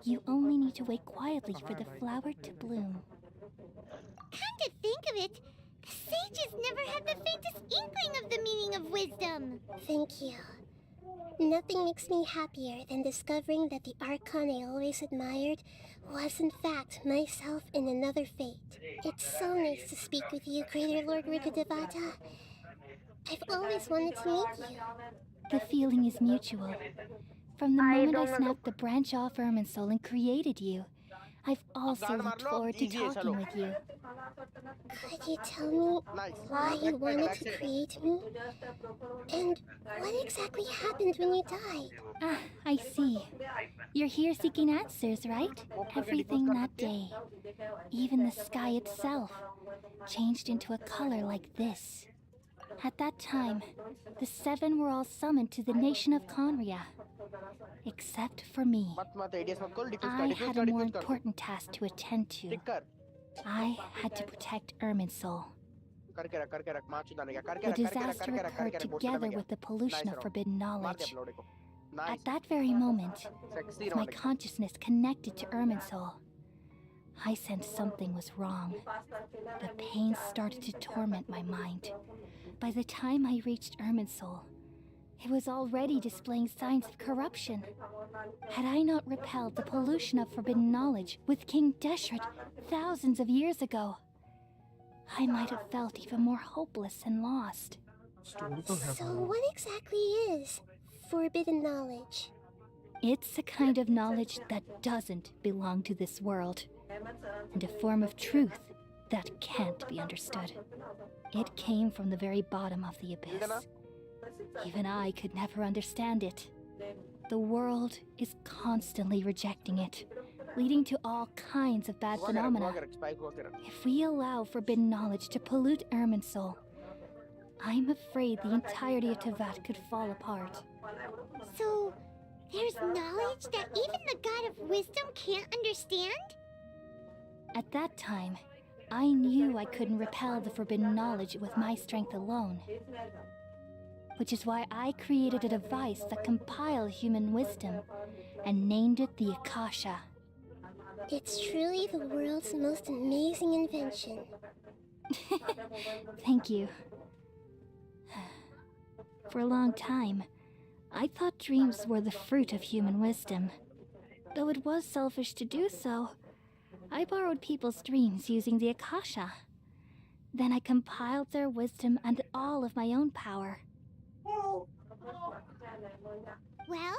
You only need to wait quietly for the flower to bloom. Come to think of it, the sages never had the faintest inkling of the meaning of wisdom. Thank you. Nothing makes me happier than discovering that the Archon I always admired was in fact myself in another fate. It's so nice to speak with you, Greater Lord Rikadevata. I've always wanted to meet you. The feeling is mutual. From the moment I snapped the branch off Irminsul and created you, I've also looked forward to talking with you. Could you tell me why you wanted to create me? And what exactly happened when you died? Ah, I see. You're here seeking answers, right? Everything that day, even the sky itself, changed into a color like this. At that time, the seven were all summoned to the nation of Conria. Except for me. I had a more important task to attend to. I had to protect Irminsul. The disaster occurred together with the pollution of forbidden knowledge. At that very moment, with my consciousness connected to Irminsul, I sensed something was wrong. The pain started to torment my mind. By the time I reached Irminsul, it was already displaying signs of corruption. Had I not repelled the pollution of forbidden knowledge with King Deshret thousands of years ago, I might have felt even more hopeless and lost. So what exactly is forbidden knowledge? It's a kind of knowledge that doesn't belong to this world, and a form of truth that can't be understood. It came from the very bottom of the abyss. Even I could never understand it. The world is constantly rejecting it, leading to all kinds of bad phenomena. If we allow forbidden knowledge to pollute Irminsul, I'm afraid the entirety of Teyvat could fall apart. So, there's knowledge that even the God of Wisdom can't understand? At that time, I knew I couldn't repel the forbidden knowledge with my strength alone. Which is why I created a device that compiled human wisdom and named it the Akasha. It's truly the world's most amazing invention. Thank you. For a long time, I thought dreams were the fruit of human wisdom. Though it was selfish to do so, I borrowed people's dreams using the Akasha. Then I compiled their wisdom and all of my own power. Well,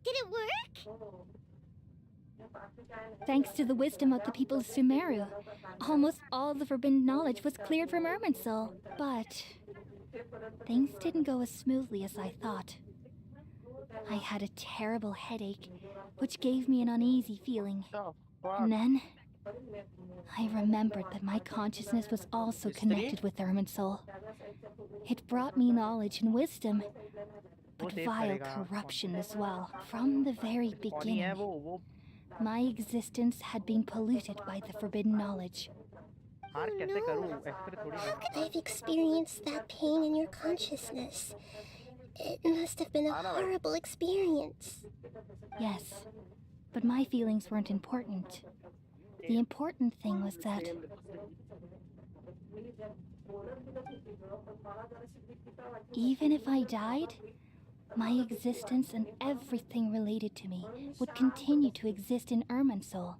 did it work? Thanks to the wisdom of the people of Sumeru, almost all the forbidden knowledge was cleared from Irminsul. But things didn't go as smoothly as I thought. I had a terrible headache, which gave me an uneasy feeling. And then I remembered that my consciousness was also connected with Irminsul. It brought me knowledge and wisdom, but vile corruption as well. From the very beginning, my existence had been polluted by the forbidden knowledge. Oh no. How could I've experienced that pain in your consciousness? It must have been a horrible experience. Yes, but my feelings weren't important. The important thing was that even if I died, my existence and everything related to me would continue to exist in Irminsul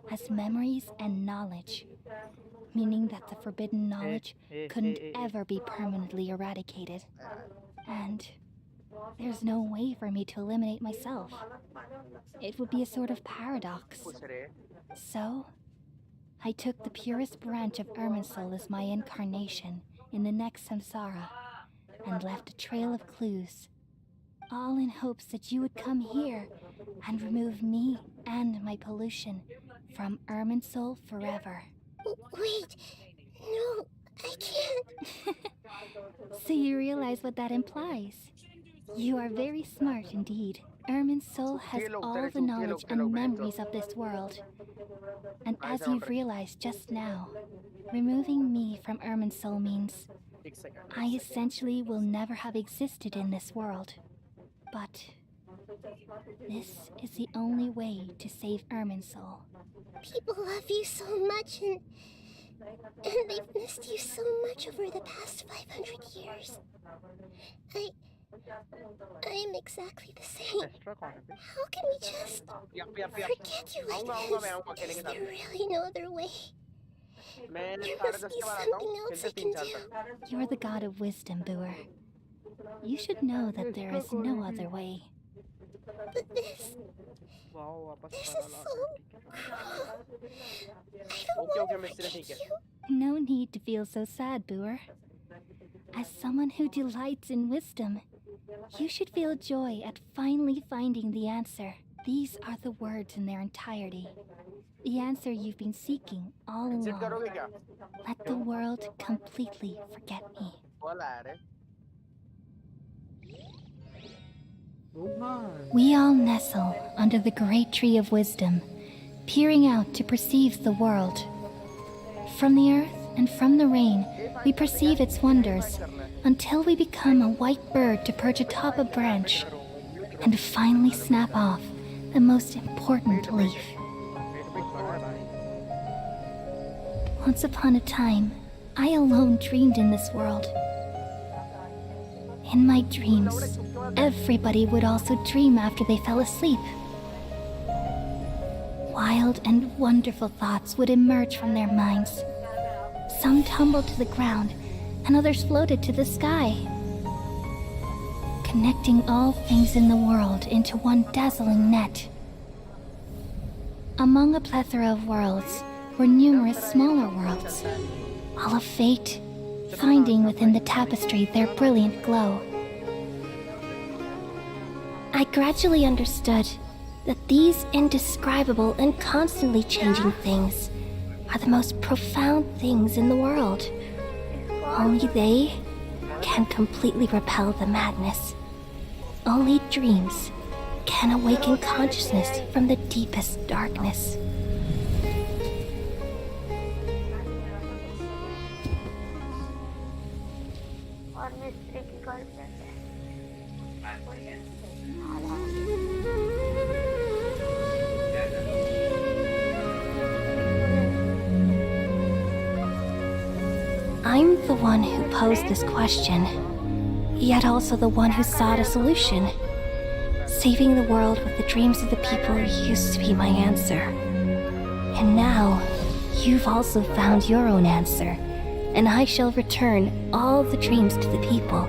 as memories and knowledge, meaning that the forbidden knowledge couldn't ever be permanently eradicated. And there's no way for me to eliminate myself. It would be a sort of paradox. So, I took the purest branch of Irminsul as my incarnation in the next samsara and left a trail of clues, all in hopes that you would come here and remove me and my pollution from Irminsul forever. Wait, no, I can't. So you realize what that implies? You are very smart indeed. Ermin's soul has all the knowledge and memories of this world. And as you've realized just now, removing me from Ermin's soul means I essentially will never have existed in this world. But this is the only way to save Ermin's soul. People love you so much, and they've missed you so much over the past 500 years. I am exactly the same. How can we just forget you like this? Is there really no other way? There must be something else I can do. You're the god of wisdom, Booer. You should know that there is no other way. But this is so cruel. I don't want to forget you. No need to feel so sad, Booer. As someone who delights in wisdom, you should feel joy at finally finding the answer. These are the words in their entirety. The answer you've been seeking all along. Let the world completely forget me. We all nestle under the great tree of wisdom, peering out to perceive the world. From the earth and from the rain, we perceive its wonders, until we become a white bird to perch atop a branch, and finally snap off the most important leaf. Once upon a time, I alone dreamed in this world. In my dreams, everybody would also dream after they fell asleep. Wild and wonderful thoughts would emerge from their minds. Some tumbled to the ground, and others floated to the sky, connecting all things in the world into one dazzling net. Among a plethora of worlds were numerous smaller worlds, all of fate, finding within the tapestry their brilliant glow. I gradually understood that these indescribable and constantly changing things are the most profound things in the world. Only they can completely repel the madness. Only dreams can awaken consciousness from the deepest darkness. I'm the one who posed this question, yet also the one who sought a solution. Saving the world with the dreams of the people used to be my answer. And now, you've also found your own answer, and I shall return all the dreams to the people.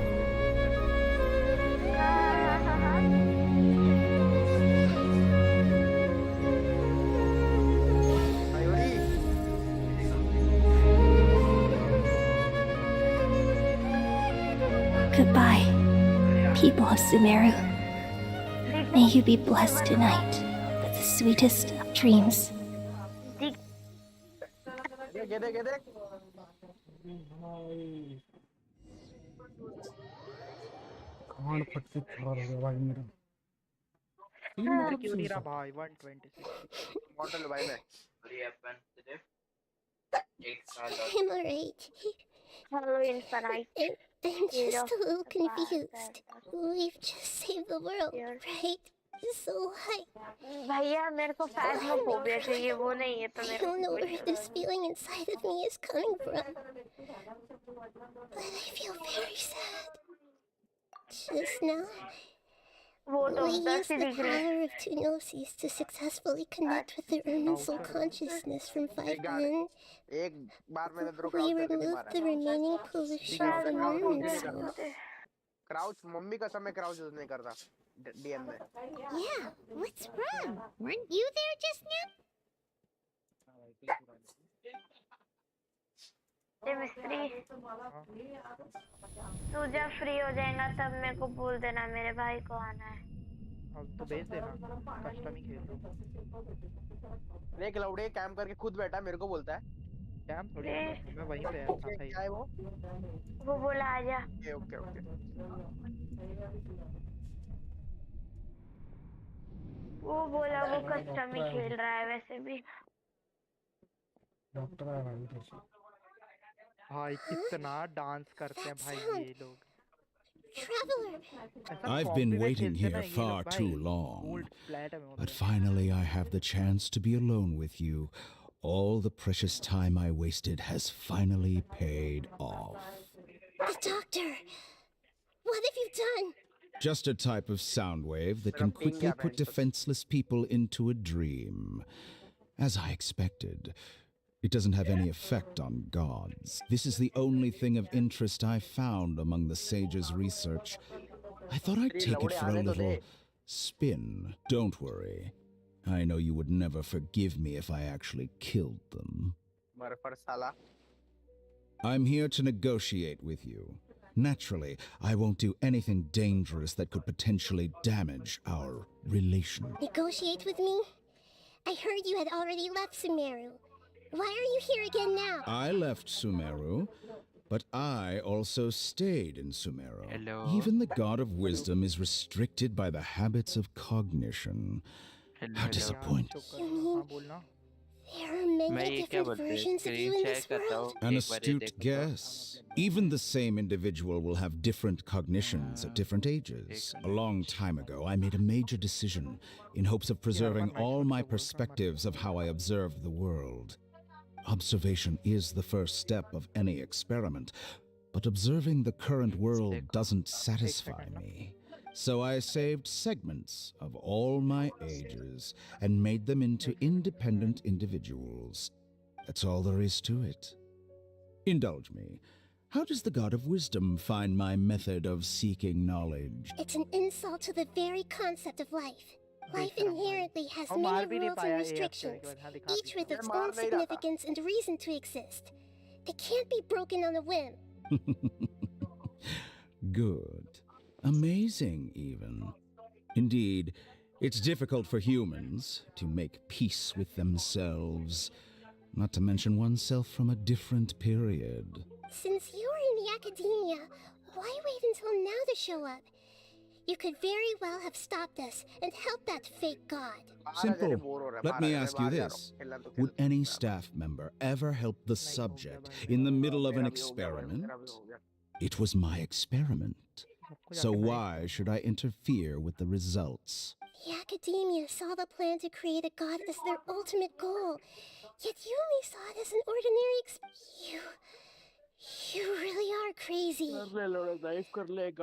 Goodbye, people of Sumeru. May you be blessed tonight with the sweetest of dreams. कान फट के खड़ा हो गया भाई मेरा। क्यों नहीं रहा भाई 126 मॉडल भाई मैं I'm alright. Hello, Infinite. I'm just a little confused. We've just saved the world, right? So why? भैया मेरे को phasmophobia चाहिए, वो नहीं है तो I don't know where this feeling inside of me is coming from, but I feel very sad. Just now, we used the power of two gnosis to successfully connect with the Ermin soul consciousness from 5 We removed the remaining pollution from Ermin soul. Crouch mummy का समय crouch use नहीं करता DM में। Yeah, what's wrong? Weren't you there just now? मिस्त्री, तू जब free हो जाएगा तब मेरे को बोल देना, मेरे भाई को आना है। अब तो भेज देना, कस्टम ही खेल रहा हूँ। नहीं क्लाउडे कैम करके खुद बैठा मेरे को बोलता है। कैम थोड़ी मैं वहीं पे था। क्या है वो? वो बोला आजा। Okay okay. वो बोला वो कस्टम ही खेल रहा है वैसे भी। डॉक्टर है भाई कैसे? भाई कितना डांस करते हैं भाई ये लोग। I've been waiting here far too long, but finally I have the chance to be alone with you. All the precious time I wasted has finally paid off. The doctor! What have you done? Just a type of sound wave that can quickly put defenseless people into a dream. As I expected. It doesn't have any effect on gods. This is the only thing of interest I found among the sage's research. I thought I'd take it for a little spin. Don't worry. I know you would never forgive me if I actually killed them. I'm here to negotiate with you. Naturally, I won't do anything dangerous that could potentially damage our relation. Negotiate with me? I heard you had already left Sumeru. Why are you here again now? I left Sumeru, but I also stayed in Sumeru. Hello. Even the god of wisdom is restricted by the habits of cognition. How disappointing. You mean there are many different versions of you in this world? An astute guess. Even the same individual will have different cognitions at different ages. A long time ago, I made a major decision in hopes of preserving all my perspectives of how I observed the world. Observation is the first step of any experiment, but observing the current world doesn't satisfy me. So I saved segments of all my ages and made them into independent individuals. That's all there is to it. Indulge me. How does the God of Wisdom find my method of seeking knowledge? It's an insult to the very concept of life. Life inherently has many rules and restrictions, each with its own significance and reason to exist. They can't be broken on a whim. Good. Amazing, even. Indeed, it's difficult for humans to make peace with themselves, not to mention oneself from a different period. Since you're in the academia, why wait until now to show up? You could very well have stopped us and helped that fake god. Simple. Let me ask you this. Would any staff member ever help the subject in the middle of an experiment? It was my experiment. So why should I interfere with the results? The academia saw the plan to create a god as their ultimate goal, yet you only saw it as an ordinary You really are crazy.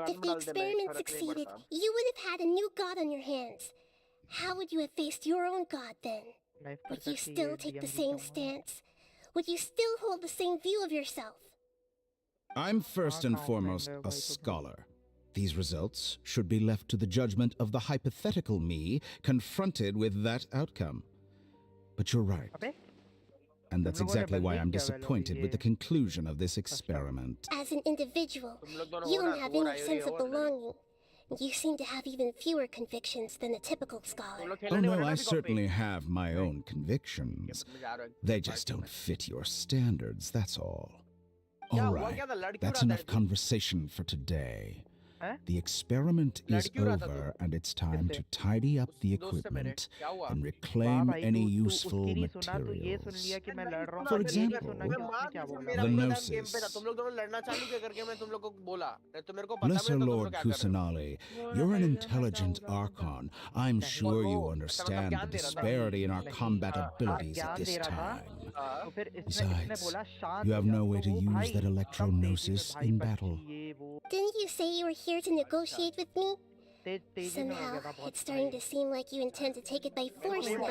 If the experiment succeeded, you would have had a new god on your hands. How would you have faced your own god then? Would you still take the same stance? Would you still hold the same view of yourself? I'm first and foremost a scholar. These results should be left to the judgment of the hypothetical me confronted with that outcome. But you're right. And that's exactly why I'm disappointed with the conclusion of this experiment. As an individual, you don't have any sense of belonging. You seem to have even fewer convictions than a typical scholar. Oh no, I certainly have my own convictions. They just don't fit your standards, that's all. All right, that's enough conversation for today. The experiment is over, and it's time to tidy up the equipment and reclaim any useful materials. For example, the Gnosis. Lesser Lord Kusanali, you're an intelligent Archon. I'm sure you understand the disparity in our combat abilities at this time. Besides, you have no way to use that electro-Gnosis in battle. Didn't you say you were here to negotiate with me? Somehow, it's starting to seem like you intend to take it by force now.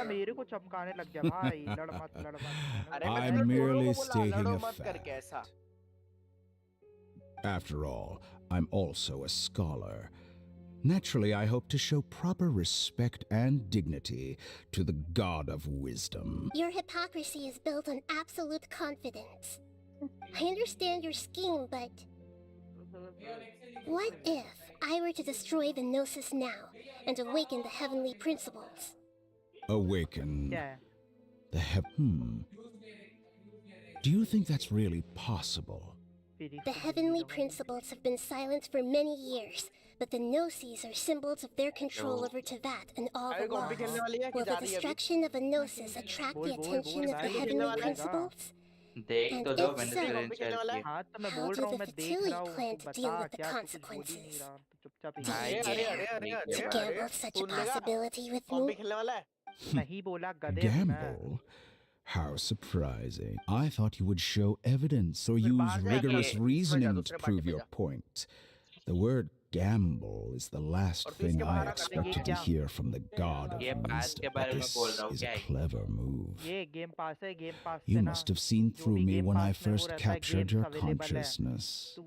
I'm merely stating a fact. After all, I'm also a scholar. Naturally, I hope to show proper respect and dignity to the God of Wisdom. Your hypocrisy is built on absolute confidence. I understand your scheme, but what if I were to destroy the Gnosis now and awaken the heavenly principles? Awaken the Do you think that's really possible? The heavenly principles have been silent for many years, but the Gnosis are symbols of their control over Tevat and all the laws. Will the destruction of a Gnosis attract the attention of the heavenly principles? And if so, how do the Fatui plan to deal with the consequences? Do you dare to gamble such a possibility with me? Gamble? How surprising. I thought you would show evidence or use rigorous reasoning to prove your point. The word gamble is the last thing I expected to hear from the god of wisdom, but this is a clever move. You must have seen through me when I first captured your consciousness.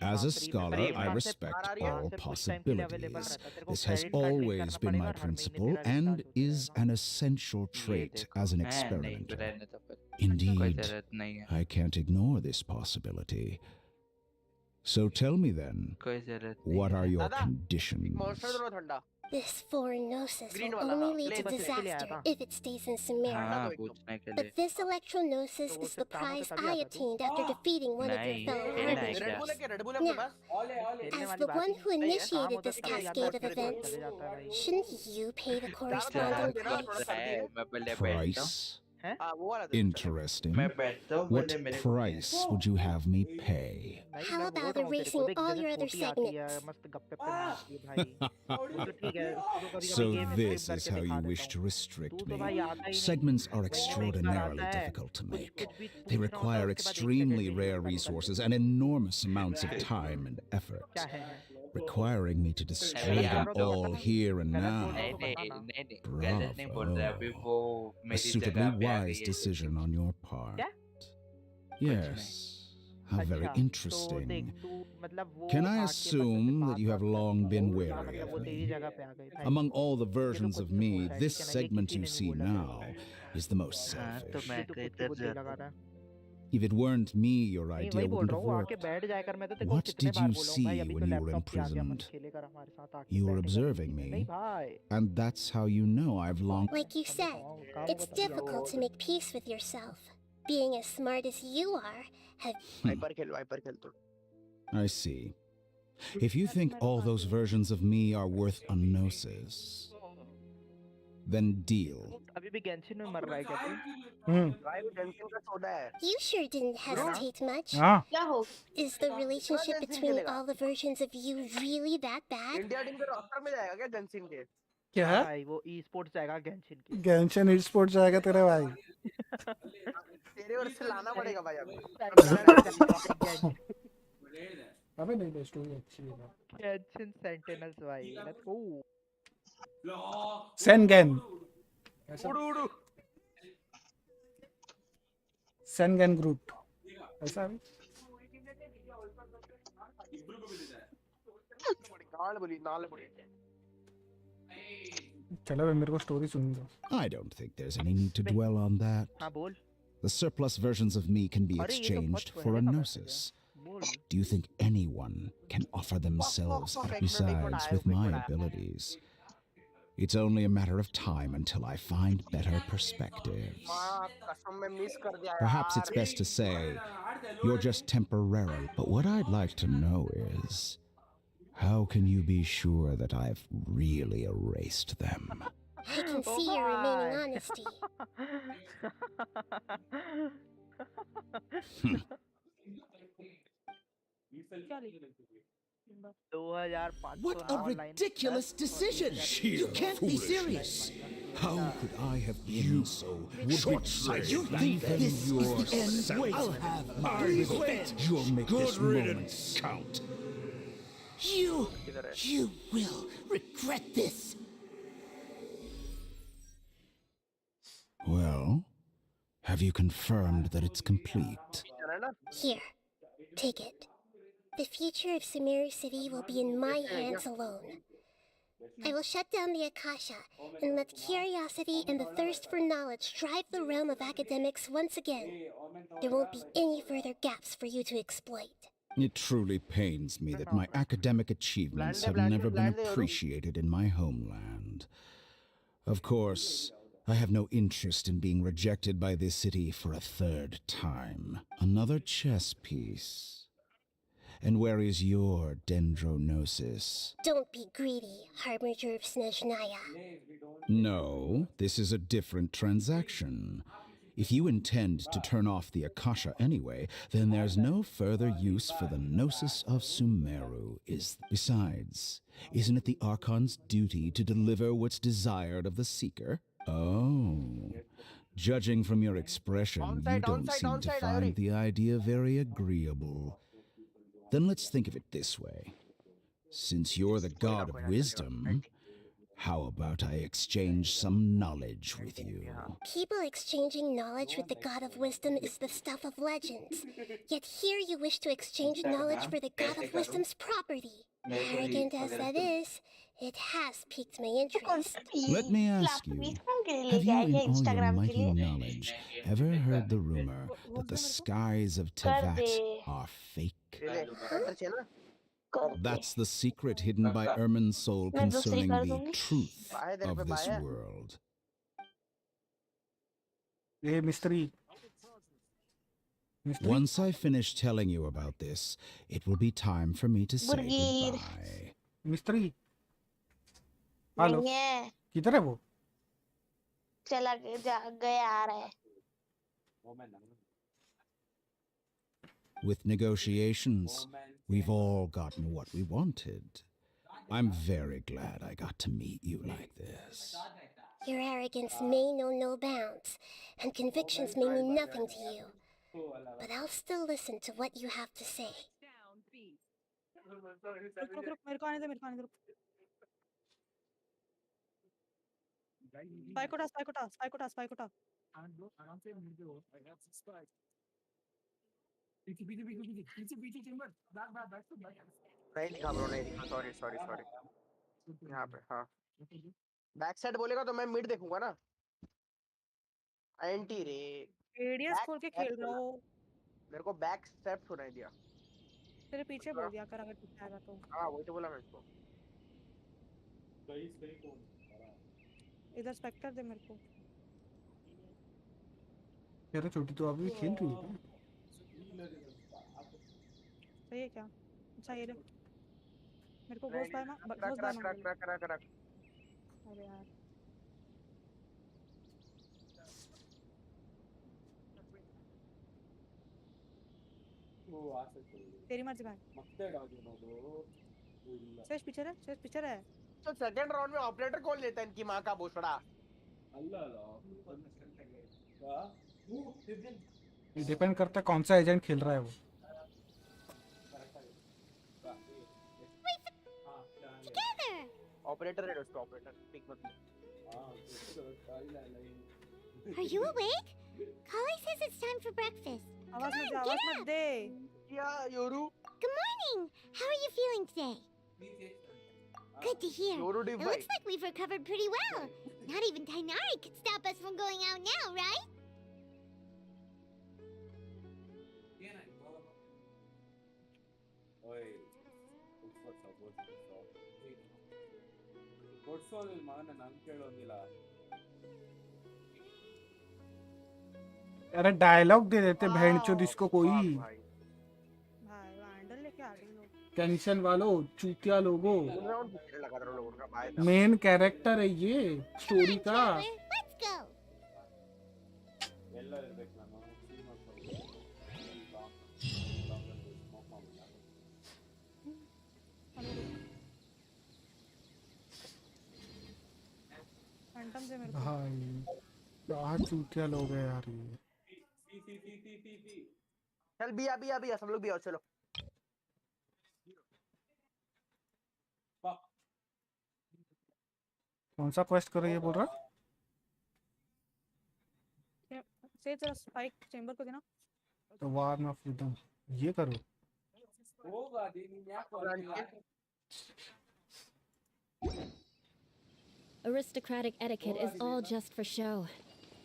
As a scholar, I respect all possibilities. This has always been my principle and is an essential trait as an experimenter. Indeed, I can't ignore this possibility. So tell me then, what are your conditions? This foreign Gnosis will only lead to disaster if it stays in Sumeria. But this electro-Gnosis is the prize I obtained after defeating one of your fellow harbingers. Now, as the one who initiated this cascade of events, shouldn't you pay the corresponding price? Price? Interesting. What price would you have me pay? How about erasing all your other segments? So this is how you wish to restrict me. Segments are extraordinarily difficult to make. They require extremely rare resources and enormous amounts of time and effort. Requiring me to destroy them all here and now. Bravo. A suitably wise decision on your part. Yes. How very interesting. Can I assume that you have long been wary of me? Among all the versions of me, this segment you see now is the most selfish. If it weren't me, your idea wouldn't have worked. What did you see when you were imprisoned? You were observing me, and that's how you know I've long... Like you said, it's difficult to make peace with yourself. Being as smart as you are, have... I see. If you think all those versions of me are worth a gnosis, then deal. You sure didn't hesitate much. Is the relationship between all the versions of you really that bad? क्या है? भाई वो eSports जाएगा Genshin की. Genshin eSports जाएगा तेरा भाई. तेरे ओर से लाना पड़ेगा भाई अभी. अबे नहीं स्टोरी अच्छी है. गेंशिन सेंटिनल्स भाई. Let's go. सेनगेन. उड़ू. सेनगेन ग्रुट. ऐसा है? नाल बोली. चलो मेरे को स्टोरी सुन दो. I don't think there's any need to dwell on that. हाँ बोल. The surplus versions of me can be exchanged for a gnosis. Do you think anyone can offer themselves besides with my abilities? It's only a matter of time until I find better perspectives. Perhaps it's best to say, you're just temporary, but what I'd like to know is, how can you be sure that I've really erased them? I can see your remaining honesty. 2500 What a ridiculous decision! You can't be serious! How could I have been so short-sighted? You think this is the end? Wait, I'll have my revenge. You'll make this moment count. You will regret this. Well, have you confirmed that it's complete? Here, take it. The future of Sumeru City will be in my hands alone. I will shut down the Akasha and let curiosity and the thirst for knowledge drive the realm of academics once again. There won't be any further gaps for you to exploit. It truly pains me that my academic achievements have never been appreciated in my homeland. Of course, I have no interest in being rejected by this city for a third time. Another chess piece. And where is your dendronosis? Don't be greedy, Harbinger of Snezhnaya. No, this is a different transaction. If you intend to turn off the Akasha anyway, then there's no further use for the Gnosis of Sumeru. Besides, isn't it the Archon's duty to deliver what's desired of the Seeker? Oh. Judging from your expression, you don't seem to find the idea very agreeable. Then let's think of it this way. Since you're the god of wisdom, how about I exchange some knowledge with you? People exchanging knowledge with the God of Wisdom is the stuff of legends. Yet here you wish to exchange knowledge for the God of Wisdom's property. Arrogant as that is, it has piqued my interest. Let me ask you, have you in all your mighty knowledge ever heard the rumor that the skies of Tevat are fake? That's the secret hidden by Ermin's soul concerning the truth of this world. Hey, mystery. Once I finish telling you about this, it will be time for me to say goodbye. Mystery. Hello. किधर है वो? चला गया आ रहा है. With negotiations, we've all gotten what we wanted. I'm very glad I got to meet you like this. Your arrogance may know no bounds, and convictions may mean nothing to you. But I'll still listen to what you have to say. Spike. नहीं लिखा bro, नहीं लिखा, sorry यहाँ पे. हाँ, back side बोलेगा तो मैं मिड देखूंगा ना. एंटी रे एडीएस खोल के खेल रहा हूँ. मेरे को बैक स्टेप सुनाई दिया. तेरे पीछे बोल दिया कर अगर तू आएगा तो. हाँ वही तो बोला मैं इसको. इधर स्पेक्टर दे मेरे को. यार छोटी तो अभी खेल रही है. सही है क्या? अच्छा ये ले. मेरे को घोष पाए ना. रख. अरे यार. तेरी मर्जी भाई. शेष पीछे है. तो सेकंड राउंड में ऑपरेटर कौन लेता है इनकी माँ का भोसड़ा? ये डिपेंड करता है कौन सा एजेंट खेल रहा है वो. ऑपरेटर है उसको. ऑपरेटर पिक मत. Are you awake? Kali says it's time for breakfast. Come on, get up. Yeah, Yoru. Good morning. How are you feeling today? Good to hear. It looks like we've recovered pretty well. Not even Tainari could stop us from going out now, right? अरे dialogue दे देते भेड़चोद इसको कोई. भाई handle लेके आ गए लोग. Tension वालो चूतिया लोगो. मेन कैरेक्टर है ये स्टोरी का. भाई क्या चूतिया लोग हैं यार ये. चल भी सब लोग भी आओ चलो. कौन सा क्वेस्ट कर रही है बोल रहा? से जरा स्पाइक चेंबर को देना. तो वार में फ्रीडम ये करो. Aristocratic etiquette is all just for show.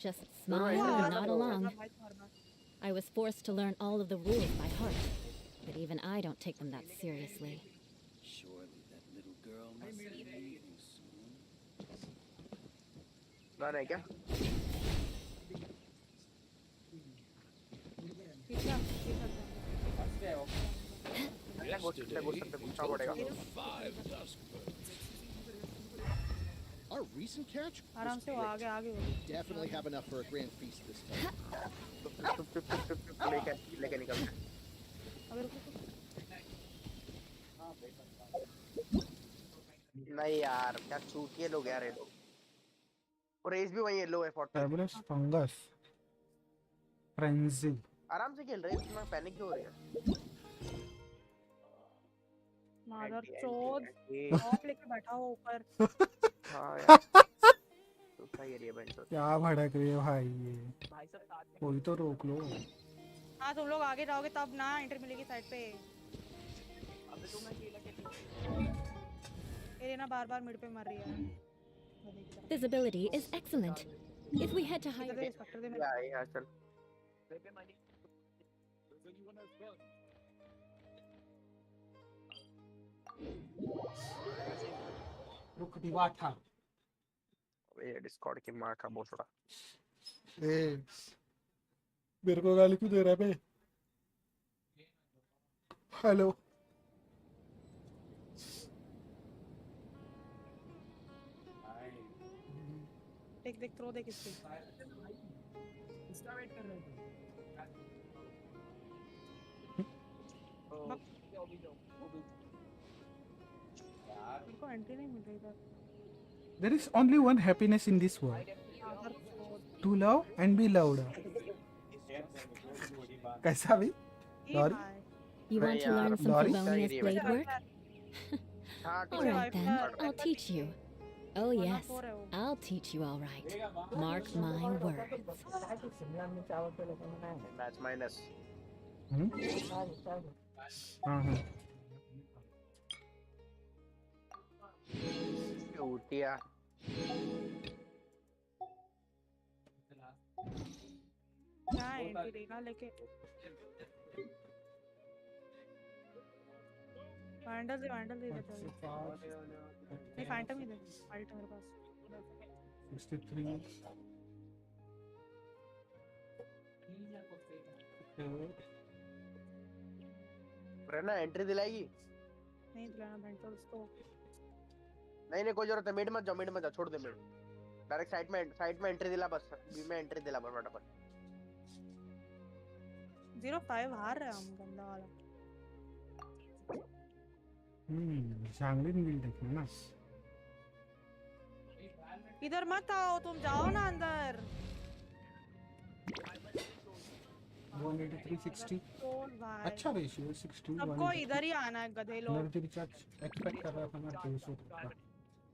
Just smile and nod along. I was forced to learn all of the rules by heart, but even I don't take them that seriously. Surely that little girl must be leaving soon. गाना है क्या? गुस्सा पड़ेगा। Our recent catch आराम से वो आगे आगे definitely have enough for a grand feast this time. लेके निकल। नहीं यार क्या चूतिए लोग यार ये लोग। और रेस भी वही लो है 40। फैबुलस फंगस फ्रेंजी आराम से खेल रहे हैं, इसमें पैनिक क्यों हो रही है? मादर चोद ऑफ लेके बैठा हो ऊपर। हाँ यार सही है भाई। क्या भड़क रही है भाई ये? कोई तो रोक लो। हाँ तुम लोग आगे जाओगे तब ना एंट्री मिलेगी साइड पे। ये ना बार-बार मिड पे मर रही है। Visibility is excellent. If we head to higher... Yeah, चल। रुक दीवा था। ये डिस्कॉर्ड की माँ का बोसड़ा। मेरे को गाली क्यों दे रहा है बे? हेलो देख थ्रो देख इसके। इसका वेट कर रहे थे। इनको एंट्री नहीं मिल रही इधर। There is only one happiness in this world. To love and be loved. कैसा भी? Sorry. You want to learn some felonious blade work? Alright then, I'll teach you. Oh yes, I'll teach you all right. Mark my words. That's minus. चूतिया। क्या entry देगा लेके? Vandal दे देता है। नहीं Phantom ही दे। Alt मेरे पास 63 रहना एंट्री दिलाएगी? नहीं दिलाना वैंडल उसको। नहीं कोई जरूरत है। मिड मत जाओ छोड़ दे मिड। डायरेक्ट साइड में एंट्री दिला बस। बी में एंट्री दिला बस फटाफट। 05 हार रहे हम गंदा वाला। जंगली बिल्ड देखना ना। इधर मत आओ तुम जाओ ना अंदर। 183 अच्छा रेशियो 60 सबको इधर ही आना है गधे लोग। एनर्जी रिचार्ज एक्सपेक्ट कर रहा था मैं 200 का।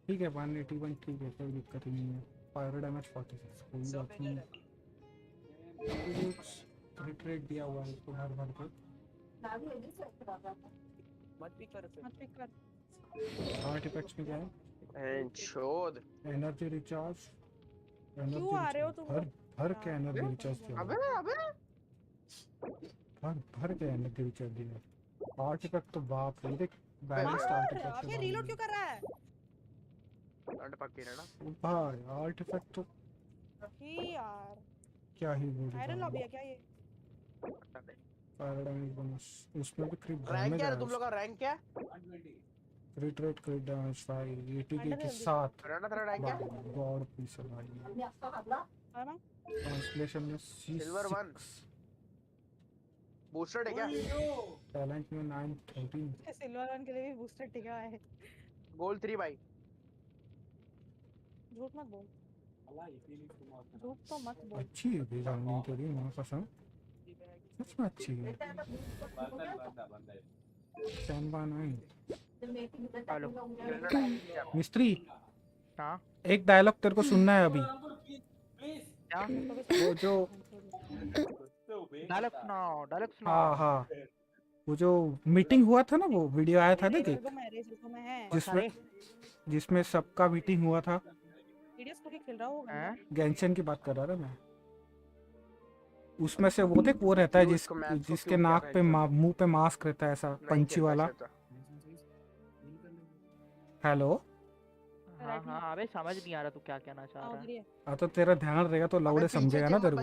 ठीक है 181 ठीक है कोई दिक्कत नहीं है। फायर डैमेज 46 कोई बात नहीं। रिट्रेट दिया हुआ है इसको भर के। मत पिक कर। आर्टिफैक्ट्स में क्या है? छोड़ एनर्जी रिचार्ज। क्यों आ रहे हो तुम? भर के एनर्जी रिचार्ज दिया। अबे भर के एनर्जी रिचार्ज दिया। आर्टिफैक्ट तो बाप रे देख बैलेंस्ड आर्टिफैक्ट। अबे रीलोड क्यों कर रहा है? आर्टिफैक्ट है ना भाई आर्टिफैक्ट तो ही यार क्या ही बोल रहा है। आयरन लॉबी है क्या ये? फायर डैमेज बोनस उसमें भी क्रिट रैंक क्या है तुम लोग का? रैंक क्या है? रिट्रेट क्रिट डैमेज 5 80 के साथ। रहना तेरा रैंक क्या? गॉड पीस है भाई। ट्रांसलेशन में सिल्वर 1 बूस्टर है क्या? टैलेंट में 913 सिल्वर 1 के लिए भी बूस्टर टिका है। गोल्ड 3 भाई। झूठ मत बोल। झूठ तो मत बोल। अच्छी है बेजानी तेरी मां कसम सच में अच्छी है। हेलो मिस्त्री। हाँ एक डायलॉग तेरे को सुनना है अभी। क्या? वो जो डायलॉग सुनाओ। हाँ वो जो मीटिंग हुआ था ना वो वीडियो आया था देख जिसमें सबका मीटिंग हुआ था। गेंशन की बात कर रहा था मैं। उसमें से वो देख वो रहता है जिसके नाक पे मुंह पे मास्क रहता है ऐसा पंछी वाला। हेलो बैठी हाँ अबे समझ नहीं आ रहा तू क्या कहना चाह रहा है। हाँ तो तेरा ध्यान रहेगा तो लौड़े समझेगा ना तेरे को।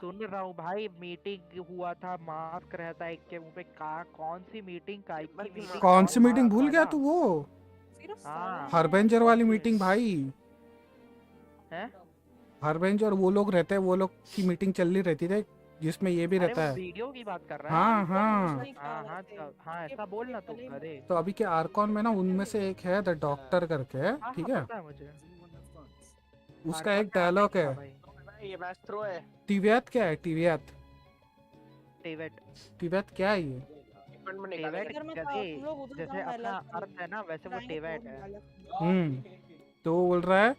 सुन रहा हूँ भाई, मीटिंग हुआ था, मास्क रहता है एक के मुंह पे, कौन सी मीटिंग का की मीटिंग? कौन सी मीटिंग भूल गया तू? वो हाँ हरबेंजर वाली मीटिंग भाई। हैं? हरबेंजर वो लोग रहते हैं, वो लोग की मीटिंग चल रही रहती है जिसमें ये भी रहता है। वीडियो की बात कर रहा है। हाँ हाँ हाँ ऐसा बोल ना तू। अरे तो अभी के आर्कॉन में ना उनमें से एक है द डॉक्टर करके, ठीक है? पता है मुझे। उसका एक डायलॉग है, ये मैस्ट्रो है। टीवियत क्या है? टीवियत टीवेट क्या है ये? टेवेट जैसे अपना अर्थ है ना, वैसे वो टेवेट है। तो वो बोल रहा है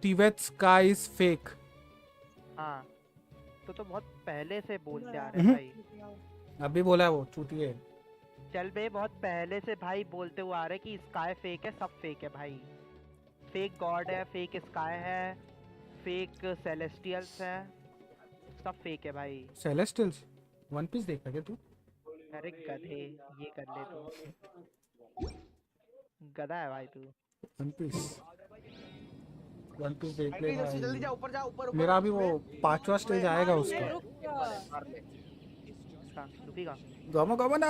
टीवेट स्काई इज फेक। हाँ तो बहुत पहले से बोलते आ रहे हैं भाई। अभी बोला है वो चूतिए। चल बे, बहुत पहले से भाई बोलते हुए आ रहे कि स्काई फेक है, सब फेक है भाई। फेक गॉड है, फेक स्काई है, फेक सेलेस्टियल्स है, सब फेक है भाई। सेलेस्टियल्स वन पीस देख रहा क्या तू? अरे गधे, ये कर ले तू, गधा है भाई तू। वन पीस देख ले भाई। जल्दी जा, ऊपर जा, ऊपर। मेरा अभी वो 5वां स्टेज आएगा उसका। रुकेगा गमो ना,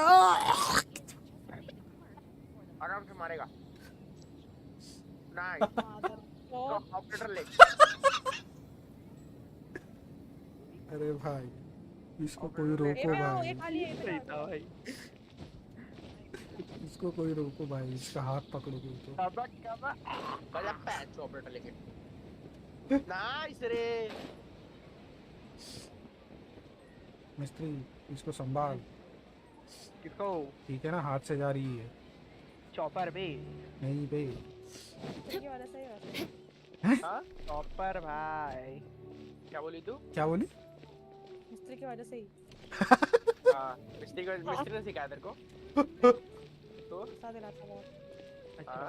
आराम से मारेगा। नाइस ऑपरेटर ले। अरे भाई इसको कोई रोको भाई, इसको कोई रोको भाई, इसका हाथ पकड़ो कोई तो। बजा पैच ऑपरेटर लेके। नाइस रे मिस्त्री, इसको संभाल। किसको? ठीक है ना, हाथ से जा रही है। चॉपर बे नहीं बे, चॉपर भाई। क्या बोली तू? क्या बोली? मिस्त्री की वजह से ही। हाँ मिस्त्री ने सिखाया तेरे को तो साथ दिलाता बहुत। अच्छा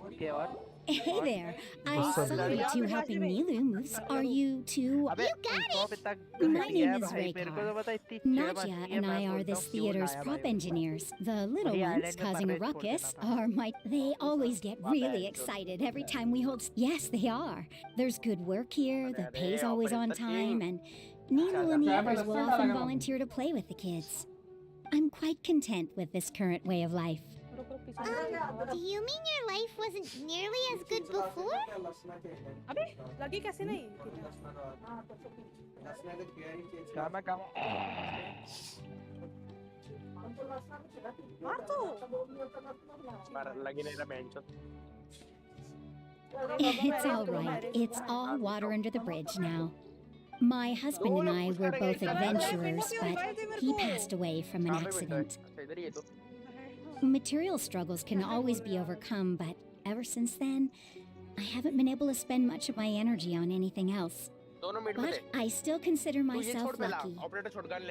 ओके और Hey there, I saw you two helping Nilu moves. Are you two? You got it! My name is Raykar. Nadia and I are this theater's prop engineers. The little ones causing a ruckus are they always get really excited every time we hold. Yes, they are. There's good work here, the pay's always on time, and Nilu and the others will often volunteer to play with the kids. I'm quite content with this current way of life. Do you mean your life wasn't nearly as good before? अबे लगी कैसे नहीं? मार तो। लगी नहीं रहा bench. It's all right. It's all water under the bridge now. My husband and I were both adventurers, but he passed away from an accident. Material struggles can always be overcome, but ever since then, I haven't been able to spend much of my energy on anything else. But I still consider myself lucky.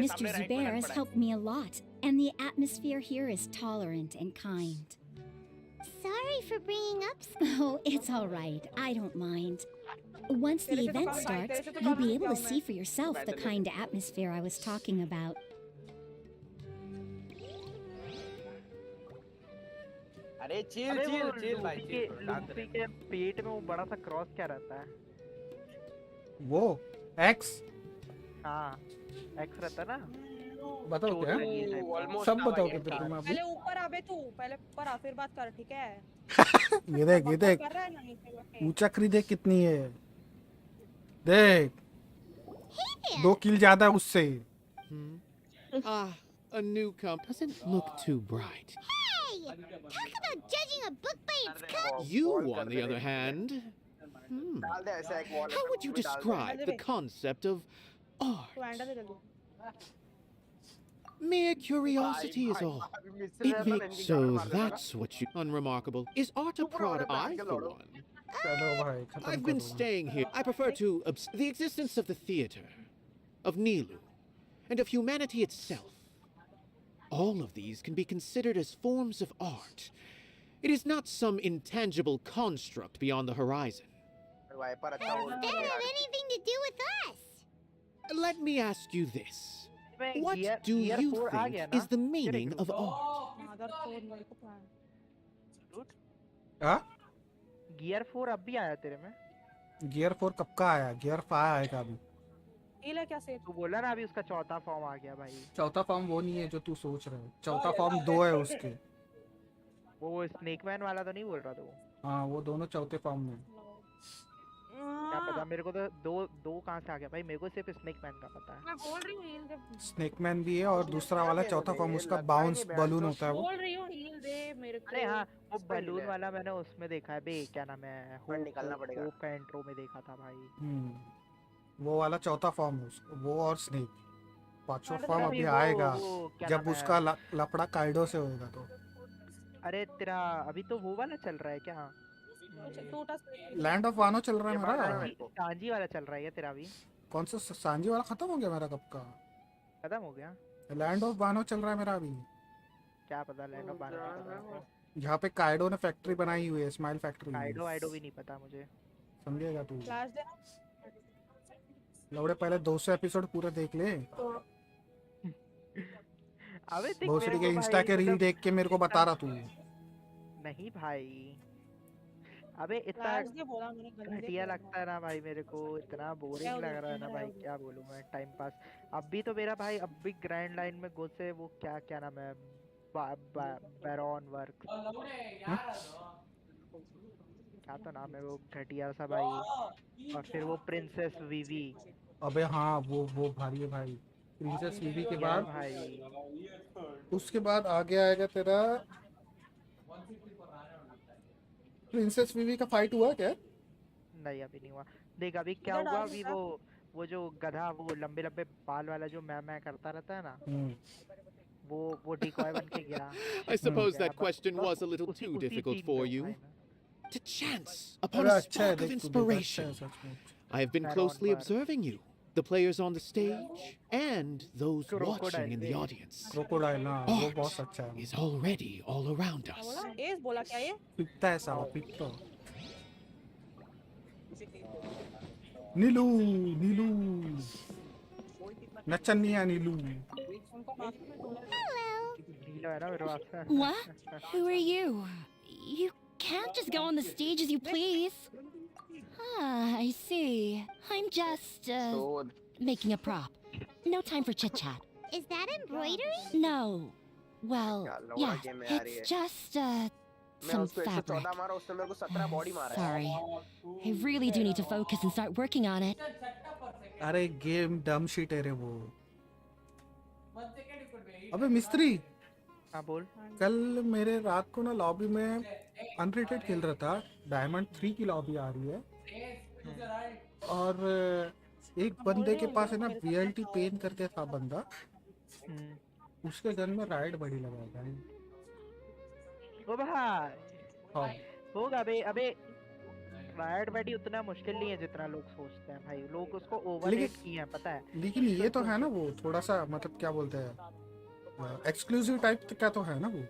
Mr. Zubair has helped me a lot, and the atmosphere here is tolerant and kind. Sorry for bringing up. Oh, it's all right. I don't mind. Once the event starts, you'll be able to see for yourself the kind of atmosphere I was talking about. अरे chill भाई। Luffy के पेट में वो बड़ा सा cross क्या रहता है? वो एक्स। हाँ एक्स रहता है ना। बताओ क्या? सब बताओ कि तेरे को मैं पहले ऊपर आ बे तू, पहले ऊपर आ फिर बात कर, ठीक है? ये देख ऊंचा करी देख कितनी है, देख 2 किल ज्यादा उससे। A newcomer doesn't look too bright. Talk about judging a book by its cover. You, on the other hand, how would you describe the concept of art? Mere curiosity is all. It makes so that's what you unremarkable. Is art a product? I, for one, I've been staying here. I prefer to the existence of the theater, of Nilu, and of humanity itself. All of these can be considered as forms of art. It is not some intangible construct beyond the horizon. That doesn't have anything to do with us. Let me ask you this. What do you think is the meaning of art? हाँ gear 4 अब भी आया तेरे में? Gear 4 कब का आया? Gear 5 आएगा अभी। हील है क्या सेट? तू बोला ना अभी उसका चौथा फॉर्म आ गया भाई। चौथा फॉर्म वो नहीं है जो तू सोच रहा है, चौथा फॉर्म 2 है उसके। वो स्नेकमैन वाला तो नहीं बोल रहा तू? हाँ वो दोनों चौथे फॉर्म में। क्या पता, मेरे को तो दो कहाँ से आ गया भाई, मेरे को सिर्फ स्नेकमैन का पता है। मैं बोल रही हूँ हील दे। स्नेकमैन भी है और दूसरा वाला चौथा फॉर्म उसका बाउंस बलून होता है वो। बोल रही हूँ हील दे मेरे को। अरे हाँ वो बलून वाला मैंने उसमें देखा है बे, क्या नाम है, निकालना पड़ेगा। होप का इंट्रो में देखा था भाई। वो वाला चौथा फॉर्म है उसका, वो और स्नेक। पांचवा फॉर्म अभी वो आएगा क्या जब नाम उसका है? लफड़ा काइडो से होगा तो। अरे तेरा अभी तो वो वाला चल रहा है क्या? लैंड ऑफ वानो चल रहा है मेरा। सांजी वाला चल रहा है तेरा अभी? कौन सा सांजी वाला खत्म हो गया मेरा कब का? खत्म हो गया? लैंड ऑफ वानो चल रहा है मेरा अभी। क्या पता, लैंड ऑफ वानो जहाँ पे काइडो ने फैक्ट्री बनाई हुई है, स्माइल फैक्ट्री। काइडो भी नहीं पता मुझे। समझेगा तू। लौड़े पहले 200 एपिसोड पूरा देख ले। अबे देख भोसड़ी के इंस्टा के रील देख के मेरे को बता रहा तू। नहीं भाई, अबे इतना घटिया लगता है ना भाई मेरे को, इतना बोरिंग लग रहा है ना भाई, क्या बोलूं मैं। टाइम पास अभी तो मेरा भाई अब भी ग्रैंड लाइन में घुसे वो क्या नाम है, बैरॉन वर्क, क्या तो नाम है वो घटिया सा भाई। और फिर वो प्रिंसेस वीवी। अबे हाँ वो भारी है भाई। प्रिंसेस वीवी के बाद भाई उसके बाद आगे आएगा तेरा प्रिंसेस वीवी का फाइट हुआ क्या? नहीं अभी नहीं हुआ। देख अभी क्या हुआ, अभी वो जो गधा वो लंबे लंबे बाल वाला जो मैं करता रहता है ना, वो डिकॉय बन के गिरा। I suppose that question was a little too difficult for you. To chance upon a spark of inspiration. I have been closely observing you, the players on the stage, and those watching in the audience. Art is already all around us. S बोला क्या ये? पिटता है साला पिटता। नीलू नचनिया नीलू। What? Who are you? You can't just go on the stage as you please. Ah, I see. I'm just, making a prop. No time for chit-chat. Is that embroidery? No. Well, yeah, it's just, some fabric. Sorry. I really do need to focus and start working on it. अरे game डम sheet है रे वो। अबे मिस्त्री, हाँ बोल। कल मेरे रात को ना लॉबी में अनरेटेड खेल रहा था, डायमंड 3 की लॉबी आ रही है और एक बंदे के पास है ना VLT पेन करके था बंदा, उसके गन में राइड बड़ी लगा है। ओ भाई होगा अबे राइड बड़ी उतना मुश्किल नहीं है जितना लोग सोचते हैं भाई, लोग उसको ओवररेट किए हैं पता है। लेकिन ये तो है ना वो थोड़ा सा मतलब क्या बोलते हैं, एक्सक्लूसिव टाइप का तो है ना वो।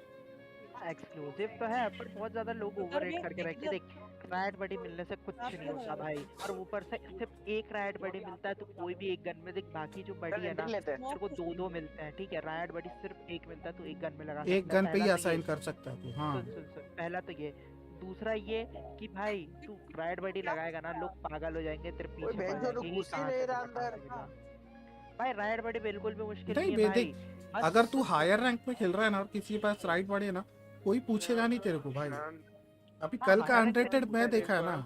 एक्सक्लूसिव तो है पर बहुत ज्यादा लोग ओवररेट करके रखते। देख राइड बडी मिलने से कुछ नहीं होता भाई, और ऊपर से सिर्फ एक राइड बडी मिलता है तो कोई भी एक गन में, देख बाकी जो बडी है ना तेरे को 2-2 मिलते हैं, ठीक है। राइड बडी सिर्फ एक मिलता है तो एक गन में लगा एक गन पे ही असाइन कर सकता है तू। हाँ सुन पहला तो ये, दूसरा ये कि भाई तू राइड बडी लगाएगा ना लोग पागल हो जाएंगे तेरे पीछे भाई। राइड बडी बिल्कुल भी मुश्किल नहीं है भाई। अगर तू हायर रैंक में खेल रहा है ना और किसी के पास राइड बडी है ना, कोई पूछेगा नहीं तेरे को भाई। अभी कल का अनरेटेड मैं देखा है ना,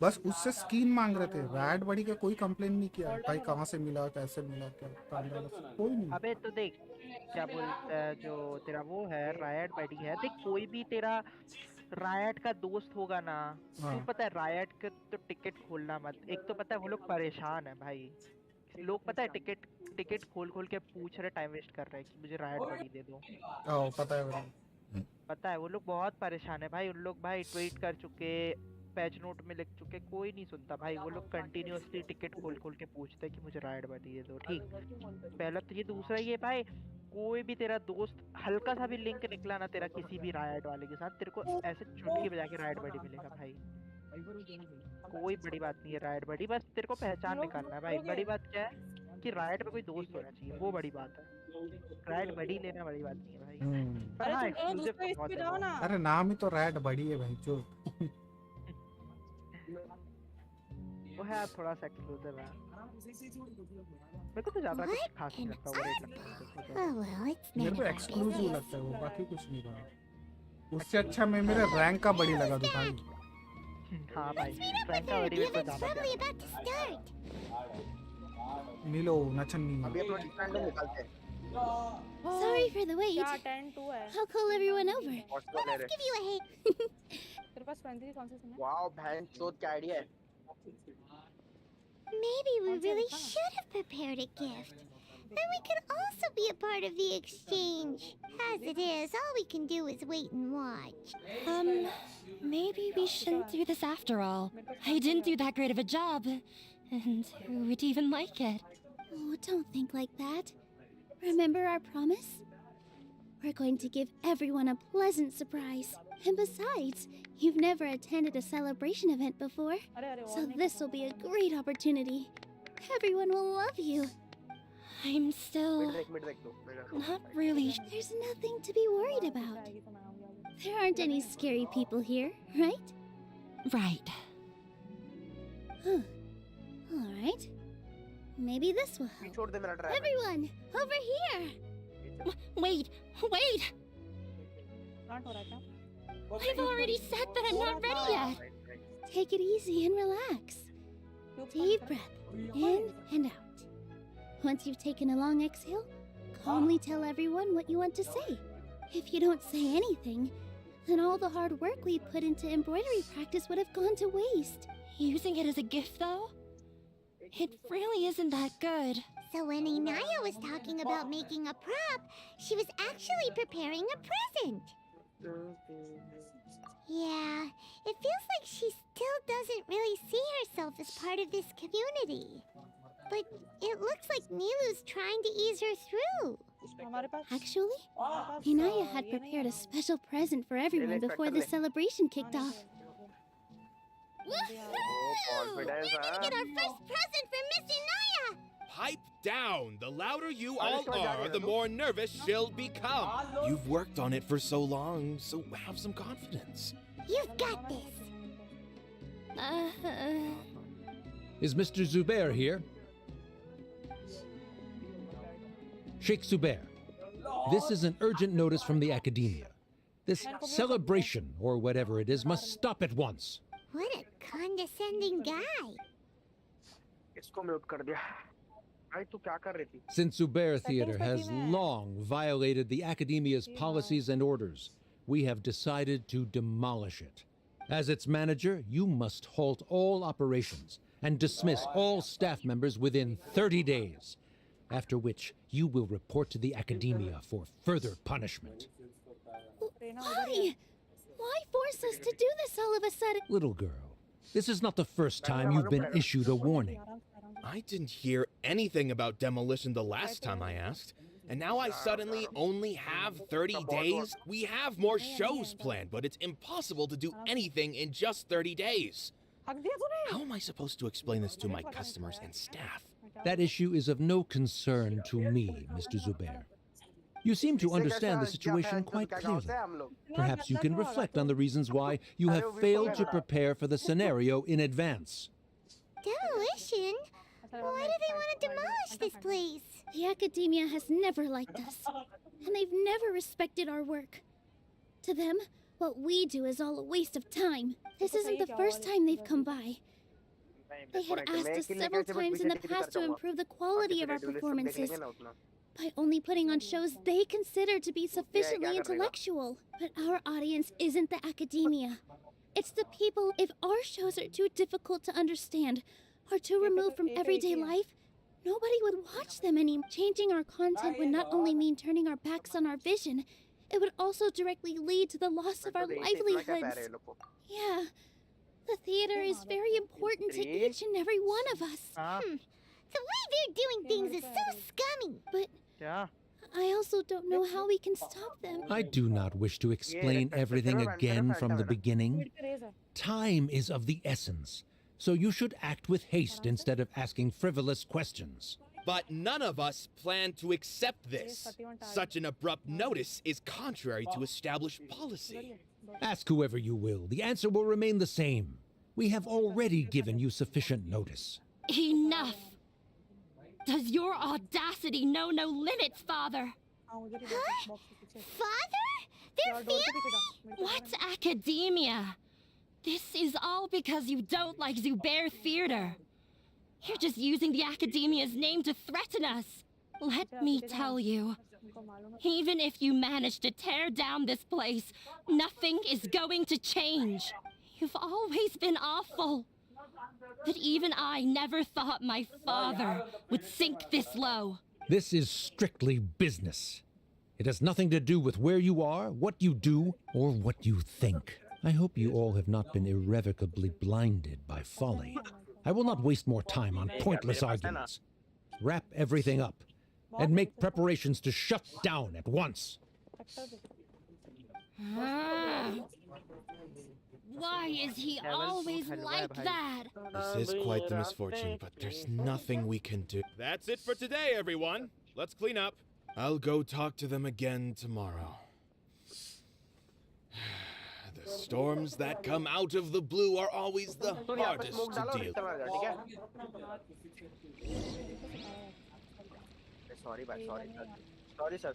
बस उससे स्किन मांग रहे थे, राइड बडी का कोई कंप्लेन नहीं किया भाई, कहाँ से मिला कैसे मिला क्या कोई नहीं। अबे तो देख क्या बोलता है जो तेरा वो है रायट बडी है, देख कोई भी तेरा रायट का दोस्त होगा ना, तो पता है रायट का तो टिकट खोलना मत। एक तो पता है वो लोग परेशान है भाई, लोग पता है टिकट खोल के पूछ रहे, टाइम वेस्ट कर रहे हैं कि मुझे रायट बडी दे दो। पता है वो लोग बहुत परेशान है भाई। उन लोग भाई ट्वीट कर चुके, पैच नोट में लिख चुके, कोई नहीं सुनता भाई। वो लोग कंटिन्यूअसली टिकट खोल के पूछते हैं कि मुझे राइड बडी दे दो। ठीक, पहला तो ये। दूसरा ये भाई, कोई भी तेरा दोस्त हल्का सा भी लिंक निकला ना तेरा किसी भी राइड वाले के साथ, तेरे को ऐसे चुटकी बजा के राइड बडी मिलेगा भाई। कोई बड़ी बात नहीं है राइड बडी, बस तेरे को पहचान निकालना है भाई। बड़ी बात क्या है कि राइड पे कोई दोस्त होना चाहिए, वो बड़ी बात है। रैड बड़ी लेना बड़ी बात नहीं है भाई। अरे हाँ, तुम दोनों exclusive दूसरे तो इस बहुत पे है जाओ वो। ना। अरे नाम ही तो रैड बड़ी है भाई जो। वो है थोड़ा सा एक्सक्लूसिव है। मेरे को तो ज्यादा कुछ खास नहीं लगता, ओवररेट लगता है। Oh well, it's मेरे none को of our एक्सक्लूसिव business. लगता है वो, बाकी कुछ नहीं भाई। उससे अच्छा मैं मेरे रैंक का बड़ी लगा दूं भाई। हाँ भाई, Speed up फ्रैंक with का her. बड़ी The मेरे को event's ज्यादा probably प्यारा about to start. नीलो नचन्नी। अभी अपना डिफेंडर निकालते हैं। Sorry for the wait. क्या 10-2 है? I'll call everyone over. Let's give you a hint. तेरे पास 23 कौन से सुने? वाओ बहन चोद क्या आइडिया है। Maybe we really should have prepared a gift. Then we could also be a part of the exchange. As it is, all we can do is wait and watch. Maybe we shouldn't do this after all. I didn't do that great of a job. And who would even like it? Oh, don't think like that. Remember our promise? We're going to give everyone a pleasant surprise. And besides, you've never attended a celebration event before, so this will be a great opportunity. Everyone will love you. I'm still not really. There's nothing to be worried about. There aren't any scary people here, right? Right. Huh. All right. Maybe this will help. Everyone, over here! Wait! I've already said that I'm not ready yet. Take it easy and relax. Deep breath, in and out. Once you've taken a long exhale, calmly tell everyone what you want to say. If you don't say anything, then all the hard work we put into embroidery practice would have gone to waste. Using it as a gift, though? It really isn't that good. So when Inaya was talking about making a prop, she was actually preparing a present. Yeah, it feels like she still doesn't really see herself as part of this community. But it looks like Nilu's trying to ease her through. Actually, Inaya had prepared a special present for everyone before the celebration kicked off. Woohoo! We're gonna get our first present for Miss Inaya! Pipe down! The louder you all are, the more nervous she'll become. You've worked on it for so long, so have some confidence. You've got this. Is Mr. Zubair here? Sheikh Zubair, this is an urgent notice from the academia. This celebration, or whatever it is, must stop at once. What a condescending guy. इसको mute कर दिया। भाई तू क्या कर रही थी? Since Zubair Theater has long violated the academia's policies and orders, we have decided to demolish it. As its manager, you must halt all operations and dismiss all staff members within 30 days, after which you will report to the academia for further punishment. Why? Why force us to do this all of a sudden? Little girl, this is not the first time you've been issued a warning. I didn't hear anything about demolition the last time I asked. And now I suddenly only have 30 days? We have more shows planned, but it's impossible to do anything in just 30 days. How am I supposed to explain this to my customers and staff? That issue is of no concern to me, Mr. Zubair. You seem to understand the situation quite clearly. Perhaps you can reflect on the reasons why you have failed to prepare for the scenario in advance. Demolition? Why do they want to demolish this place? The academia has never liked us, and they've never respected our work. To them, what we do is all a waste of time. This isn't the first time they've come by. They had asked us several times in the past to improve the quality of our performances by only putting on shows they consider to be sufficiently intellectual. But our audience isn't the academia. It's the people. If our shows are too difficult to understand or too removed from everyday life, nobody would watch them anymore. Changing our content would not only mean turning our backs on our vision, it would also directly lead to the loss of our livelihoods. Yeah, the theater is very important to each and every one of us. The way they're doing things is so scummy. But I also don't know how we can stop them. I do not wish to explain everything again from the beginning. Time is of the essence, so you should act with haste instead of asking frivolous questions. But none of us plan to accept this. Such an abrupt notice is contrary to established policy. Ask whoever you will. The answer will remain the same. We have already given you sufficient notice. Enough! Does your audacity know no limits, Father? Huh? Father? Their family? What's academia? This is all because you don't like Zubair Theater. You're just using the academia's name to threaten us. Let me tell you, even if you manage to tear down this place, nothing is going to change. You've always been awful. But even I never thought my father would sink this low. This is strictly business. It has nothing to do with where you are, what you do, or what you think. I hope you all have not been irrevocably blinded by folly. I will not waste more time on pointless arguments. Wrap everything up and make preparations to shut down at once. Why is he always like that? This is quite the misfortune, but there's nothing we can do. That's it for today, everyone. Let's clean up. I'll go talk to them again tomorrow. The storms that come out of the blue are always the hardest to deal with.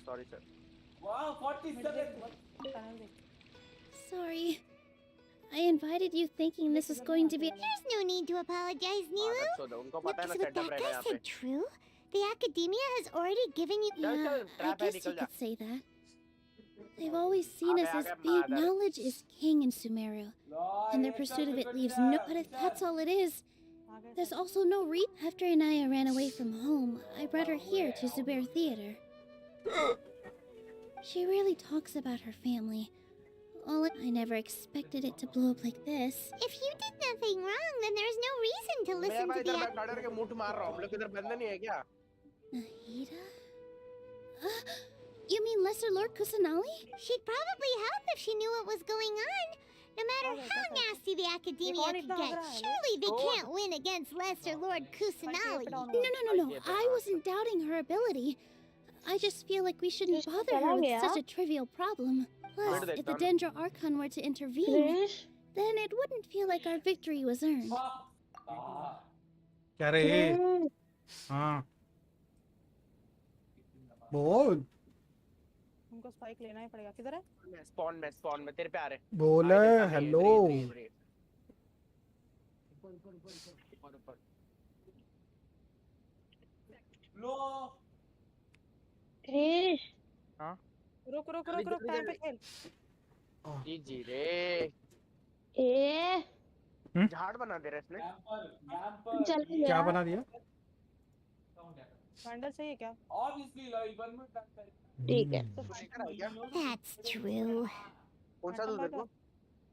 Sorry, sir. Wow, 47. Sorry. I invited you thinking this was going to be... There's no need to apologize, Nilu. Is what that guy said true? The academia has already given you... Yeah, I guess you could say that. They've always seen us as being knowledge is king in Sumeru, and their pursuit of it leaves no... But if that's all it is, there's also no reason. After Inaya ran away from home, I brought her here to Zubair Theater. She really talks about her family. I never expected it to blow up like this. If you did nothing wrong, then there's no reason to listen to the... Nahida? You mean Lesser Lord Kusanali? She'd probably help if she knew what was going on. No matter how nasty the academia could get, surely they can't win against Lesser Lord Kusanali. No. I wasn't doubting her ability. I just feel like we shouldn't bother her with such a trivial problem. Plus, if the Dendro Archon were to intervene, then it wouldn't feel like our victory was earned. क्या रे? हाँ. बोल. हमको spike लेना ही पड़ेगा. किधर है? Spawn में तेरे पे आ रहे. बोले हेलो. लो. क्रिश. हाँ. रुक टाइम पे खेल. जी रे. झाड़ बना दे रहा है इसने. चल क्या बना दिया? कैंडल चाहिए क्या? Obviously like 1 minute. ठीक है. That's true. कौन सा दूध देखो?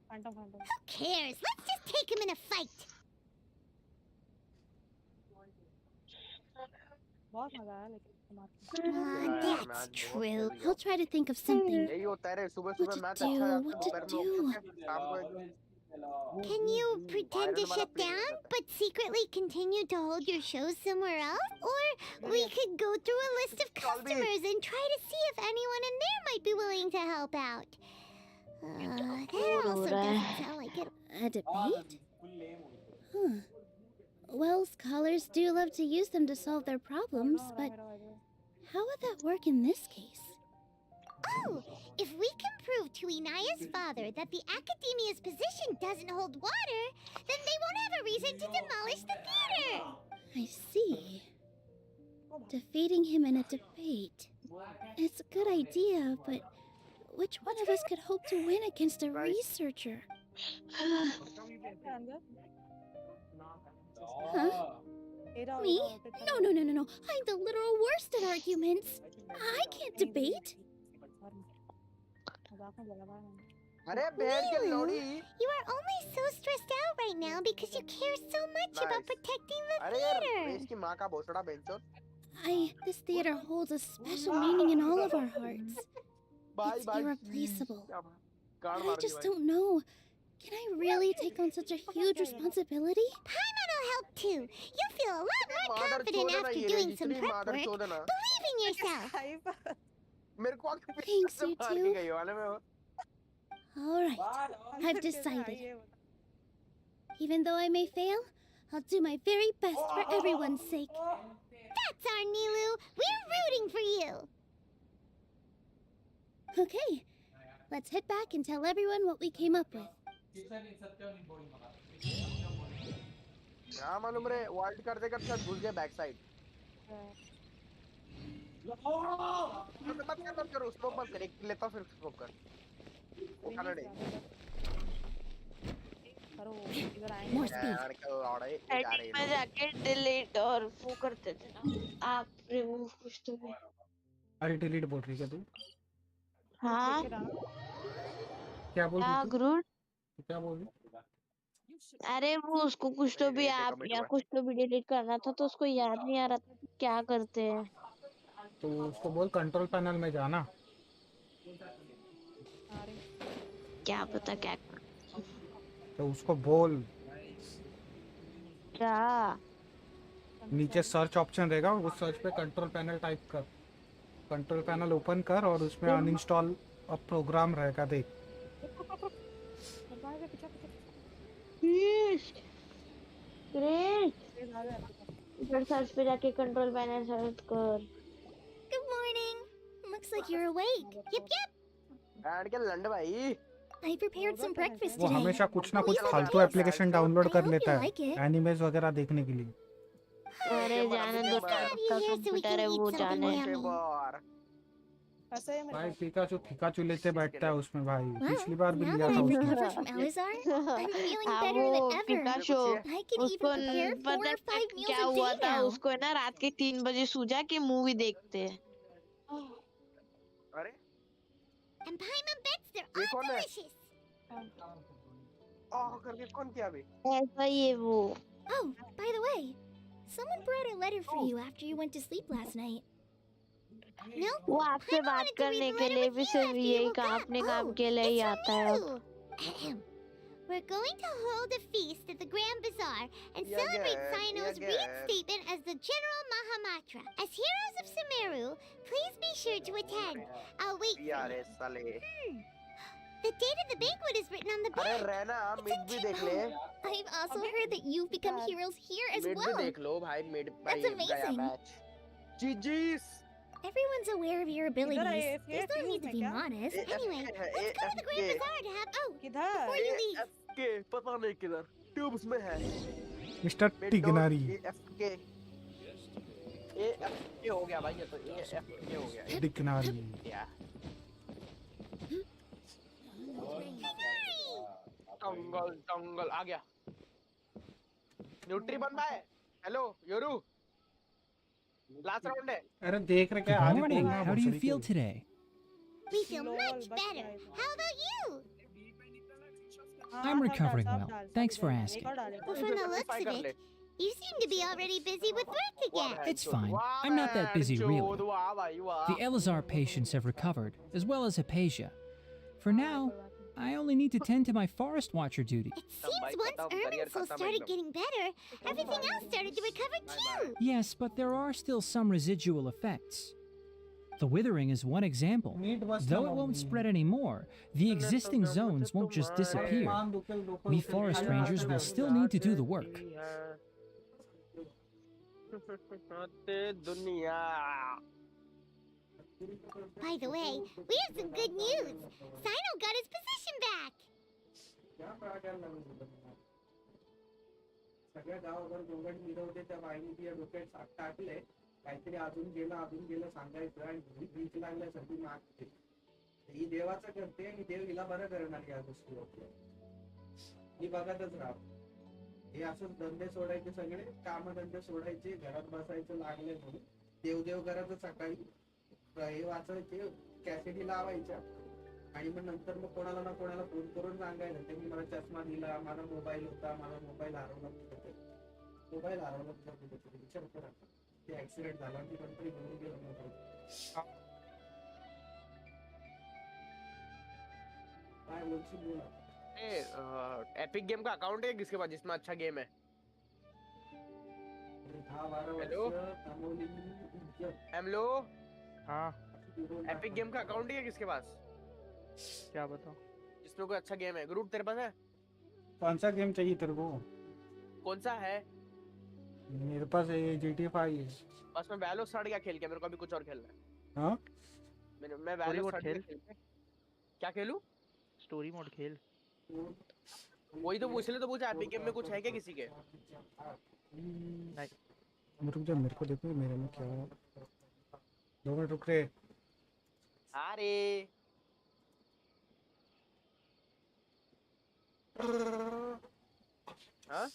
Phantom. Who cares? Let's just take him in a fight. बहुत मजा आया लेकिन. That's true. I'll try to think of something. यही होता है रे. सुबह What to do? Can you pretend to shut down, but secretly continue to hold your shows somewhere else? Or we could go through a list of customers and try to see if anyone in there might be willing to help out. That also doesn't sound like it. A debate? Huh. Well, scholars do love to use them to solve their problems, but how would that work in this case? Oh, if we can prove to Inaya's father that the academia's position doesn't hold water, then they won't have a reason to demolish the theater. I see. Defeating him in a debate. It's a good idea, but which one of us could hope to win against a researcher? Huh? Me? No. I'm the literal worst at arguments. I can't debate. Nilu, you are only so stressed out right now because you care so much about protecting the theater. This theater holds a special meaning in all of our hearts. It's irreplaceable. I just don't know. Can I really take on such a huge responsibility? Paimon will help too. You'll feel a lot more confident after doing some prep work. Believe in yourself. Thanks, you two. Alright, I've decided. Even though I may fail, I'll do my very best for everyone's sake. That's our Nilu. We're rooting for you. Okay, let's head back and tell everyone what we came up with. क्या मालूम रे volt करते करते घुस गया back side मत करो smoke मत कर एक लेता फिर स्मोक कर वो खाना नहीं करो इधर More speed. एडिट में जाके डिलीट और वो करते थे ना आप रिमूव कुछ तो भी अरे डिलीट बोल रही है तू? हाँ क्या बोल रही हाँ तू? ग्रूट क्या बोल रही? अरे वो उसको कुछ तो भी आप या कुछ तो भी डिलीट करना था तो उसको याद नहीं आ रहा था क्या करते हैं तो उसको बोल कंट्रोल पैनल में जाना क्या पता क्या तो उसको बोल क्या नीचे सर्च ऑप्शन रहेगा उस सर्च पे कंट्रोल पैनल टाइप कर कंट्रोल पैनल ओपन कर और उसमें अनइंस्टॉल अ प्रोग्राम रहेगा देख ग्रेट इधर सर्च पे जाके कंट्रोल पैनल सर्च कर Good morning. Looks like you're awake. Yep, yep. Add के लंड भाई I prepared some breakfast वो today. हमेशा कुछ ना कुछ फालतू एप्लीकेशन डाउनलोड कर लेता है एनिमेज वगैरह देखने के लिए अरे जाने दो कंप्यूटर है वो जाने भाई पिकाचू लेते बैठता है उसमें भाई पिछली बार भी Now लिया that था I've उसने recovered from Alizar, I'm feeling better than ever. पिकाचो I can even उसको prepare 4 पता or 5 meals क्या a हुआ day था now. उसको है ना रात के 3 बजे सूझा कि मूवी देखते हैं अरे And Paimon bets they're all delicious. ओह करके कौन किया अभी ऐसा ही है वो Oh, by the way, someone brought a letter for you after you went to sleep last night. No, वो आपसे बात करने के लिए भी सिर्फ यही अपने काम के लिए ही आता है We're going to hold a feast at the Grand Bazaar and celebrate Sino's reinstatement as the General Mahamatra. As heroes of Sumeru, please be sure to attend. I'll wait for you. The date of the banquet is written on the अरे back. रहना mid भी देख ले I've also heard that you've become heroes here as mid भी well. देख लो भाई mid That's amazing. जीजीस Everyone's aware of your abilities. There's no need to be modest. Anyway, let's go to the Grand Bazaar to have. Oh, before you leave. के पता नहीं किधर tubes में है mister टिगनारी एफके एफके हो गया भाई ये तो एफके हो गया टिगनारी जंगल जंगल आ गया न्यूट्री बंदा है हेलो योरू लास्ट राउंड है अरे देख रहे क्या Good morning. How do you feel today? We feel much better. How about you? I'm recovering well. Thanks for asking. Well, from the looks of it, you seem to be already busy with work again. It's fine. I'm not that busy really. The Elazar patients have recovered, as well as Hypatia. For now, I only need to tend to my forest watcher duty. It seems once Irminsul started getting better, everything else started to recover too. Yes, but there are still some residual effects. The withering is one example. Though it won't spread anymore, the existing zones won't just disappear. We forest rangers will still need to do the work. By the way, we have some good news. Sino got his position back. काहीतरी अजून गेलं सांगायचं आणि भीक लागल्यासाठी मागते ही देवाचं करते आणि देव हिला बरं करणार या गोष्टी मी बघतच राहतो हे असं धंदे सोडायचे सगळे कामधंदे सोडायचे घरात बसायचं लागले म्हणून देवदेव करत सकाळी हे वाचायचे कॅसेटी लावायच्या आणि मग नंतर मग कोणाला ना कोणाला फोन करून सांगायचं त्यांनी मला चष्मा दिला माझा मोबाईल होता माझा मोबाईल हरवला विचार करा ते ऍक्सिडेंट झाला आणि कंपनी घेऊन गेलो काय बोलशील बोला एपिक गेम का अकाउंट है किसके पास जिसमें अच्छा गेम है हेलो हेलो। हाँ एपिक गेम का अकाउंट ही है किसके पास? क्या बताओ? जिसमें कोई अच्छा गेम है। ग्रूट तेरे पास है? कौन सा गेम चाहिए तेरे को? कौन सा है? मेरे पास है ये GTA 5 है। बस मैं वैलो स्टार्ट क्या खेल के, मेरे को अभी कुछ और खेलना है। हाँ मैं वैलो स्टार्ट खेल के क्या खेलूं? स्टोरी मोड खेल। वही तो पूछ ले, तो पूछा एपिक गेम में कुछ है क्या किसी के? नहीं रुक जा, मेरे को देखो मेरे में क्या है। 2 मिनट रुक रे। अरे हाँ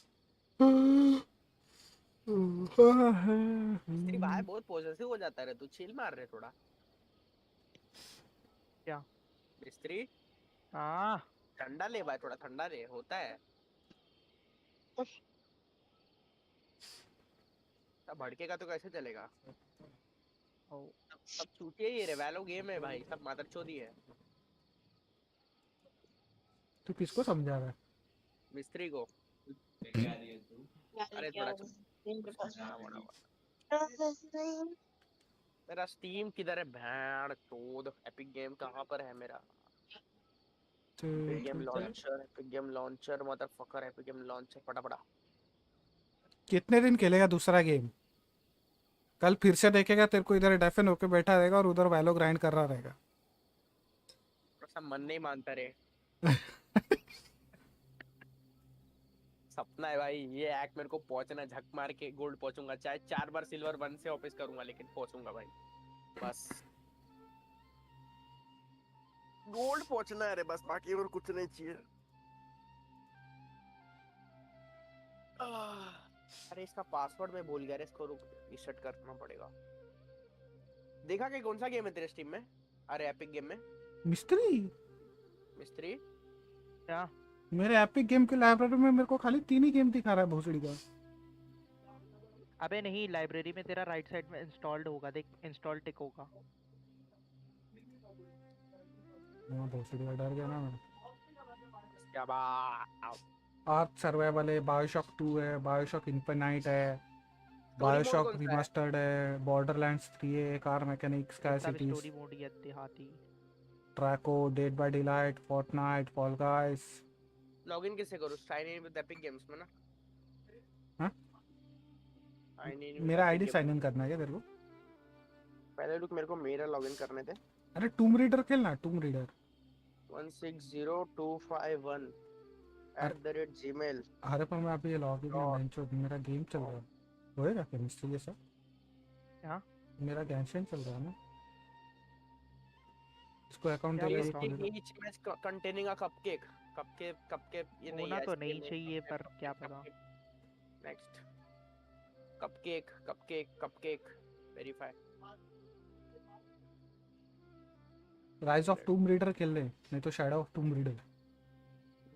तेरी भाई बहुत पॉजिटिव हो जाता है रे, तू चिल मार रहे थोड़ा। क्या मिस्त्री? हाँ ठंडा ले भाई, थोड़ा ठंडा ले, होता है। सब भड़केगा तो कैसे चलेगा? सब चूतिया ही है रे, वैलो गेम है भाई, सब मादरचोदी है। तू किसको समझा रहा है? मिस्त्री को। अरे थोड़ा मेरा स्टीम किधर है? भैंड चोद, एपिक गेम कहाँ पर है मेरा? Epic game launcher motherfucker, epic game launcher फटाफट। कितने दिन खेलेगा दूसरा गेम? कल फिर से देखेगा तेरे को इधर डेफिन होके बैठा रहेगा और उधर वैलो ग्राइंड कर रहा रहेगा। सब मन नहीं मानता रे। सपना है भाई ये एक्ट मेरे को पहुंचना, झक मार के गोल्ड पहुंचूंगा, चाहे 4 बार सिल्वर 1 से वापस करूंगा, लेकिन पहुंचूंगा भाई। बस गोल्ड पहुंचना है रे बस, बाकी और कुछ नहीं चाहिए। अरे इसका पासवर्ड मैं भूल गया रे, इसको रीसेट करना पड़ेगा। देखा कि कौन सा गेम है तेरे स्टीम में? अरे एपिक गेम में मिस्त्री क्या? मेरे एपिक गेम की लाइब्रेरी में मेरे को खाली 3 ही गेम दिखा रहा है भोसड़ी का। अबे नहीं, लाइब्रेरी में तेरा राइट साइड में इंस्टॉल्ड होगा, देख इंस्टॉल टिक होगा। मैं भोसड़ी का डर गया ना मैं। क्या बात? आर्क सर्वाइवल है, बायोशॉक 2 है, बायोशॉक इन्फिनाइट है, बायोशॉक रिमास्टर्ड है, बॉर्डरलैंड्स 3 है, car mechanics, sky cities, story mode या देहाती, ट्रैको, Dead by Daylight, Fortnite, Fall Guys. Login कैसे करूं? Sign in with Epic Games में ना? हां साइन इन मेरा आईडी साइन इन करना है क्या तेरे को? पहले रुक, मेरे को मेरा लॉगिन करने दे। अरे टूम रीडर खेलना, टूम रीडर 160251 @gmail। अरे पर मैं अभी ये लॉगिन में बेंचो मेरा गेम चल रहा है, होएगा क्या मिस्टर ये सब? हां मेरा गेंशिन चल रहा है ना, इसको अकाउंट दे रहा each match containing a cupcake ये नहीं है तो नहीं चाहिए, पर क्या पता। Next cupcake verify. Rise of Tomb Raider खेल ले, नहीं तो शैडो ऑफ टूम रीडर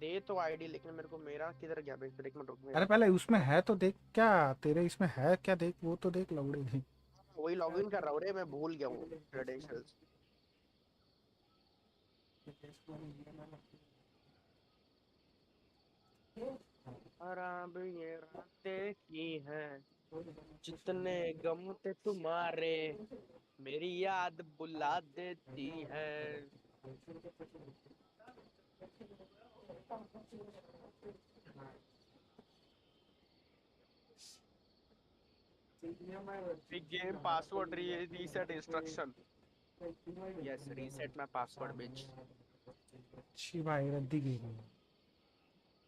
दे तो आईडी, लेकिन मेरे को मेरा किधर गया? एक मिनट रुक। अरे पहले उसमें है तो देख, क्या तेरे इसमें है क्या देख, वो तो देख लौड़े। वही लॉगिन कर रहा हूं रे, मैं भूल गया हूं क्रेडेंशियल्स। आराम ये रातें की हैं, जितने गम थे तुम्हारे मेरी याद बुला देती है। Big game password reset instruction. Yes, reset my password bitch. अच्छी भाई रद्दी गेम।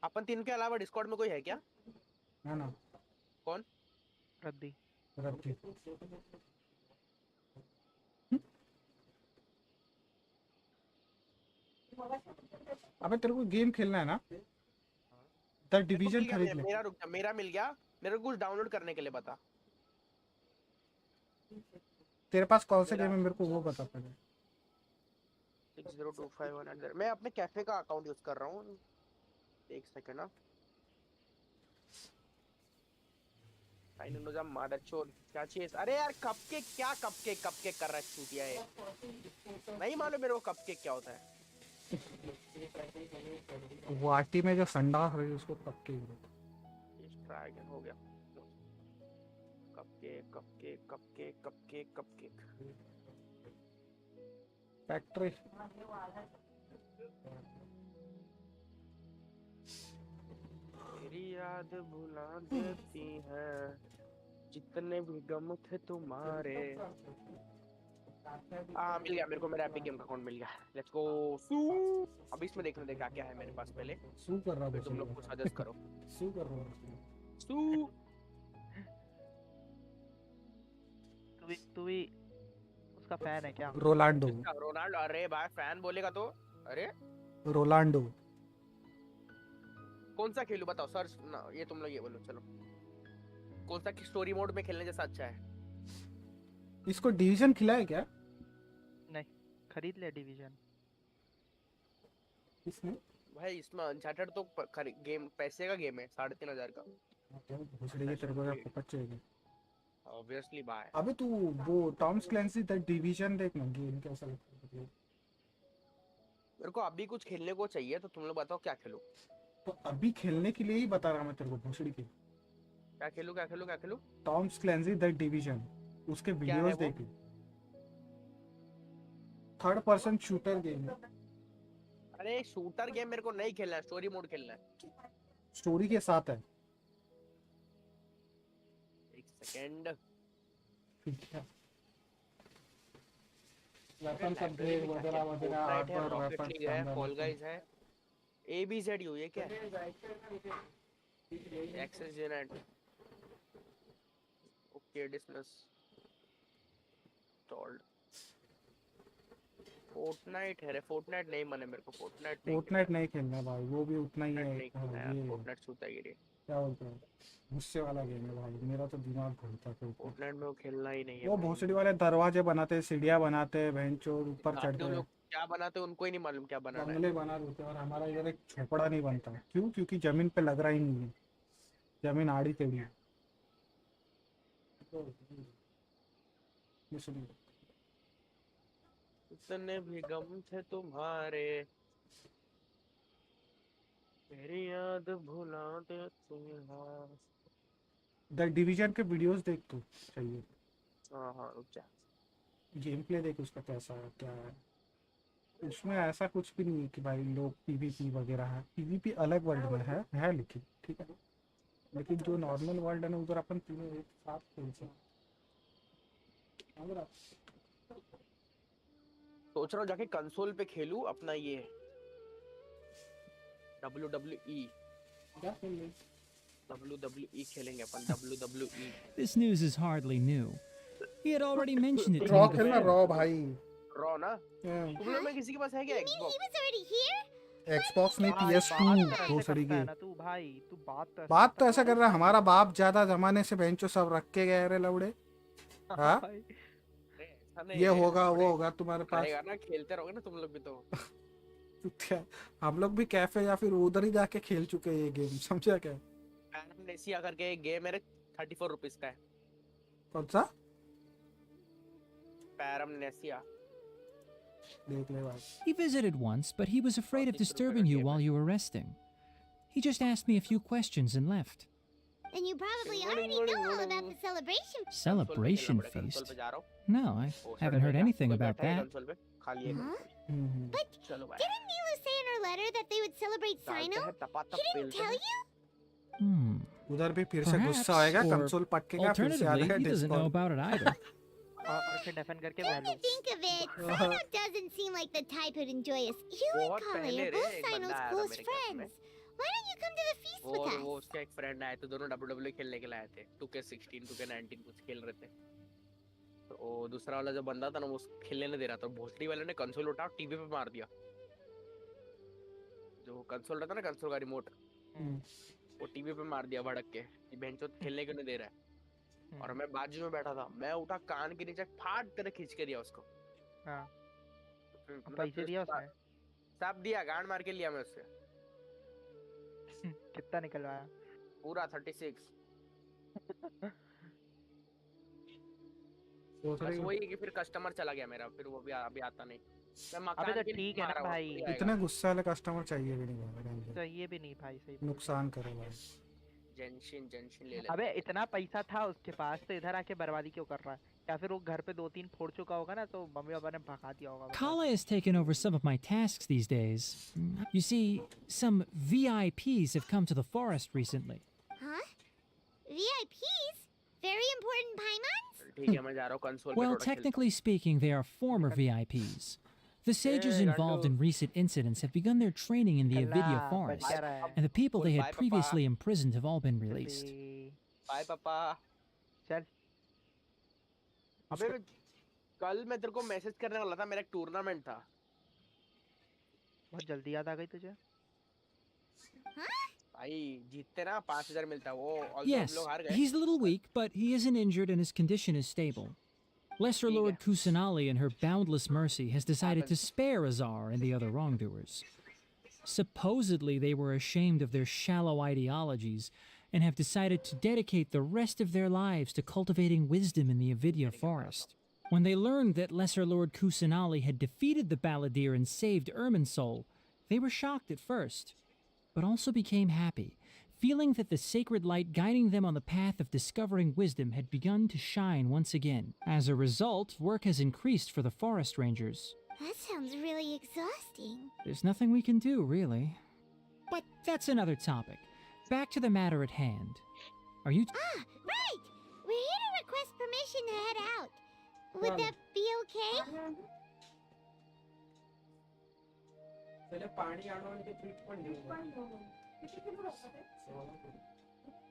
अपन तीन के अलावा डिस्कॉर्ड में कोई है क्या? ना ना। कौन? रद्दी। रद्दी। अबे तेरे को गेम खेलना है ना? द डिवीजन खरीद ले। मेरा रुक जा, मेरा मिल गया, मेरे को कुछ डाउनलोड करने के लिए बता। तेरे पास कौन सा गेम है मेरे को वो बता पहले। 60251 मैं अपने कैफे का अकाउंट यूज कर रहा हूँ, एक सेकंड ना। साइन इन मादर चोद, क्या चाहिए? अरे यार कपकेक, क्या कपकेक कर रहा है चूतिया है? नहीं मालूम मेरे को कपकेक क्या होता है। वाटी में जो संडास है उसको कपकेक हो गया। कपकेक फैक्ट्री तेरी याद भुला देती है जितने भी गम थे तुम्हारे। मिल गया मेरे को, मेरा एपिक गेम का अकाउंट मिल गया। लेट्स गो सू। अब इसमें देखने दे क्या है मेरे पास पहले। सू कर रहा तुम लोग कुछ सजेस्ट करो। सू कर रहा हूं सू। तू भी उसका फैन है क्या? रोनाल्डो। रोनाल्डो? अरे भाई फैन बोलेगा तो अरे रोनाल्डो। कौन सा खेलूं बताओ सर्च ना, ये तुम लोग ये बोलो। चलो कौन सा स्टोरी मोड में खेलने जैसा अच्छा है? इसको डिवीजन खिलाए क्या? नहीं, खरीद ले डिवीजन। इसमें भाई इसमें अनचार्टेड तो गेम पैसे का गेम है, 3500 का। भोसड़ी के तेरे को क्या पता चलेगा? ऑब्वियसली भाई। अबे तू वो टॉम्स क्लैंसी द डिवीजन देखना, गेम कैसा लगता है। मेरे को अभी कुछ खेलने को चाहिए, तो तुम लोग बताओ क्या खेलूं। तो अभी खेलने के लिए ही बता रहा मैं तेरे को भोसड़ी के। क्या खेलूं? टॉम्स क्लैंसी द डिवीजन, उसके वीडियोस देख। थर्ड पर्सन शूटर गेम है। अरे शूटर गेम मेरे को नहीं खेलना है, स्टोरी मोड खेलना है। स्टोरी के साथ है। एक सेकंड। वेपन अपग्रेड वगैरह वगैरह, आर्मर रॉकेट लीग है, फॉल गाइज है, ABZU ये क्या है? एक्सेस जेनेट। Okay dismiss installed. फोर्टनाइट है रे, फोर्टनाइट नहीं मने मेरे को। फोर्टनाइट नहीं खेलना भाई, वो भी उतना ही है। फोर्टनाइट सूता है ये। क्या बोलते हैं, गुस्से वाला गेम है भाई, मेरा तो दिमाग घूमता है। फोर्टनाइट में वो खेलना ही नहीं है। वो भोसड़ी वाले दरवाजे बनाते हैं, सीढ़ियां बनाते हैं, बेंचों ऊपर चढ़ते हैं। क्या बनाते हैं उनको ही नहीं मालूम क्या बनाना है। बंगले बना देते हैं, और हमारा इधर एक झोपड़ा नहीं बनता। क्यों? क्योंकि जमीन पे लग रहा ही नहीं है, जमीन आड़ी टेढ़ी है। इतने भी गम थे तुम्हारे मेरी याद भुला देती है। द डिवीजन के वीडियोस देख तू, चाहिए। हाँ रुक जा। गेम प्ले देख उसका कैसा है, क्या है। उसमें ऐसा कुछ भी नहीं है कि भाई लोग पीवीपी वगैरह है। पीवीपी अलग वर्ल्ड में है लेकिन ठीक है। लेकिन जो नॉर्मल वर्ल्ड है ना, उधर अपन तीनों एक साथ खेल सकते। सोच रहा हूँ जाके कंसोल पे खेलूं अपना ये WWE। क्या खेलेंगे? WWE खेलेंगे अपन, WWE। This news is hardly new. He had already mentioned it to raw me खेलना, before. रॉ भाई। रॉ ना? तुम लोग में किसी के पास है क्या Xbox? Xbox नहीं, PS2 भोसड़ी की। तू भाई तू बात तो ऐसा कर रहा है, हमारा बाप ज्यादा जमाने से बेंचो सब रख के गए रे लवड़े। हाँ ये होगा वो होगा तुम्हारे पास ना, खेलते रहोगे ना तुम लोग भी तो। हम लोग भी कैफे या फिर उधर ही जाके खेल चुके हैं ये गेम, समझा क्या? पैरामनेसिया करके एक गेम मेरे 34 रुपीस का है। कौन सा? पैरामनेसिया। देख ले भाई। He visited once, but he was afraid of disturbing you while you were resting. He just asked me a few questions and left. And you probably already know all about the celebration. Celebration feast? No, I haven't heard anything about that. But didn't Nilu say in her letter that they would celebrate Sino? He didn't tell you? उधर भी फिर से गुस्सा आएगा, console पटकेगा, फिर से आएगा। He doesn't know about it either. Come to think of it, Sino doesn't seem like the type who'd enjoy us. You and Kale are both Sino's close friends. Why don't you come to the feast with us? वो उसका एक friend आए थे, दोनों WWE खेलने के लिए आए थे। 2K16 2K19 कुछ खेल रहे थे। तो वो दूसरा वाला जो बंदा था ना, वो खेलने नहीं दे रहा था। भोसड़ी वाले ने कंसोल उठा टीवी पे मार दिया। जो कंसोल रहता ना, कंसोल का रिमोट, वो टीवी पे मार दिया भड़क के। बेंचो खेलने क्यों नहीं दे रहा है। और मैं बाजू में बैठा था, मैं उठा कान के नीचे फाट कर खींच के दिया उसको। हाँ। पैसे दिया उसने? सब दिया, गांड मार के लिया मैं उससे। कितना निकलवाया? पूरा 36। बस वही कि फिर कस्टमर चला गया मेरा, फिर वो भी अभी आता नहीं। मैं मकान अबे तो के ठीक है ना भाई, इतने गुस्से वाले कस्टमर चाहिए भी नहीं भाई, चाहिए भी नहीं भाई, सही नुकसान करे भाई। जेंशिन जेंशिन ले अबे लेते इतना पैसा था उसके पास तो इधर आके बर्बादी क्यों कर रहा है? या फिर वो घर पे 2-3 फोड़ चुका होगा ना तो मम्मी पापा ने भगा दिया होगा। Kala has taken over some of my tasks these days. You see, some VIPs have come to the forest recently. Huh? VIPs? Very important Paimons? ठीक है मैं जा रहा हूँ कंसोल पे Well, थोड़ा खेलता हूँ। technically speaking, they are former VIPs. The sages involved in recent incidents have begun their training in the Avidya forest, and the people they had previously imprisoned have all been released. Bye papa. चल अबे कल मैं तेरे को message करने वाला था, मेरा एक टूर्नामेंट था। बहुत जल्दी याद आ गई तुझे। भाई जीतते ना 5000 मिलता है वो। Yes, he's a little weak, but he isn't injured and his condition is stable. Lesser Lord Kusanali, in her boundless mercy, has decided to spare Azar and the other wrongdoers. Supposedly, they were ashamed of their shallow ideologies and have decided to dedicate the rest of their lives to cultivating wisdom in the Avidya forest. When they learned that Lesser Lord Kusanali had defeated the Balladeer and saved Irminsul, they were shocked at first, but also became happy, feeling that the sacred light guiding them on the path of discovering wisdom had begun to shine once again. As a result, work has increased for the forest rangers. That sounds really exhausting. There's nothing we can do, really. But that's another topic. Back to the matter at hand. Are you... Right! We're here to request permission to head out. Would that be okay?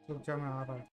रुक जा मैं आ रहा हूँ।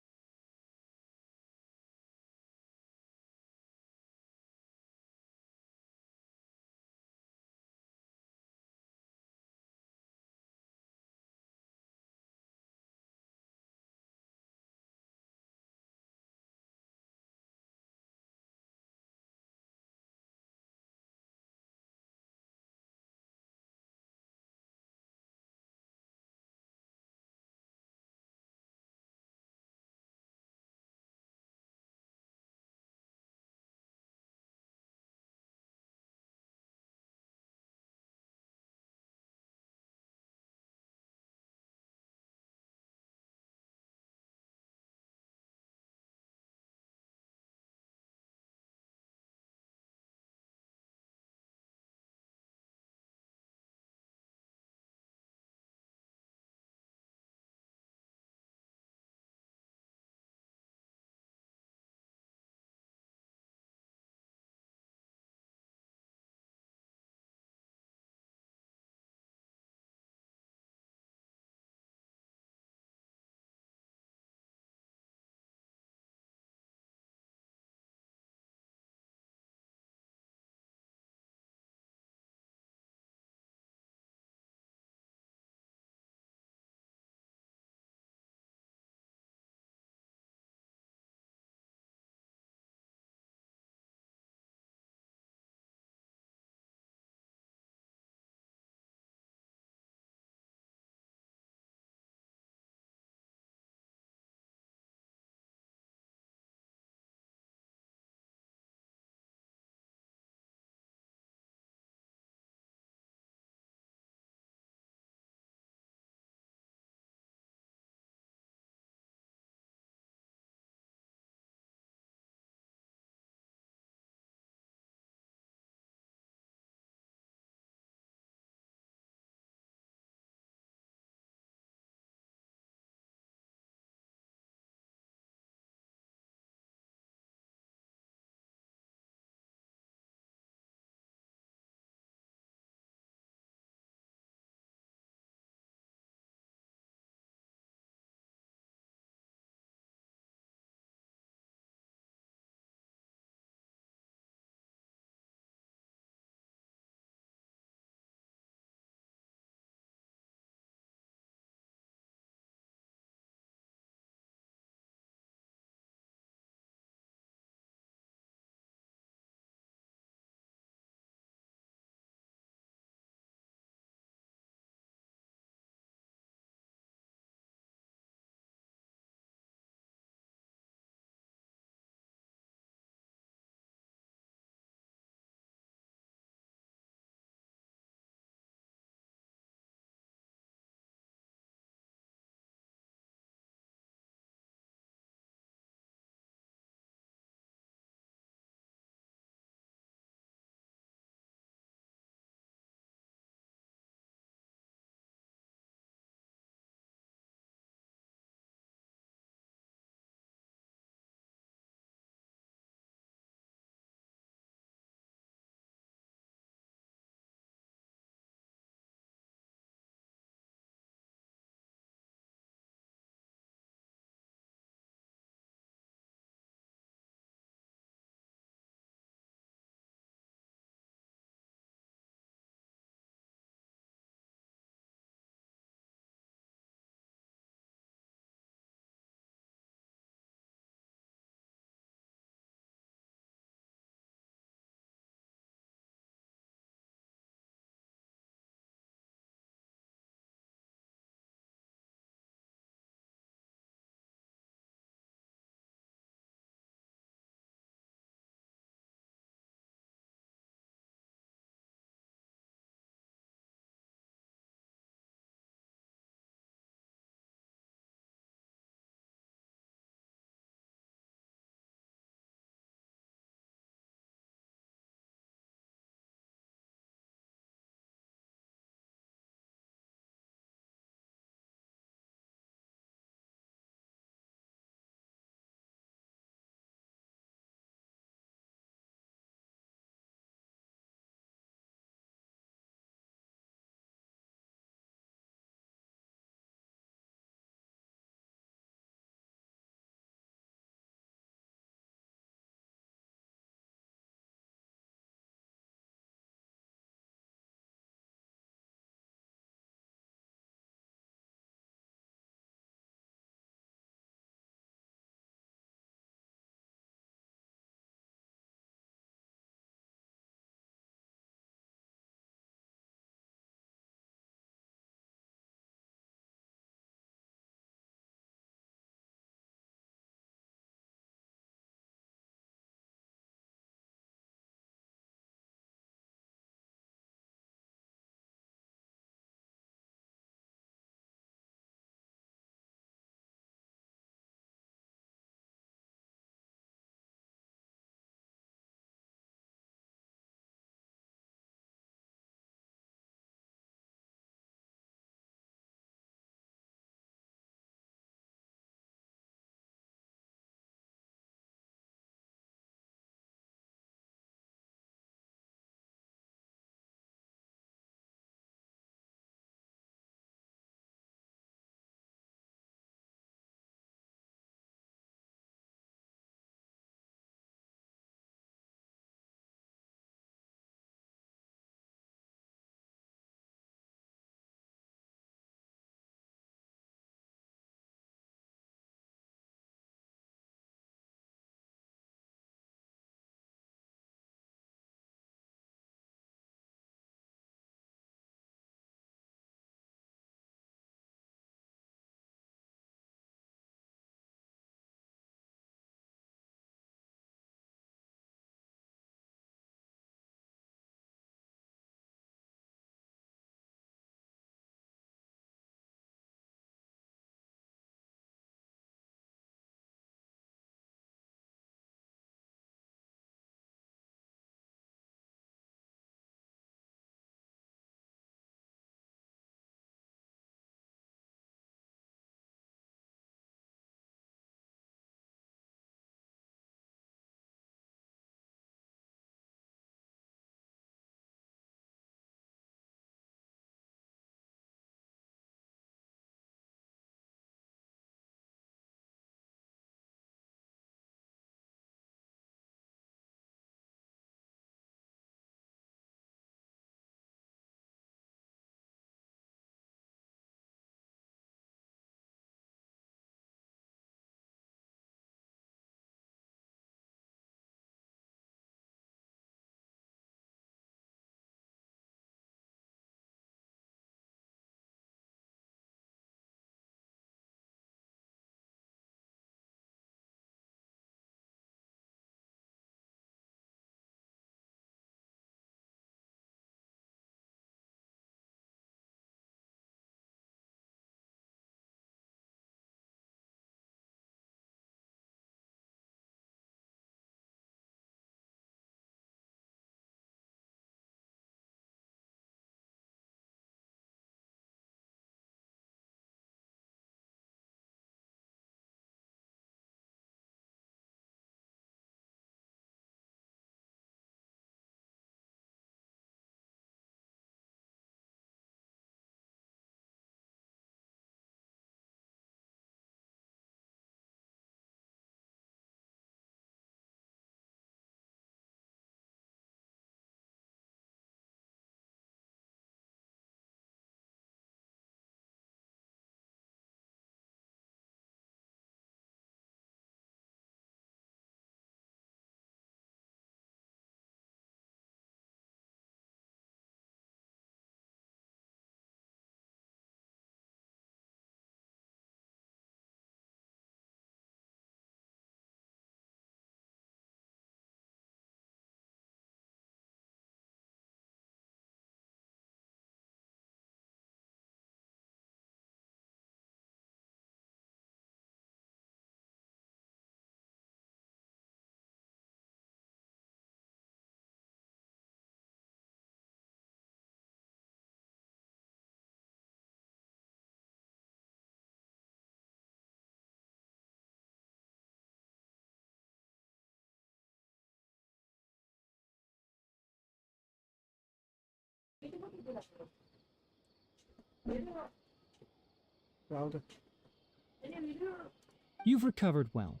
You've recovered well.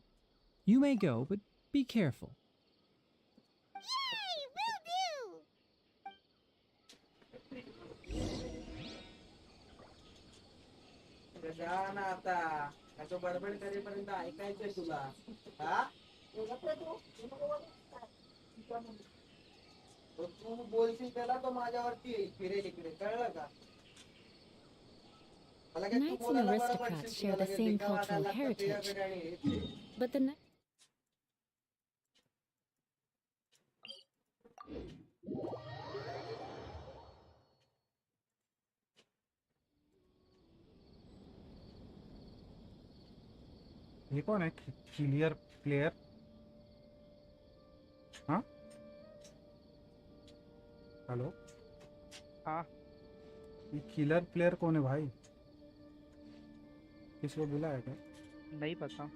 You may go, but be careful. Yay! Will do! बडबड करेपर्यंत ऐकायचंय तुला हा तू बोलशील त्याला तो माझ्यावरती येईल फिरेल इकडे कळलं का Knights and aristocrats share the same cultural heritage, but the ये कौन है क्लियर प्लेयर हाँ हेलो हाँ ये किलर प्लेयर कौन है भाई किसको बुलाया क्या नहीं पता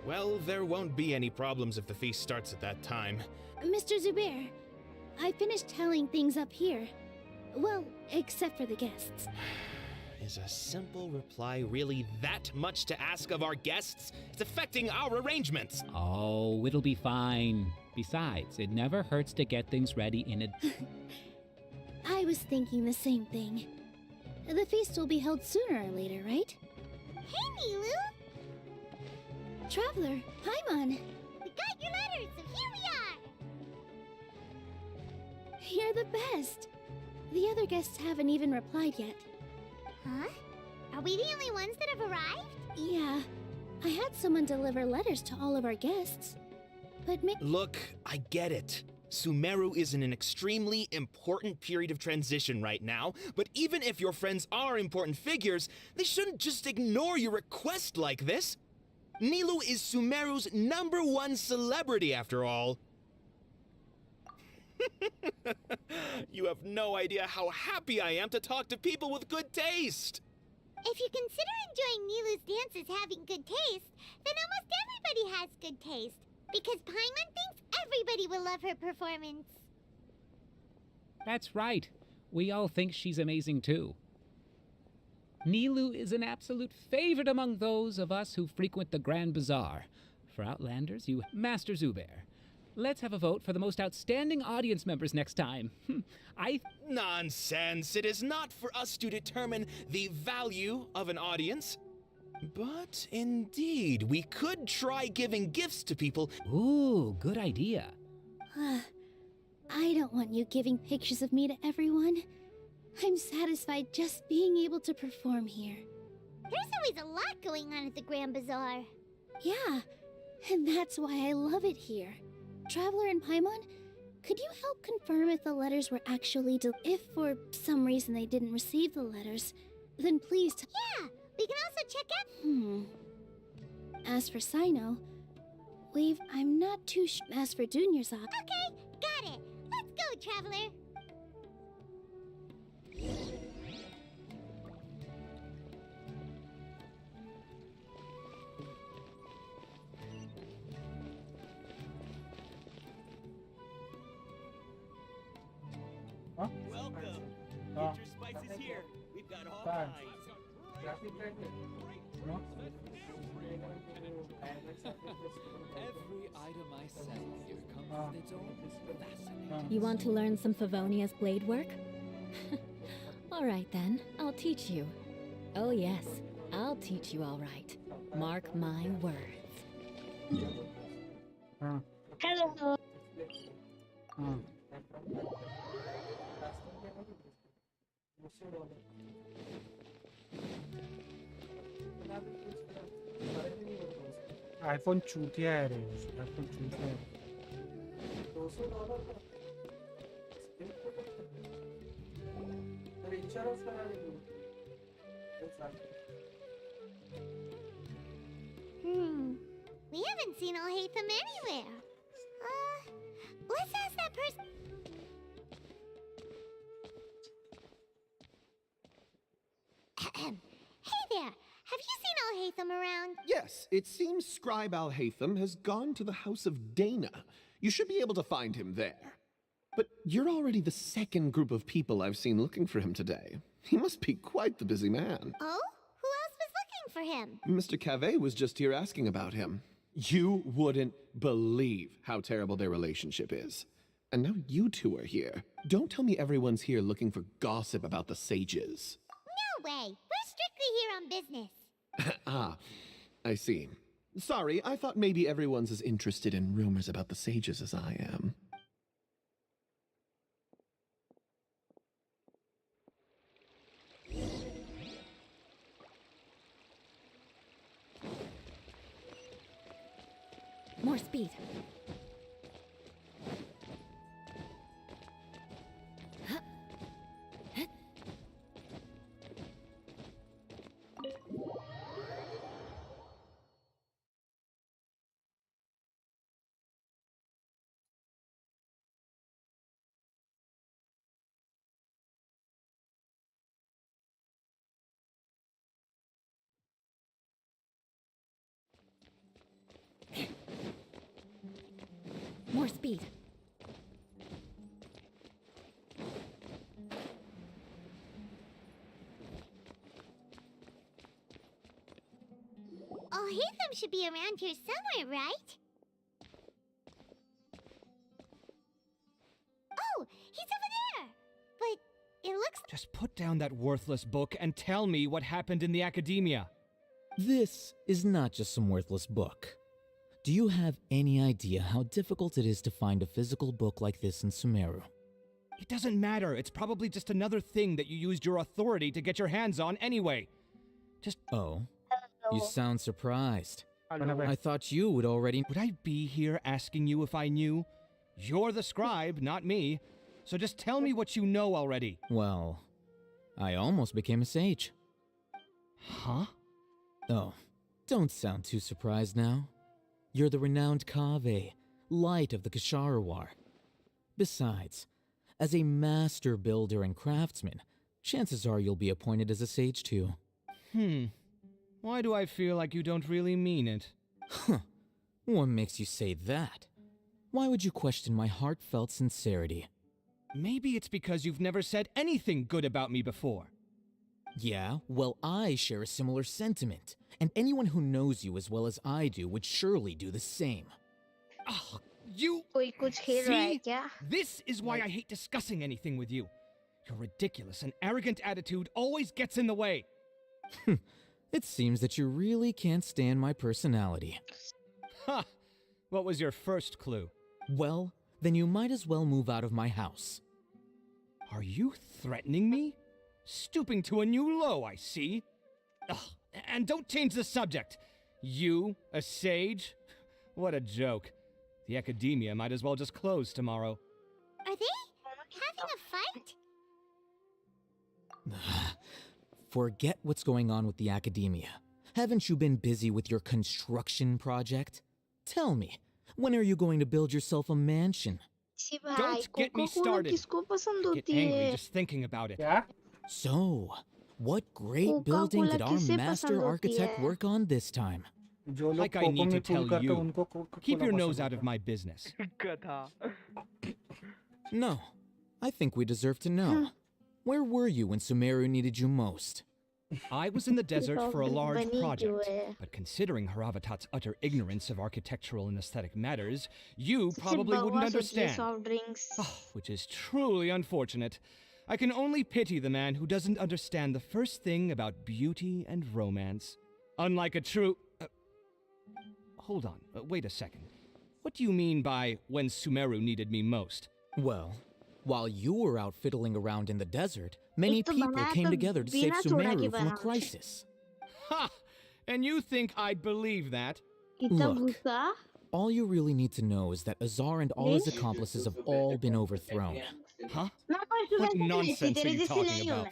Well, there won't be any problems if the feast starts at that time. Mr. Zubair, I finished tallying things up here. Well, except for the guests. Is a simple reply really that much to ask of our guests? It's affecting our arrangements. Oh, it'll be fine. Besides, it never hurts to get things ready in a... I was thinking the same thing. The feast will be held sooner or later, right? Hey, Nilu! Traveler, Paimon! We got your letters, so here we are! You're the best! The other guests haven't even replied yet. Huh? Are we the only ones that have arrived? Yeah. I had someone deliver letters to all of our guests. But Look, I get it. Sumeru is in an extremely important period of transition right now, but even if your friends are important figures, they shouldn't just ignore your request like this. Nilu is Sumeru's #1 celebrity after all. You have no idea how happy I am to talk to people with good taste. If you consider enjoying Nilu's dances having good taste, then almost everybody has good taste. Because Paimon thinks everybody will love her performance. That's right. We all think she's amazing too. Nilu is an absolute favorite among those of us who frequent the Grand Bazaar. For Outlanders, you Master Zubair. Let's have a vote for the most outstanding audience members next time. Nonsense! It is not for us to determine the value of an audience. But indeed, we could try giving gifts to people. Ooh, good idea. I don't want you giving pictures of me to everyone. I'm satisfied just being able to perform here. There's always a lot going on at the Grand Bazaar. Yeah, and that's why I love it here. Traveler and Paimon, could you help confirm if the letters were actually if for some reason they didn't receive the letters, then please Yeah, we can also check out... As for Sino, I'm not too as for Dunyarzak. Okay, got it. Let's go, Traveler. Welcome. Get your spices here. We've got all kinds. Every item I sell here comes with its own fascinating. You want to learn some Favonia's blade work? All right then, I'll teach you. Oh yes, I'll teach you all right. Mark my words. Hello. IPhone चूतिया है रे iPhone चूतिया है We haven't seen Al-Haytham anywhere. Let's ask that person. Hey there, have you seen Al-Haytham around? Yes, it seems Scribe Al-Haytham has gone to the House of Dana. You should be able to find him there. But you're already the second group of people I've seen looking for him today. He must be quite the busy man. Oh? Who else was looking for him? Mr. Cavey was just here asking about him. You wouldn't believe how terrible their relationship is. And now you two are here. Don't tell me everyone's here looking for gossip about the sages. No way. We're strictly here on business. Ah, I see. Sorry, I thought maybe everyone's as interested in rumors about the sages as I am. More speed. More speed. Al-Haytham should be around here somewhere, right? Oh, he's over there! But it looks... Just put down that worthless book and tell me what happened in the academia. This is not just some worthless book. Do you have any idea how difficult it is to find a physical book like this in Sumeru? It doesn't matter. It's probably just another thing that you used your authority to get your hands on anyway. Just... Oh? You sound surprised. Hello. I thought you would already... Would I be here asking you if I knew? You're the scribe, not me. So just tell me what you know already. Well, I almost became a sage. Huh? Oh, don't sound too surprised now. You're the renowned Kaveh, light of the Ksharawar. Besides, as a master builder and craftsman, chances are you'll be appointed as a sage too. Why do I feel like you don't really mean it? Huh. What makes you say that? Why would you question my heartfelt sincerity? Maybe it's because you've never said anything good about me before. Yeah, well, I share a similar sentiment, and anyone who knows you as well as I do would surely do the same. Oh, you... See? This is why I hate discussing anything with you. Your ridiculous and arrogant attitude always gets in the way. It seems that you really can't stand my personality. Ha! What was your first clue? Well, then you might as well move out of my house. Are you threatening me? Stooping to a new low, I see. Ugh, and don't change the subject. You, a sage? What a joke. The academia might as well just close tomorrow. Are they having a fight? Forget what's going on with the academia. Haven't you been busy with your construction project? Tell me, when are you going to build yourself a mansion? Don't get me started. I get angry just thinking about it. Yeah? So, what great building did our master architect work on this time? Like I need to tell you. Keep your nose out of my business. No, I think we deserve to know. Where were you when Sumeru needed you most? I was in the desert for a large project, but considering Haravatat's utter ignorance of architectural and aesthetic matters, you probably wouldn't understand. Oh, which is truly unfortunate. I can only pity the man who doesn't understand the first thing about beauty and romance. Unlike a true... hold on, wait a second. What do you mean by when Sumeru needed me most? Well, while you were out fiddling around in the desert, many people came together to save Sumeru from a crisis. Ha! And you think I'd believe that? Look, All you really need to know is that Azar and all his accomplices have all been overthrown. Huh? What nonsense are you talking about?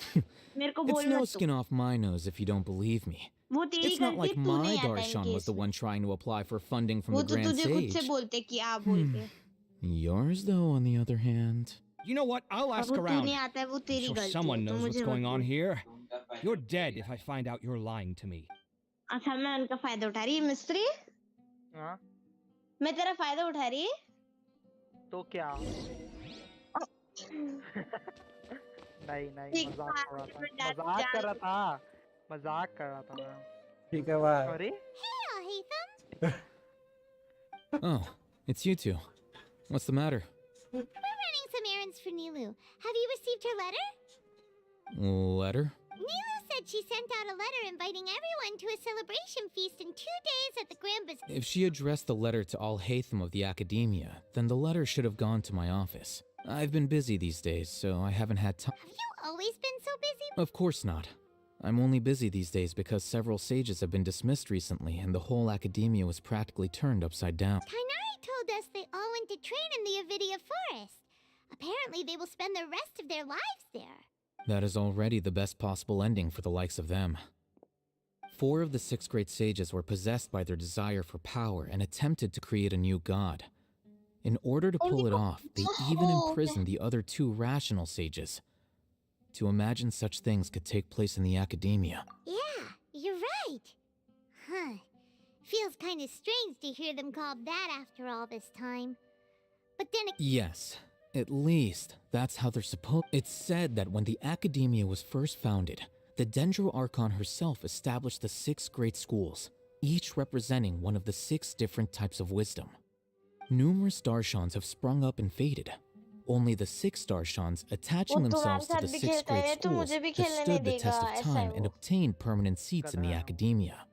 It's no skin off my nose if you don't believe me. It's not like my Darshan was the one trying to apply for funding from the Grand Sage. Yours, though, on the other hand. You know what? I'll ask around. I'm sure someone knows what's going on here. You're dead if I find out you're lying to me. अच्छा मैं उनका फायदा उठा रही मिस्त्री हाँ मैं तेरा फायदा उठा रही तो क्या नहीं मजाक कर रहा था मैं ठीक है भाई अरे Oh, it's you two. What's the matter? We're running some errands for Nilu. Have you received her letter? Letter? Nilu said she sent out a letter inviting everyone to a celebration feast in 2 days at the Grand Bazaar. If she addressed the letter to all Haytham of the Academia, then the letter should have gone to my office. I've been busy these days, so I haven't had time. Have you always been so busy? Of course not. I'm only busy these days because several sages have been dismissed recently and the whole Academia was practically turned upside down. Kainari told us they all went to train in the Avidia Forest. Apparently they will spend the rest of their lives there. That is already the best possible ending for the likes of them. 4 of the 6 great sages were possessed by their desire for power and attempted to create a new god. In order to pull it off, they even imprisoned the other 2 rational sages. To imagine such things could take place in the Academia. Yeah, you're right. Huh. Feels kind of strange to hear them called that after all this time. But then Yes, at least that's how they're supposed. It's said that when the Academia was first founded, the Dendro Archon herself established the 6 great schools, each representing one of the 6 different types of wisdom. Numerous Darshans have sprung up and faded. Only the 6 Darshans, attaching themselves to the 6 great schools, have stood the test of time and obtained permanent seats in the Academia.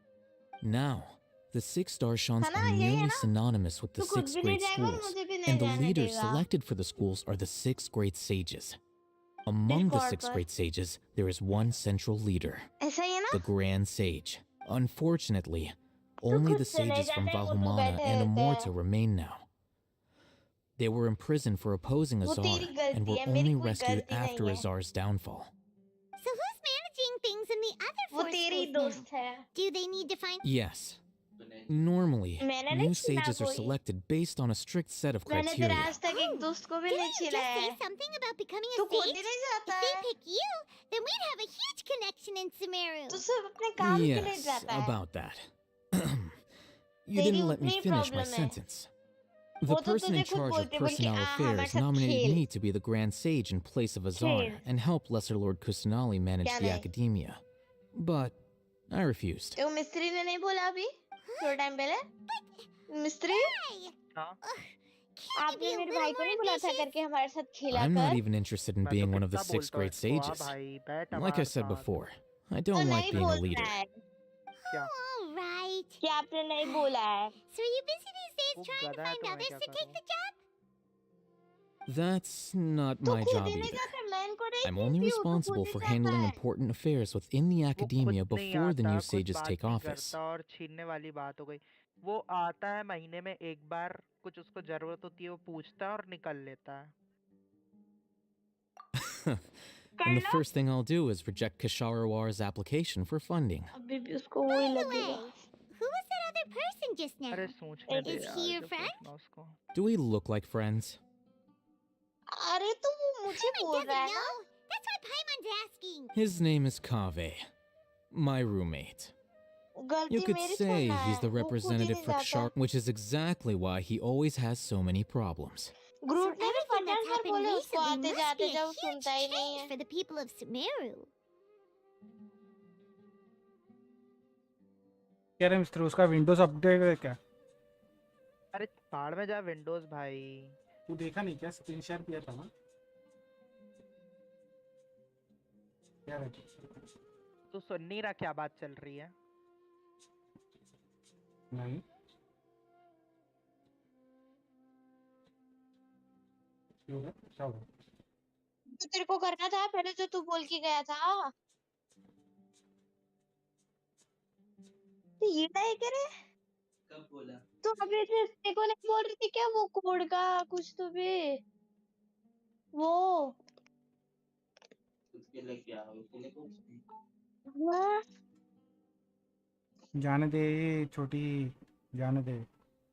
Now, the 6 Darshans are nearly synonymous with the 6 great schools, and the leaders selected for the schools are the 6 great sages. Among the 6 great sages, there is one central leader, the Grand Sage. Unfortunately, only the sages from Vahumana and Amorta remain now. They were imprisoned for opposing Azar and were only rescued after Azar's downfall. So who's managing things in the other 4 schools now? Do they need to find... Yes. Normally, new sages are selected based on a strict set of criteria. Didn't you just say something about becoming a sage? If they pick you, then we'd have a huge connection in Sumeru. Yes, about that. You didn't let me finish my sentence. The person in charge of personnel affairs nominated me to be the Grand Sage in place of Azar and help Lesser Lord Kusanali manage the Academia. But I refused. I'm not even interested in being one of the 6 great sages. Like I said before, I don't like being a leader. All right. So are you busy these days trying to find others to take the job? That's not my job either. I'm only responsible for handling important affairs within the Academia before the new sages take office. और छीनने वाली बात हो गई वो आता है महीने में एक बार कुछ उसको जरूरत होती है वो पूछता है और निकल लेता है And the first thing I'll do is reject Kasharawar's application for funding. By the way, who was that other person just now? Is he your friend? Do we look like friends? Paimon doesn't know. That's why Paimon's asking. His name is Kaveh, my roommate. You could say he's the representative for Kashar, which is exactly why he always has so many problems. GROOT ने everything that's happened recently must be a huge change for the people of Sumeru. क्या रे mister उसका Windows update है क्या? अरे पहाड़ में जा विंडोज भाई तू देखा नहीं क्या स्क्रीन शेयर किया था ना क्या है तू सुन नहीं रहा क्या बात चल रही है नहीं तो तेरे को करना था पहले तो तू बोल के गया था तो ये क्या है तो अभी तेरे को नहीं बोल रही थी क्या वो कोड का कुछ तो भी वो हाँ? जाने दे छोटी, जाने दे।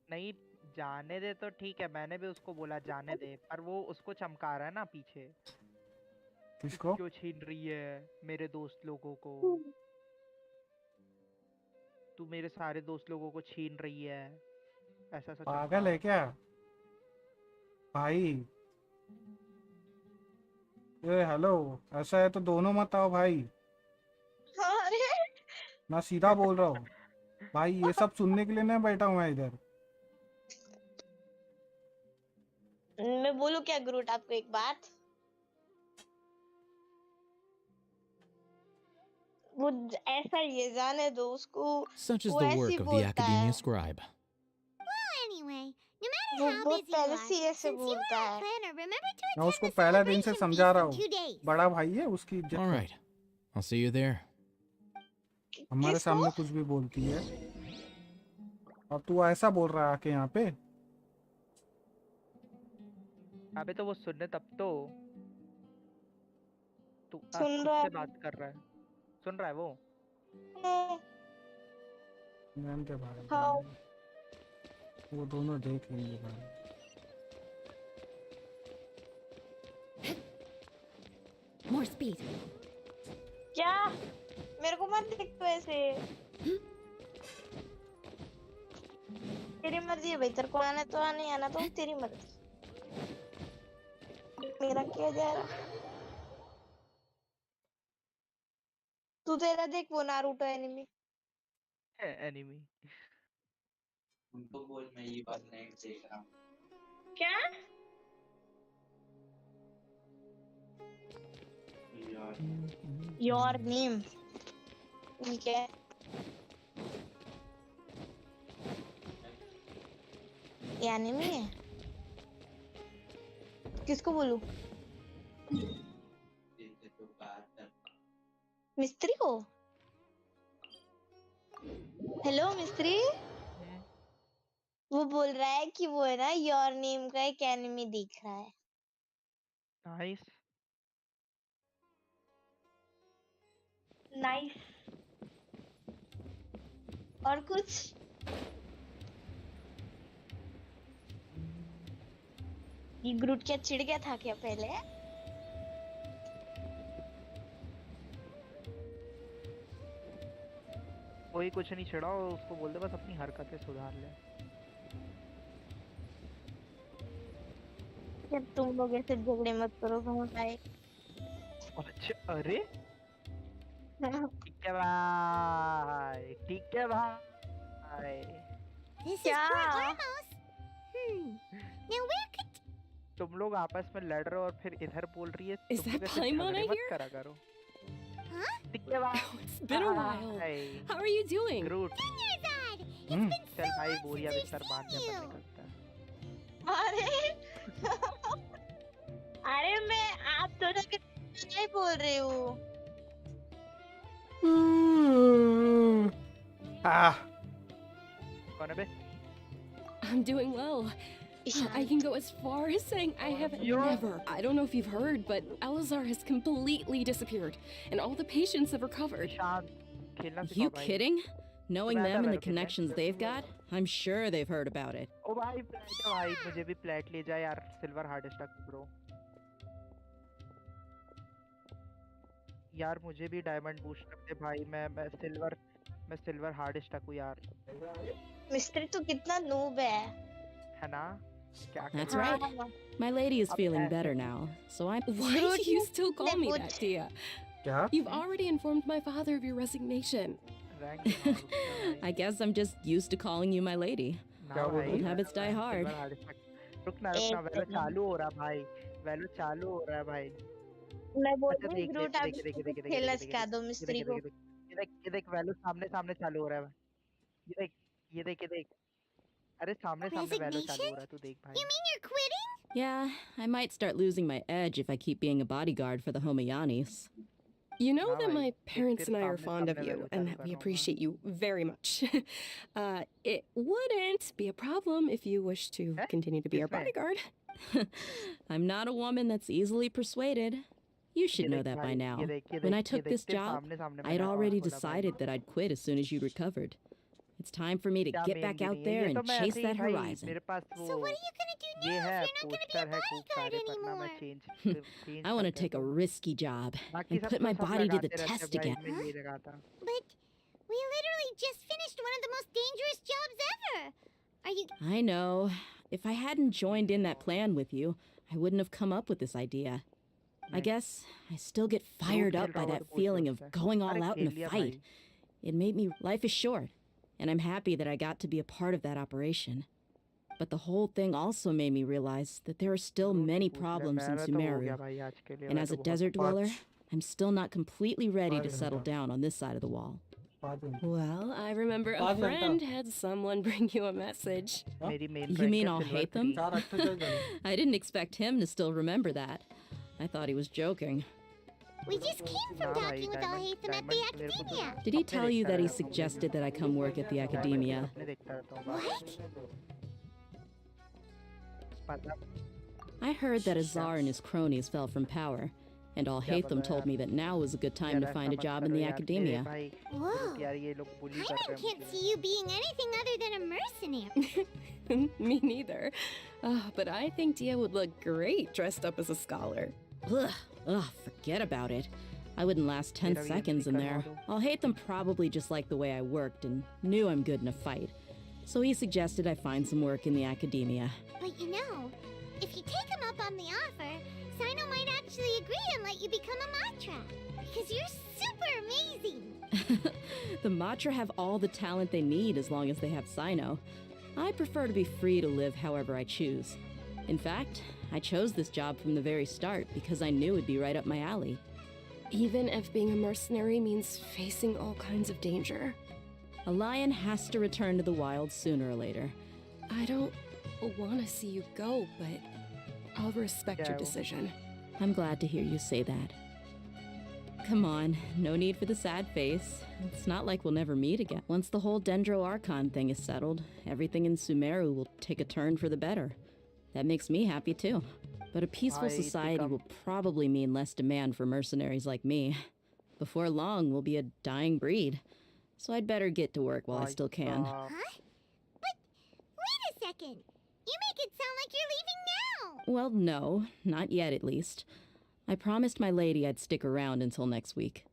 नहीं जाने दे तो ठीक है, मैंने भी उसको बोला जाने दे, पर वो उसको चमका रहा है ना पीछे। किसको? क्यों छीन रही है मेरे दोस्त लोगों को? तू मेरे सारे दोस्त लोगों को छीन रही है, ऐसा ऐसा पागल है क्या भाई? ए हेलो, ऐसा है तो दोनों मत आओ भाई। अरे मैं सीधा बोल रहा हूँ भाई, ये सब सुनने के लिए नहीं बैठा हूँ मैं इधर। मैं बोलूं क्या ग्रूट आपको एक बात? वो ऐसा ये जाने दो उसको। Such is वो the ऐसे work of the बोलता है। academia scribe. Well, anyway, no matter वो how बहुत busy you पहले are, से ऐसे since you बोलता are a है। planner, remember to मैं attend उसको the पहला दिन से celebration समझा feast रहा in 2 हूँ, days. बड़ा भाई है, उसकी इज्जत All कर। right. I'll see you there. हमारे किसको? सामने कुछ भी बोलती है और तू ऐसा बोल रहा है आके यहाँ पे। अबे तो वो सुनने तब तो तू सुन खुद रहा से है। बात कर रहा है, सुन रहा है वो। जानते भाई, हाँ। वो दोनों देख लेंगे भाई। More speed. क्या? मेरे को मत देख तो ऐसे। तेरी मर्जी है भाई, तेरे को आना तो आने, आना तो तेरी मर्जी। मेरा क्या जा रहा? तू तेरा देख वो नारुतो एनिमी। एनिमी उनको बोल मैं ये बात नहीं देख रहा हूँ। क्या? योर नेम ठीक है। ये एनिमी है। किसको बोलूं? मिस्त्री को? हेलो मिस्त्री, वो बोल रहा है कि वो है ना योर नेम का एक एनिमी दिख रहा है। Nice nice. और कुछ? ये ग्रूट क्या चिढ़ गया था क्या पहले? कोई कुछ नहीं छिड़ा, उसको बोल दे बस अपनी हरकतें सुधार ले। जब तुम लोग ऐसे झगड़े मत करो भाई। अच्छा अरे ठीक है भाई, ठीक है भाई। This is क्या? poor Armos. Now where could... तुम लोग आपस में लड़ रहे हो और फिर इधर बोल रही है Is तुम that लोग ऐसे Paimon I झगड़े मत hear? करा करो। Huh? ठीक है भाई। It's been a while. भाई। How are you doing? Grout Dad, it's been so चल भाई long बोरिया since बिस्तर I've बांध दे, seen अपन you. निकलता है। अरे अरे मैं आप दोनों के नहीं बोल रही हूँ। कौन है बे? I'm doing well. I can go as far as saying I have never, I don't know if you've heard, but Elazar has completely disappeared, and all the patients have recovered. You kidding? Knowing them and the connections they've got, I'm sure they've heard about it. ओ भाई plate है भाई, मुझे भी plate ले जा यार, silver hard stack bro. यार मुझे भी डायमंड बूस्ट कर दे भाई, मैं सिल्वर हार्ड स्टैक हूँ यार। मिस्त्री तू कितना नूब है ना? क्या That's right. My lady is feeling better now, so I'm. Why do you still call me that, Tia? क्या? You've already informed my father of your resignation. I guess I'm just used to calling you my lady. Old habits die hard. रुकना वैलो चालू हो रहा भाई, वैलो चालू हो रहा है भाई। मैं बोल अच्छा रही हूँ ग्रूट आप खेलना सिखा दो मिस्त्री को। ये देख वैलो सामने चालू हो रहा है। ये देख अरे सामने वैलो चालू हो रहा है, तू देख भाई। You mean you're quitting? Yeah, I might start losing my edge if I keep being a bodyguard for the Homayanis. You know that my parents and I are fond of you, and that we appreciate you very much. It wouldn't be a problem if you wish to continue to be our bodyguard. I'm not a woman that's easily persuaded. You should know that by now. When I took this job, I'd already decided that I'd quit as soon as you recovered. It's time for me to get back out there and chase that horizon. So what are you gonna do now if you're not gonna be a bodyguard anymore? I want to take a risky job and put my body to the test again. But we literally just finished one of the most dangerous jobs ever. Are you... I know. If I hadn't joined in that plan with you, I wouldn't have come up with this idea. I guess I still get fired up by that feeling of going all out in a fight. It made me... Life is short, and I'm happy that I got to be a part of that operation. But the whole thing also made me realize that there are still many problems in Sumeru. And as a desert dweller, I'm still not completely ready to settle down on this side of the wall. Well, I remember a friend had someone bring you a message. You mean I'll hate them? I didn't expect him to still remember that. I thought he was joking. We just came from talking with Al-Haytham at the Academia. Did he tell you that he suggested that I come work at the Academia? What? I heard that Azar and his cronies fell from power, and Al-Haytham told me that now was a good time to find a job in the Academia. Whoa. Hyman can't see you being anything other than a mercenary. Me neither. But I think Dia would look great dressed up as a scholar. Ugh, forget about it. I wouldn't last 10 seconds in there. Al-Haytham probably just liked the way I worked and knew I'm good in a fight. So he suggested I find some work in the Academia. But you know, if you take him up on the offer, Sino might actually agree and let you become a Matra. Because you're super amazing. The Matra have all the talent they need as long as they have Sino. I prefer to be free to live however I choose. In fact, I chose this job from the very start because I knew it'd be right up my alley. Even if being a mercenary means facing all kinds of danger. A lion has to return to the wild sooner or later. I don't want to see you go, but I'll respect your decision. I'm glad to hear you say that. Come on, no need for the sad face. It's not like we'll never meet again. Once the whole Dendro Archon thing is settled, everything in Sumeru will take a turn for the better. That makes me happy too. But a peaceful society will probably mean less demand for mercenaries like me. Before long, we'll be a dying breed. So I'd better get to work while I still can. Huh? But wait a second. You make it sound like you're leaving now. Well, no, not yet at least. I promised my lady I'd stick around until next week.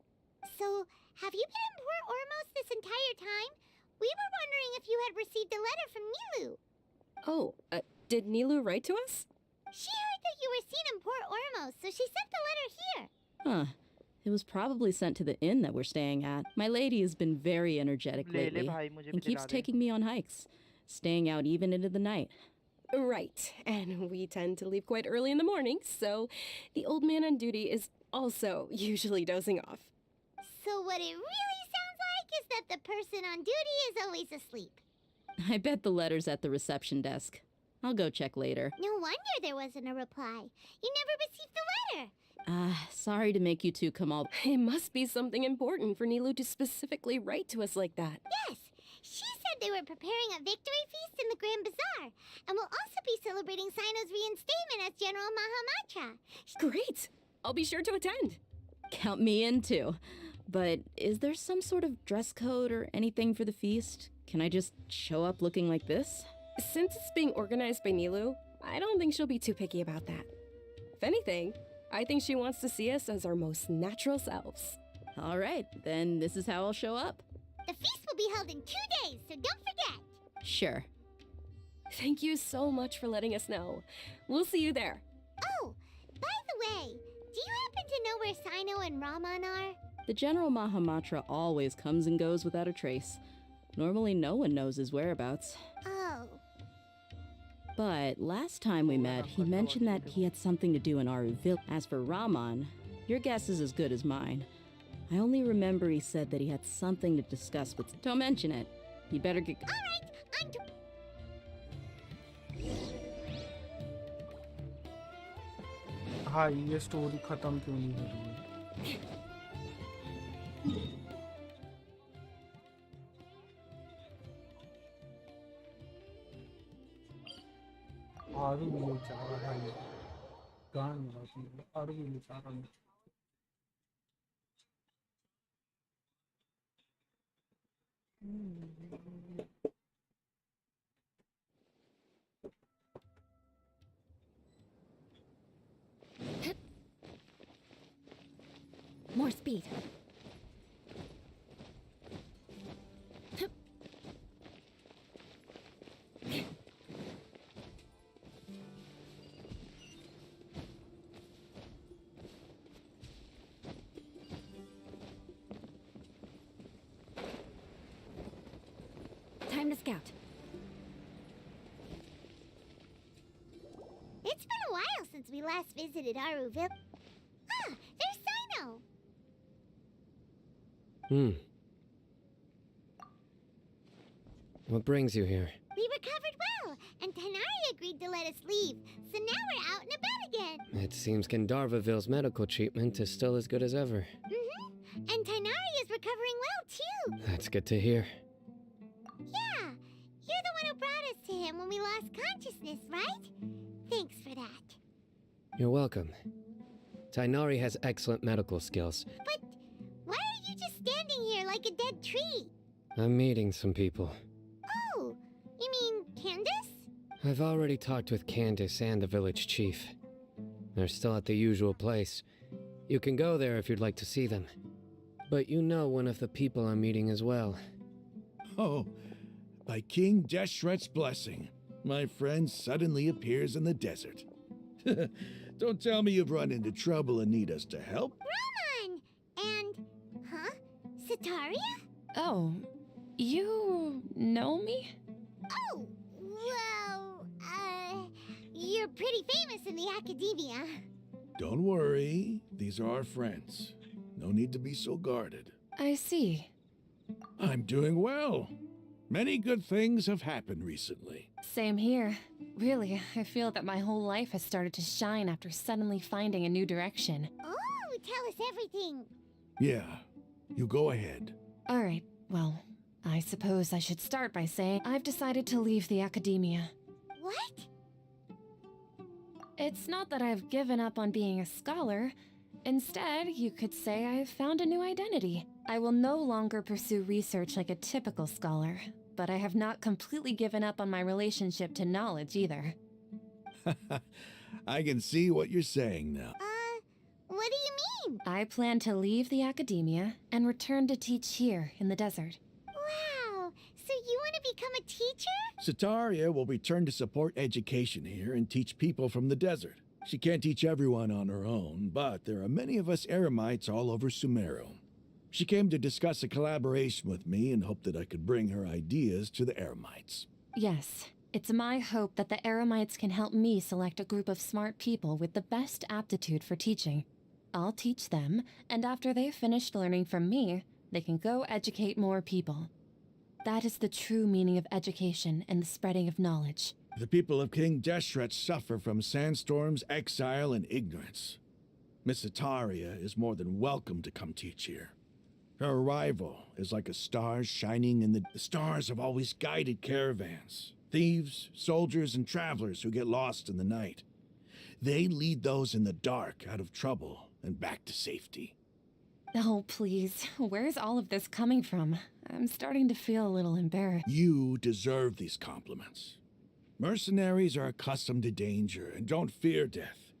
So, have you been in Port Ormos this entire time? We were wondering if you had received a letter from Nilu. Oh, did Nilu write to us? She heard that you were seen in Port Ormos, so she sent the letter here. Huh. It was probably sent to the inn that we're staying at. My lady has been very energetic lately and keeps taking me on hikes, staying out even into the night. Right, and we tend to leave quite early in the morning, so the old man on duty is also usually dozing off. So what it really sounds like is that the person on duty is always asleep. I bet the letter's at the reception desk. I'll go check later. No wonder there wasn't a reply. You never received the letter. Sorry to make you two come all... It must be something important for Nilu to specifically write to us like that. Yes, she said they were preparing a victory feast in the Grand Bazaar, and will also be celebrating Sino's reinstatement as General Mahamatra. Great! I'll be sure to attend. Count me in too. But is there some sort of dress code or anything for the feast? Can I just show up looking like this? Since it's being organized by Nilu, I don't think she'll be too picky about that. If anything, I think she wants to see us as our most natural selves. All right, then this is how I'll show up. The feast will be held in 2 days, so don't forget. Sure. Thank you so much for letting us know. We'll see you there. Oh, by the way, do you happen to know where Sino and Raman are? The General Mahamatra always comes and goes without a trace. Normally no one knows his whereabouts. Oh. But last time we met, he mentioned that he had something to do in Aru Village. As for Raman, your guess is as good as mine. I only remember he said that he had something to discuss with... Don't mention it. You'd better get... All right, हाँ ये story खत्म क्यों नहीं हो रही है आरू भी चाह रहा है गान आरू भी चाह रहा है More speed. Time to scout. It's been a while since we last visited Aruville. Ah, there's Sino! What brings you here? We recovered well, and Tanari agreed to let us leave, so now we're out and about again. It seems Gandharvaville's medical treatment is still as good as ever. And Tanari is recovering well, too. That's good to hear. Yeah, you're the one who brought us to him when we lost consciousness, right? Thanks for that. You're welcome. Tainari has excellent medical skills. But why are you just standing here like a dead tree? I'm meeting some people. Oh, you mean Candace? I've already talked with Candace and the village chief. They're still at the usual place. You can go there if you'd like to see them. But you know one of the people I'm meeting as well. Oh, by King Deshret's blessing, my friend suddenly appears in the desert. Don't tell me you've run into trouble and need us to help. Roman! And, Sataria? Oh, you know me? Oh, well, you're pretty famous in the academia. Don't worry, these are our friends. No need to be so guarded. I see. I'm doing well. Many good things have happened recently. Same here. Really, I feel that my whole life has started to shine after suddenly finding a new direction. Oh, tell us everything. Yeah, you go ahead. Alright, well, I suppose I should start by saying I've decided to leave the academia. What? It's not that I've given up on being a scholar. Instead, you could say I've found a new identity. I will no longer pursue research like a typical scholar, but I have not completely given up on my relationship to knowledge either. I can see what you're saying now. What do you mean? I plan to leave the academia and return to teach here in the desert. Wow, so you want to become a teacher? Sataria will return to support education here and teach people from the desert. She can't teach everyone on her own, but there are many of us Eremites all over Sumeru. She came to discuss a collaboration with me and hoped that I could bring her ideas to the Eremites. Yes, it's my hope that the Eremites can help me select a group of smart people with the best aptitude for teaching. I'll teach them, and after they've finished learning from me, they can go educate more people. That is the true meaning of education and the spreading of knowledge. The people of King Deshret suffer from sandstorms, exile, and ignorance. Miss Sataria is more than welcome to come teach here. Her arrival is like a star shining in the stars have always guided caravans, thieves, soldiers, and travelers who get lost in the night. They lead those in the dark out of trouble and back to safety. Oh, please. Where's all of this coming from? I'm starting to feel a little embarrassed. You deserve these compliments. Mercenaries are accustomed to danger and don't fear death,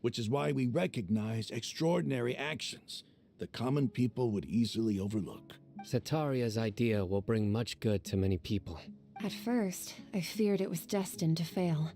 which is why we recognize extraordinary actions the common people would easily overlook. Sataria's idea will bring much good to many people. At first, I feared it was destined to fail.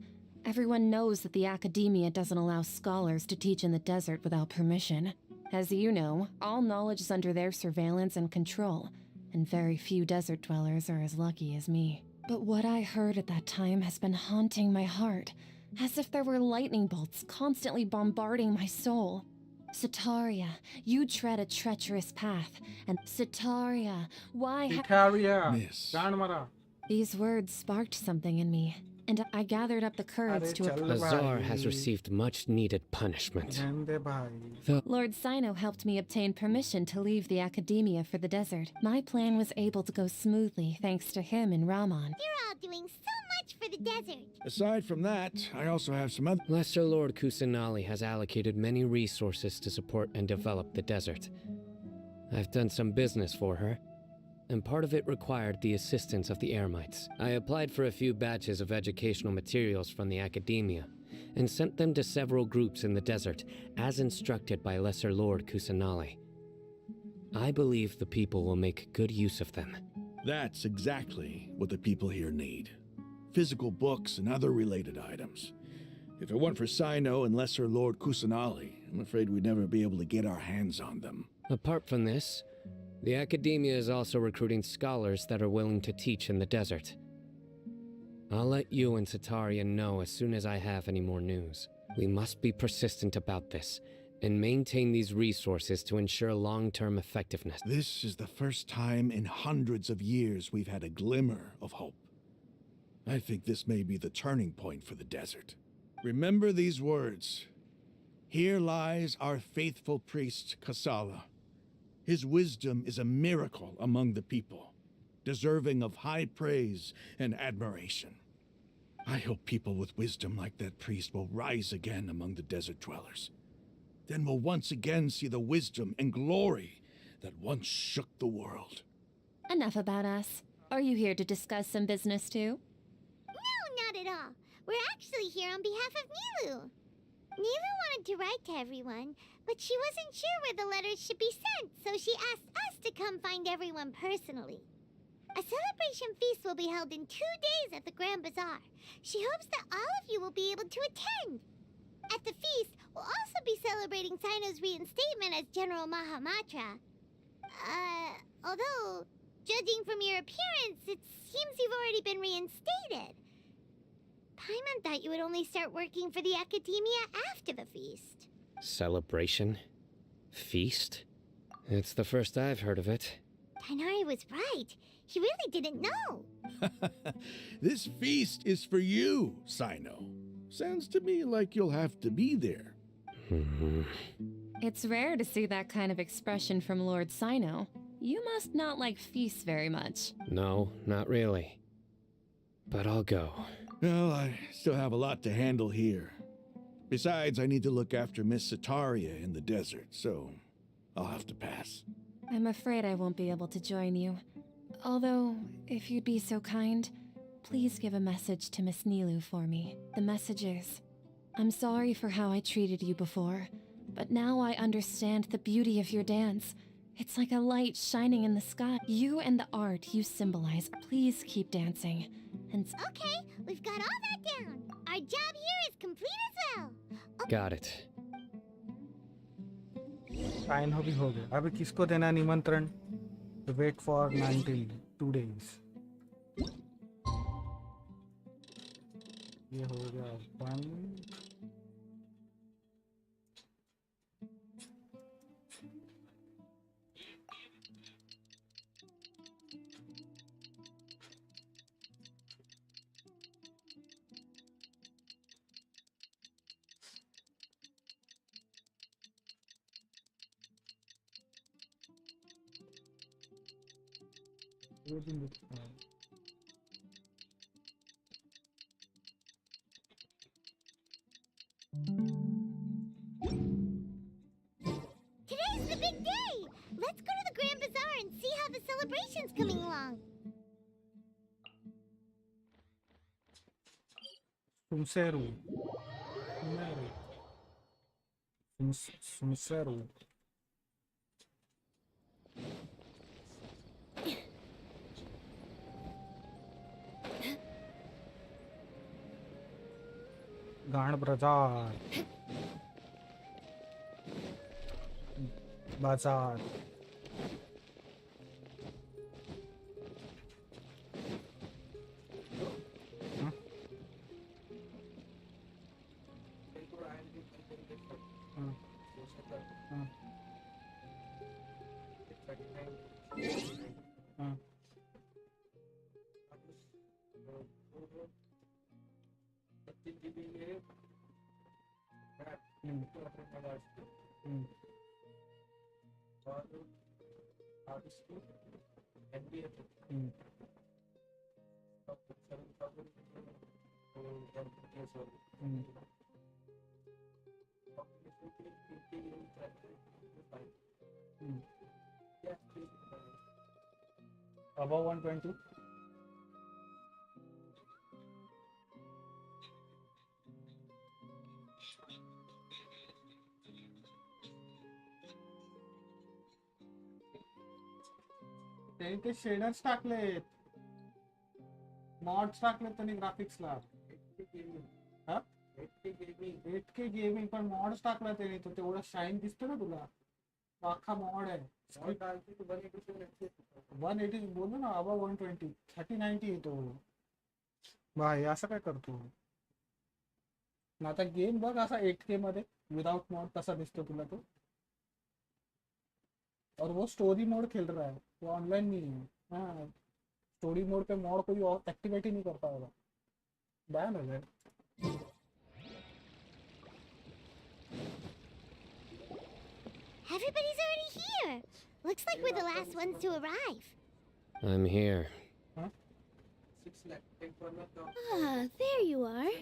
Everyone knows that the academia doesn't allow scholars to teach in the desert without permission. As you know, all knowledge is under their surveillance and control, and very few desert dwellers are as lucky as me. But what I heard at that time has been haunting my heart, as if there were lightning bolts constantly bombarding my soul. Sataria, you tread a treacherous path, and Sataria, why Sataria, Miss. These words sparked something in me, and I gathered up the courage to chal approach. Azar has received much needed punishment. Lord Sino helped me obtain permission to leave the academia for the desert. My plan was able to go smoothly thanks to him and Rahman. You're all doing so much for the desert. Aside from that, I also have some other... Lesser Lord Kusanali has allocated many resources to support and develop the desert. I've done some business for her, and part of it required the assistance of the Eremites. I applied for a few batches of educational materials from the academia, and sent them to several groups in the desert, as instructed by Lesser Lord Kusanali. I believe the people will make good use of them. That's exactly what the people here need. Physical books and other related items. If it weren't for Sino and Lesser Lord Kusanali, I'm afraid we'd never be able to get our hands on them. Apart from this, the academia is also recruiting scholars that are willing to teach in the desert. I'll let you and Satarian know as soon as I have any more news. We must be persistent about this, and maintain these resources to ensure long-term effectiveness. This is the first time in hundreds of years we've had a glimmer of hope. I think this may be the turning point for the desert. Remember these words. Here lies our faithful priest, Kasala. His wisdom is a miracle among the people, deserving of high praise and admiration. I hope people with wisdom like that priest will rise again among the desert dwellers. Then we'll once again see the wisdom and glory that once shook the world. Enough about us. Are you here to discuss some business too? No, not at all. We're actually here on behalf of Nilu. Nilu wanted to write to everyone, but she wasn't sure where the letters should be sent, so she asked us to come find everyone personally. A celebration feast will be held in 2 days at the Grand Bazaar. She hopes that all of you will be able to attend. At the feast, we'll also be celebrating Sino's reinstatement as General Mahamatra. Although, judging from your appearance, it seems you've already been reinstated. Paimon thought you would only start working for the academia after the feast. Celebration? Feast? It's the first I've heard of it. Tainari was right. He really didn't know. This feast is for you, Sino. Sounds to me like you'll have to be there. It's rare to see that kind of expression from Lord Sino. You must not like feasts very much. No, not really. But I'll go. Well, I still have a lot to handle here. Besides, I need to look after Miss Sataria in the desert, so I'll have to pass. I'm afraid I won't be able to join you. Although, if you'd be so kind, please give a message to Miss Nilu for me. The message is, I'm sorry for how I treated you before, but now I understand the beauty of your dance. It's like a light shining in the sky. You and the art you symbolize, please keep dancing. And okay, we've got all that down. Our job here is complete as well. Got it. Sign हो गया. अभी किसको देना निमंत्रण? Wait for 2 days. ये हो गया 1. Today's the big day! Let's go to the Grand Bazaar and see how the celebration's coming along. Sumseru. गांड बाजार बाजार Above 120. ते शेडर्स टाकलेत, मॉड्स टाकलेत त्यांनी ग्राफिक्सला. 8K गेमिंग पण मॉड्स टाकला त्याने, तो तेवढा शाईन दिसतो ना तुला. अख्खा मॉड आहे. 180 बोलू ना, अबव 120 3090 येतो भाई. असं काय करतो ना? आता गेम बघ असा 8K मध्ये विदाउट मॉड कसा दिसतो तुला तो. और वो स्टोरी मोड खेल रहा है, वो ऑनलाइन नहीं है. हाँ, स्टोरी मोड पे मॉड कोई और एक्टिवेट ही नहीं करता होगा, बैन हो जाए. Everybody's already here. Looks like we're the last ones to arrive. I'm here. Ah, there you are.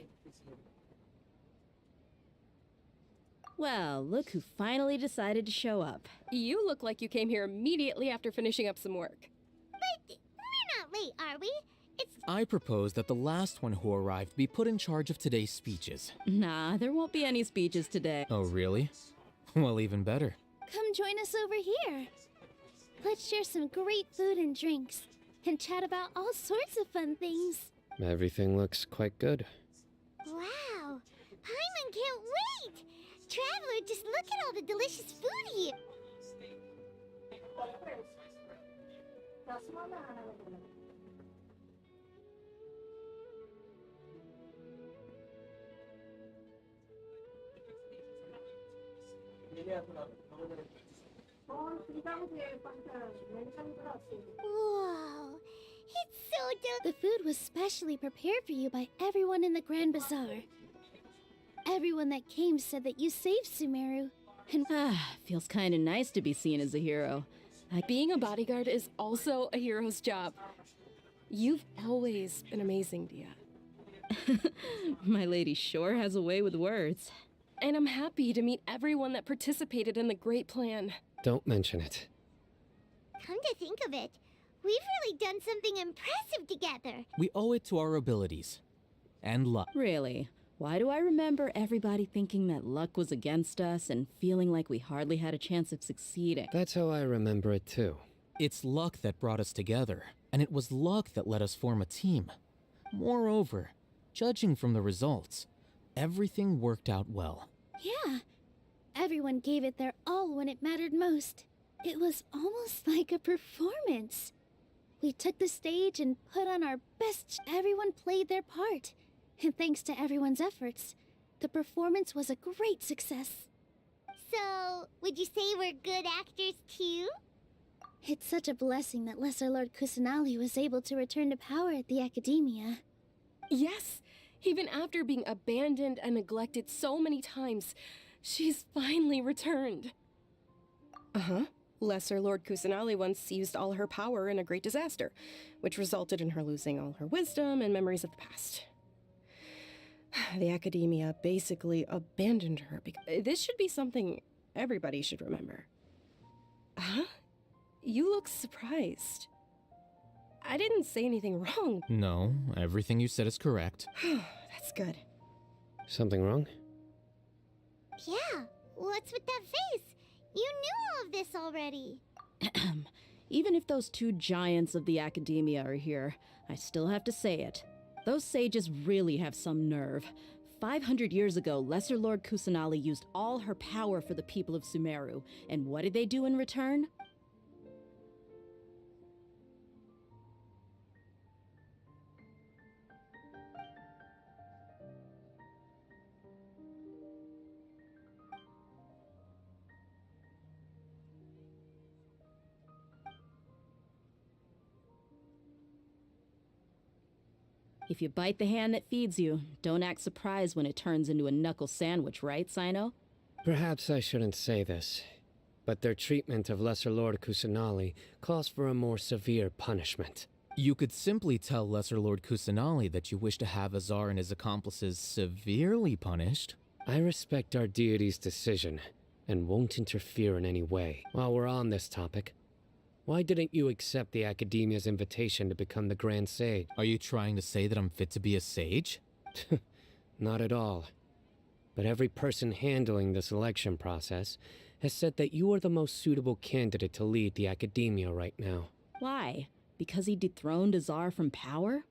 Well, look who finally decided to show up. You look like you came here immediately after finishing up some work. But we're not late, are we? I propose that the last one who arrived be put in charge of today's speeches. Nah, there won't be any speeches today. Oh, really? Well, even better. Come join us over here. Let's share some great food and drinks, and chat about all sorts of fun things. Everything looks quite good. Wow! Paimon can't wait! Traveler, just look at all the delicious food here! Whoa! It's so delicious! The food was specially prepared for you by everyone in the Grand Bazaar. Everyone that came said that you saved Sumeru. And feels kind of nice to be seen as a hero. Being a bodyguard is also a hero's job. You've always been amazing, Dia. My lady sure has a way with words. And I'm happy to meet everyone that participated in the great plan. Don't mention it. Come to think of it, we've really done something impressive together. We owe it to our abilities. And luck. Really? Why do I remember everybody thinking that luck was against us and feeling like we hardly had a chance of succeeding? That's how I remember it too. It's luck that brought us together, and it was luck that let us form a team. Moreover, judging from the results, everything worked out well. Yeah. Everyone gave it their all when it mattered most. It was almost like a performance. We took the stage and put on our best. Everyone played their part. And thanks to everyone's efforts, the performance was a great success. So, would you say we're good actors too? It's such a blessing that Lesser Lord Kusanali was able to return to power at the Academia. Yes! Even after being abandoned and neglected so many times, she's finally returned. Uh-huh. Lesser Lord Kusanali once used all her power in a great disaster, which resulted in her losing all her wisdom and memories of the past. The Academia basically abandoned her. This should be something everybody should remember. Huh? You look surprised. I didn't say anything wrong. No, everything you said is correct. That's good. Something wrong? Yeah, what's with that face? You knew all of this already. Even if those two giants of the Academia are here, I still have to say it. Those sages really have some nerve. 500 years ago, Lesser Lord Kusanali used all her power for the people of Sumeru, and what did they do in return? If you bite the hand that feeds you, don't act surprised when it turns into a knuckle sandwich, right, Sino? Perhaps I shouldn't say this, but their treatment of Lesser Lord Kusanali calls for a more severe punishment. You could simply tell Lesser Lord Kusanali that you wish to have Azar and his accomplices severely punished. I respect our deity's decision, and won't interfere in any way. While we're on this topic, why didn't you accept the Academia's invitation to become the Grand Sage? Are you trying to say that I'm fit to be a sage? Not at all. But every person handling the selection process has said that you are the most suitable candidate to lead the Academia right now. Why? Because he dethroned Azar from power?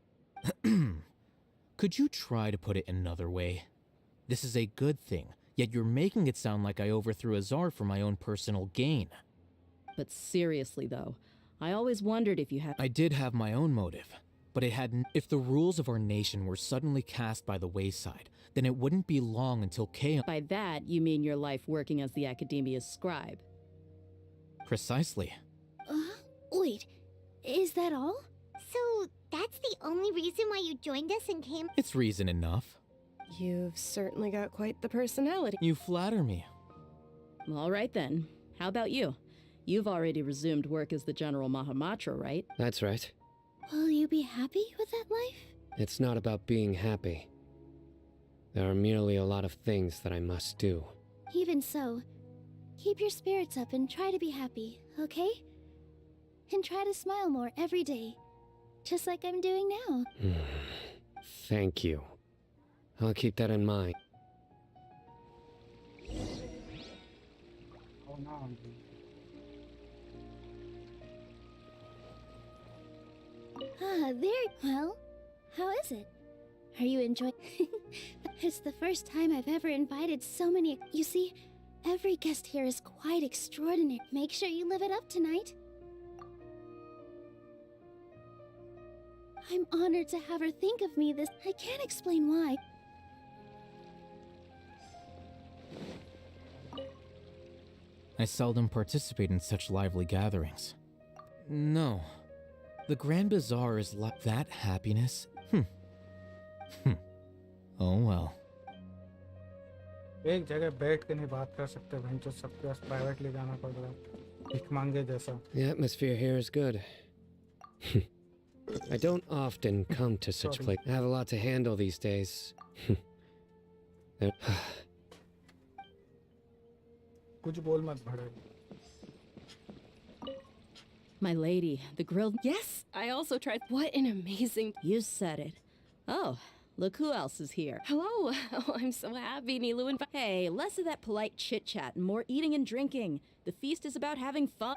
Could you try to put it another way? This is a good thing, yet you're making it sound like I overthrew Azar for my own personal gain. But seriously though, I always wondered if you had— I did have my own motive, but it had— If the rules of our nation were suddenly cast by the wayside, then it wouldn't be long until chaos— By that, you mean your life working as the Academia's scribe? Precisely. Wait, is that all? So, that's the only reason why you joined us and came— It's reason enough. You've certainly got quite the personality. You flatter me. All right then. How about you? You've already resumed work as the General Mahamatra, right? That's right. Will you be happy with that life? It's not about being happy. There are merely a lot of things that I must do. Even so, keep your spirits up and try to be happy, okay? And try to smile more every day, just like I'm doing now. Thank you. I'll keep that in mind. Well, how is it? Are you enjoying— It's the first time I've ever invited so many— You see, every guest here is quite extraordinary. Make sure you live it up tonight. I'm honored to have her think of me this— I can't explain why. I seldom participate in such lively gatherings. No. The Grand Bazaar is like that happiness? Oh well. एक जगह बैठ के नहीं बात कर सकते भाई जो सबके पास प्राइवेटली जाना पड़ रहा है भीख मांगे जैसा. The atmosphere here is good. I don't often come to such places. I have a lot to handle these days. कुछ बोल मत भड़े. My lady, the grilled— Yes, I also tried— What an amazing— You said it. Oh, look who else is here. Hello. Oh, I'm so happy, Nilu and— Hey, less of that polite chit-chat and more eating and drinking. The feast is about having fun.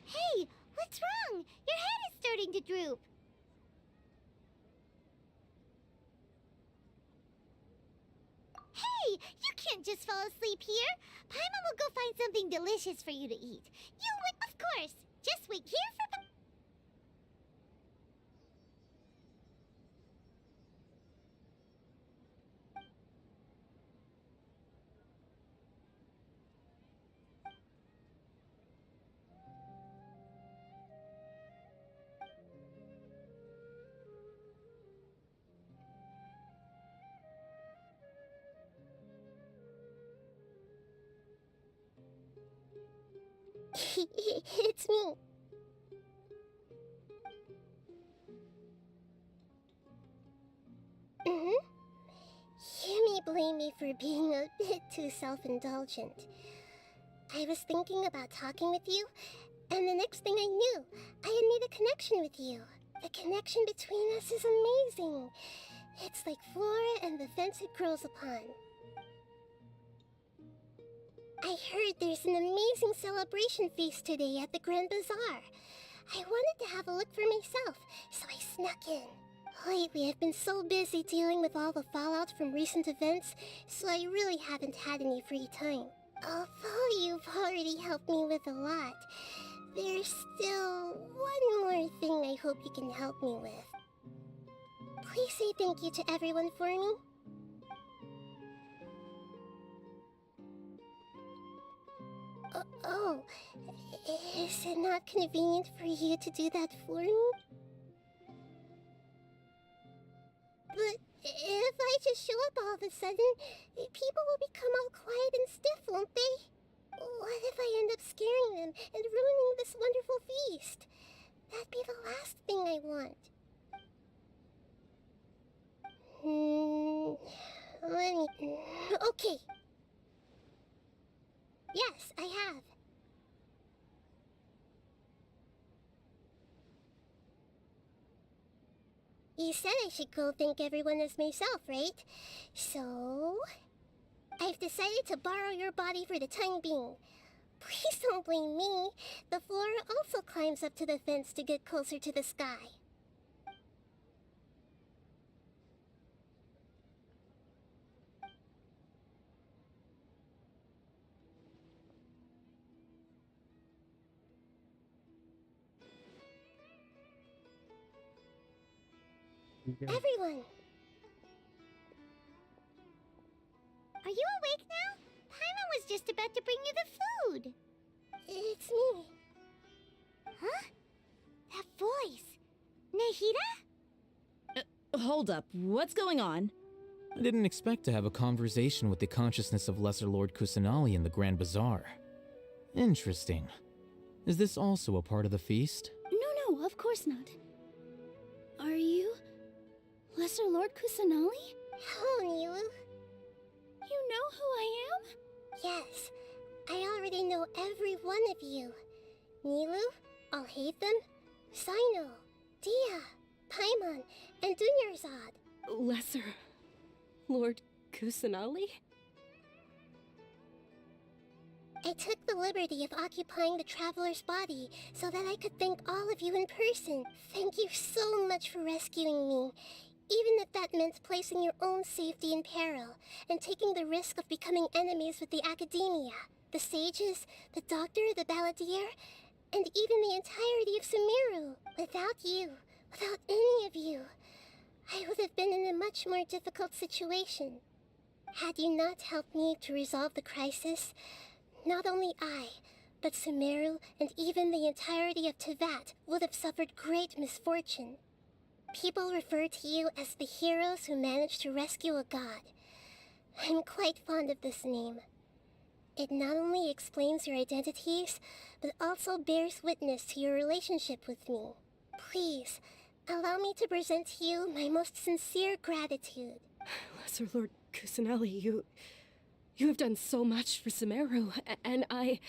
Hey, what's wrong? Your head is starting to droop. Hey, you can't just fall asleep here. Paimon will go find something delicious for you to eat. You'll wait— Of course. Just wait here for— It's me. You may blame me for being a bit too self-indulgent. I was thinking about talking with you, and the next thing I knew, I had made a connection with you. The connection between us is amazing. It's like flora and the fence it grows upon. I heard there's an amazing celebration feast today at the Grand Bazaar. I wanted to have a look for myself, so I snuck in. Lately, I've been so busy dealing with all the fallout from recent events, so I really haven't had any free time. Although you've already helped me with a lot, there's still one more thing I hope you can help me with. Please say thank you to everyone for me. Oh, is it not convenient for you to do that for me? But if I just show up all of a sudden, people will become all quiet and stiff, won't they? What if I end up scaring them and ruining this wonderful feast? That'd be the last thing I want. Okay. Yes, I have. You said I should go thank everyone as myself, right? So, I've decided to borrow your body for the time being. Please don't blame me. The flora also climbs up to the fence to get closer to the sky. Everyone! Are you awake now? Paimon was just about to bring you the food. It's me. Huh? That voice. Nahida? Hold up. What's going on? I didn't expect to have a conversation with the consciousness of Lesser Lord Kusanali in the Grand Bazaar. Interesting. Is this also a part of the feast? No, of course not. Are you Lesser Lord Kusanali? Hello, Nilu. You know who I am? Yes, I already know every one of you. Nilu, Alhaitham, Sino, Dia, Paimon, and Dunyarzad. Lesser Lord Kusanali? I took the liberty of occupying the Traveler's body so that I could thank all of you in person. Thank you so much for rescuing me. Even if that meant placing your own safety in peril, and taking the risk of becoming enemies with the Academia, the sages, the doctor, the balladeer, and even the entirety of Sumeru. Without you, without any of you, I would have been in a much more difficult situation. Had you not helped me to resolve the crisis, not only I, but Sumeru and even the entirety of Teyvat would have suffered great misfortune. People refer to you as the heroes who managed to rescue a god. I'm quite fond of this name. It not only explains your identities, but also bears witness to your relationship with me. Please, allow me to present to you my most sincere gratitude. Lesser Lord Kusanali, you have done so much for Sumeru, and I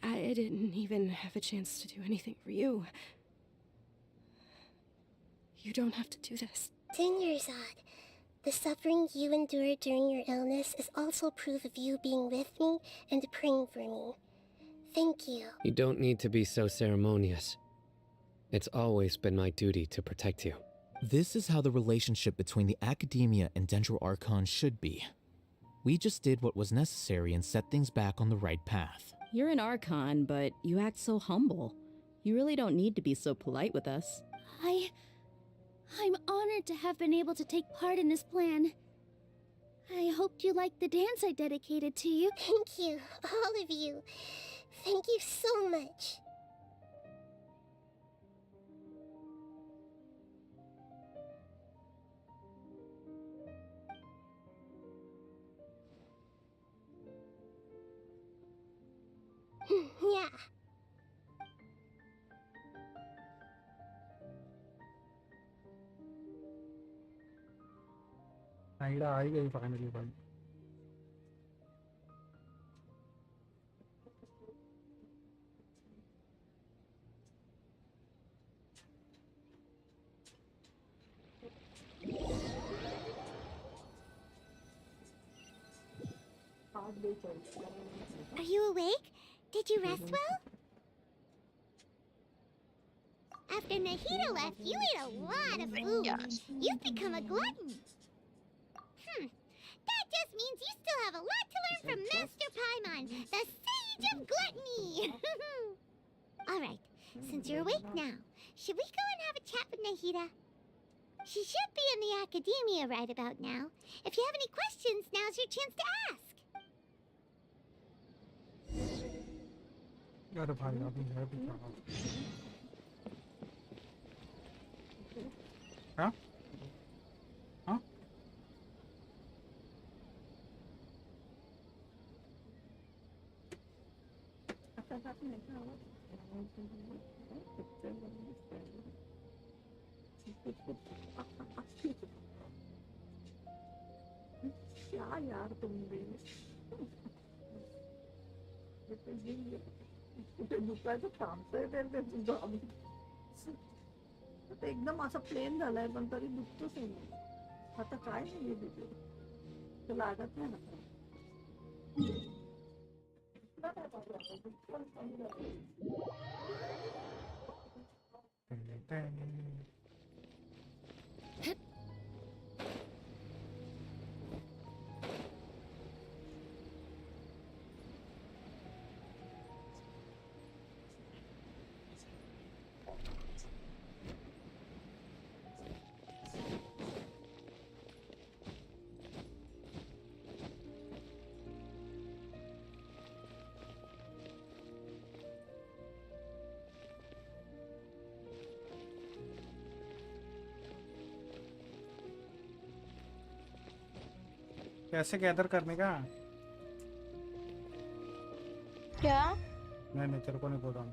didn't even have a chance to do anything for you. You don't have to do this. Dunyarzad, the suffering you endured during your illness is also proof of you being with me and praying for me. Thank you. You don't need to be so ceremonious. It's always been my duty to protect you. This is how the relationship between the Academia and Dendro Archon should be. We just did what was necessary and set things back on the right path. You're an Archon, but you act so humble. You really don't need to be so polite with us. I'm honored to have been able to take part in this plan. I hoped you liked the dance I dedicated to you. Thank you, all of you. Thank you so much. Yeah. आइडा आ ही गई finally भाई. Are you awake? Did you rest well? After Nahida left, you ate a lot of food. You've become a glutton. That just means you still have a lot to learn from Master Paimon, the Sage of Gluttony. Alright, since you're awake now, should we go and have a chat with Nahida? She should be in the Academia right about now. If you have any questions, now's your chance to ask. अरे भाई अभी है भी कहाँ? हाँ हाँ क्या यार तुम भी कुठे दुखायचं थांबतंय ते तुझं आता एकदम असं प्लेन झालंय पण तरी दुखतोच आहे. आता काय नाही तिथे तर लागत नाही ना. कैसे गैदर करने का? क्या? नहीं तेरे को नहीं बोल रहा हूँ.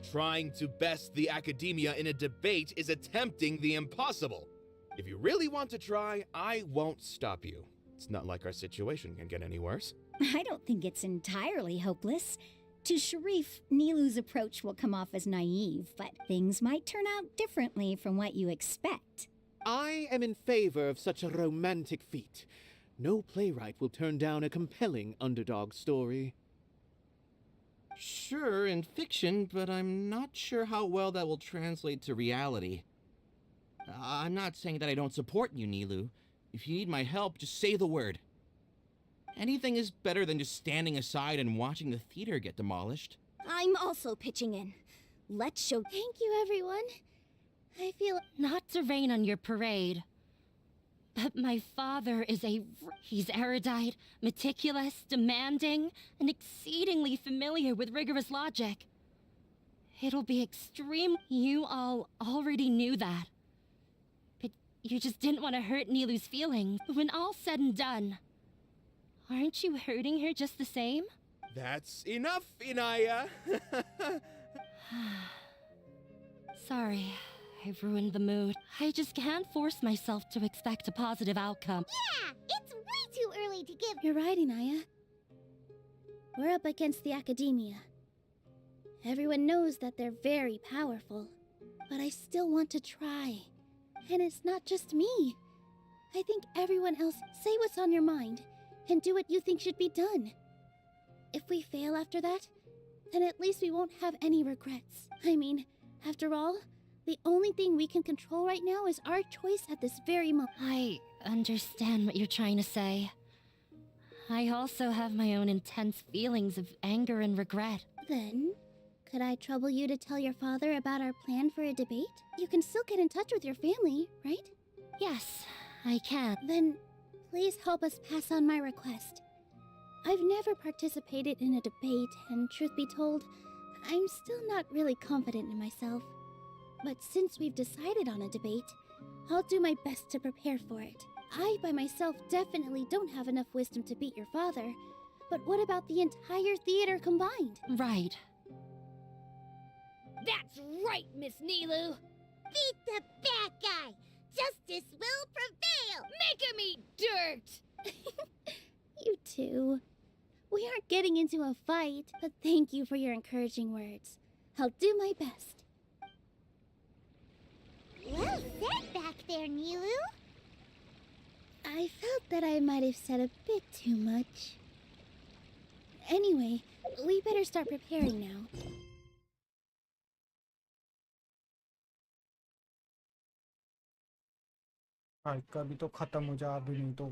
Trying to best the academia in a debate is attempting the impossible. If you really want to try, I won't stop you. It's not like our situation can get any worse. I don't think it's entirely hopeless. To Sharif, Nilu's approach will come off as naive, but things might turn out differently from what you expect. I am in favor of such a romantic feat. No playwright will turn down a compelling underdog story. Sure, in fiction, but I'm not sure how well that will translate to reality. I'm not saying that I don't support you, Nilu. If you need my help, just say the word. Anything is better than just standing aside and watching the theater get demolished. I'm also pitching in. Let's show. Thank you, everyone. I feel. Not to rain on your parade, but my father is he's erudite, meticulous, demanding, and exceedingly familiar with rigorous logic. It'll be extreme. You all already knew that. But you just didn't want to hurt Nilu's feelings. But when all's said and done, aren't you hurting her just the same? That's enough, Inaya! Sorry, I've ruined the mood. I just can't force myself to expect a positive outcome. Yeah, it's way too early to give. You're right, Inaya. We're up against the academia. Everyone knows that they're very powerful, but I still want to try. And it's not just me. I think everyone else. Say what's on your mind, and do what you think should be done. If we fail after that, then at least we won't have any regrets. I mean, after all, the only thing we can control right now is our choice at this very moment. I understand what you're trying to say. I also have my own intense feelings of anger and regret. Then, could I trouble you to tell your father about our plan for a debate? You can still get in touch with your family, right? Yes, I can. Then, please help us pass on my request. I've never participated in a debate, and truth be told, I'm still not really confident in myself. But since we've decided on a debate, I'll do my best to prepare for it. I, by myself, definitely don't have enough wisdom to beat your father. But what about the entire theater combined? Right. That's right, Miss Nilu! Beat the bad guy! Justice will prevail! Make him eat dirt! You too. We aren't getting into a fight, but thank you for your encouraging words. I'll do my best. Well said back there, Nilu. I felt that I might have said a bit too much. Anyway, we better start preparing now. भाई कभी तो खत्म हो जा, अभी नहीं तो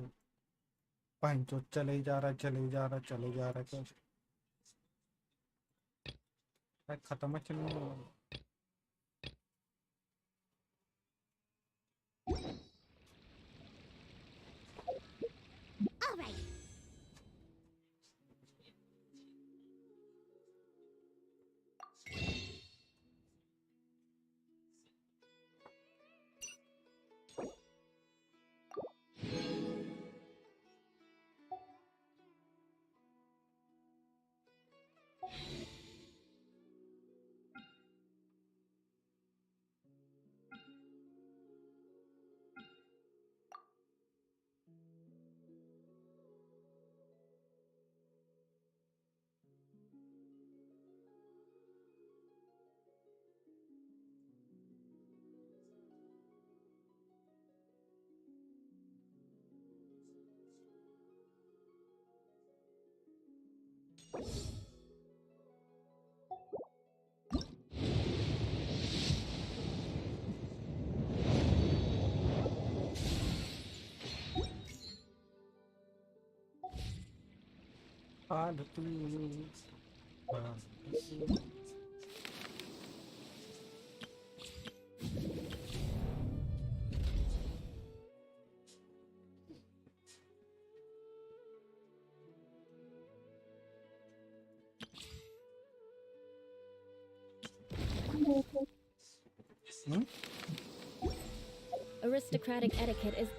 पंचो चले ही जा रहा है, चले ही जा रहा है, चले जा रहा है कुछ खत्म है चलने वाला। All right. Aristocratic etiquette is...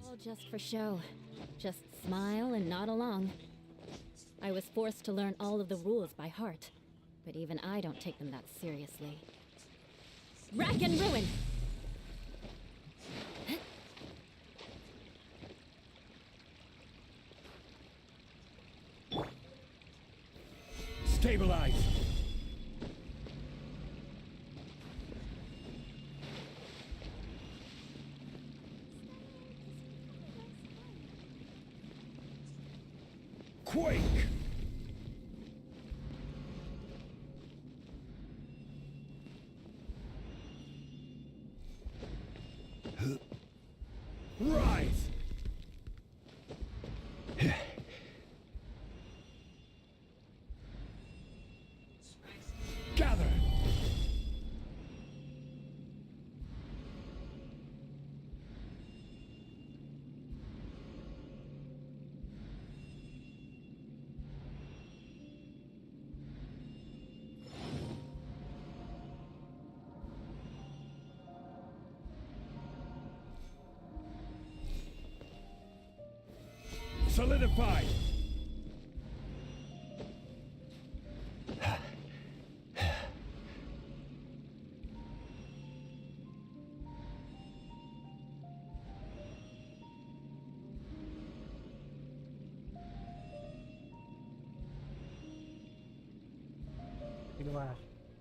all just for show. Just smile and nod along. I was forced to learn all of the rules by heart, but even I don't take them that seriously. Rack and ruin! Stabilize! Quake! Rise! Gather! Solidify!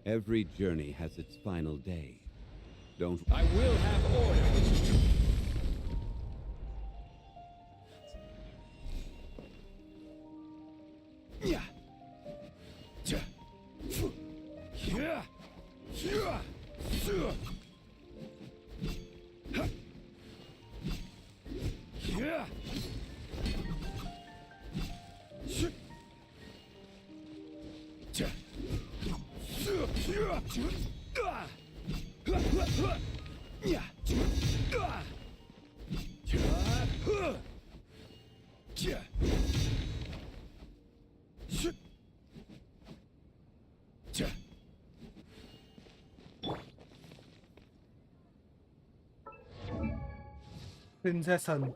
Every journey has its final day. Don't... I will have order! Yeah. Yeah. Yeah. Yeah. Yeah. Princess Sun.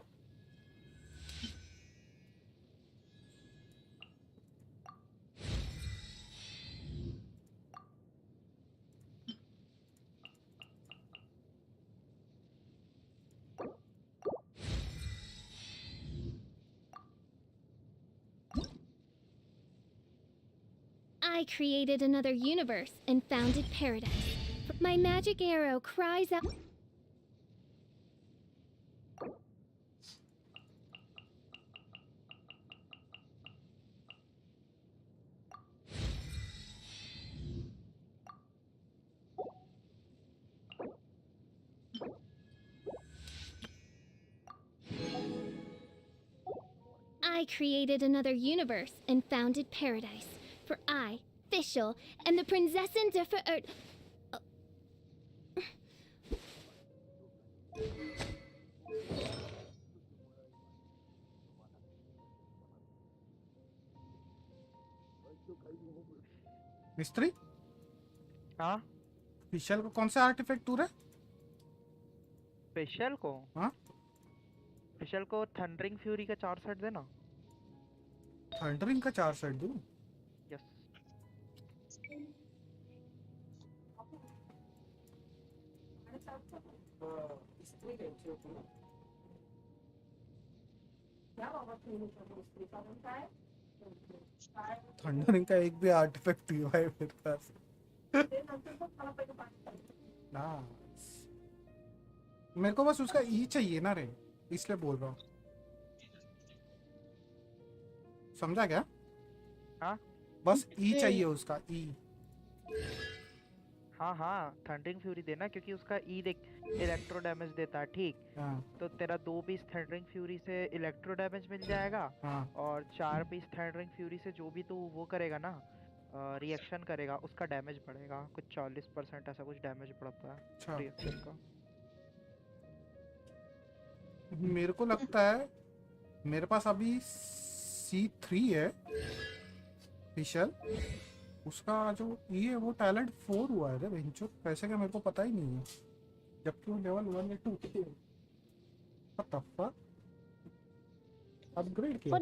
I created another universe and founded paradise. My magic arrow cries out. I created another universe and founded paradise. For I, Fischl, am the Prinzessin der Verirrt. मिस्त्री? हाँ? फिशल को कौन सा artefact tour है? फिशल को? हाँ? फिशल को thundering fury का 4 सेट देना। थंडरिंग का 4 सेट दूँ? यस। थंडरिंग का एक भी आर्टिफैक्ट नहीं है मेरे पास। ना मेरे को बस उसका ई चाहिए ना रे, इसलिए बोल रहा हूँ। समझा क्या? हाँ? बस ई चाहिए उसका, ई। हाँ हाँ, थंडरिंग फ्यूरी देना क्योंकि उसका ई देख इलेक्ट्रो डैमेज देता है, ठीक? हाँ। तो तेरा 2 पीस थंडरिंग फ्यूरी से इलेक्ट्रो डैमेज मिल जाएगा। हाँ। और 4 पीस थंडरिंग फ्यूरी से जो भी तू वो करेगा ना, रिएक्शन करेगा, उसका डैमेज बढ़ेगा। कुछ 40% ऐसा कुछ डैमेज बढ़ता है रिएक्शन का। मेरे को लगता है मेरे पास अभी C3 है फिशल, उसका जो ये वो टैलेंट 4 हुआ है रे बेंचो, कैसे क्या मेरे को पता ही नहीं है, जबकि वो लेवल 1 या 2 थे। What the fuck? अपग्रेड किया?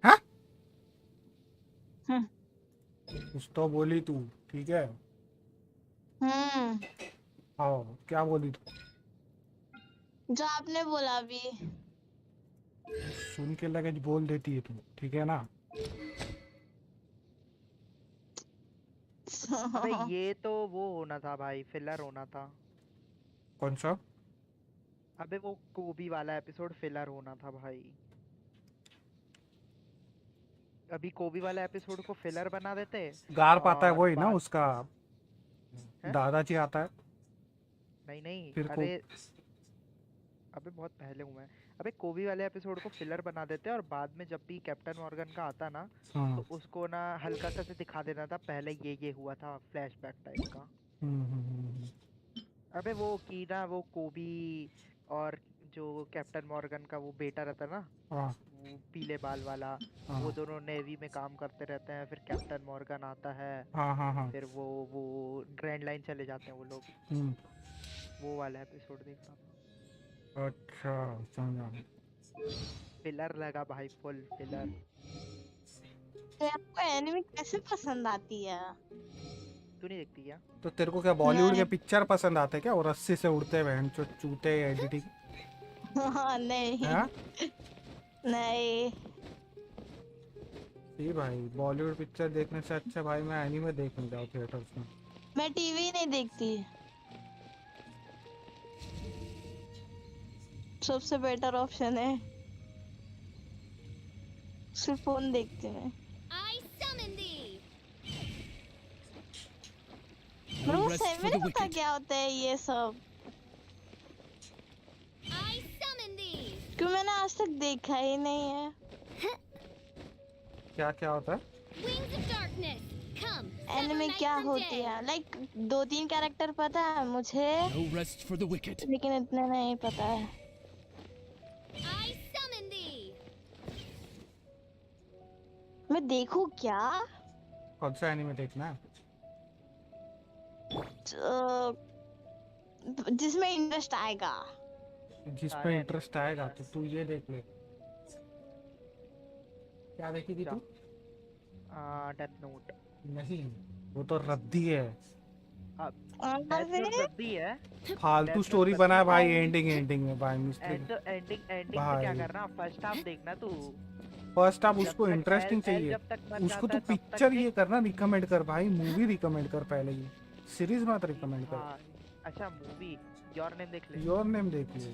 हाँ? कुछ तो बोली तू, ठीक है? आओ, क्या बोली तू? जो आपने बोला अभी। सुन के लगे बोल देती है तू, ठीक है ना? अबे ये तो वो होना था भाई, फिलर होना था। कौन सा? अबे वो कोबी वाला एपिसोड फिलर होना था भाई। अभी कोबी वाला एपिसोड को फिलर बना देते। गार पाता है वही ना उसका दादाजी आता है। नहीं नहीं, फिर अरे अबे बहुत पहले हुआ है। अबे कोबी वाले एपिसोड को फिलर बना देते और बाद में जब भी कैप्टन मॉर्गन का आता ना, तो उसको ना हल्का सा से दिखा देना था पहले ये हुआ था, फ्लैशबैक टाइप का। अबे वो की ना वो कोबी और जो कैप्टन मॉर्गन का वो बेटा रहता ना, वो पीले बाल वाला, वो दोनों नेवी में काम करते रहते हैं। फिर कैप्टन मॉर्गन आता है। फिर वो ग्रैंड लाइन चले जाते हैं वो लोग। वो वाला एपिसोड देख रहा था। अच्छा समझा। फिलर लगा भाई, फुल फिलर। तो आपको एनिमे कैसे पसंद आती है? तू नहीं देखती क्या? तो तेरे को क्या बॉलीवुड के पिक्चर पसंद आते क्या? और रस्सी से उड़ते हैं चूते एडिटिंग? नहीं। हाँ? नहीं। ये भाई बॉलीवुड पिक्चर देखने से अच्छा भाई मैं एनीमे देखने जाऊँ थिएटर्स में। मैं टीवी नहीं देखती। सबसे बेटर ऑप्शन है, सिर्फ फोन देखते हैं। मेरे सही में पता क्या होता है ये सब, क्यों मैंने आज तक देखा ही नहीं है। क्या क्या होता है? एनिमे क्या होती है? लाइक 2-3 कैरेक्टर पता है मुझे, लेकिन इतना नहीं पता है। मैं देखूं क्या? कौन सा एनिमे देखना है? जिसमें इंटरेस्ट आएगा। जिसमें इंटरेस्ट आएगा तो तू ये देख ले। क्या देखी थी तू? Death note. नहीं, वो तो रद्दी है। डेथ नोट रद्दी है। फालतू स्टोरी बना है भाई एंडिंग में भाई मिस्त्री। तो एंडिंग में क्या करना? फर्स्ट हाफ देखना तू। फर्स्ट हाफ उसको इंटरेस्टिंग चाहिए, उसको तो पिक्चर ये करना रिकमेंड कर भाई, मूवी रिकमेंड कर पहले, ये सीरीज मत रिकमेंड कर। अच्छा मूवी योर नेम देख ले। योर नेम देख ले।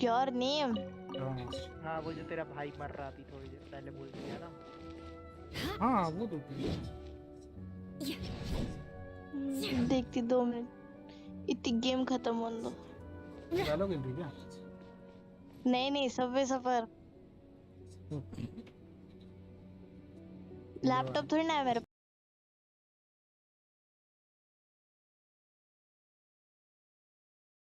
Your name? हाँ वो जो तेरा भाई मर रहा अभी थोड़ी देर पहले बोल दिया ना। हाँ वो देखी। देखती 2 मिनट, इतनी गेम खत्म हो दो। चलो गेम क्या? नहीं सबवे सफर लैपटॉप थोड़ी ना है मेरे